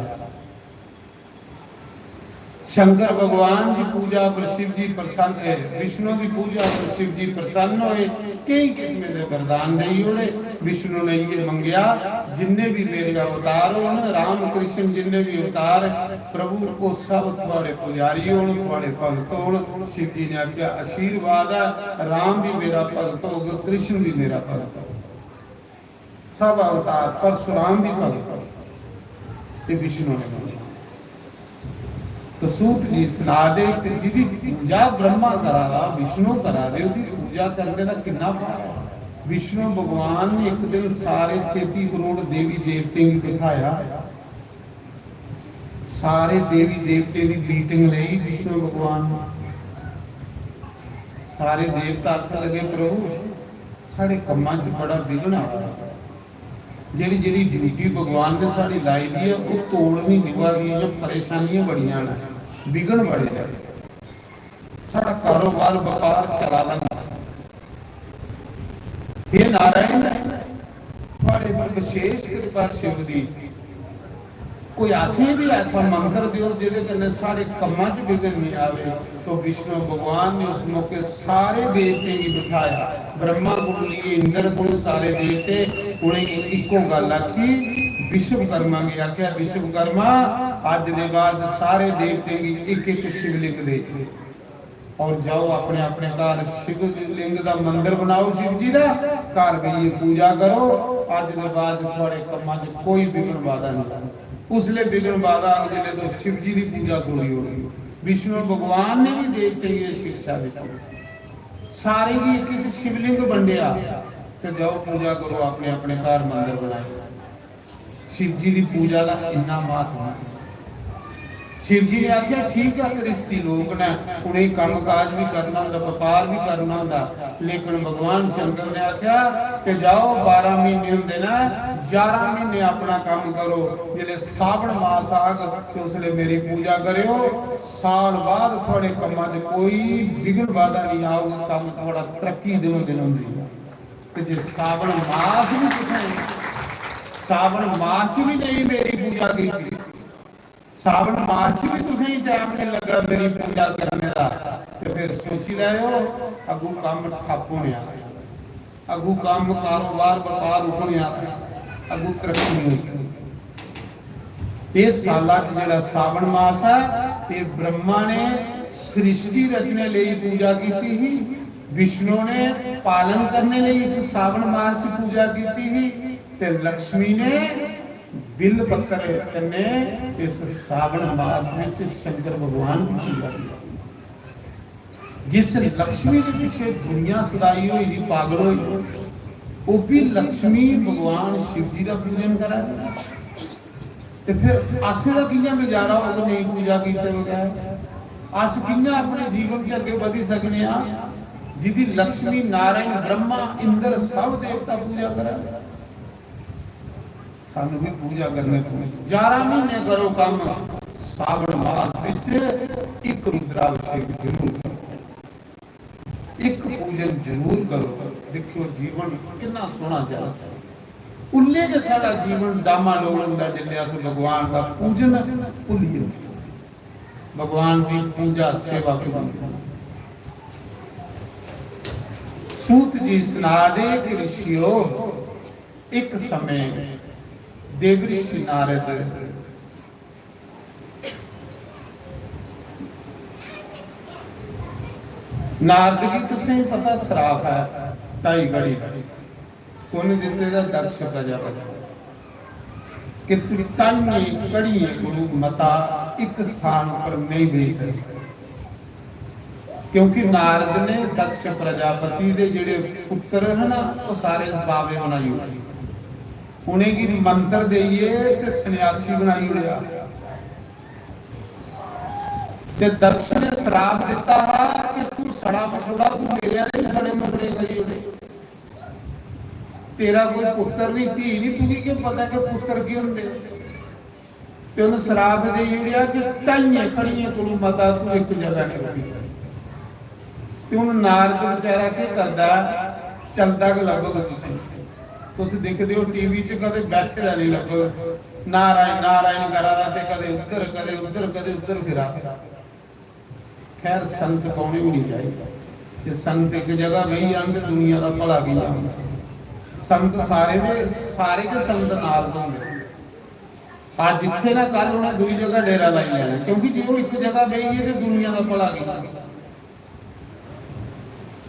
A: शंकर भगवान की पूजा पर शिव जी प्रसन्न है, विष्णु की पूजा पर शिव जी प्रसन्न होए, कई किस्म के वरदान नहीं होने। विष्णु ने ये मंगया जिन्ने भी मेरे अवतार हो, राम कृष्ण जिन्ने भी अवतार प्रभु को सब थोड़े पुजारी हो, थोड़े भगत हो। शिव जी ने आख्या आशीर्वाद है, राम भी मेरा भगत होगा, कृष्ण भी मेरा भगत होगा, सब अवतार, परशुराम भी भगत हो, ये विष्णु ने मंगया। तो सूत जी सुना दे कि जिदी पूजा ब्रह्मा करा रहा, विष्णु करा दे, उसकी पूजा करने का कितना फायदा। विष्णु भगवान ने एक दिन सारे 33 करोड़ देवी देवते की दिखाया, सारे देवी देवते की मीटिंग ली विष्णु भगवान, सारे देवता आखन लगे प्रभु साढ़े कम्मां च बड़ा विघन आ रहा, जेड़ी जेड़ी ड्यूटी भगवान ने साड़ी लाई दी है वो तोड़ नहीं निभा गई, जो परेशानियां बड़ियां ने, विघन बड़े ने, साड़ा कारोबार व्यापार चला लेना। हे नारायण बड़े पर विशेष कृपा शिव दी, कोई असें भी ऐसा मंत्र दियो जिहदे कन्नै साढ़े कम्मां च विघन नहीं आवे। तो विष्णु भगवान ने उस मौके सारे देवते की बिठाया, ब्रह्मा को लिए इंद्र को सारे देवते, उन्हें इको गल आखी विश्वकर्मा की आख्या विश्वकर्मा अज दे बाद सारे देवते की एक एक शिवलिंग दे और जाओ अपने अपने घर शिवलिंग का मंदिर बनाओ, शिव जी का घर गई पूजा करो, अज दे बाद थोड़े कम्मां च कोई विघन बाधा नहीं। उसले विघन बाधा जिले तो शिव जी की पूजा थोड़ी हो गई। विष्णु भगवान ने भी देवते ये शिक्षा दी, सारे की एक एक शिवलिंग बंडिया कि जाओ पूजा करो, अपने अपने घर मंदिर बनाए। शिव जी की पूजा का इन्ना महत्व है। शिव जी ने आख्या ठीक है गृहस्थी लोग ने, उन्हें काम काज भी करना होंगे, व्यापार भी करना होंगे, लेकिन भगवान शंकर ने आख्या कि जाओ 12 महीने होंगे ना, 11 महीने अपना काम करो, जिले सावन मास आग तो उसले मेरी पूजा करो, साल बाद थोड़े कमां च कोई विघन बाधा नहीं आओगे, काम थोड़ा तरक्की दिनों दिन होंगी। जे सावन मास भी सावन मास भी नहीं मेरी पूजा की, सावन मार्च भी तुसें टाइम नहीं लगा मेरी पूजा करने का, तो फिर सोची लो अगू काम ठप होने, अगू काम कारोबार व्यापार होने, अगू तरक्की नहीं हो सकती। इस साल जो सावन मास है, ये ब्रह्मा ने सृष्टि रचने लिए पूजा की थी, विष्णु ने पालन करने लिए इस सावन मास पूजा की थी, ते लक्ष्मी ने बिल पत्थर ने इस सावन मास में शंकर भगवान की पूजा की। जिस लक्ष्मी के पीछे दुनिया सदाई हुई थी, पागल हुई, वो भी लक्ष्मी भगवान शिव जी का पूजन करा, तो फिर आसे का किया गुजारा होगा नहीं पूजा किए बगैर। अस कियां अपने जीवन च अगे बढ़ी सकने आ जिदी लक्ष्मी नारायण ब्रह्मा इंद्र सब देवता पूजा करे। सानू भी पूजा करने को 11 महीने करो काम, सावन मास विच एक रुद्राभिषेक जरूर करो, एक पूजन जरूर करो। देखियो जीवन कितना सोहना चलता, उल्ले के सारा जीवन डामा डोलदा जिले अस भगवान का पूजन भुलिए, भगवान की पूजा सेवा करिए। सूत जी सुना दे कि ऋषियो, एक समय देवऋषि नारद नारद की तुसें पता श्राप है 2.5 घड़ी कोने दिते दा दक्ष प्रजापति कि ताइए कड़िए गुरु मता एक स्थान पर नहीं भेज सकते, क्योंकि नारद ने दक्ष प्रजापति दे जेड़े पुत्र है ना वो सारे बाबे बनाई हुए, उन्हें की मंत्र देइए ते सन्यासी बनाई हुआ। ते दक्ष ने श्राप दिता है कि तू सड़ा पछोड़ा तू मेरे नहीं सड़े मकड़े करी होने, तेरा कोई पुत्र नहीं धी नहीं, तुझे क्यों पता कि पुत्र की होंगे। ते उन्हें श्राप दे दिया कि ताइए खड़िए कुड़ी माता तू एक जगह नहीं रुकी सकती। नारद बेचारा क्या करता, चलता कि लगभग तुम देखते हो टीवी च कदे बैठे दा नहीं लगभग नारायण नारायण करा ते कदे उधर कदे उधर कदे उधर फिरा। खैर संत पाने भी नहीं चाहिए, जे संत एक जगह बही आंदे दुनिया का भला भी जांदा। संत सारे के संत नाल होंगे, आज जिथे ना कल उन्हें दूसरी जगह डेरा लाई जाना, क्योंकि जो वो एक जगह बही है तो दुनिया का भला भी जांदा।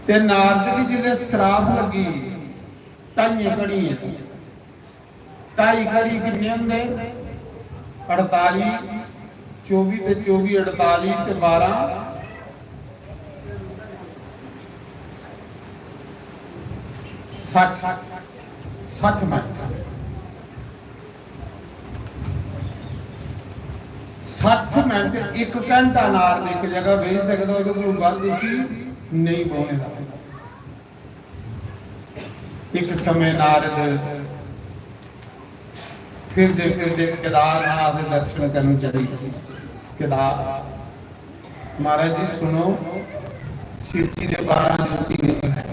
A: ते नारद की जिले श्राप लगी 2.5 घड़ी है, 2.5 घड़ी कितने होंगे 48 24 ते 24 48 ते 12 60 मिनट 60 मिनट एक घंटा नारद एक जगह बह सकता, वो कोई गल नहीं पहुंचता। एक समय नारद फिरते फिरते केदारनाथ दर्शन करने चले। केदार महाराज जी सुनो, शिव जी के 12 ज्योतिर्लिंग है।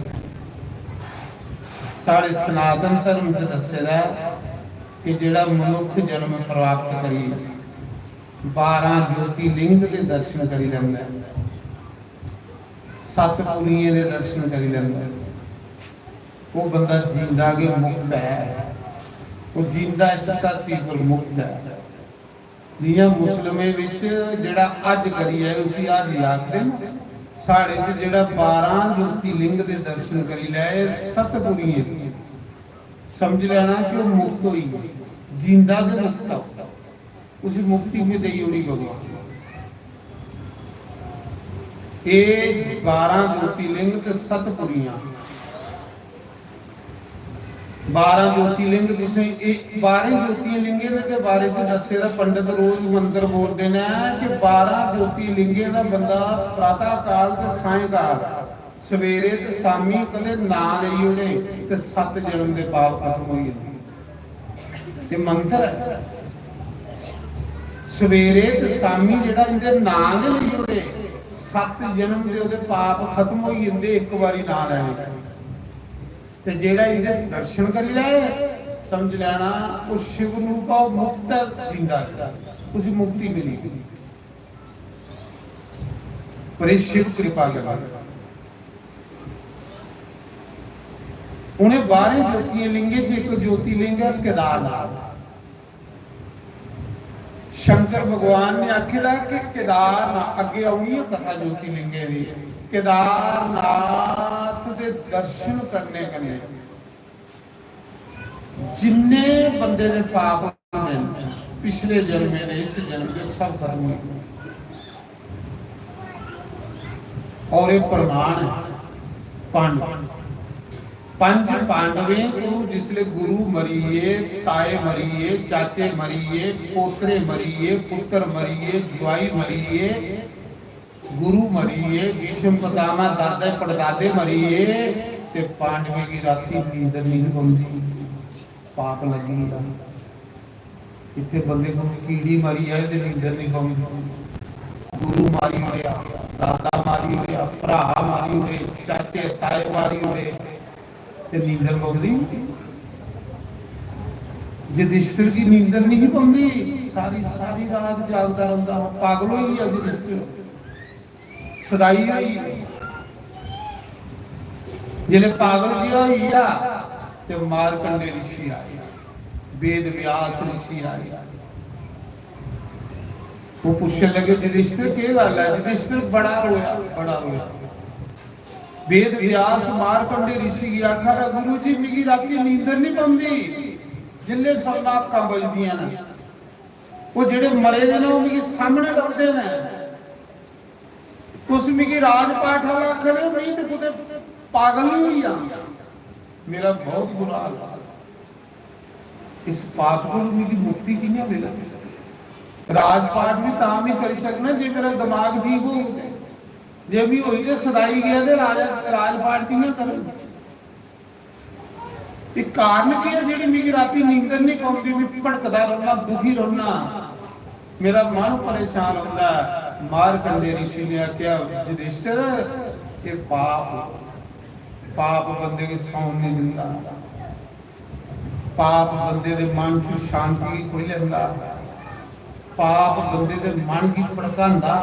A: साढ़े सनातन धर्म च दसेदा कि जिहड़ा मनुख जन्म प्राप्त करी 12 ज्योतिर्लिंग के दर्शन करी लैंदा, 7 पुरीए के दर्शन करी लैंदा, वो बंदा जींदा के मुक्त है, वो जींदा इस धरती पर मुक्त है। जियां मुस्लिमे विच जिहड़ा अज करी है उसी आज आखदे, साढ़े च जिहड़ा 12 ज्योतिर्लिंग के दर्शन करी लै 7 पुरीए समझ लेना कि वो मुक्त होई, जींदा के मुक्त, उसी मुक्ति में देई उड़ी भगवान। ये 12 ज्योतिर्लिंग ते 7 पुरियां, 12 ज्योतिर्लिंग 12 ज्योतिर्लिंगे के बारे च दसे दा पंडित रोज मंत्र बोलते हैं कि 12 ज्योतिर्लिंगे का बंदा प्रातः काल ते सायंकाल सवेरे ते शामी कदे ना लई उड़े ते 7 जन्म के पाप खत्म हो जाते। ये मंत्र है, सवेरे ते शामी जिहड़ा इनदे ना लई उड़े 7 जन्म के उहदे पाप खत्म हो जाते एक बारी ना लैणे ते जेड़ा इनके दर्शन करी ले समझ लेना वो शिव रूप मुक्त जिंदा उसी मुक्ति मिली। पर शिव कृपा कर उन्हें 12 ज्योतिर्लिंगे एक ज्योतिर्लिंग है केदारनाथ। शंकर भगवान ने आखिला कि केदारनाथ अगे आउनी है कथा ज्योतिर्लिंगे दी, केदारनाथ के दर्शन करने कने जिन्ने बंदे दे पाप ने पिछले जन्म ने इस जन्म के सब खत्म हुए। और एक प्रमाण है पंच पांडवे गुरु जिसले गुरु मरीए, ताए मरीए, चाचे मरीए, पोतरे मरीए, पुत्र मरीए, जुआई मरीए, गुरु मरीए, भीष्म पितामह दादा पड़दादे मरीए, ते पांडवे की राती नींदर नहीं पौंदी, पाप लगी है। इत्थे बंदे को कीड़ी मारी है ते नींदर नहीं पौंदी। गुरु मारी होया, दादा मारी होया, भरा मारी होए, चाचे ताए मारी होए, ते नींदर पौंदी। युधिष्ठिर की नींदर नहीं पौंदी, सारी सारी रात जागदा रहंदा, पागल हो गया युधिष्ठिर, सदाई आई। जिले पागल जी होई आ ते मारकंडे ऋषि आए, वेद व्यास ऋषि आए। वो पूछने लगे युधिष्ठिर के गल है? युधिष्ठिर बड़ा रोया, बड़ा रोया। वेद व्यास मारकंडे ऋषि की आखा, गुरु जी मेरी राती नींदर नहीं पौंदी, जिले सबना अक्कां बजदियां ने, वो जेड़े मरे दे ने वो मेरे सामने लभदे ने, तुस मिगी राजपाठ वाला आखदे हो, नहीं ते कुते पागल नहीं हुई आ। मेरा बहुत बुरा हाल, इस पाप को मेरी मुक्ति कियां मिले? राजपाठ भी तां भी करी सकना जे मेरा दिमाग ठीक हो, जे भी होई ते सदाई गया ते राजपाठ कियां करूं? ये कारण की है जेड़ी मेरी राती नींदर नहीं पौंदी, मैं भटकदा रहना, दुखी रहना, मेरा मन परेशान होता है। मारकंडे ऋषि ने आख्या, युधिष्ठिर ये पाप पाप बंदे की सौन नहीं दिंदा, पाप बंदे दे मन च शांति कोई लेंदा, पाप बंदे दे मन की भड़कांदा,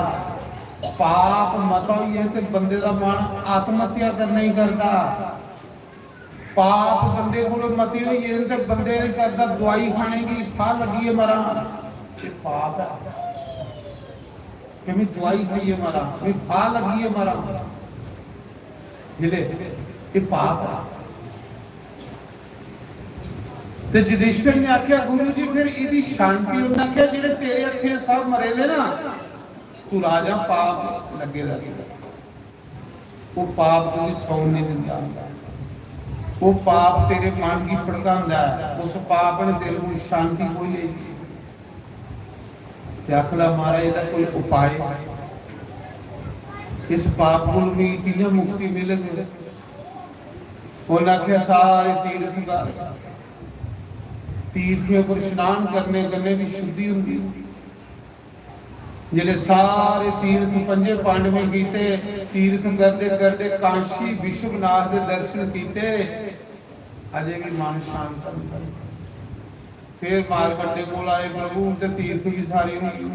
A: पाप मता होई है ते बंदे दा मन आत्महत्या करना ही करदा, पाप बंदे को मती हुई है ते बंदे करदा दवाई खाने की, फाल लगी है मरा, ये पाप है कि मैं दवाई खाइए मरा, मैं फाल लगी है मरा, जिले ये पाप है। ते युधिष्ठिर ने आख्या, गुरु जी फिर इदी शांति उन्हें आख्या, जेड़े तेरे हथे सब मरे ने ना, तू राजा पाप लगे रहेगा, वो पाप तुझे सौन नहीं दिंदा, वो पाप तेरे मन की भड़कांदा है, उस पाप ने तेरे को शांति कोई लेगी। आखला महाराज इसदा कोई उपाय, इस पाप को भी कियां मुक्ति मिलेगी? उन्हें आख्या, सारे तीर्थ कर, तीर्थियों पर स्नान करने कन्ने भी शुद्धि हुंदी। जिले सारे तीर्थ पंजे पांडवे कीते, तीर्थ करते करते कांशी विश्वनाथ के दर्शन कीते, अजे भी मन शांत होंदा। फिर मारकंडे कोल आए, प्रभु ते तीर्थ भी सारे नहीं,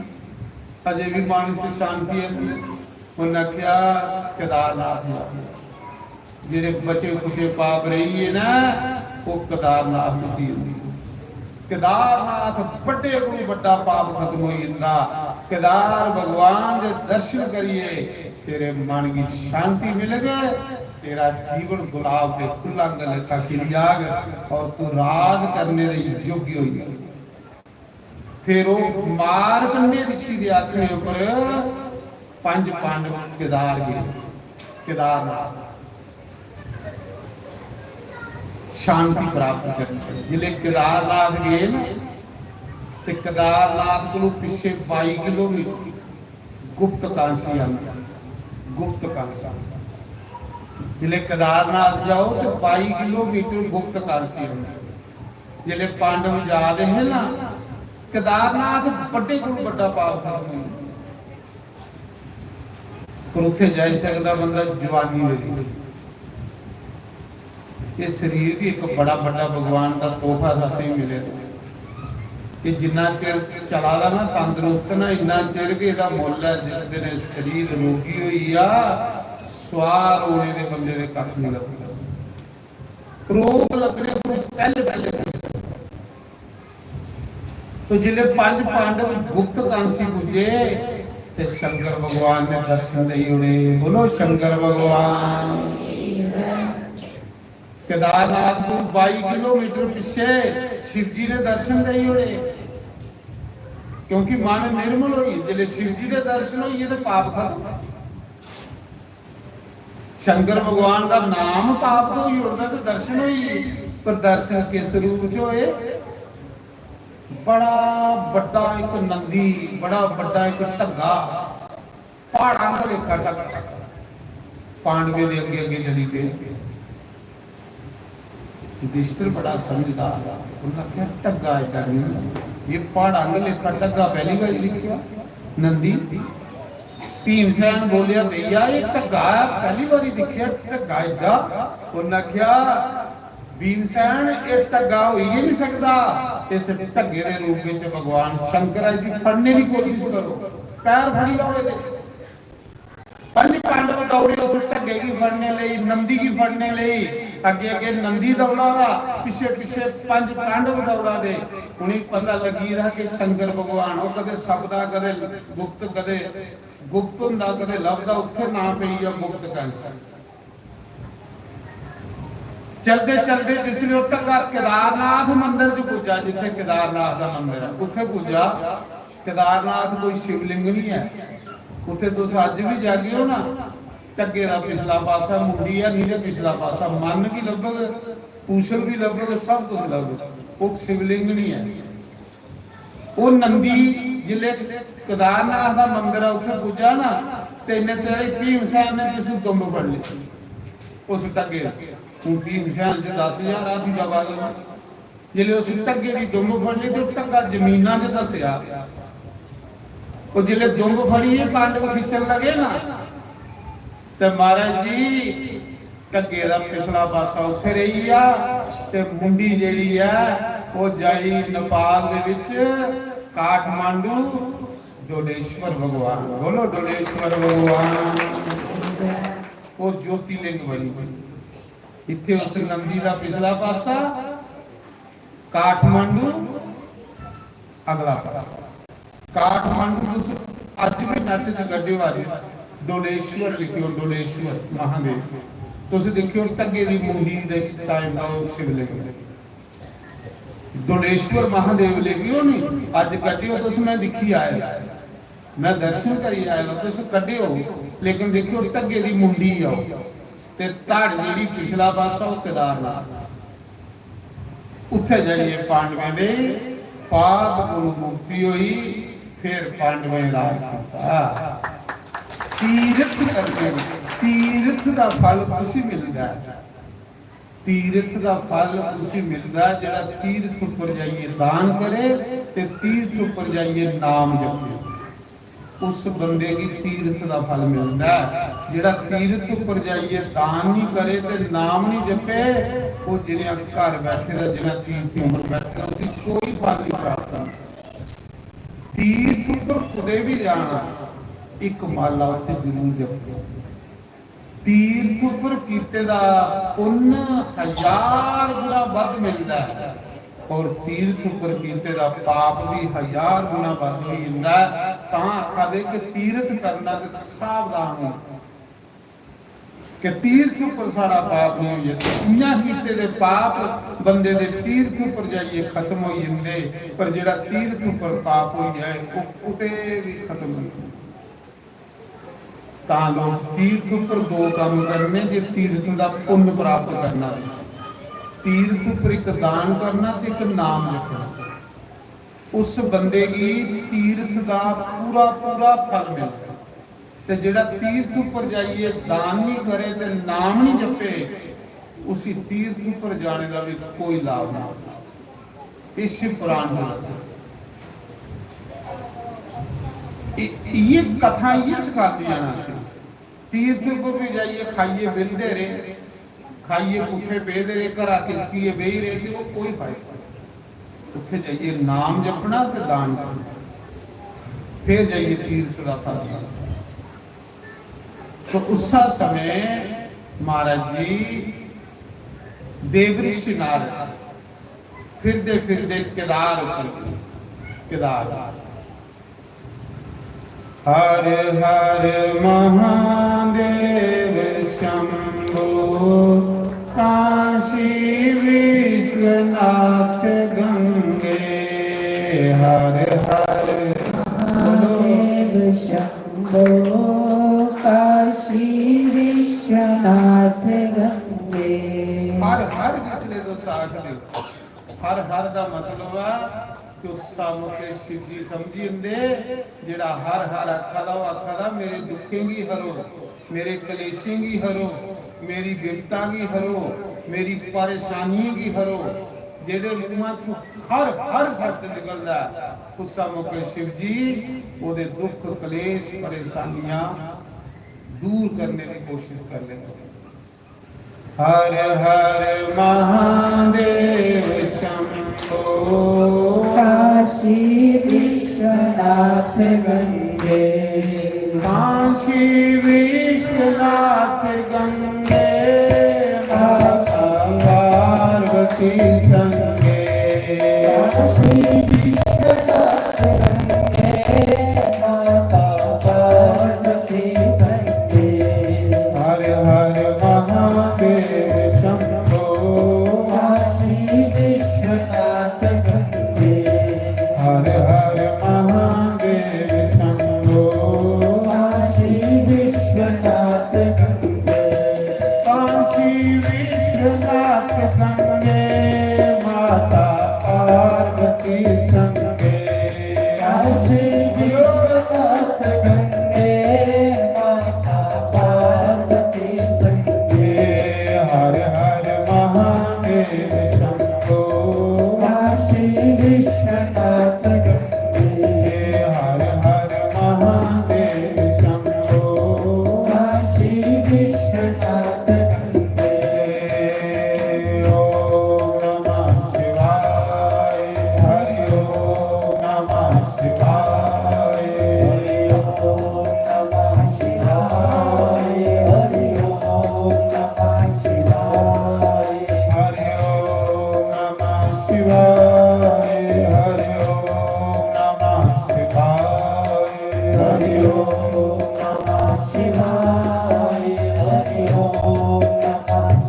A: अजे भी मन च शांति है। उन्हें आख्या, केदारनाथ जेड़े बचे कुचे पाप रही है ना, वो केदारनाथ तो चीज, केदारनाथ बड़े को बड़ा पाप खत्म हो जाता। केदार भगवान के दर्शन करिए, तेरे मन की शांति मिलेगी, तेरा जीवन गुलाब के फूल लेखा खिल जाएगा और तू राज करने के योग्य हो जाएगा। फिर वो मारकंडे ऋषि के आखने पर पंज पांडव केदार गए, केदारनाथ शांति प्राप्त करने। जिले केदारनाथ गए ना, ते केदारनाथ को पिछे 22 किलोमीटर गुप्त कांसी आंदा, गुप्त कांसी। जिले केदारनाथ जाओ तो 22 किलोमीटर गुप्त कांसी आंदा। जिले पांडव जा रहे हैं ना, केदारनाथ बड़े को बड़ा पाप खत्म हो, पर उत्थे जा सकता बंदा जवानी दे। ये शरीर भी एक बड़ा बड़ा भगवान का तोहफा सासे मिले, कि जिन्ना चिर चला ना तंदुरुस्त ना, इन्ना चिर भी इसका मुल है। जिस दिन शरीर रोगी हुई आ, स्वार होने के बंदे दे कख नहीं लगदा, रोग लगने को पहले पहले। तो जिले पंज पांडव गुप्त कांसी पूजे, ते शंकर भगवान ने दर्शन दे उड़े। बोलो शंकर भगवान। केदारनाथ को 22 किलोमीटर पीछे शिव जी ने दर्शन दे उड़े, क्योंकि मन निर्मल हुई। जिले शिव जी के दर्शन हुई तो पाप खत्म। शंकर भगवान का नाम पाप तो ही उड़ना, तो दर्शन हुई, पर दर्शन किस रूप च होए? बड़ा बड़ा एक नंदी, बड़ा बड़ा एक ढग्गा, पहाड़ां का लेखा टक्का पांडवे दे अगे अगे चली गए। युधिष्ठिर बड़ा समझदार, उन्हें क्या टग्गा एडा नहीं, ये पहाड़ां का लेखा टग्गा पहली बार लिखा नंदी। भीमसैन बोलिया भैया ये टग्गा पहली बार दिखिया टग्गा एडा। उन्हें क्या भीमसैन ये टग्गा हो ही नहीं सकता, इस टग्गे के रूप में भगवान शंकर ऐसी फड़ने की कोशिश करो, पैर फड़ी लो। पंज पांडव दौड़े उस टग्गे की फड़ने लई, नंदी की फड़ने लई। अगे अगे नंदी दौड़ा वा, पिछे पिछे पंज पांडव दौड़ा दे। उन्हें पता लगी रहा कि शंकर भगवान वो कदे सबदा कदे गुप्त हुंदा कदे लभदा, उत्थे ना पई आ गुप्त कैंसर। चलते चलते जिसने उस टग्गा केदारनाथ मंदिर च पुजा, जिथे केदारनाथ का मंदिर है उत्थे पुजा। केदारनाथ कोई शिवलिंग नहीं है, उत्थे तुस अज भी जागियो ना, टग्गे का पिछला पासा मुंडी है, नहीं पिछला पासा मन भी लभग, पूछल भी लभग, सब कुछ लभग, वो शिवलिंग नहीं है। वो नंदी जिले केदारनाथ का मंदिर है उत्थे पुजा ना, ते इन्ने तेरे भीमसैन ने किसी दुंब फड़ ली उस टग्गे। हूँ भीमसैन च 10,000 आदमी का बाल, जिले उस टग्गे की दुंब फड़ ली तो टग्गा जमीना च दसिया। वो जिले दुंब फड़ी पांडव खिंचन लगे ना, ते महाराज जी टग्गे का पिछला पासा उत्थे रही आ, ते मुंडी जेड़ी है वो जाई नेपाल दे विच काठमांडू डोलेश्वर भगवान। बोलो डोलेश्वर भगवान। वो ज्योतिर्लिंग बनी इत्थे उस नंदी का पिछला पासा, काठमांडू अगला पासा। काठमांडू अज भी नट च गड्डे वाले डोलेश्वर लिखियो, डोलेश्वर महादेव। तुम देखियो टग्गे की मुंडी टाइम का शिवलिंग डोलेश्वर महादेव लिखियो नहीं, अज कड्डियो तुस मैं दिखी आया, मैं दर्शन करी आया, तुस कड्डियो लेकिन देखियो टग्गे की मुंडी आओ ते धड़ जी पिछला पासा वो केदारनाथ। उत्थे जाइए पांडवें दे पाप कोलों मुक्ति हुई, फिर पांडवें राज किया। तीर्थ करके तीर्थ का फल उसी मिलता है, तीर्थ का फल उसी मिलता है जेड़ा तीर्थ पर जाइए दान करे ते तीर्थ पर जाइए नाम जपे, उस बंदे की तीर्थ का फल मिलता है। जेड़ा तीर्थ पर जाइए दान नहीं करे ते नाम नहीं जपे, वो जिन्हें घर बैठे दा जिन्हें तीर्थ उम्र बैठे उसी कोई फल नहीं प्राप्त होता। तीर्थ पर खुदे भी जाना एक माला उत्थे जरूर जपो। तीर्थ पर कीते दा पुण्य 1000 गुना वध मिलता है, और तीर्थ पर कीते दा पाप भी 1000 गुना वध ही हुंदा है। तां आखा दे कि तीर्थ करना ते सावधान हो कि तीर्थ पर सारा पाप नहीं हो जाता। इन्ना कीते दे पाप बंदे दे तीर्थ पर जाइए खत्म हो जांदे, पर जेड़ा तीर्थ पर पाप हो जाए वो उते भी खत्म नहीं। तां लोग तीर्थ पर दो काम करने, जे तीर्थ का पुण्य प्राप्त करना, तीर्थ पर एक दान करना ते एक नाम जपना, उस बंदे की तीर्थ का पूरा पूरा फल मिलता। ते जेड़ा तीर्थ पर जाइए दान नहीं करे ते नाम नहीं जपे, उसी तीर्थ पर जाने का भी कोई लाभ नहीं। इस पुराण ये कथा ये सिखाती है ना, तीर्थ पर भी जाइए खाइए बिलदे रहे, खाइए पुठे बेदे रहे, घर आके इसकी बेही रहे थे, वो कोई फायदा नहीं। उत्थे जाइए नाम जपना ते दान करना, फिर जाइए तीर्थ का फल। तो उस समय महाराज जी देवऋषि नारद फिरदे फिरदे केदार हर हर महादेव शंभो काशी विश्वनाथ गंगे। हर हर
D: महादेव शंभो काशी विश्वनाथ गंगे।
A: हर हर जिसने तो साख दे, हर हर का मतलब है ਕਿ ਉਸ ਸਾਹਮਣੇ शिव जी समझी ਹੁੰਦੇ ਜਿਹੜਾ ਹਰ ਹਰ ਆਖਦਾ ਮੇਰੇ ਦੁੱਖेंगी हरो मेरे कलेशेंगी हरो मेरी विपतांगी हरो मेरी परेशानियां हरो ਜਿਹਦੇ ਮੂੰਹਾਂ ਚੋਂ ਹਰ ਸ਼ਬਦ ਨਿਕਲਦਾ ਉਸ ਸਾਹਮਣੇ शिव जी ਉਹਦੇ ਦੁੱਖ ਕਲੇਸ਼ ਪਰੇਸ਼ਾਨੀਆਂ दूर करने की कोशिश कर लेते। हर हर महादेव शंभो
D: काशी विश्वनाथ गंगे
A: काशी विश्वनाथ गंगे माता पार्वती संगे
C: काशी विश्वनाथ गंगे माता पार्वती संगे
A: हर हर महादेव शंभो
C: काशी विश्वनाथ गंगे
A: हर हर महादेव शंभो
C: काशी विश्वनाथ गंगे
A: काशी विश्वनाथ गंगे माता पार्वती संगे
C: काशी विश्वनाथ गंगे माता पार्वती संगे
A: हर हर महादेव शंभो
C: काशी विश्वनाथ गंगे
A: हर हर महादेव शंभो
C: काशी विश्वनाथ गंगे
A: ओम नमः शिवाय हरि ओम नमः शिवाय
C: हरि ओम नमः शिवाय हरि ओम नमः शिवाय
A: हरि ओम नमः शिवाय हरि ओम नमः शिवाय हरि ओम नमः
C: शिवाय हरि ओम नमः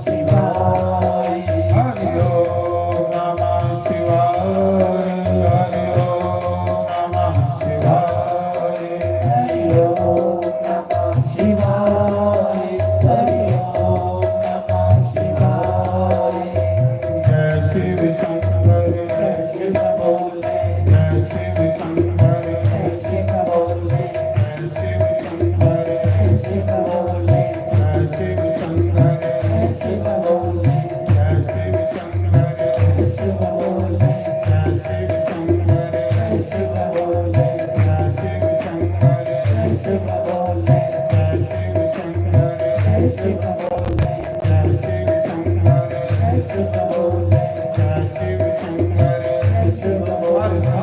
C: शिवाय
A: हरि ओम नमः शिवाय हरि ओम नमः शिवाय
C: हरि ओम नमः शिवाय हरि ओम नमः शिवाय
A: जय शिव शंकर
C: जय शिव बोले
A: जय शिव शंकर
C: जय शिव बोले
A: जय शिव शंकर
C: जय शिव बोले
A: जय शिव शंकर
C: जय शिव बोले
A: जय शिव शंकर
C: जय शिव बोले
A: जय शिव शंकर
C: जय शिव बोले
A: जय शिव शंकर
C: जय शिव बोले
A: जय शिव शंकर
C: जय शिव बोले
A: जय शिव शंकर
C: जय शिव बोले
A: जय शिव शंकर
C: जय शिव
A: हर
C: बोले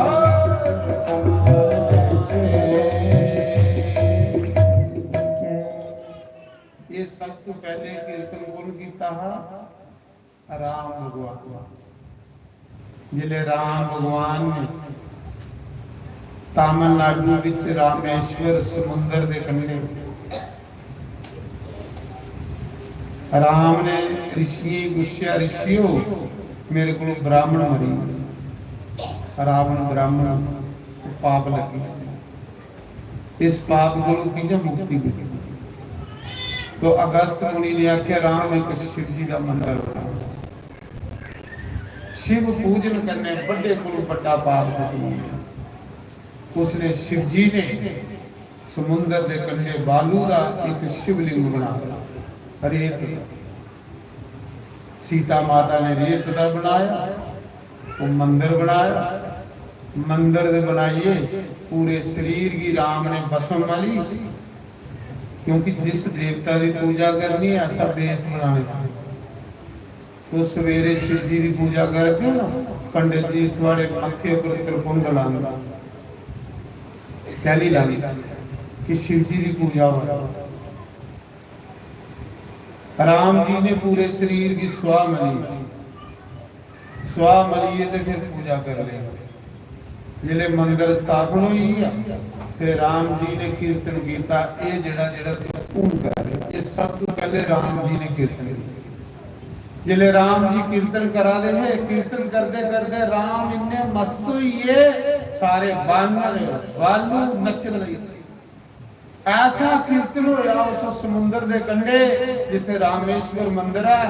A: ये सब तो पहले कीर्तन कौन कीता है राम भगवान जिले राम भगवान ने तमिलनाडु विच रामेश्वर समुंदर दे कंढे राम ने ऋषि गुस्सा ऋषियो मेरे को ब्राह्मण मरी रावण ब्राह्मण पाप लगी इस पाप को किंजा मुक्ति मिली तो अगस्त मुनि ने आख्या राम एक शिव जी का मंदिर बनाओ शिव पूजन करने बड़े को बड़ा पाप खत्म उसने शिव जी ने समुंदर के कंढे बालू का एक शिवलिंग बनाया रेत सीता माता ने रेत का बनाया वो मंदिर बनाया मंदिर दे बनाइए पूरे शरीर की राम ने भस्म वाली क्योंकि जिस देवता की पूजा करनी है ऐसा बेस बनाना तो सवेरे शिव जी की पूजा करते हो ना पंडित जी थोड़े मथे पर त्रिपुंड लांदा कैली लानी कि शिव जी की पूजा हो राम जी ने पूरे शरीर की स्वाह मली तो फिर पूजा कर ले जिले मंदिर स्थापन हुई है ते राम जी ने कीर्तन किया ये जेड़ा जेड़ा तुम कर रहे ये सब तो पहले राम जी ने कीर्तन किया जिले राम जी कीर्तन करा दे है कीर्तन करते करते राम इन्ने मस्त हुई है सारे बानर बालू नचन लगे ऐसा कीर्तन होया उस समुंदर के कंढे जिथे रामेश्वर मंदिर है।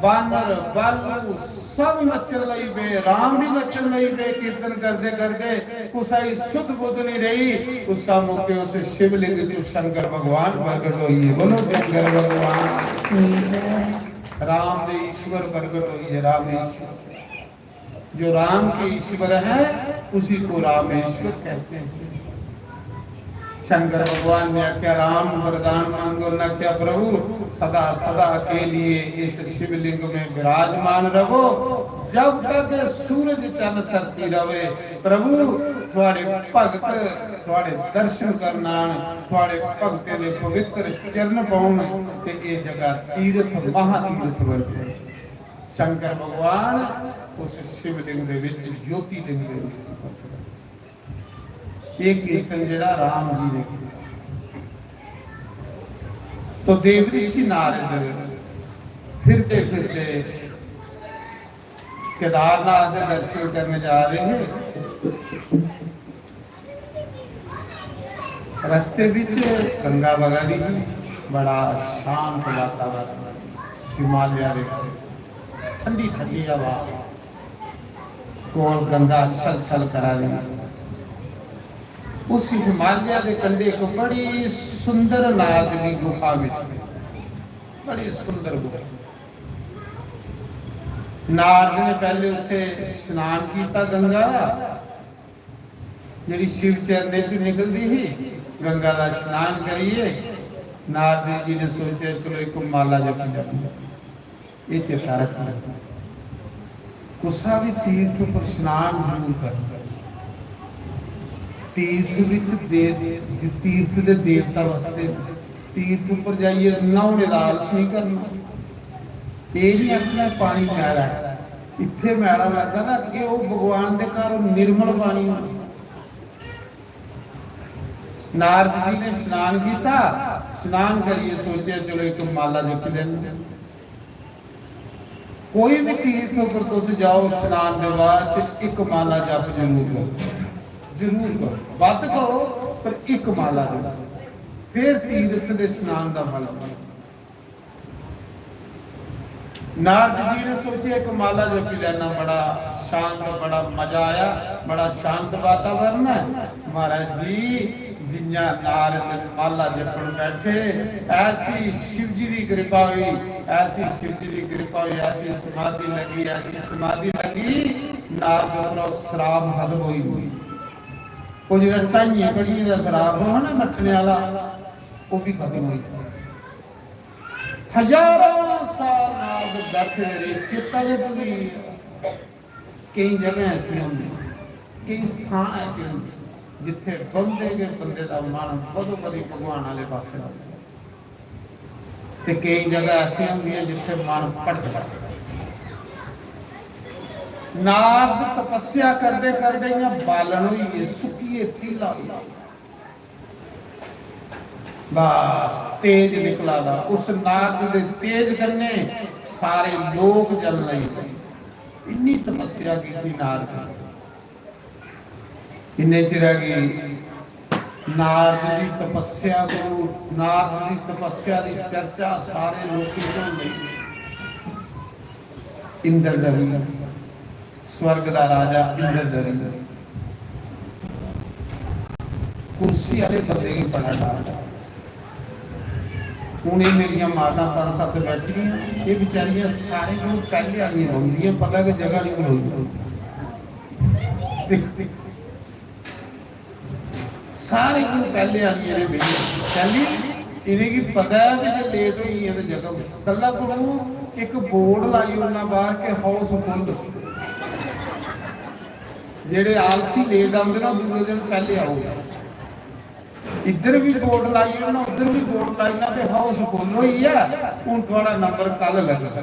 A: बानर बालू सब नचन लई पे, राम भी नचन लई पे कीर्तन करते करते। कुसाई सुध बुध नहीं रही। उस मौके उस शिवलिंग जो शंकर भगवान प्रकट हुई है। बोलो शंकर भगवान राम दे ईश्वर प्रकट हुई है। रामेश्वर जो राम के ईश्वर है उसी को रामेश्वर कहते हैं। शंकर भगवान ने क्या राम वरदान मांगो न क्या प्रभु सदा सदा के लिए इस शिवलिंग में विराजमान रहो जब तक सूरज चंद धरती रहे। प्रभु थोड़े भगत थोड़े दर्शन करना थोड़े भगते दे पवित्र चरण पाउन ते ये जगह तीर्थ महातीर्थ बन गई। शंकर भगवान उस शिवलिंग दे विच ज्योतिलिंग दे विच एक कीर्तन जड़ा राम जी ने तो देव ऋषि नारद फिरते फिरते केदारनाथ के दर्शन करने जा रहे हैं। रास्ते बीच गंगा बगा दी बड़ा शांत वातावरण हिमालय ठंडी ठंडी हवा कोल गंगा सल सल करा दी। उस हिमालय के कंढे एक बड़ी सुंदर नारद की गुफा में बड़ी सुंदर गुफा। नारद ने पहले उठे स्नान किया गंगा जी शिव चरने चो निकल रही ही गंगा का स्नान करिए। नारद जी ने सोचा चलो एक माला जपी जाती ये चेता रखना गुस्सा भी तीर्थ पर स्नान जरूर कर। तीर्थ विच तीर्थ दे देवता वास्ते तीर्थ पर जाइए नहाने का आलस नहीं करना। ये नहीं आखना पानी मैला इत्थे मैला लगा था कि वो भगवान के घर निर्मल पानी। नारद जी ने स्नान किया स्नान करिए सोचे चलो एक माला जप लेना। कोई भी तीर्थ पर तुम जाओ स्नान के बाद एक माला जप जरूर करो बात करो पर एक माला दो फिर तीर्थ के स्नान का फल। नारद जी ने सोचे एक माला जपी लेना बड़ा शांत बड़ा मजा आया बड़ा शांत वातावरण है। महाराज जी जिन्या नारद माला जपन बैठे ऐसी शिव जी की कृपा हुई ऐसी शिव जी की कृपा हुई ऐसी समाधि लगी नारद शराब खत्म हुई। कुछ ढाइया कड़िया का शराब हो ना मठने वाला वो भी खत्म हुई। हजारों साल नारद बैठे रहे चेता भी कई जगह ऐसी होंगी कई स्थान ऐसे होंगे जिथे बंदे के बंदे का मन बदो बदी भगवान वाले पास कई जगह ऐसी होंगी जिथे मन पड़ता। नारद तपस्या करते करते बालन हुई सुखिए तीला बस तेज निकला था। उस नारद के तेज करने सारे लोग जल लगे। इन्नी तपस्या की थी नारद इन्ने चिरा की नारद की तपस्या को नारद की तपस्या की चर्चा सारे लोग सुन गई। इंद्र डरी स्वर्ग का राजा इंद्र डरी कुर्सी वाले बंदे की बड़ा डर। हूँ ये मेरिया माता 5-7 बैठी ये बेचारियां सारे लोग पहले आ गई होंगी पता कि जगह नहीं मिलोगी। सारे लोग पहले आ गई पहली इन्हें की पता है कि जो लेट हुई है तो जगह कला गुरु एक बोर्ड लाई उन्ना बाहर के हाउस फुल जेडे आलसी लेट आते ना दूसरे दिन पहले आओगे। इधर भी बोर्ड लाई ना उधर भी बोर्ड लाई ना हाउस फुल हुई है हूँ थोड़ा नंबर कल लगेगा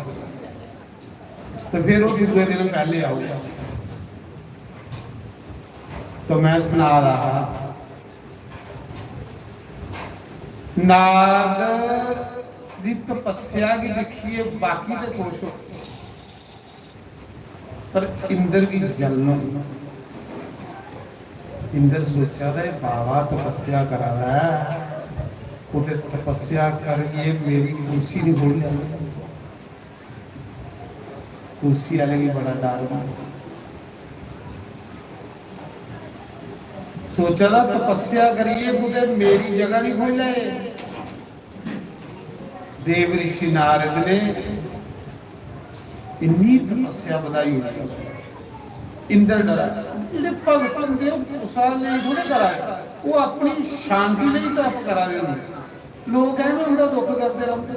A: तो फिर वो दूसरे दिन पहले आऊगा। तो मैं सुना रहा नारद की तपस्या की देखिए बाकी तो खुश हो पर इंद्र की जलन इंद्र सोचा था बाबा तपस्या करा रहा है उते तपस्या करिए मेरी कुर्सी नहीं होनी। कुर्सी वाले भी बड़ा डर सोचा था तपस्या करिए कुते मेरी जगह नहीं खोल ले। देव ऋषि नारद ने इन्नी तपस्या बताई हुई। इंद्र डरा ਜਿਹੜੇ ਭਗਤ ਹੁੰਦੇ ਉਸਾਲ ਲਈ ਥੋੜੇ ਕਰਾਏ, ਉਹ ਆਪਣੀ ਸ਼ਾਂਤੀ ਲਈ ਤਪ ਕਰਾ ਰਹੇ ਹੁੰਦੇ। ਲੋਕ ਐਵੇਂ ਹੁੰਦਾ ਦੁੱਖ ਕਰਦੇ ਰਹਿੰਦੇ,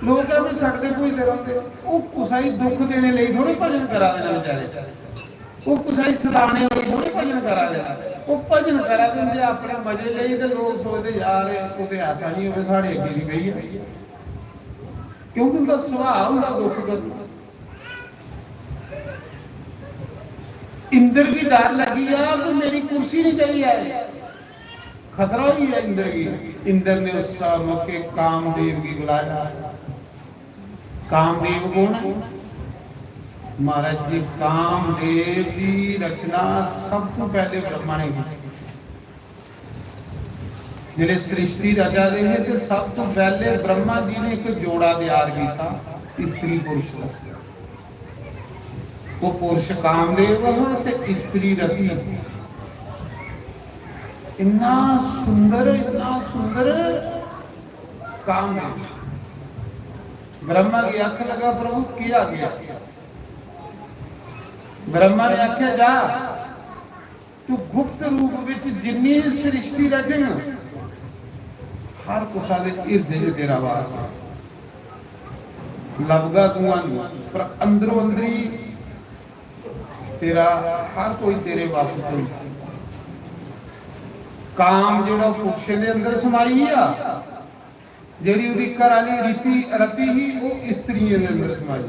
A: ਲੋਕ ਐਵੇਂ ਸੜਦੇ ਭੁੱਜਦੇ ਰਹਿੰਦੇ। ਉਹ ਕੁਸਾਈ ਦੁੱਖ ਦੇਣੇ ਲਈ ਥੋੜੇ ਭਜਨ ਕਰਾ ਦੇਣਾ ਵਿਚਾਰੇ, ਉਹ ਕੁਸਾਈ ਸਦਾਣੇ ਲਈ ਥੋੜੇ ਭਜਨ ਕਰਾ ਦੇਣਾ। ਉਹ ਭਜਨ ਕਰਾ ਦਿੰਦੇ ਆਪਣੇ ਮਜ਼ੇ ਲਈ ਤੇ ਲੋਕ ਸੋਚਦੇ ਯਾਰ ਉਹਦੇ ਆਸਾ ਨਹੀਂ ਹੋਵੇ ਸਾਡੇ ਅੱਗੇ ਦੀ ਗਈ ਹੈ, ਕਿਉਂਕਿ ਉਹਦਾ ਸੁਭਾਅ ਹੁੰਦਾ ਦੁੱਖ ਕਰਨਾ। इंद्र की डर लगी है तो मेरी कुर्सी नहीं चली है, खतरा भी है इंद्र की। इंद्र ने उस मौके कामदेव की बुलाया। कामदेव कौन है महाराज जी? कामदेव की रचना सब तो पहले ब्रह्मा ने की। जिहड़े सृष्टि रचा रहे हैं तो सब तो पहले ब्रह्मा जी ने एक जोड़ा तैयार किया स्त्री पुरुष का। वो पुरुष कामदेव ते स्त्री रति। इतना सुंदर कामदेव। ब्रह्मा की आंख लगा प्रभु किया गया। ब्रह्मा ने आख्या जा तू गुप्त रूप विच जिन्नी सृष्टि रचन हर कुसा दे इर्दे च तेरा वास लभगा तू पर अंदरों अंदरी तेरा हर कोई तेरे वास च। काम जेड़ा पुरुषे दे अंदर समाई आ, जेड़ी उदी घर वाली रीति रति ही वो स्त्रियों दे अंदर समाई।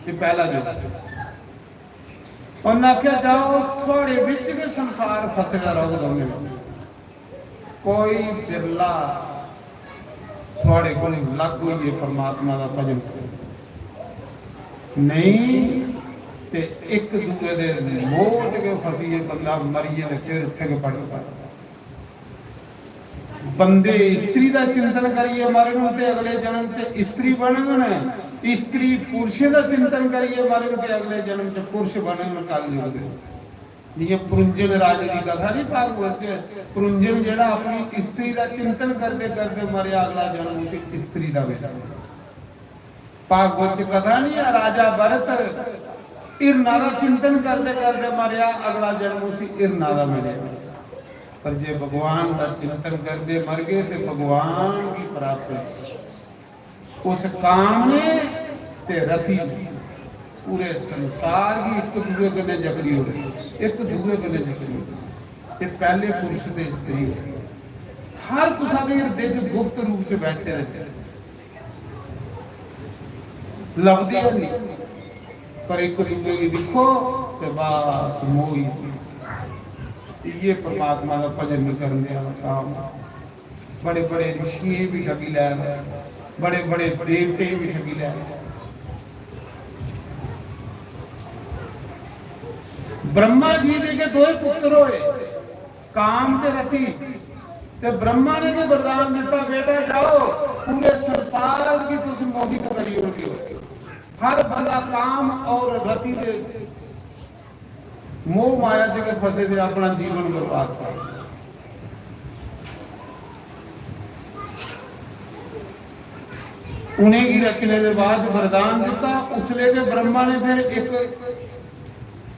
A: ये पहला जो उन्हें आख्या जाओ थोड़े विच के संसार फसेगा रहो दोनों, कोई बिरला थोड़े को लग हुई परमात्मा का भजन नहीं ते एक दूए दे मोह च के फसीए बंदा मरीए ते फिर उत्थे के पड़ बंदे स्त्री का चिंतन करिए मरन ते अगले जन्म च स्त्री बनन, स्त्री पुरुष का चिंतन करिए मरन ते अगले जन्म च पुरुष बनन। कलयुग दे जियां पुरंजन राजे की कथा नहीं भागवत च, पुरंजन जेड़ा अपनी स्त्री का चिंतन करते करते मरिया अगला जन्म उस स्त्री का वेला। भागवत च कथा नहीं है राजा भरत इरना का चिंतन करते करते मरिया अगला जन्म उसी इरना का मिले। पर जे भगवान का चिंतन करते मर गए तो भगवान की प्राप्ति। उस काम ने ते रति पूरे संसार की एक दूए कन्ने जकड़ी हो रही, एक दूए कन्ने जकड़ी हो रही। ये पहले पुरुष ते स्त्री हर कुसा दे हृदय च गुप्त रूप च बैठे रहते लभदी नहीं, पर एक दूसरे की दिखो तो बस मोही। ये परमात्मा का भजन नहीं करने वाला काम। बड़े बड़े ऋषि भी ठगी लै रहे, बड़े बड़े देवते भी ठगी लै रहे। ब्रह्मा जी के दो पुत्र होए काम ते रति, ते ब्रह्मा ने जो वरदान दिता बेटा जाओ पूरे संसार की तुम मोहित करियोगे। हर बंदा काम और रति दे मोह माया जगह फसे थे अपना जीवन बर्बाद कर। उन्हें की रचने के बाद वरदान दिता उसले के ब्रह्मा ने फिर एक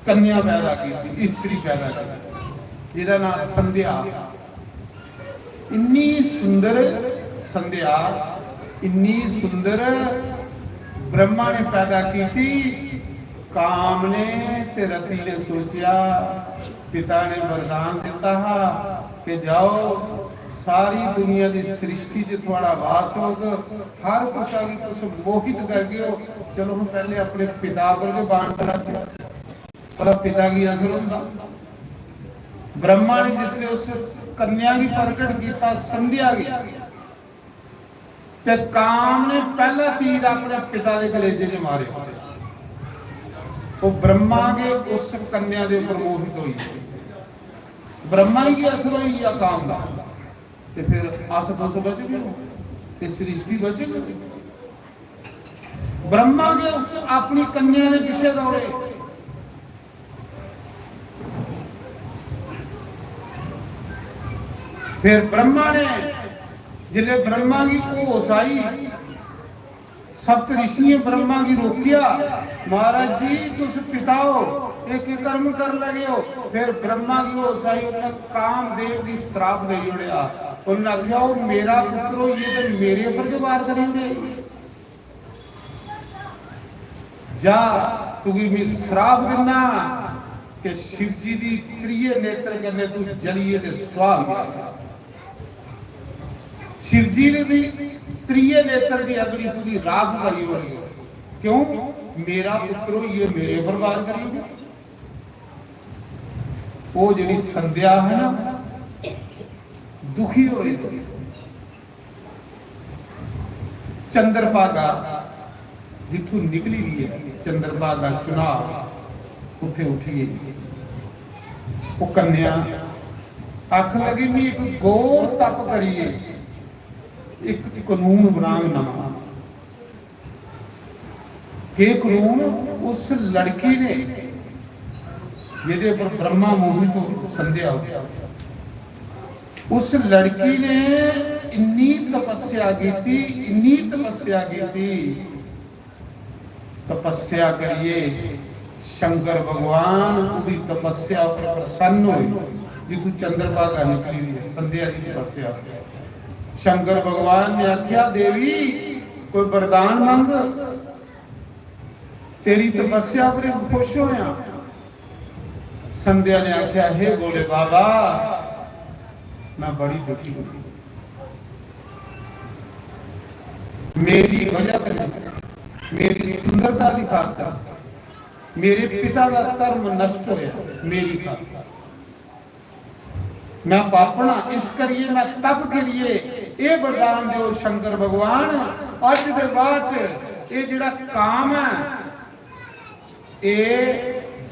A: कन्या पैदा की, स्त्री पैदा की जिसका नाम संध्या। इन्नी सुंदर संध्या, इन्नी सुंदर ब्रह्मा ने पैदा की थी। काम ने ते रति ने सोचा, पिता ने वरदान दिता कि जाओ सारी दुनिया की सृष्टि च थोड़ा वास होगा, हर कुछ तुम मोहित कर गए हो। चलो हम पहले अपने पिता पर जो बाण चला भला पिता की असर होगा। ब्रह्मा ने जिसने उस कन्या की प्रकट किया संध्या की, ते काम ने पहला तीर अपने पिता के कलेजे च मारे। वो ब्रह्मा के उस कन्या के ऊपर मोहित हुई। ब्रह्मा ही की असर हुई या काम का। ਤੇ ਫਿਰ ਆਸਤੋਸ ਬਚ ਗਏ ਤੇ ਸ੍ਰਿਸ਼ਟੀ ਬਚ ਗਈ। ब्रह्मा के उस अपनी कन्या के पीछे दौड़े। फिर ब्रह्मा ने जिले ब्रह्मा की होश आई, सप्त ऋषि ब्रह्मा की रोकिया, महाराज जी तुस पिता हो, एक कर्म कर लगे हो। फिर ब्रह्मा की होश आई, उन्हें कामदेव की श्राप दे उड़िया। उन्हें आख्या मेरा पुत्रो ये तो मेरे ऊपर के वार करेंगे, जा तुगी मैं श्राप देना कि शिव जी दी त्रिये नेत्र कन्ने तू जलिए ते स्वाह। शिव जी दी त्रिये नेत्र दी अगली तुगी राख करी होगी। क्यों? मेरा पुत्रो ये मेरे पर वार करेंगे। वो जिहड़ी संध्या है ना दुखी होए, चंद्रभागा जिथों निकली दी है, चंद्रभागा चुनाव उठे उठिए। वो कन्या आख लगी भी एक गौर तप करिए, एक कानून बनाना। के कानून? उस लड़की ने जिहदे पर ब्रह्मा मोहित हो संध्या हो गया, उस लड़की ने इन्नी तपस्या की, इन्नी तपस्या की, तपस्या करिए शंकर भगवान उदी तपस्या पर प्रसन्न हुए। जितू चंद्रभागा निकली दी संध्या की तपस्या। शंकर भगवान ने आख्या देवी कोई वरदान मंग, तेरी तपस्या पर खुश होया। संध्या ने आख्या हे बोले बाबा मैं बड़ी दुखी हूं, मेरी वजह से मेरी सुंदरता की खातिर मेरे पिता का धर्म नष्ट होया, मेरी खातिर मैं पापना, इस करिए मैं तप करिए ये वरदान दो शंकर भगवान। अज दे बाद ये जिहड़ा काम है ये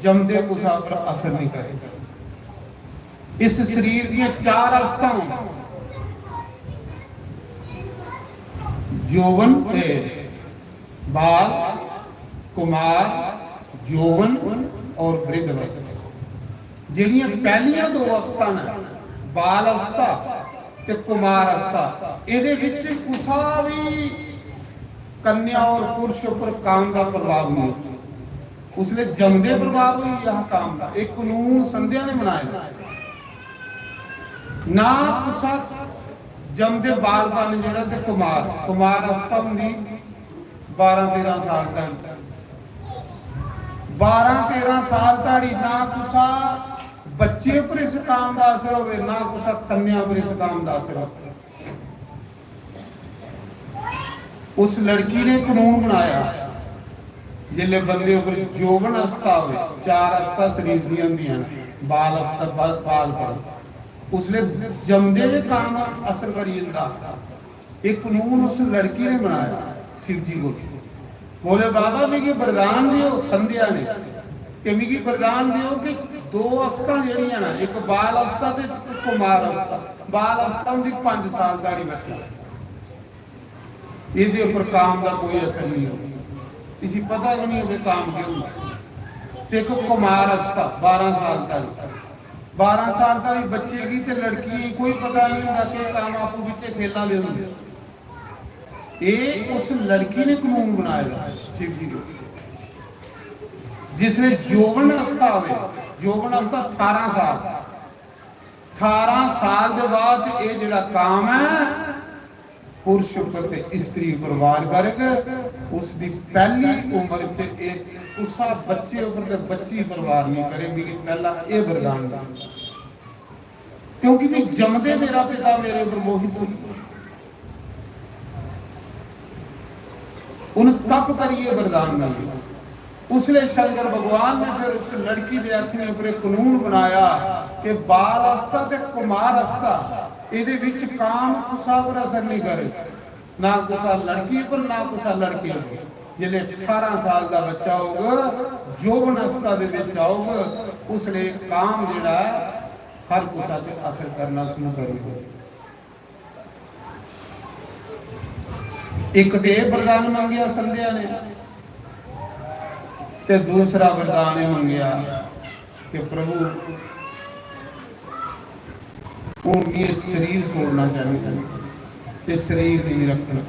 A: जमदे कुसा पर असर नहीं करेगा। इस शरीर दी चार अवस्थाएं जौवन बाल, कुमार, जौवन और वृद्ध अवस्था। जिहड़ियां पहलियां दो अवस्था ने बाल अवस्था ते कुमार अवस्था, इहदे विच कुसा भी कन्या और पुरुष पर काम का प्रभाव नहीं, उसने जमदे प्रभाव हुई यह काम का। एक कानून संध्या ने बनाया ना कुसा जमदे बाल बन जिहड़ा ते कुमार, कुमार अवस्था हुंदी 12-13 साल तक, 12-13 साल तक ना कुसा बच्चे पर इस काम का असर होवे, ना कुसा कन्या पर इस काम का असर होवे। उस लड़की ने कानून बनाया जिले बंदे उपर जौवन अवस्था होवे, चार अवस्था शरीर दी होंदियां ने, बाल अवस्था बाल पर, उसने जमदे काम असर करी जंदा। एक कानून उस लड़की ने बनाया शिव जी को। बोले बाबा मिगी वरदान दियो संध्या ने कि मिगी वरदान दियो कि दो अवस्था जड़ियां ना, एक बाल अवस्था ते कुमार अवस्था। बाल अवस्था हुंदी 5 साल दा बच्चा, इहदे उपर काम का कोई असर नहीं होगा, इसी पता ही नहीं होवे काम क्यों होंदा। ते एक कुमार अवस्था 12 साल तक, 12 साल तक बच्चे की ते लड़की कोई पता नहीं होंदा कि काम आपू विच खेला दे हुंदे। ये उस लड़की ने कानून बनाया शिव जी को, जिसने जौवन अवस्था होवे, जौवन अवस्था 18 साल, 18 साल के बाद ये जिहड़ा काम है पुरुष उपर ते स्त्री उपर वार करके उसकी पहली उम्र च एक उसा बच्चे उपर ते बच्ची पर वार नहीं करेगी। पहला ये वरदान दा, क्योंकि भी जमदे मेरा पिता मेरे उपर मोहित हुई। उन तप करिए वरदान का, उसने शंकर भगवान ने फिर उस लड़की के अपने ऊपर कानून बनाया कि बाल अवस्था ते कुमार अवस्था इहदे विच काम कुसा पर असर नहीं करे, ना कुसा लड़की पर ना कुसा लड़के पर। जिले 18 साल का बच्चा होगा जौवन अवस्था दे विच आऊगा, उसने काम जिहड़ा हर कुसा ते असर करना शुरू करेगा। ਇੱਕ ਤੇ ਇਹ ਵਰਦਾਨ ਮੰਗਿਆ ਸੰਧਿਆ ਨੇ, ਤੇ ਦੂਸਰਾ ਵਰਦਾਨ ਇਹ ਮੰਗਿਆ ਕਿ ਪ੍ਰਭੂ ਉਹ ਇਹ ਸਰੀਰ ਛੋੜਨਾ ਚਾਹੁੰਦੇ ਹਨ, ਤੇ ਸਰੀਰ ਨਹੀਂ ਰੱਖਣਾ।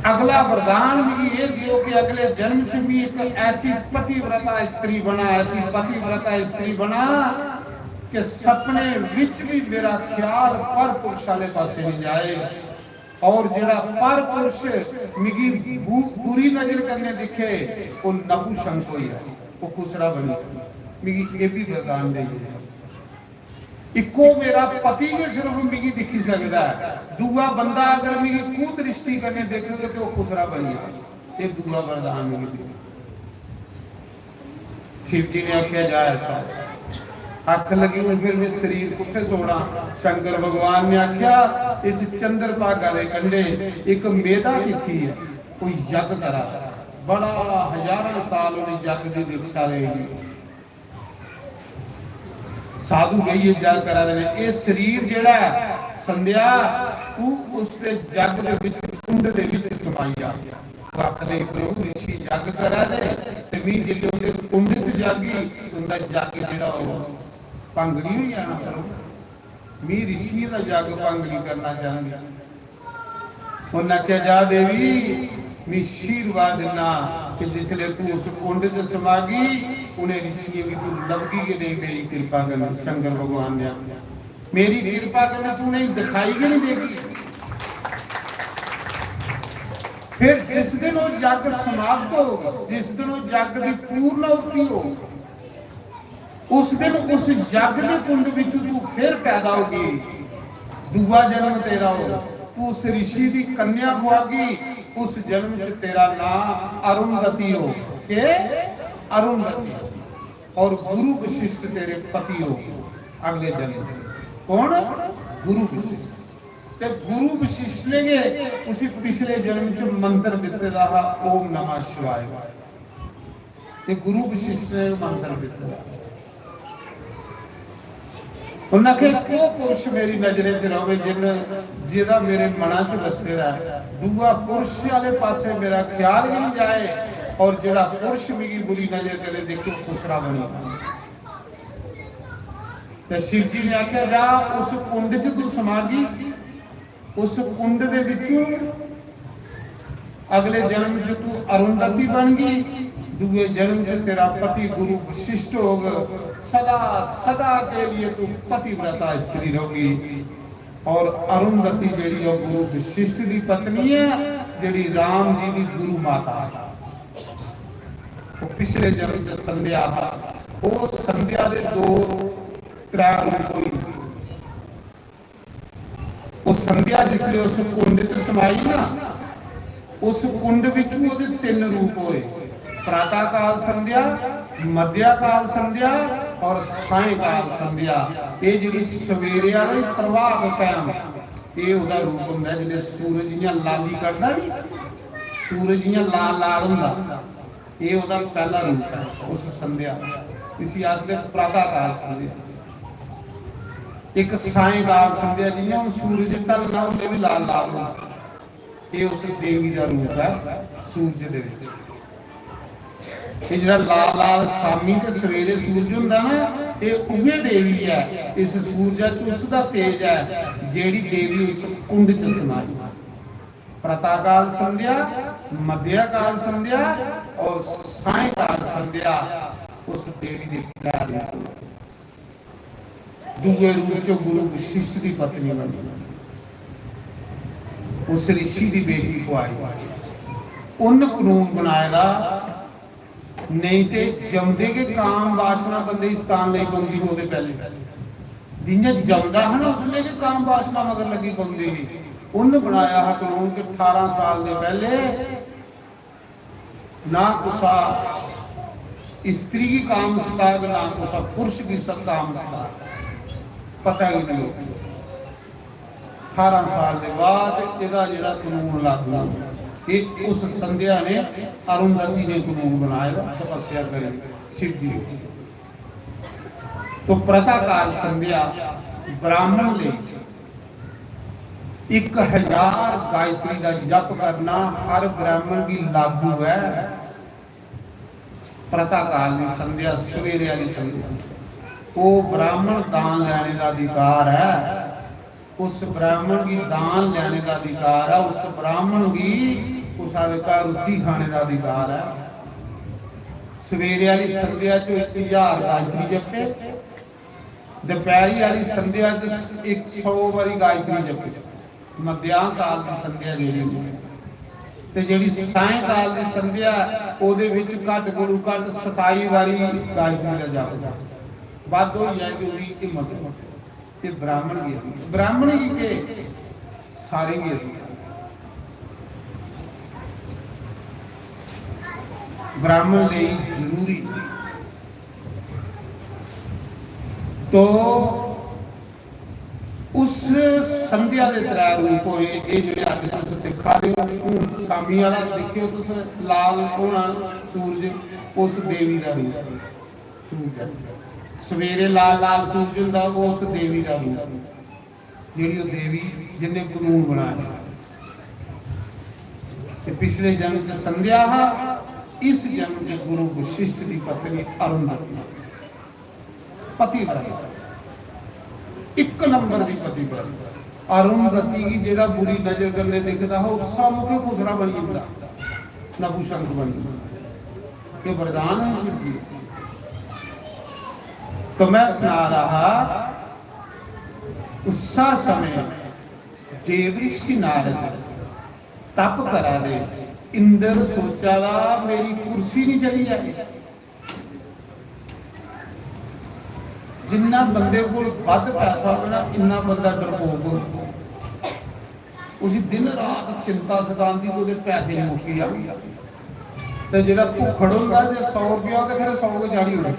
A: अगला वरदान भी ये दियो कि अगले जन्म च भी एक ऐसी पतिव्रता स्त्री बना, ऐसी पतिव्रता स्त्री बना कि सपने विच भी मेरा ख्याल पर पुरुष वाले पासे नहीं जाए, और जेड़ा पर पुरुष मिगी बुरी नजर करने दिखे वो नपुंसक होई है, वो खुसरा बनी। मिगी ये भी वरदान दे इको मेरा पति के सिर्फ मिगी दिखी सकता है, दूआ बंदा अगर मिगी कू दृष्टि करने देखेगा तो खुसरा बन गया। ये दूआ वरदान मिगी दिखी। शिव जी ने आख्या जा ऐसा अख लगी हूं फिर मैं शरीर कुत्थे सोना। शंकर भगवान ने आख्या इस चंद्र भागा दे कंढे एक मेधा तिथि है, कोई यज्ञ करा, बड़ा हजारों साल उन्हें यज्ञ की दीक्षा लेगी। साधु गई जग करा देने ये शरीर जेड़ा संध्या तू उसके जग दे विच कुंड दे विच समाई जा। आखदे प्रभु ऋषि जग करा दे ते मी जिल्ले उहदे कुंड च जागी उंदा जग जेड़ा भंगड़ी नहीं आना प्रभु। मी ऋषि दा जग भंगड़ी करना चाहंदी। उन्हें आख्या जा देवी मैं आशीर्वाद देना कि जिसले तू उस कुंड च समागी उन्हें ऋषियों की तू लभगी कि नहीं, मेरी कृपा करना। शंकर भगवान ने मेरी कृपा करना तू नहीं दिखाई कि नहीं देगी। फिर जिस दिन वो यज्ञ समाप्त होगा, जिस दिन वो यज्ञ की पूर्णाहुति हो, उस दिन उस यज्ञ के कुंड विच तू फिर पैदा होगी। दूआ जन्म तेरा हो, तू उस ऋषि की कन्या हुआगी। उस जन्म च तेरा नाम अरुंधति हो के अरुंधति, और गुरु वशिष्ठ तेरे पति हो अगले जन्म। कौन? गुरु वशिष्ठ। ते गुरु वशिष्ठ ने उसी पिछले जन्म च मंत्र दिते दा ओम नमः शिवाय। ते गुरु वशिष्ठ ने मंत्र दिते दा उन्हें के को पुरुष मेरी नजरें च रहे जिन जिदा मेरे मना च बसेदा। दूआ पुरुष वाले पासे मेरा ख्याल ही नहीं जाए, और जेड़ा पुरुष मेरी बुरी नजर करे देखो खुसरा बनी। ते शिव जी ने आख्या जा उस कुंड च तू समागी, उस कुंड दे विचों अगले जन्म च तू अरुंधति बन गई। दूए जन्म च तेरा पति गुरु वशिष्ठ होगा। सदा सदा के लिए तू पतिव्रता स्त्री होगी। और अरुंधति जेड़ी है गुरु वशिष्ठ की पत्नी है, जेड़ी राम जी की गुरु माता है। तो पिछले जन्म च संध्या वो संध्या दे दो त्रै रूप हुई। वो संध्या जिसले उस कुंड च समाई ना, उस कुंड विच ओदे तीन रूप होए। प्रातः काल संध्या, मध्य काल संध्या और सायंकाल संध्या। ये जिहड़ी सवेरे वाली प्रभात टाइम ये उहदा रूप हुंदा जिहड़े सूरज जियां लाली कढदा नहीं, सूरज जियां लाल लाल हुंदा, ये उहदा पहला रूप है उस संध्या। इसी आखदे प्रातः काल संध्या। एक सायंकाल संध्या जियां हुण सूरज ढलदा उहदे भी लाल लाल हुंदा, ये उस देवी का रूप है सूरज दे विच। ये जिहड़ा लाल लाल शामी ते सवेरे सूरज हुंदा ना, ये उहे देवी है। इस सूरजा च उसदा तेज है जेड़ी देवी उस कुंड च समाई। प्रातःकाल संध्या, मध्यकाल संध्या और सायंकाल संध्या उस देवी दे त्रै रूप। दूजे रूप च गुरु वशिष्ठ की पत्नी बनी, उस ऋषि की बेटी को आई। उन कानून बनाएगा नहीं ते जमदे के काम वासना बंदे स्थान नहीं बंदी होते पहले जिन्हें जमदा है ना उसने के काम वासना मगर लगी बंदी ही। उन बनाया है कानून के 18 साल के पहले ना कुसा स्त्री की काम सताग, ना कुसा पुरुष की काम सताग, पता ही नहीं होती। 18 साल के बाद ਇਹਦਾ ਜਿਹੜਾ ਕਾਨੂੰਨ लागू एक उस संध्या ने अरुंधति ने कानून बनाया तपस्या करी शिव जी। तो प्रातःकाल संध्या ब्राह्मण ले 1000 गायत्री का जप करना हर ब्राह्मण की लागू है। प्रातःकाल की संध्या, सवेरे वाली संध्या, वो ब्राह्मण दान लेने का अधिकार है। उस ब्राह्मण की दान लेने का अधिकार है। उस ब्राह्मण की उस का रोटी खाने का अधिकार है। सवेरे वाली संध्या च 1000 गायत्री जपे, दोपहरी वाली संध्या च 100 बारी गायत्री जपे, मध्याह्न काल की संध्या जी ते जिहड़ी सायंकाल की संध्या ओहदे विच घट गुरु घट 27 बारी गायत्री का जाप बात हो जाएगी। ओहदी हिम्मत ते ब्राह्मण ही के सारे ही ब्राह्मण ਲਈ जरूरी। तो उस संध्या के 3 रूप होए। ये जिहड़े अज तुसीं दिखा रहे हो सामी वाला देखियो तुस लाल होना सूरज, उस देवी का रूप सूरज। सवेरे लाल लाल सूरज हुंदा उस देवी का रूप, जिहड़ी ओ देवी जिन्हें कानून बनाया। ते पिछले जन्म च संध्या हा, इस जन्म के गुरु वशिष्ठ की पत्नी अरुंधति पतिव्रता, 1 नंबर की पतिव्रता। अरुंधति की जेड़ा बुरी नजर करने दिखता है उसका मुख घुसरा बन जाता, नपुंसक बन जाता। ये वरदान है शिव जी। तो मैं सुना रहा उस समय देवऋषि नारद तप करा दे। इंद्र सोचा रहा मेरी कुर्सी नहीं चली जाएगी। जिन्ना बंदे को वध पैसा होना इन्ना बंदा डरपोक हो। उसी दिन रात चिंता सतांदी तो पैसे नहीं मुक्की जाए। तो जो भुखड़ होगा जो 100 रुपया तो फिर 100 को चाड़ी होना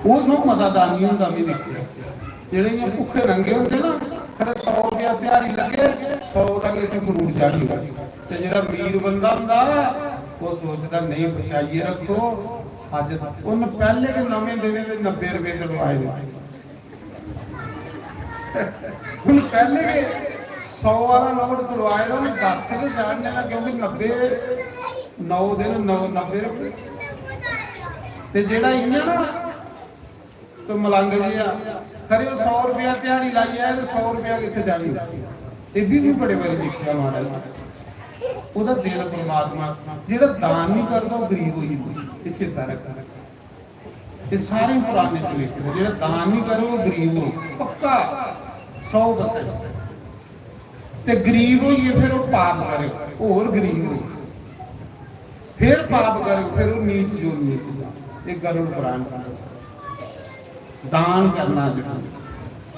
A: वो सब मता दानी होंगे। भी देखिए जेडे भुखे नंगे होंगे ना फिर 100 रुपया दिहाड़ी लगे 100 तक इतने करोड़ चाड़ी हो। तो जो अमीर बंदा होंगे वो सोचता नहीं बचाइए रखो। अज उन पहले के नवे देने के 90 रुपए दिलवाए हूँ पहले के 100 वाला नोट दिलवाए उन्हें 10 के चाड़ देना क्योंकि 9 दिन 90 रुपए। तो जेड़ा इन्ना ना तो मलंग जी आ खरे 100 रुपया दिहाड़ी लाई है 100 रुपया कितने जानी। ये भी बड़े बारी देखा महाराज ਉਹਦਾ ਦਿਲ परमात्मा ਜਿਹੜਾ दान नहीं करता वो गरीब हो चेता रखा। ये सारे पुराने च लिखे जो दान नहीं करे वो गरीब हो पक्का 100%। ते गरीब होइए फिर वो पाप करे और गरीब हो फिर पाप करे फिर वो नीच जो नीच जा। ये गरुड़ पुराण च दस दान करना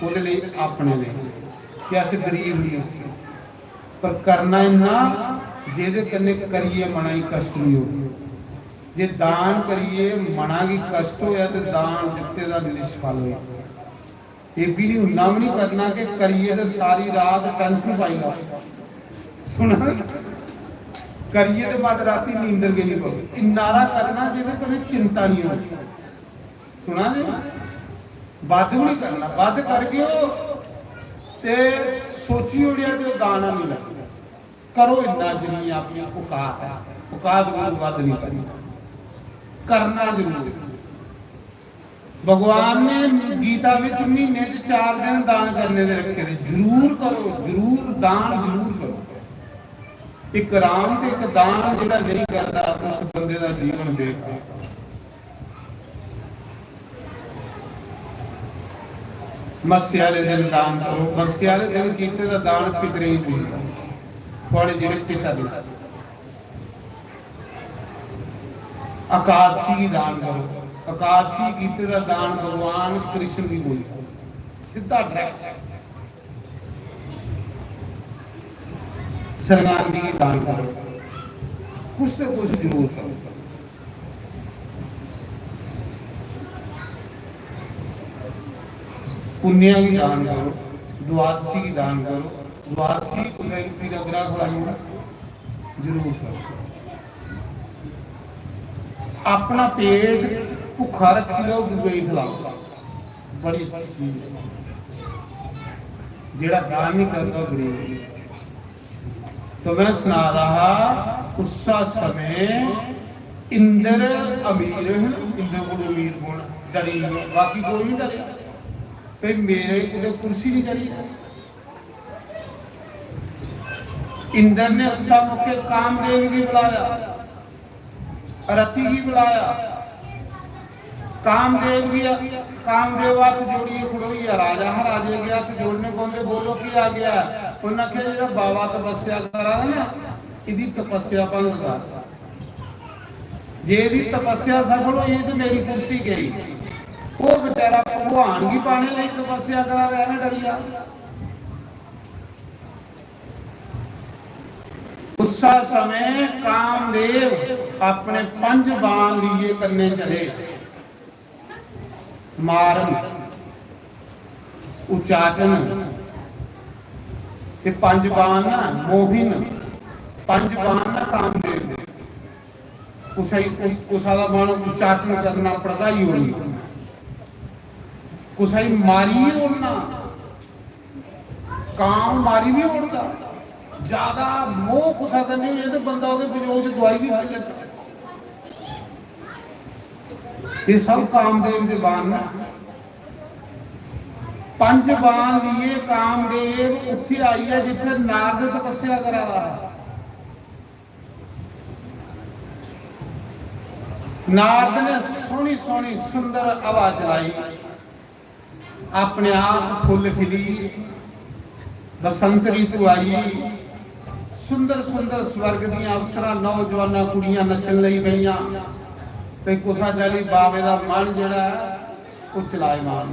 A: ਉਹਦੇ ਲਈ ਆਪਣੇ ਲਈ कि अस गरीब नहीं हो पर करना इन्ना जेदे कन्ने करिए मना ही कष्ट नहीं हो। जे दान करिए मना की कष्ट होया तो दान दिते दा निष्फल होया। ये भी नहीं उन्ना भी नहीं करना कि करिए तो सारी रात टेंशन पाएगा सुना करिए तो बाद राती नींदर के नहीं पवे। नारा करना जेदे कन्ने चिंता नहीं हो सुना जी बद भी नहीं करना बद करके ते सोची उड़िया जो दाना नहीं लगता करो इन्ना जिन्नी अपनी औकात है औकात को बद नहीं करनी करना जरूर। भगवान ने गीता में महीने 4 दिन दान करने दे रखे थे। जरूर करो जरूर दान जरूर करो। एक राम ते एक दान जिहड़ा नहीं करता उस बंदे का जीवन बेकार। मस्या वाले दिन दान करो। मस्या वाले दिन कीते दा दान पितरे ही पूजो थोड़े जिहड़े पिता दे। एकादशी की दान करो। एकादशी कीते दा दान भगवान कृष्ण की बोली सीधा डायरेक्ट। शरणार्थी की दान करो कुछ तो कुछ जरूर करो। पुण्य की दान करो। द्वादशी की दान करो। द्वादशी रुपये का ग्रह खिलाऊंगा जरूर करो। अपना पेट भुखा रखी लो दुबई खिलाओ बड़ी अच्छी चीज है। ਜਿਹੜਾ ਦਾਨ ਨਹੀਂ ਕਰਦਾ ਗਰੀਬ। तो मैं सुना रहा उस समय इंद्र अमीर है, इंद्र को अमीर होना डरी है, बाकी कोई नहीं डरे भाई मेरे को कुर्सी नहीं चली। इंद्र ने उस मौके कामदेव की बुलाया, रति की बुलाया। कामदेव हाथ जोड़िए खड़ोई राजा राजे के हाथ जोड़ने को बोलो की आ गया। उन्हें आख्या जो बाबा तपस्या करा ना इदी तपस्या भंग कर, जे इदी तपस्या सफल हुई तो मेरी कुर्सी गई। वो बेचारा भगवान की पाने लगी तपस्या करा रहा है डरिया। उस समय कामदेव अपने 5 बाण लिए करने चले, मारन उचाटन ते 5 बाण ना मोहिन 5 बाण ना कामदेव दे कुसा दा बाण उचाटन करना पड़गाई होनी, कुसाई मारी उड़ना, काम मारी भी उड़दा। ज्यादा मोह कुसा का नहीं है तो बंदा ਉਹਦੇ ਵਿਰੋਧ ਦਵਾਈ ਵੀ ਖਾ ਜਾਂਦਾ। ਇਹ ਸਭ ਕਾਮਦੇਵ ਦੇ ਬਾਣ ਨਾ। 5 ਬਾਣ लिए कामदेव ਉੱਥੇ ਆਈ ਹੈ ਜਿੱਥੇ ਨਾਰਦ ਤਪੱਸਿਆ ਕਰਾ ਰਹਾ। नारद ने सोहनी सोहनी सुंदर आवाज चलाई, अपने आप फुल खिली, बसंत ऋतु आई, सुंदर सुंदर स्वर्ग दियां अफसरां नौजवानां कुड़ियां नचन लई पईयां ते कुसा जाली बाबे दा मन जिहड़ा वो चलायमान।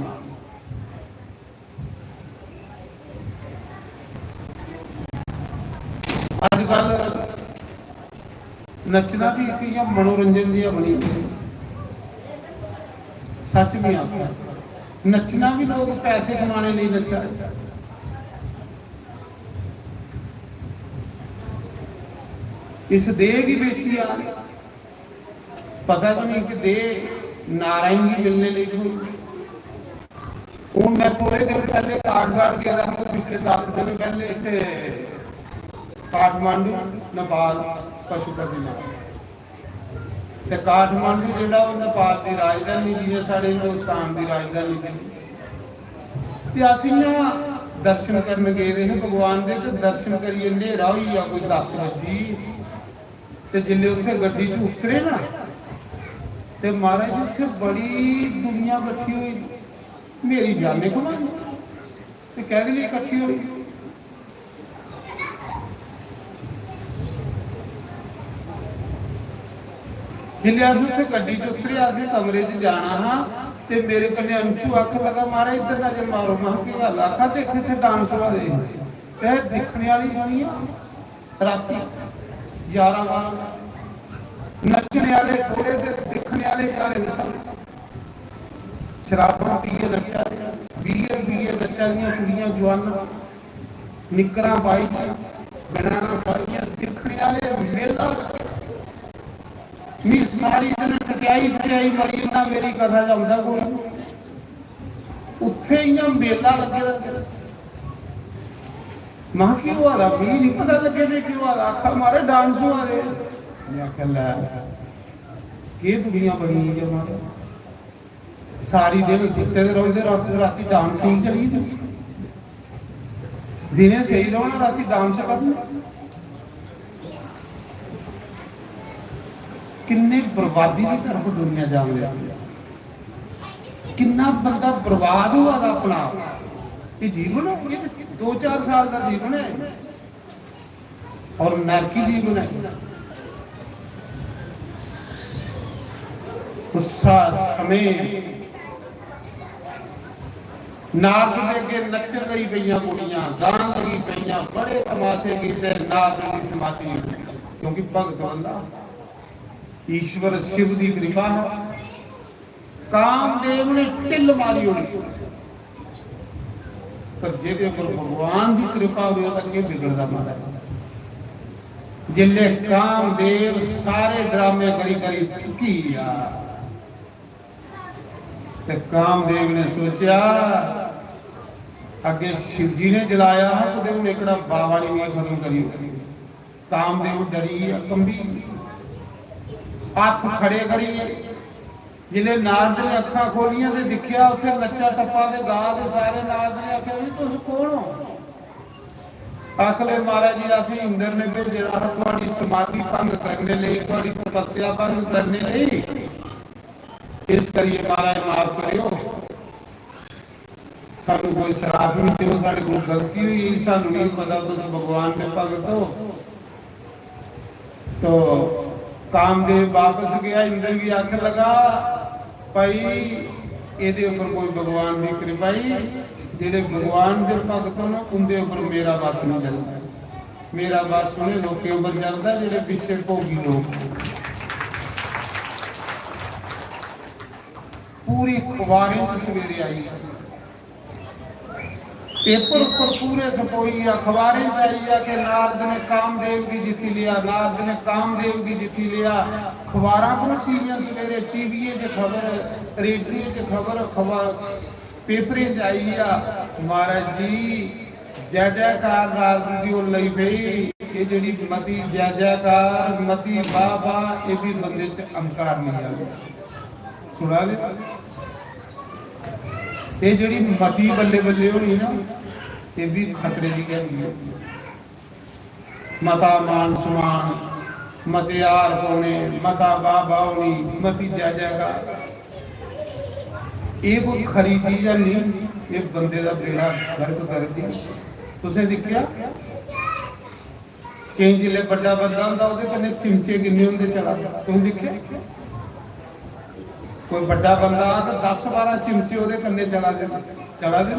A: अजकल नचना भी एक मनोरंजन दिया बनी, सच भी आखिया नचना भी लोग पैसे कमाने लिए नचा। इस देह की बेची आ पता भी नहीं कि देह नारायण की मिलने लगी हुई। हूँ मैं थोड़े दिन पहले काठगढ़ गया था, पिछले 10 दिन पहले इतने काठमांडू नेपाल पशुपति काठमांडू जिहड़ा वो नेपाल की राजधानी जिवें साडे हिंदुस्तान की राजधानी थी। असीं ना दर्शन करन गए रहे भगवान दे ते दर्शन करिए नेरा होई आ कोई 10 बजे ते जिल्ले उत्थे गड्डी च उतरे ना ते महाराज उत्थे बड़ी दुनिया इकट्ठी हुई। मेरी जाने को ना ते कहदे लिए इकट्ठी हुई। जिले अस उत्थे गड्डी च उतरे, असें कमरे च जाना हाँ ते मेरे कन्ने अंशु आख लगा महाराज इधर नजर मारो। मैं की गल आखा देख इत्थे डांस होआ दे ते दिखने वाली दुनिया राती 11 नचने वाले थोड़े ते दिखने वाले सारे नचन। शराबां पीए नचा, बीयर पीए नचा दियां कुड़ियां जवान निकरां पाईयां बनाना पाईयां, दिखने वाले मेला मी सारी दिन टटियाई टटियाई मरी ना मेरी कथा जाऊंदा कोई उत्थे इयां मेला लगे दा। मां की हुआ दा मी नहीं पता लगे मैं क्यों आ आखा मारे डांस हुआ दे। मैं आखा लै के दुनिया बनी है मारे सारी दिन सुते दे रोंदे राती डांस ही चली दिने सही रहो ना राती डांस करना। किन्ने बर्बादी की तरफ दुनिया जा रही है, किन्ना बंदा बर्बाद हुआ था अपना। ये जीवन 2-4 साल का जीवन है और नरकी जीवन है। उस समय नारद दे के नचन लगी पईयां कुड़ियां, गान लगी पईयां, बड़े तमाशे कीते। नारद की समाधि क्योंकि भगत बंदा ईश्वर शिव की कृपा है। कामदेव ने ढिल मारी होनी पर जेदे ऊपर भगवान की कृपा हो अगे बिगड़ता मारा। जिले कामदेव सारे ड्रामे करी करी थकी आ ते कामदेव ने सोचा अगे शिव जी ने जलाया है तो देखो एकड़ा बाबा ने भी खत्म करी कामदेव डरी कंबी हाथ खड़े करिए जिले नारद ने अखा खोलियां ते दिखिया उत्थे नच्चा टप्पा दे गा दे सारे नारद ने आख्या भी तुस कौन हो आखले महाराज जी असीं इंद्र ने भेजा तुहाडी समाधि भंग करने लई तुहाडी तपस्या भंग करने लई इस करिए महाराज माफ करियो सानू कोई शराब नहीं दियो साडे कोल गलती हुई सानू नहीं पता तुस भगवान दे भगत हो तो कामदेव वापस गया इंद्र भी आख लगा भाई ਇਹਦੇ ਉੱਪਰ कोई भगवान की कृपा ही ਜਿਹੜੇ भगवान के भगत हो उनके ऊपर मेरा बस नहीं चलता मेरा बस उन्हें लोगों के ऊपर चलता ਜਿਹੜੇ पिछे भोगी लोग पूरी अखबारें सवेरे आई है पेपर ऊपर पूरे सपोई अखबारें चाहिए कि नारद ने कामदेव की जीती लिया नारद ने कामदेव की जीती लिया अखबार पर चीजें सवेरे टीवी च खबर रेडियो च खबर पेपर च आई महाराज जी जय जयकार नारद दी हो लई पई ये जिहड़ी मती जय जयकार मती वाह वाह ये भी बंदे च अहंकार नहीं आ सुना दे ये जिहड़ी मती बल्ले बल्ले होनी ना ये भी खतरे की गल है मता मान समान मतियार होने मता बाबा होनी मती जय जयकार ये कोई खरी चीज नहीं ये बंदे का बेड़ा गर्क करती तुसें दिखिया कई जिले बड़ा बंदा होंदा ओदे कन्ने चिमचे किन्ने होंदे चला तुम दिखिया कोई बड़ा बंदा तो 10-12 चिमचे ओदे कन्ने चला दे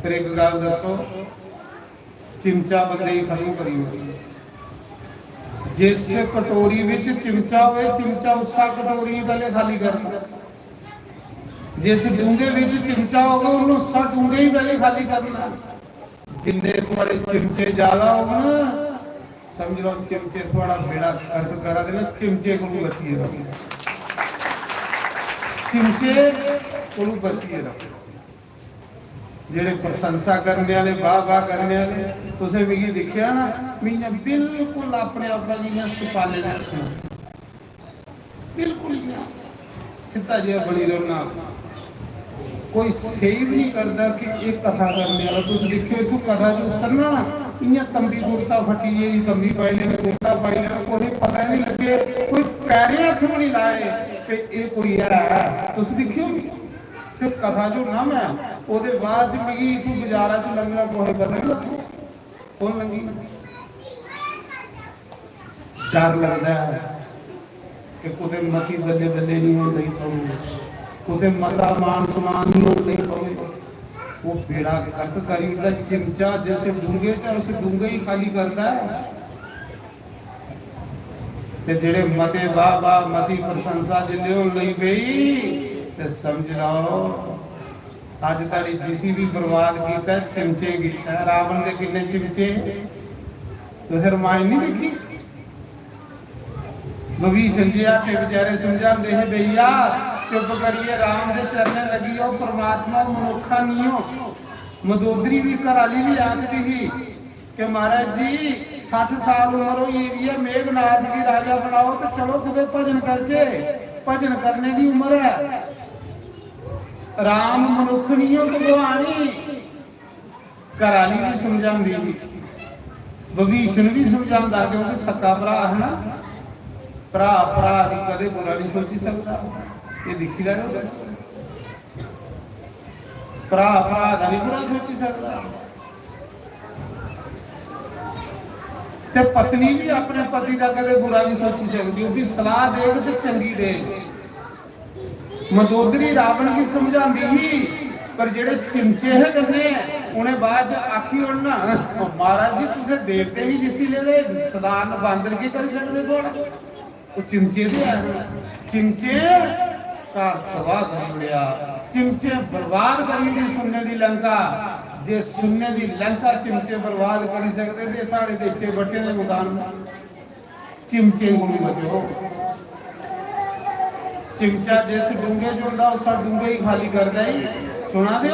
A: फिर एक गल दसो चिमचा बंदे ही खत्म करी होगी जिस कटोरी विच चिमचा होए चिमचा उसा कटोरी पहले खाली कर जिस डूंगे विच चिमचा होगा उन्हें उसा डूंगे ही पहले खाली करना जिन्ने थोड़े चिमचे ज्यादा हो ना समझ लो चिमचे थोड़ा बेड़ा गर्क करा देना चिमचे को बचिए रखो चिमचे को बचिए रखो ਜਿਹੜੇ ਪ੍ਰਸ਼ੰਸਾ ਕਰਨੇ ਵਾਲੇ ਵਾਹ ਵਾਹ ਕਰਨੇ ਵਾਲੇ ਤੁਸੀਂ ਵੀ ਦੇਖਿਆ ਨਾ ਮੀਆਂ ਬਿਲਕੁਲ ਆਪਣੇ ਆਪ ਨੂੰ ਸੁਪਾਲੇ ਦੇ ਰੱਖਣਾ ਬਿਲਕੁਲ ਹੀ ਨਾ ਸਿੱਧਾ ਜਿਹਾ ਬਣੀ ਰਹਿਣਾ ਕੋਈ ਸਹੀ ਵੀ ਨਹੀਂ ਕਰਦਾ ਕਿ ਇਹ ਕਥਾ ਕਰਨੇ ਵਾਲਾ ਤੁਸੀਂ ਦੇਖਿਓ ਇਥੋਂ ਕਥਾ ਜੋ ਕਰਨਾ ਨਾ ਇੰਨਾ ਤੰਬੀ ਗੁਰਤਾ ਫੱਟੀ ਜੀ ਤੰਬੀ ਪਾਈ ਨੇ ਗੁਰਤਾ ਪਾਈ ਨੇ ਕੋਈ ਪਤਾ ਨਹੀਂ ਲੱਗੇ ਕੋਈ ਪੈਰੇ ਹੱਥ ਵੀ ਨਹੀਂ ਲਾਏ ਕਿ ਇਹ ਕੋਈ ਹੈ ਤੁਸੀਂ ਦੇਖਿਓ सिर्फ कथा जो नाम है ओदे बाद मिगी तू बाजारा च लंघना कोई पता नहीं कौन लंघी डर लगता है कि कुते मती बल्ले बल्ले नहीं हो गई पाऊंगे कुते मता मान समान नहीं हो गई पाऊंगे वो बेड़ा गर्क करी दा चिमचा जैसे डूंगे च उस डूंगे ही खाली करता है ते जेड़े मते वाह वाह मती प्रशंसा जिले हो लई पई ते समझ लो अज ताड़ी जिसी भी बर्बाद किया चिमचे किया रावण के कितने चिमचे तो फिर माई नहीं देखी भविष्ण जी आके बेचारे समझाते हैं भैया चुप करिए राम के चरने लगी हो परमात्मा मनुखा नहीं हो मदोदरी भी घराली भी आखती ही कि महाराज जी 60 साल उम्र हो एरिया मेघनाथ की राजा बनाओ तो चलो खुदे भजन करजे भजन करने की उम्र है राम मनुख नहीं हो भगवानी घराली भी समझाती भविष्ण भी समझाता क्योंकि सक्का भरा है ना भरा भरा की कदे बुरा नहीं सोची सकता ये दिखी जाए भरा भरा का नहीं बुरा सोची सकता ते पत्नी भी अपने पति का कदे बुरा नहीं सोची सकती वो भी सलाह देग ते चंगी देग मदोदरी रावण की समझाती ही पर जेड़े चिमचे है करने उन्हें बाद आखी उड़ना महाराज जी तुझे देवते ही जीती ले सदान बांदर की कर सकते थोड़ा वो चिमचे दे चिमचे कार तबाह कर लिया चिमचे बर्बाद करी दी सुनने दी लंका जे सुनने दी लंका चिमचे बर्बाद करी सकते थे साढ़े देखे बट्टे दे मकान चिमचे को बचो चिमचा जिस डूंगे जो होंदा उस डूंगे ही खाली करदा ही सुना दे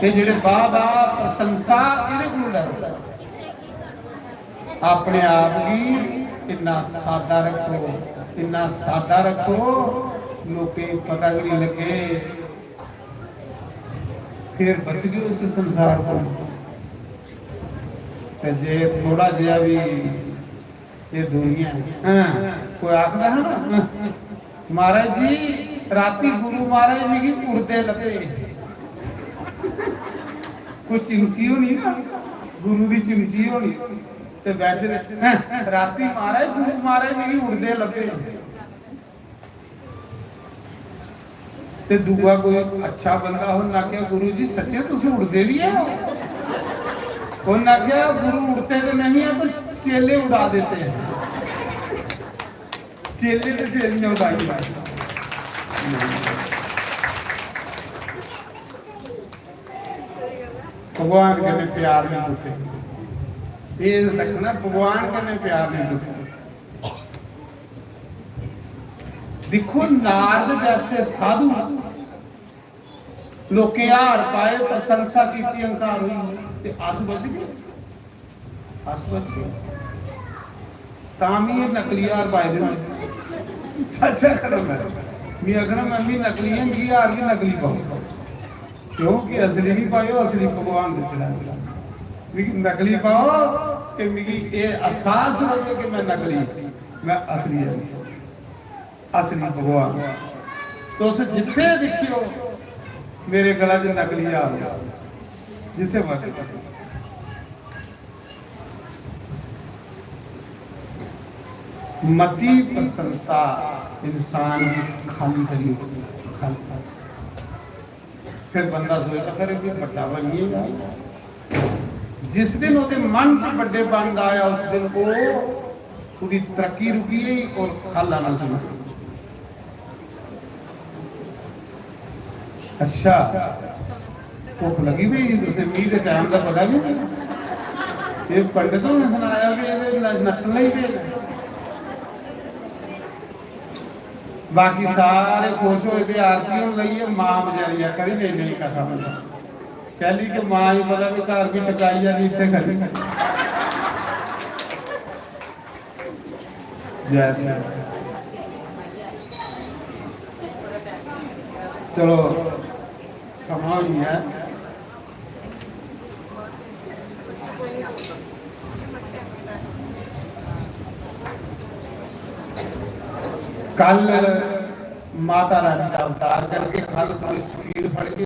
A: ਤੇ ਜਿਹੜੇ ਬਾਬਾ ਪ੍ਰਸ਼ੰਸਾ ਇਹਦੇ ਕੋਲ ਲੈਂਦਾ अपने आप की इन्ना सादा रखो, इन्ना सादा रखो लोकें पता भी नहीं लगे, फिर बच गए उस संसार को। जे थोड़ा जिहा भी ये दुनिया कोई आखदा है ना महाराज जी राती गुरु महाराज मिगी उड़ते लगे, कोई चिमची होनी ना गुरु की चिमची होनी ते बैठे राती महाराज गुरु महाराज मिगी उड़ते लगे, ते दूआ कोई अच्छा बंदा हो ना क्या गुरु जी सच्चे तुसी उड़ते भी है, ना क्या गुरु उड़ते तो नहीं है पर चेले उड़ा देते हैं, चेले तो चेलियां उड़ाई भगवान कहने प्यार नहीं टूटे, ये रखना भगवान करने प्यार नहीं टूटे। देखो नारद जैसे साधु लोके हार पाए प्रशंसा की अंकार हुई ते अस बच गए, अस बच गए तामी ये नकली हार पाए दे सच्चा कदम है मैं आखना मैं भी नकली है मी हार भी नकली पाऊं क्योंकि असली नहीं पायो असली भगवान दे चढ़ा नकली पाओ कि मेरी ये एहसास हो कि मैं नकली मैं असली है असली भगवान तो उस जिथे देखियो मेरे गला च नकली आ गया जिथे मर्जी मती प्रशंसा इंसान की खाली करी खाली फिर बंदा सोचता फिर भी बड़ा बनिएगा जिस दिन वो मन च बड़े बन आया उस दिन वो उसकी तरक्की रुकी गई और खल आना शुरू। अच्छा भुख लगी भाई तुझे मीह के टाइम का पता भी नहीं ये पंडितों ने सुनाया भी ये नचना ही पे बाकी सारे खुश होते आरती लईए मां बजारी कभी नहीं नहीं कथा बंदा कहली कि मां ही पता भी घर भी टकाई जानी इतने खड़ी जय चलो समा ही है कल माता रानी का अवतार करके कल थोड़ी स्पीड फड़ के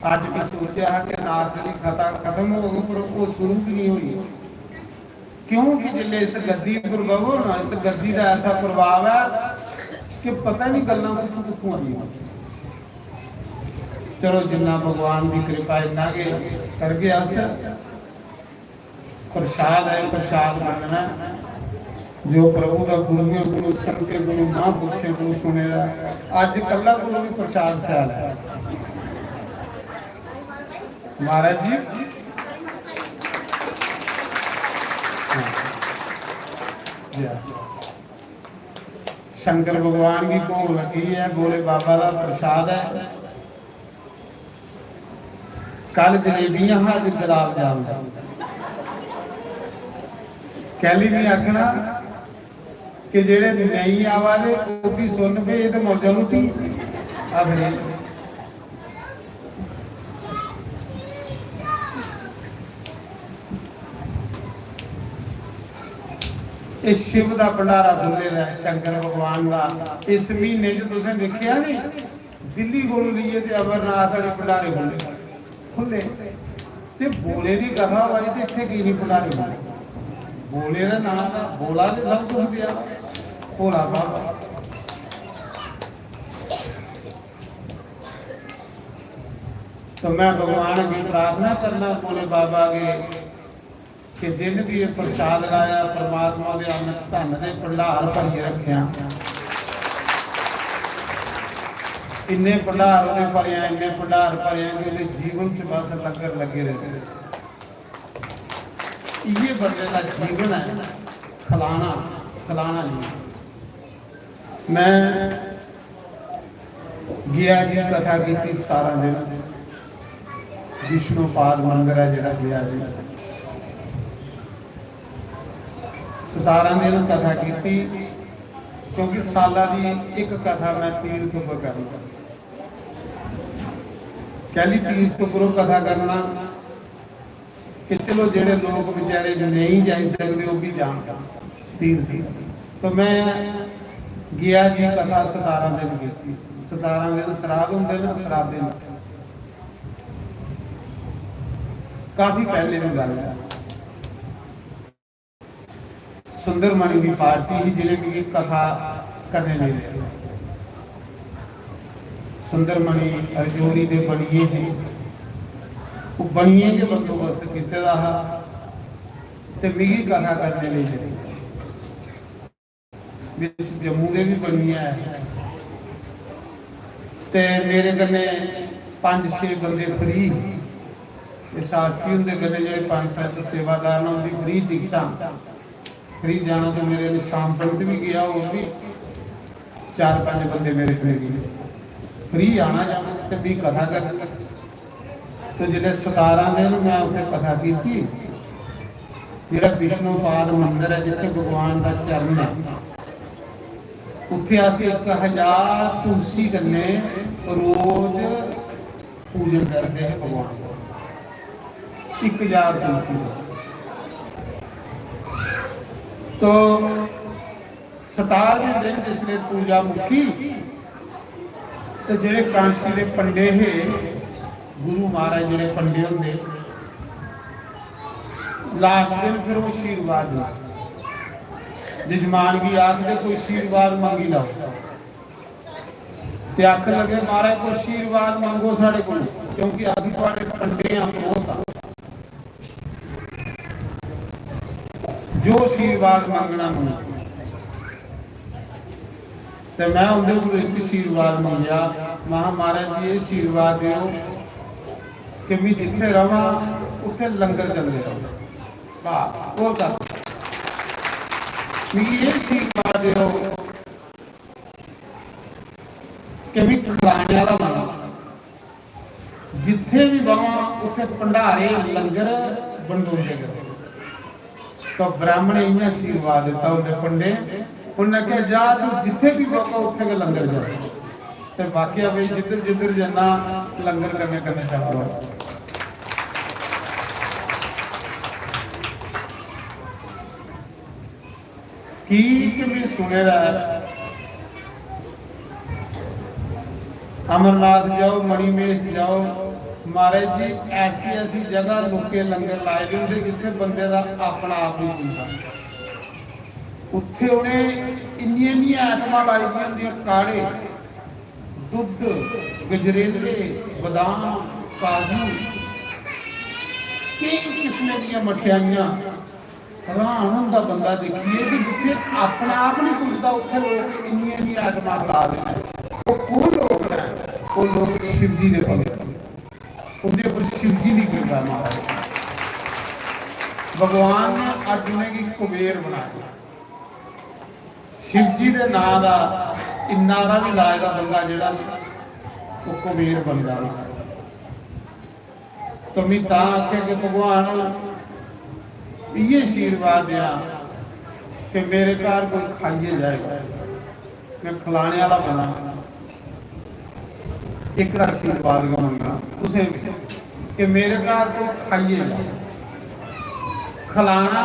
A: आज भी सोचा है कि नाथ की कथा खत्म हो गई पर वो शुरू भी नहीं हुई क्योंकि जिले इस गद्दी पर बवो ना इस गद्दी का ऐसा प्रभाव है कि पता नहीं गल्लां कित्थों आई चलो जिन्ना भगवान की कृपा इन्ना के करके अस प्रसाद है प्रसाद मांगना जो प्रभु का गुरुओं को संते गुरु महापुरुषों को सुने अज कला को भी प्रसाद सियाल है महाराज जी शंकर भगवान की भोग लगी है भोले बाबा का प्रसाद है कल जलेबियां आज गुलाब जामुन कहली भी आखना कि जेड़े नहीं आवा दे वो भी सुन पे ये तो मौजा लुटी आखिर इस शिव का भंडारा खुले रहा शंकर भगवान का इस महीने च तुसें देखिया नहीं दिल्ली कोलों लीए ते अमरनाथ वाले भंडारे खुले खुले ते भोले की कथा होई ते इत्थे की नहीं भंडारे खुले भोले का नाम का भोला तो सब कुछ दिया भोला बाबा तो मैं भगवान की प्रार्थना करना भोले बाबा के कि जिन भी ये प्रसाद लाया परमात्मा के धन के भंडार भरिए रखिया इन्ने भंडार भरिया इन्ने भंडार भरिया कि जीवन च बस लंगर लगे रहते ये बंदे का जीवन है खिलाना खिलाना नहीं मैं गया जी कथा की 17 दिन विष्णुपाद मंदिर है जिहड़ा गया जी 17 दिन कथा की क्योंकि साल की एक कथा मैं तीर्थ पर करना कहली तीर्थ पर कथा करना कि चलो जेडे लोग बेचारे नहीं जा सकते वो भी जान तीर्थ तो मैं गया जी कथा 17 दिन की 17 दिन श्राद्ध होंगे ना श्राद्ध दिन काफी पहले की गल है सुंदरमणि की पार्टी ही जिन्हें की कथा करने लगे सुंदरमणि अरजोरी दे बनिए हैं वो बनिए के बंदोबस्त किते दा ते मिगी कथा करने लगे विच जम्मू दे भी बनिए है ते मेरे कन्ने 5-6 बंदे फ्री ये शास्त्री उनके कन्ने जो 5-7 सेवादार ने उनकी फ्री टिकट फ्री जाना तो मेरे शाम पंत भी गया वो भी 4-5 बंदे मेरे को गए फ्री आना जाना तो भी कथा कर तो जिले 17 दिन मैं उत्थे कथा की जिहड़ा विष्णुपाद मंदिर है जिथे भगवान का चरण है उत्थे असीं 1000 तुलसी कन्ने रोज पूजन करते हैं भगवान 1000 तुलसी तो 17वें दिन जिसने पूजा मुक्की तो जेडे कांसी के पंडे है गुरु महाराज जेडे पंडे होंगे लास्ट दिन फिर वो आशीर्वाद जजमान की आखते कोई आशीर्वाद मंगी लो ते आख लगे महाराज कोई आशीर्वाद मंगो साढ़े को क्योंकि असं तुहाडे पंडे हाँ बहुत जो आशीर्वाद मंगना मंगो तो मैं उनके को एक आशीर्वाद मंगया महाराज जी ये आशीर्वाद दो कि मैं जिथे रहा उत्थे लंगर चलते रहो बस और कर ये आशीर्वाद दो कि मैं खिलाने वाला बना जिथे भी बवा उत्थे भंडारे लंगर बंडोते करो तो ब्राह्मण ने इन्हें आशीर्वाद दिता उन्हें पंडे उन्हें कहा जा तू जिथे भी बवा उत्थे के लंगर जा तो वाकया भाई जिधर जिधर जाना लंगर करने चाहता कि मैं सुने अमरनाथ जाओ मणिमेश जाओ महाराज जी ऐसी ऐसी जगह लोके लंगर लाए होंगे जिथे बंदे का अपना आप नहीं मिलता उत्थे उन्हें इन्नी आइटम लाई होंगे काढ़े दुध गजरेले बादाम काजू कई किस्म दी मठियाइयां हैरान होंदा बंदा देखिए कि जिथे अपना आप नहीं पुजता उत्थे लोग इन्नी आइटम ला देते वो कौन लोग है वो लोग शिव जी के बंदे उनके ऊपर शिव जी की कृपा महाराज भगवान ने अज उन्हें कुबेर बनाया शिव जी के नाम का इनारा भी लाएगा बंदा जिहड़ा वो कुबेर बनता तो मैं तां आख्या कि भगवान ये आशीर्वाद दिया कि मेरे घर कोई खाइए जाएगा मैं खिलाने वाला बना एक आशीर्वाद मंगना तुसे कि मेरे घर को खाइए जाए खिलाना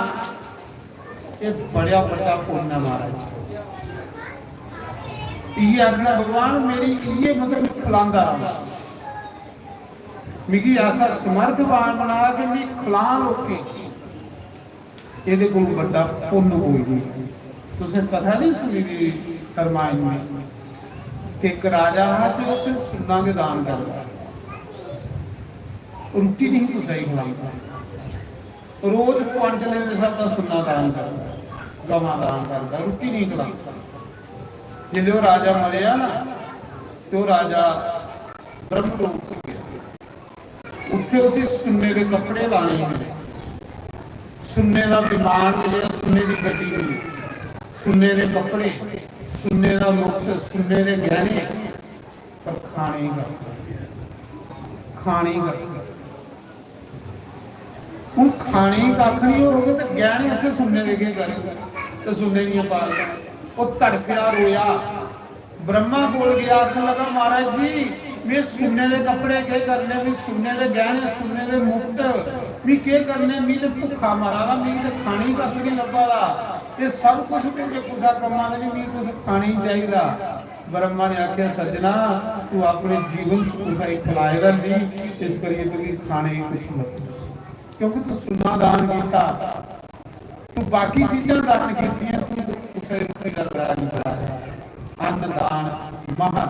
A: ये बड़ा बड़ा पुण्य है महाराज ये आखना भगवान मेरी ये मतलब खिलांदा रहा मिगी ऐसा समर्थवान बना कि मैं खिला लोके ये कोई बड़ा पुण्य कोई नहीं तुसें कथा नहीं सुनी दी रामायण में कि एक राजा है जो सिर्फ सुन्ना के दान करता रोटी नहीं कुछ ही खिलाता रोज क्वांटल के हिसाब का सुन्ना दान करता गवा दान करता रोटी नहीं खिलाता जिले वो राजा मरिया ना तो राजा ब्रह्मलोक से गया उत्थे उसे सुन्ने के कपड़े लाने मिले सुन्ने का विमान मिले सुन्ने की गड्डी मिली सुन्ने के कपड़े सुन्ने का मुक्त सुन्ने के गहने पर खाने का ਹੁਣ ਖਾਣੇ ਹੀ ਕੱਖ ਨਹੀਂ ਹੋਗੇ ਤੇ ਗਹਿਣੇ ਉੱਥੇ ਸੁਣਨੇ ਦੇ ਕੇ ਕਰੇ ਤੇ ਸੁਣਨੇ ਦੀਆਂ ਪਾਸ ਉਹ ਤੜਫਿਆ ਰੋਇਆ ब्रह्मा बोल गया आखने लगा महाराज जी मैं सुनने के कपड़े के करने भी सुनने के गहने सुनने के मुफ्त भी के करने मी तो भुखा मारा दा मी तो खाने का नहीं लभा दा ये सब कुछ मुझे कुछ कमा नहीं मी कुछ खाने ही चाहिए। ब्रह्मा ने आख्या सज्जना तू अपने जीवन च कुछ ही खिलाएगा नहीं इस करिए तू खाने ही कुछ मत क्योंकि तू सुनना दान किया तू बाकी चीज़ां दान कीतियां तू कुछ लग रहा नहीं अन्नदान महा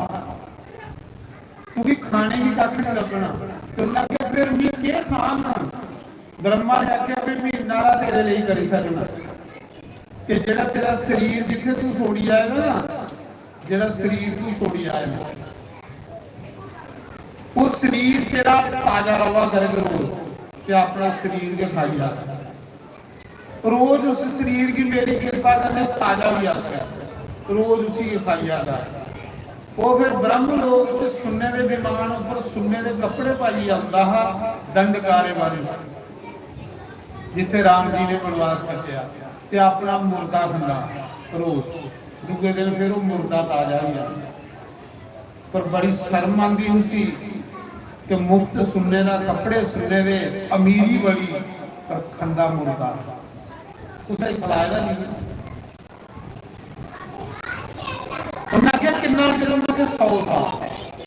A: क्योंकि खाने की कख नहीं लगना तो लगे फिर मैं क्या खाना। ब्रह्मा ने आख्या भी महीना तेरे लिए करी सकना कि जेड़ा तेरा शरीर जिथे तू छोड़ी आएगा ना जेड़ा शरीर तू छोड़ी आएगा वो शरीर तेरा ताजा रवा करेगा रोज ते अपना शरीर के खाई जाता रोज उस शरीर की मेरी कृपा करने ताजा भी आता है रोज उसी के खाई जाता है वो फिर ब्रह्म लोक से सुनने के विमान ऊपर सुनने के कपड़े पाई आता है दंडकारे बारे जिथे राम जी ने वनवास कटिया ते अपना मुर्दा खंदा रोज दूसरे दिन फिर वो मुर्दा ताजा ही आ पर बड़ी शर्म आती उसी कि मुफ्त सुनने का कपड़े सुनने दे अमीरी बड़ी पर खंदा मुर्दा उसे खिलाएगा नहीं। उन्हें क्या कितना जन्म के 100 साल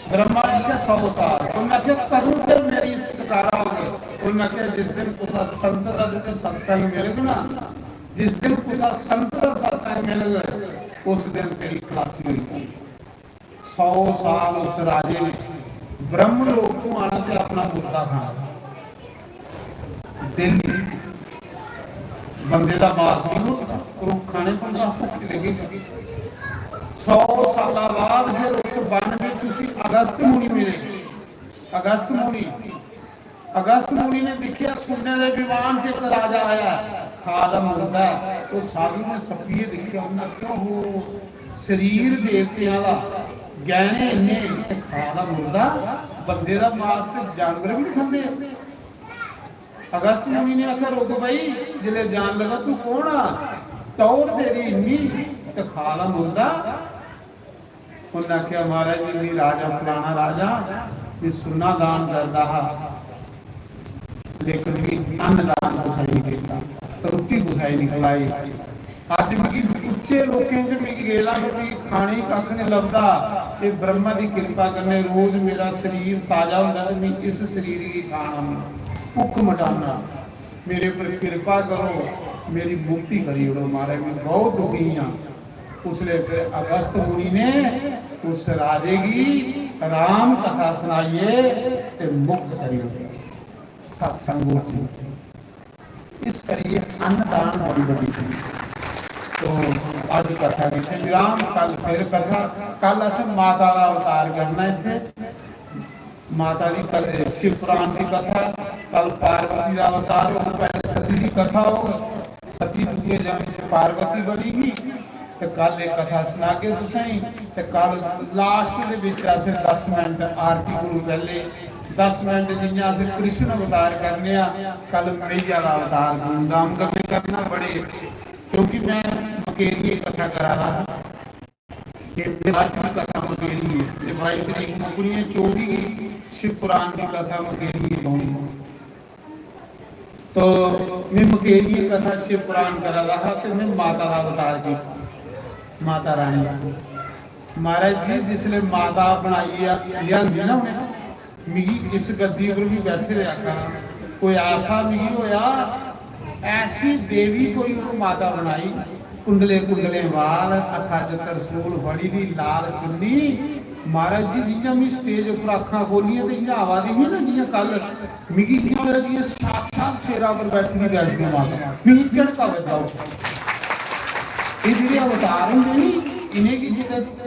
A: ब्रह्मा जी के 100 साल उन्हें क्या करूं फिर मेरी सत्कारा होगी उन्हें क्या जिस दिन कुछ संत के सत्संग मिलेगा ना जिस दिन कुछ संत का सत्संग मिलेगा उस दिन तेरी खलासी होगी। 100 साल उस राजे ने ब्रह्म लोक चों आना ते अपना मुर्दा खाना दिल बंदे का मास नहीं होता पर खाने पर भुख लगेगी। 100 साल बाद फिर उस वन में उसी अगस्त मुनि मिले अगस्त मुनि ने देखा सुनने के विमान से एक राजा आया खादा मुर्दा तो साधु ने सपीए देखा उन्हें क्यों हो शरीर देवतियां का गहने इन्ने खादा मुर्दा बंदे का मास तो जानवर भी खाते अगस्त मुनि ने आखिया रोक भाई जिले जान लगा तू कौन आ तौर तेरी इन्नी तो खाला मुर्दा उन्हें आख्या महाराज जी राजा फलाना राजा ये सुन्ना दान करता है लेकिन भी अन्नदान कुछ नहीं देता तो रोटी कुछ नहीं खिलाई अज मिगी उच्चे लोकें च मिगी गेला कि खाने कख नहीं लभदा ये ब्रह्मा की कृपा करने रोज मेरा शरीर ताजा होंदा ते मैं इस शरीर की खाना भुख मटाना मेरे पर कृपा करो मेरी मुक्ति करी उड़ो महाराज मैं बहुत दुखी हाँ। उसने फिर अगस्त मुनि ने उस राजे की राम कथा सुनाइए ते मुक्त करी सत्संग इस करिए अन्नदान बड़ी बड़ी थी। तो आज कथा की विराम कल फिर कथा कल असं माता का अवतार करना इतने माता की कल शिव पुराण की कथा कल पार्वती का अवतार हो पहले सती की कथा हो सती दूजे जन्म पार्वती बनेगी तो कल एक कथा सुना के तुसें तो कल लास्ट के विच असें 10 मिनट आरती गुरु पहले 10 मिनट जियां असें कृष्ण अवतार करने कल मैया का अवतार धूमधाम करके करना बड़े क्योंकि मैं मकेरी कथा करा रहा था कथा मकेरी है 22 तरीक मुकनी है 24 शिव पुराण की कथा मकेरी होनी तो मैं मकेरी कथा शिव पुराण करा रहा तो मैं माता का अवतार की माता रानी महाराज जी जिसले माता बनाई लिया ना उन्हें मिगी इस गद्दी पर भी बैठे रहा कर कोई आशा मिगी होया ऐसी देवी कोई माता बनाई कुंडले कुंडले वाल हथा च तरसूल बड़ी दी लाल चुन्नी महाराज जी जियां मैं स्टेज पर अखा खोलियां तो इयां हवा दी ना जियां कल मिगी इयां होया जियां साक्षात शेरा पर बैठी दी वैष्णो माता मिगी झटका बजाओ ये जो अवतार होंगे इन्हें की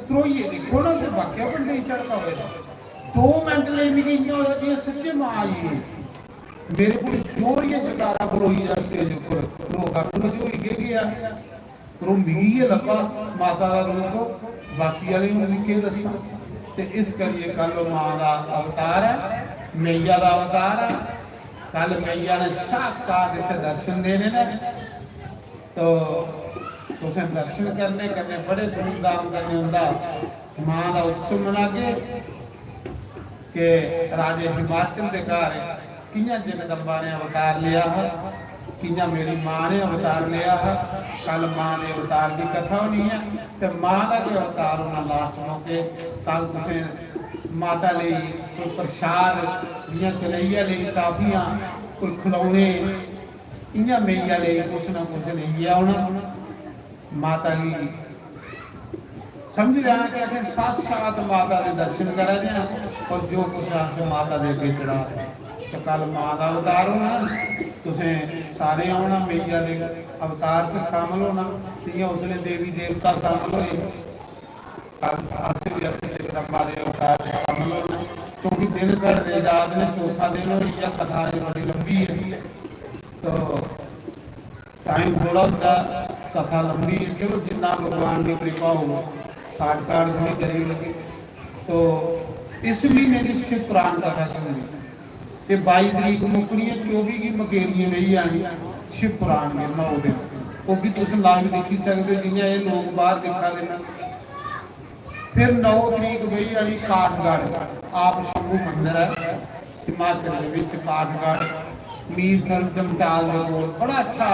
A: त्रोइए देखो ना तो वाकया बंदे झटका होगा 2 मिनट ले मिगी इयां होया जियां सच्चे मां आई है मेरे को जोरिए जकारा खलोई जा स्टेज पर लोग आखन जो इगे गया पर मिगी ये लगा माता का रूप बाकी वाले उन्हें के दसा ते इस करिए कल मां का अवतार है मैया का अवतार है कल मैया ने साक्षात इतने दर्शन देने ना, तो तुसें दर्शन करने करने बड़े धूमधाम करने होंदा। मां का उत्सव मना के राजे हिमाचल के घर कियां जगदम्बा ने अवतार लिया है, कियां मेरी मां ने अवतार लिया है। कल मां के अवतार की कथा होनी है, तो मां का जो अवतार होना लास्ट मौके। कल तुसें माता लई कोई प्रसाद जियां कन्हैया लई टाफियां, कोई खिलौने, इयां मैया लई कुछ ना कुछ लेइयै आउणा। माता की समझ लेना कि आखिर साक्षात माता के दर्शन करा देना, और जो कुछ आसे माता दे अगे चढ़ा। तो कल मां का अवतार होना, तुसें सारे आना मैया के अवतार च शामिल होना, जियां उसने देवी देवता शामिल होए। कल अस भी अस जगदम्बा के अवतार च शामिल होना, क्योंकि दिन घटते रात ने चौथा दिन होई है, कथा बड़ी लंबी है, तो टाइम थोड़ा होता, कथा लंबी है। चलो जितना भगवान की कृपा हो शार्टकट नहीं करी लगी। तो इस महीने की शिव पुराण कथा होगी, ये 22 तरीक मुकनी है, 24 की मकेरियां नहीं आनी शिव पुराण के 9 दिन, वो भी तुम लाइव देखी सकते जियां ये लोग बाहर दिखा देना। फिर 9 तरीक वही आनी काठगढ़ आप शंभू मंदिर है हिमाचल के काठगढ़ मीरथल डमटाल के कोल, बड़ा अच्छा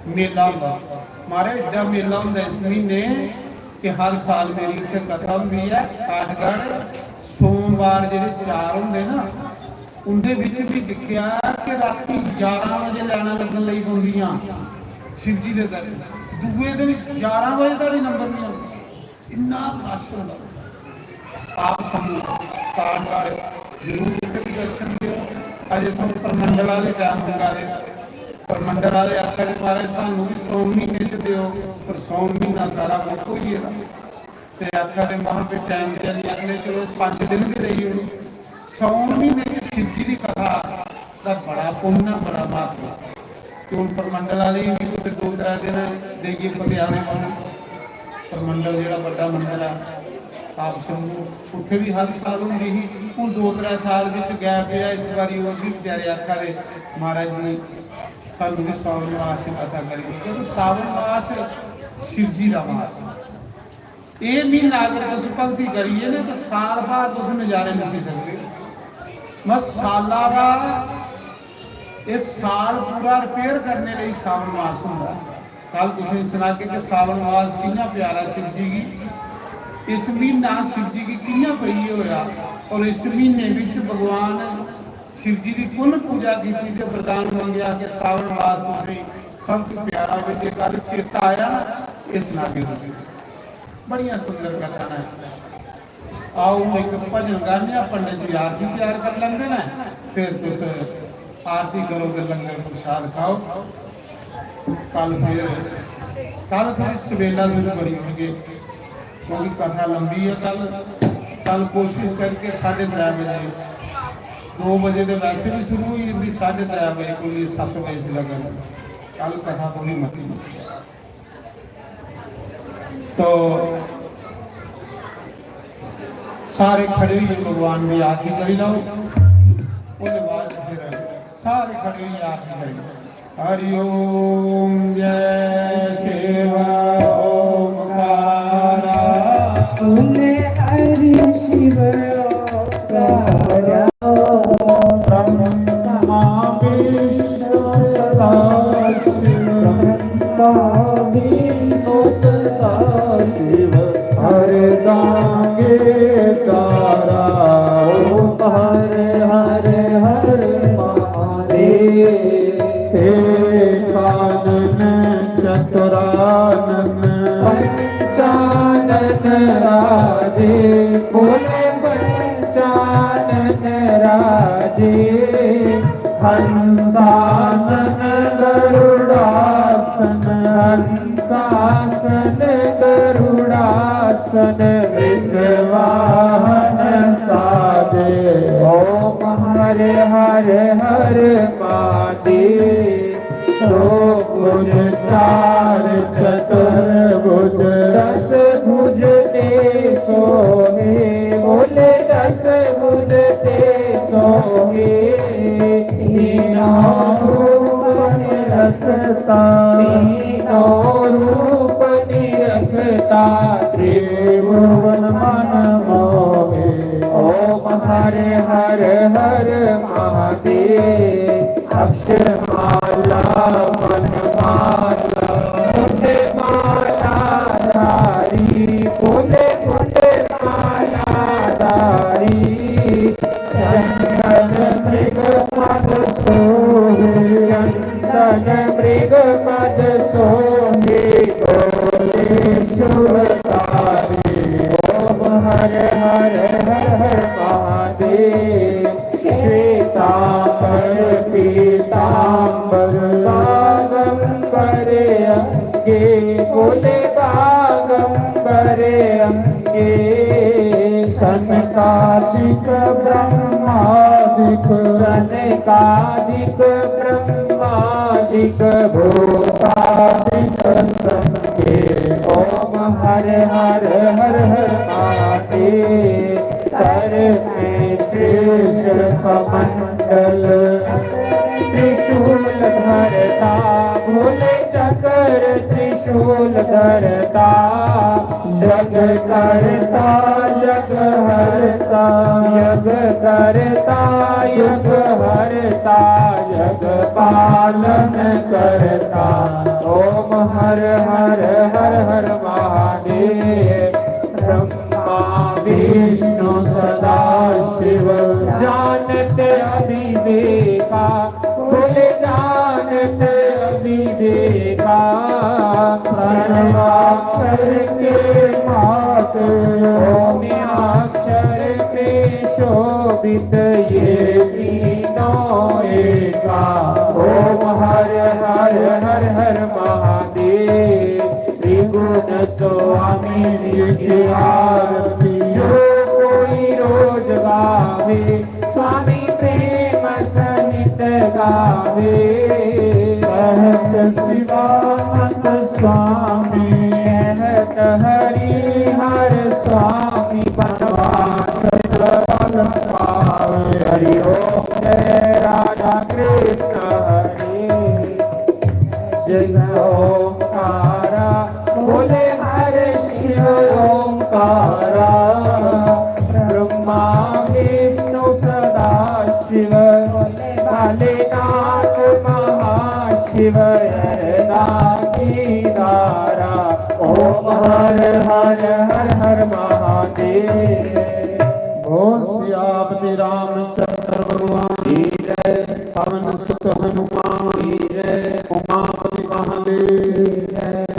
A: मेला होंदा। मारे एडा मेला होंदा इस महीने कि हर साल मेरी इत्थे कथा होंदी है। काठगढ़ सोमवार जेडे 4 होंदे ना, उनदे विच भी दिखिया कि राती 11 बजे लाइनां लगन लई पौंदियां शिव जी दे दर्शन। दूए दिन 11 बजे दा भी नंबर नहीं आउंदा, इन्ना रश होंदा। आप समूह काठगढ़ जरूर इत्थे भी दर्शन दिओ। अजे सब परमंडल वाले टाइम होंदा रहे, परमंडल वाले आखा जी महाराज सानू भी सौन महीने च दिओ, पर सौन महीना सारा बुक होई है ते आखा दे महा पे टाइम चली अगले चलो 5 दिन भी रही होनी। सौन महीने च शिव जी की कथा का बड़ा पुण्य बड़ा महत्व, कि हुण परमंडल वाले भी कुछ 2-3 दिन देइए पटियाले वालों परमंडल जिहड़ा बड़ा मंदिर है आप शंभू, उत्थे भी हर साल होंदी ही। हुण 2-3 साल विच गैप है, इस बारी वो भी बेचारे आखा दे महाराज जी सानू भी सावन मास च कथा करी, क्योंकि सावन मास शिव जी का मास ये महीना अगर तुम भगती करिए ना तो साल बाद तुम नज़ारे लुटी सकते। बस साला का इस साल पूरा रिपेयर करने लिए सावन मास होंगे। कल तुम सुना के सावन मास कितना प्यारा शिव जी की, इस महीना शिव जी की कितना प्रिय होया, और इस महीने विच भगवान शिव जी की पुन पूजा की थी, वरदान मंगया कि सावन मास तुझे सब तो प्यारा हो। जो कल चेता आया ना इस नाते बड़िया सुंदर कथा है। आओ एक भजन गाने, पंडित जी आरती तैयार कर लेंगे ना, फिर तुम आरती करो तो लंगर प्रसाद खाओ। कल फिर सवेला शुरू करी होंगे, क्योंकि कथा लंबी है। कल कोशिश करके 3:30 बजे, 2 बजे तो वैसे भी शुरू हुई जाती, 3:30 बजे को 7 बजे से लगा। कल कथा थोड़ी मती, तो सारे खड़े हुए भगवान की आरती करी लो। उसके बाद फिर सारे खड़े हुए आरती करी। हरि ओम जय शिव ओंकारा
D: बोले हरि शिव ओंकारा
A: ब्रह्मा विष्णु सदा
C: शिव
A: हर दांगे तारा
C: ओम हरे हरे हरे महादेव
A: हे कानन चतुरानन
C: पंचानन राजे बोले पंचानन राजे
A: हंसासन गरुड़ासन
C: हंसासन गरुड़ासन
A: विषवाहन साजे
C: ओम हरे हरे हरे महादेव
A: सो भुज 4 चतुर्भुज
C: 10 भुज ते सोहे बोले 10 भुज ते सोहे
A: रखता
B: तीनों रूप निरखता
A: त्रिभुवन मन मोहे
B: ओम हर हर हर महादेव
A: अक्षरमाला मनमाला
B: मुंडे माला धारी मुंडे मुंडे माला धारी
A: चंदन मृग पद सोहे
B: चंदन मृग पद सोहे
A: बोले सुरतारी
B: ओम हर हर हर हर महादेव
A: श्वेतांबर पीतांबर
B: बागंबर अंगे बोले बागंबर अंगे
A: सनकादिक ब्रह्मादिक
B: सनकादिक ब्रह्मादिक
A: भूतादिक संगे
B: ओम हर हर हर हर महादेव कर में
A: शेष कमंडल
B: त्रिशूल धरता भोले चक्र त्रिशूल धरता
A: जग करता जग हरता
B: यग करता यग हरता यग
A: पालन करता
B: ओम हर हर हर हर महादेव ब्रह्मा
A: विष्णु सदा शिव
B: जानते अभिवेका बोले जानते अभिवेका
A: प्रणवाक्षर के माते
B: ओम अक्षर के शोभित ये तीनों
A: एका
B: ओम हर हर हर हर महादेव त्रिगुण स्वामी
A: जी की आरती
B: जो कोई रोज गावे स्वामी प्रेम सहित गावे
A: कहत शिवानंद स्वामी
B: कहत हरि हर स्वामी बनवास
A: फल पावे
B: हरि ओम जय राधा कृष्ण हरे जय ओंकारा बोले हरे शिव ओंकारा ब्रह्मा विष्णु सदा शिव कालेनाथ महाशिव दारा ओम हर हर हर हर महादेव
A: बोल सियापति रामचंद्र भगवान
B: की जय
A: पवन सुत हनुमान
B: की जय
A: उमापति महादेव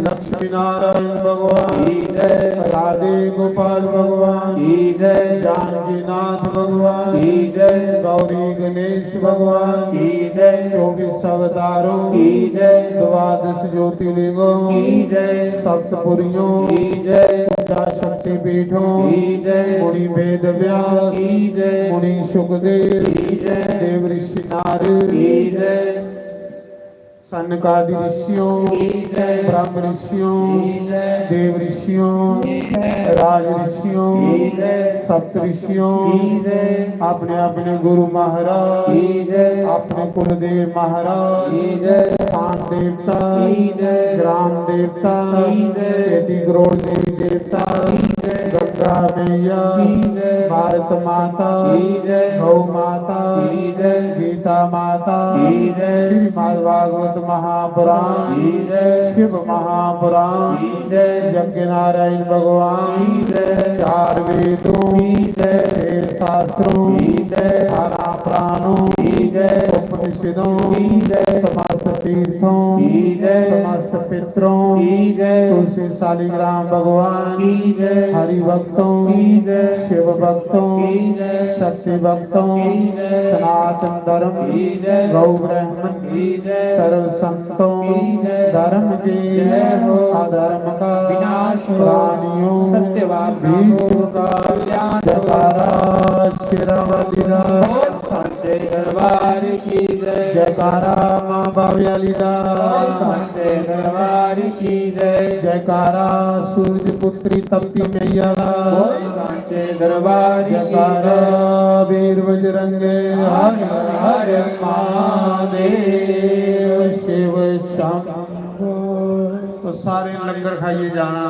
A: लक्ष्मी नारायण भगवान
B: की जय
A: राधे गोपाल भगवान
B: की जय
A: जानकी नाथ भगवान
B: की जय
A: गौरी गणेश भगवान
B: की जय
A: 24 अवतारों
B: की जय
A: द्वादश ज्योतिर्लिंगों
B: की जय
A: सप्तपुरियों
B: की जय
A: पूजा शक्ति पीठों
B: की जय
A: मुनि वेद व्यास
B: की जय
A: मुनि सुखदेव
B: की जय
A: देव ऋषि नारद
B: की जय
A: सनकादि ऋषियों
B: की जय
A: ब्रह्म ऋषियों
B: की जय
A: देव ऋषियों
B: की जय
A: राज ऋषियों
B: की जय
A: सप्त ऋषियों
B: की जय
A: अपने अपने गुरु महाराज
B: की जय
A: अपने कुलदेव महाराज
B: की जय
A: स्थान देवता
B: की जय
A: ग्राम देवता
B: की जय
A: 33 करोड़ देवी देवता
B: की जय
A: गंगा मैया
B: की जय
A: भारत माता
B: की जय
A: गौ माता
B: की जय
A: गीता माता
B: की जय
A: श्रीमद् भागवत महापुराण
B: की जय
A: शिव महापुराण
B: की जय
A: यज्ञ नारायण भगवान
B: की जय
A: चार वेदों
B: की जय
A: छह शास्त्रों
B: की जय
A: 18 प्राणों
B: की जय
A: उपनिषदों
B: की जय
A: समस्त तीर्थों
B: की जय
A: समस्त पितरों
B: की जय
A: तुलसी शालिग्राम भगवान
B: की जय
A: हरि भक्तों
B: की जय
A: शिव भक्तों
B: की जय
A: शक्ति भक्तों
B: की जय
A: सनातन धर्म
B: की जय
A: गौ ब्राह्मण
B: की जय
A: सर्व संतों
B: की जय
A: धर्म के
B: जय हो
A: अधर्म का
B: विनाश हो
A: प्राणियों
B: सत्यवान हो
A: विश्व का
B: कल्याण हो
A: जयकारा शिरवलिदा
B: सांचे दरबार की जय
A: जयकारा माँ बाव्यालिदा
B: सांचे दरबार की जय
A: जयकारा सूरज पुत्री तप्ती मैया
B: सांचे दरबार की
A: जयकारा
B: जय
A: वीर बजरंगे
B: हर हर महादेव
A: शिव शांति सारे लंगर खाइए जाना।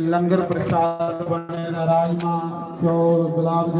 A: लंगर प्रसाद बने राजमा चौल गुलाब